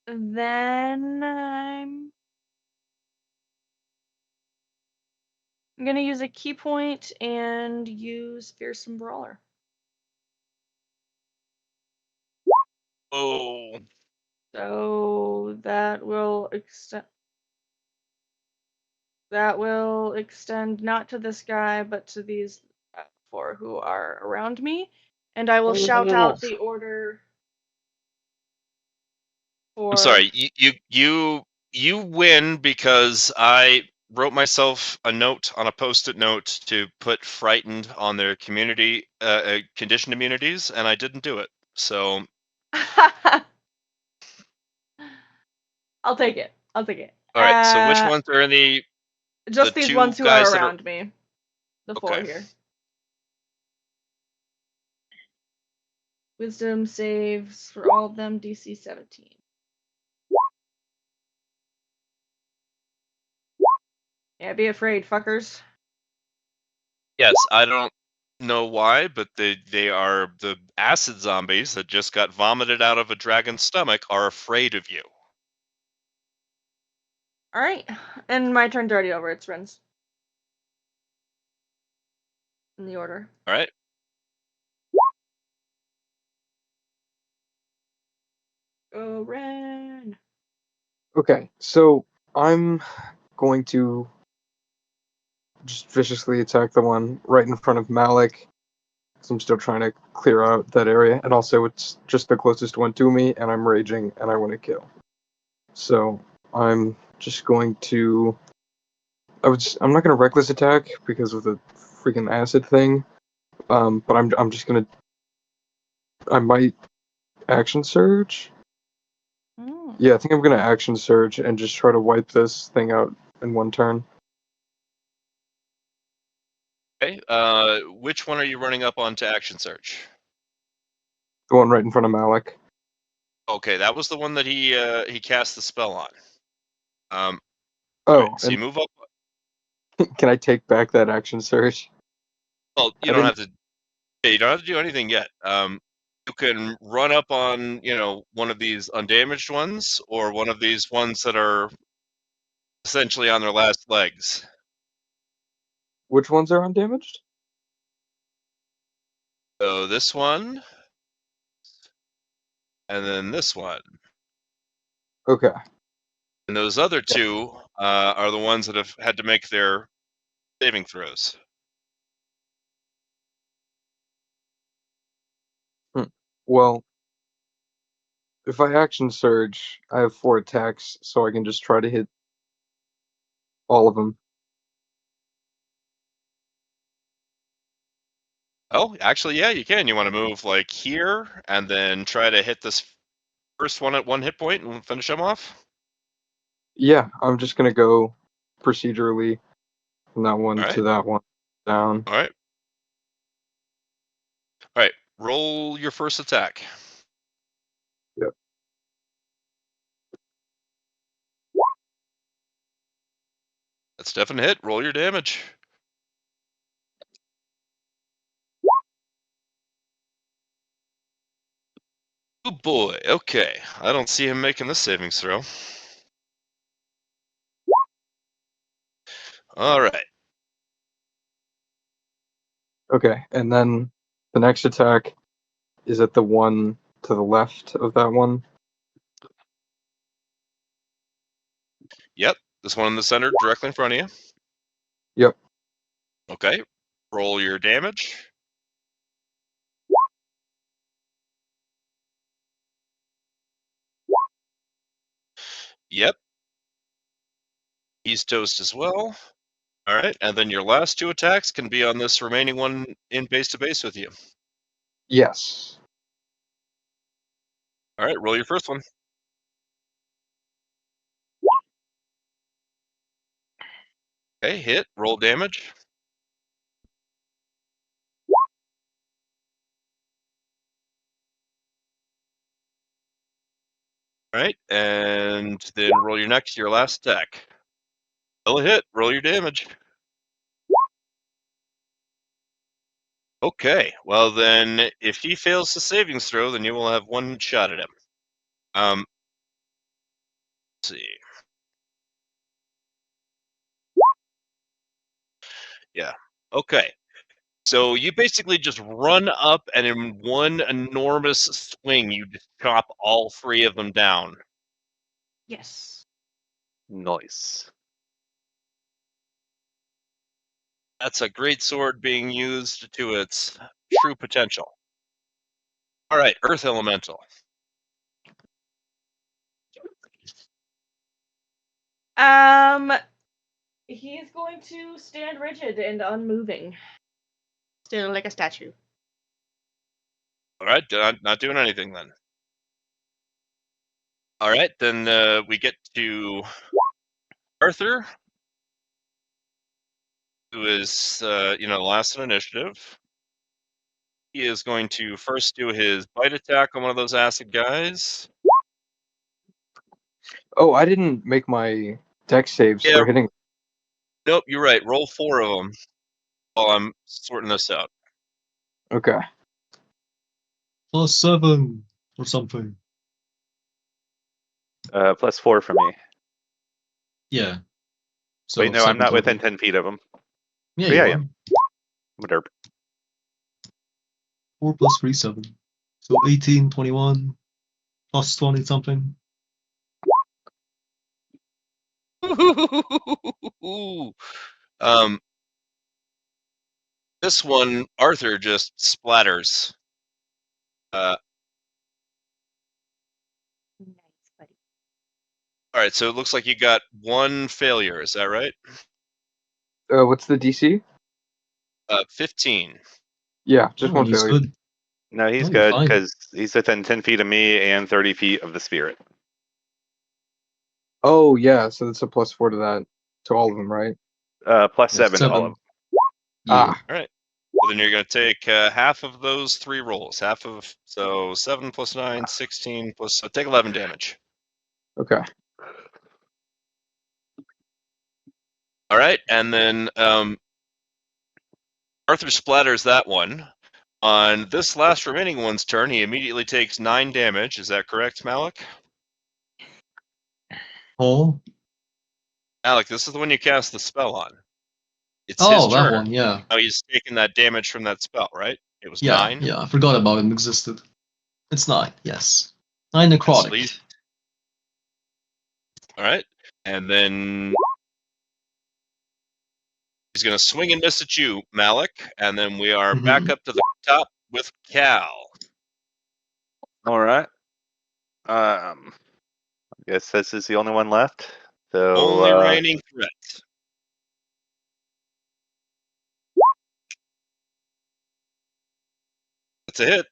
Then I'm gonna use a key point and use Fearsome Brawler. Oh, So that will extend. That will extend not to this guy, but to these 4 who are around me, and I will shout out the order. I'm sorry. You win because I wrote myself a note on a post-it note to put frightened on their community conditioned immunities, and I didn't do it. So I'll take it. I'll take it. all right. So which ones are in the Just the these 2 ones who guys are that are around me. The 4 okay? here. Wisdom saves for all of them, DC 17. Yeah, be afraid, fuckers. Yes, I don't know why, but they are the acid zombies that just got vomited out of a dragon's stomach are afraid of you. Alright, and my turn's already over. It's Ren's. In the order. All right. Go, Ren! Okay, so I'm going to just viciously attack the one right in front of Malik. 'Cause I'm still trying to clear out that area, and also it's just the closest one to me, and I'm raging, and I want to kill. So I'm just going to. I'm not going to reckless attack because of the freaking acid thing. But I'm just gonna. I might action surge. Mm. Yeah, I think I'm gonna action surge and just try to wipe this thing out in one turn. Okay. Which one are you running up on to action search? The one right in front of Malik. Okay, that was the one that he cast the spell on. Oh, Alright, so you move up. can I take back that action surge? Well, you I don't didn't- have to. Yeah, you don't have to do anything yet. You can run up on one of these undamaged ones, or one of these ones that are essentially on their last legs. Which ones are undamaged? So this one, and then this one, Okay. and those other two are the ones that have had to make their saving throws. Well, if I action surge, I have 4 attacks, so I can just try to hit all of them. Oh, actually, yeah, you can. You want to move like here, and then try to hit this first one at 1 hit point and finish them off. Yeah, I'm just gonna go procedurally from that one All to right. that one down. All right. All right. Roll your first attack. Yep. That's definitely a hit. Roll your damage. Oh boy. Okay. I don't see him making this savings throw. All right. Okay, and then the next attack is at the one to the left of that one. Yep. This one in the center, directly in front of you. Yep. Okay. Roll your damage. Yep. He's toast as well. All right. And then your last 2 attacks can be on this remaining one in base to base with you. Yes. All right. Roll your first one. Okay. Hit. Roll damage. All right. And then roll your last attack. Still a hit. Roll your damage. Okay. Well, then, if he fails the savings throw, then you will have 1 shot at him. Let's see. Yeah. Okay. So you basically just run up, and in one enormous swing, you just chop all 3 of them down. Yes. Nice. That's a great sword being used to its true potential. All right, Earth Elemental. He's going to stand rigid and unmoving, still like a statue. All right, not doing anything then. All right, then we get to Arthur, who is last in initiative. He is going to first do his bite attack on one of those acid guys. Oh, I didn't make my deck saves Yeah. for hitting. Nope, you're right. Roll 4 of them while I'm sorting this out. Okay. +7 or something. +4 for me. Yeah. So Wait, no, I'm 7 not total. within 10 feet of him. Yeah, Yeah, you yeah. are. Whatever. 4 + 3, 7. So 18, 21, +20 something. This one, Arthur just splatters. Nice, buddy. All right, so it looks like you got 1 failure. Is that right? What's the DC? 15. Yeah, just Oh, one he's failure. good. No, he's Oh, you're good fine. because he's within 10 feet of me and 30 feet of the spirit. Oh yeah, so that's a +4 to that to all of them, right? +7 to all 7. of them. Yeah. Ah, All right. then you're going to take half of those 3 rolls. So 7 plus 9, 16 plus. So take 11 damage. Okay. All right, and then Arthur splatters that one. On this last remaining one's turn, he immediately takes 9 damage. Is that correct, Malik? Oh. Malik, this is the one you cast the spell on. It's Oh, his that turn. one, yeah. Oh, he's taking that damage from that spell, right? It was Yeah, 9. yeah, I forgot about it existed. It's 9, yes. 9 necrotic. Sweet. All right, and then he's going to swing and miss at you, Malik, and then we are back up to the top with Cal. All right. I guess this is the only one left. So Only remaining threat. That's a hit.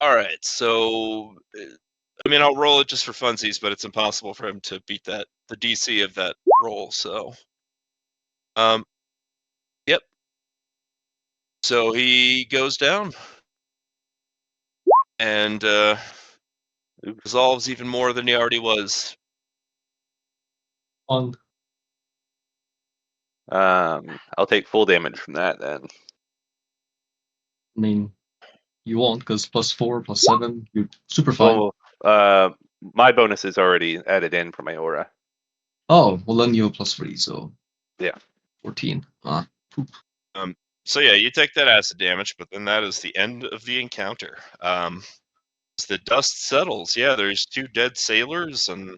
All right, so I mean, I'll roll it just for funsies, but it's impossible for him to beat the DC of that roll. So, yep. So he goes down and resolves even more than he already was. On. I'll take full damage from that then. I mean, you won't, because +4, +7, you're super fine. Well, my bonus is already added in for my aura. Oh, well then you have +3, so. Yeah. 14. Ah, poop. So yeah, you take that acid damage, but then that is the end of the encounter. As the dust settles, yeah, there's 2 dead sailors and a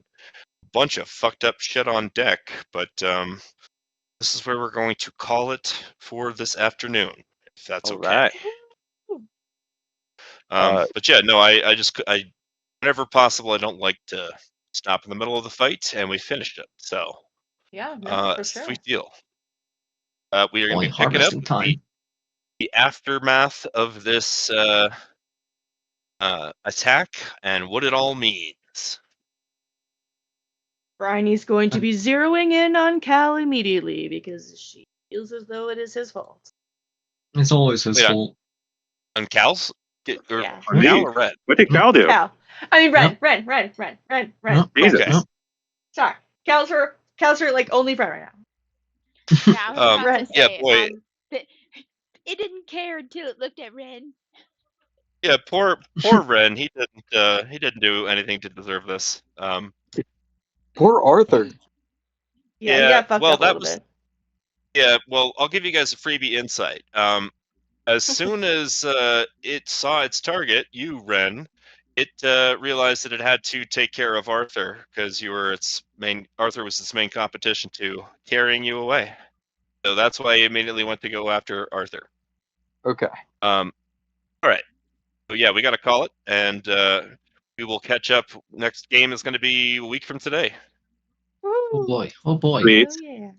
bunch of fucked up shit on deck, but this is where we're going to call it for this afternoon, if that's All okay. Right. But yeah, no, I whenever possible, I don't like to stop in the middle of the fight, and we finished it. So Yeah, no, for sure. sweet deal. We are going Only to be picking up harvesting time. the aftermath of this attack and what it all means. Bryony's going to be zeroing in on Cal immediately because she feels as though it is his fault. It's always his Wait, fault. On Cal's? Or Yeah. Cal or Red? What did Cal do? Cal. I mean, Ren. Yep. Jesus. Okay. Yep. Sorry. Cal's her like only friend right now. Yeah, I was about Ren. to Yeah, say, boy. it didn't care until it looked at Ren. Yeah, poor Ren. He didn't do anything to deserve this. Poor Arthur. Yeah, he Yeah, got fucked well, up a that little was- bit. Yeah, well, I'll give you guys a freebie insight. As soon as it saw its target, you, Ren, it realized that it had to take care of Arthur because Arthur was its main competition to carrying you away. So that's why he immediately went to go after Arthur. Okay. All right. So yeah, we got to call it, and we will catch up. Next game is going to be a week from today. Oh boy. Oh boy. Sweet. Oh yeah.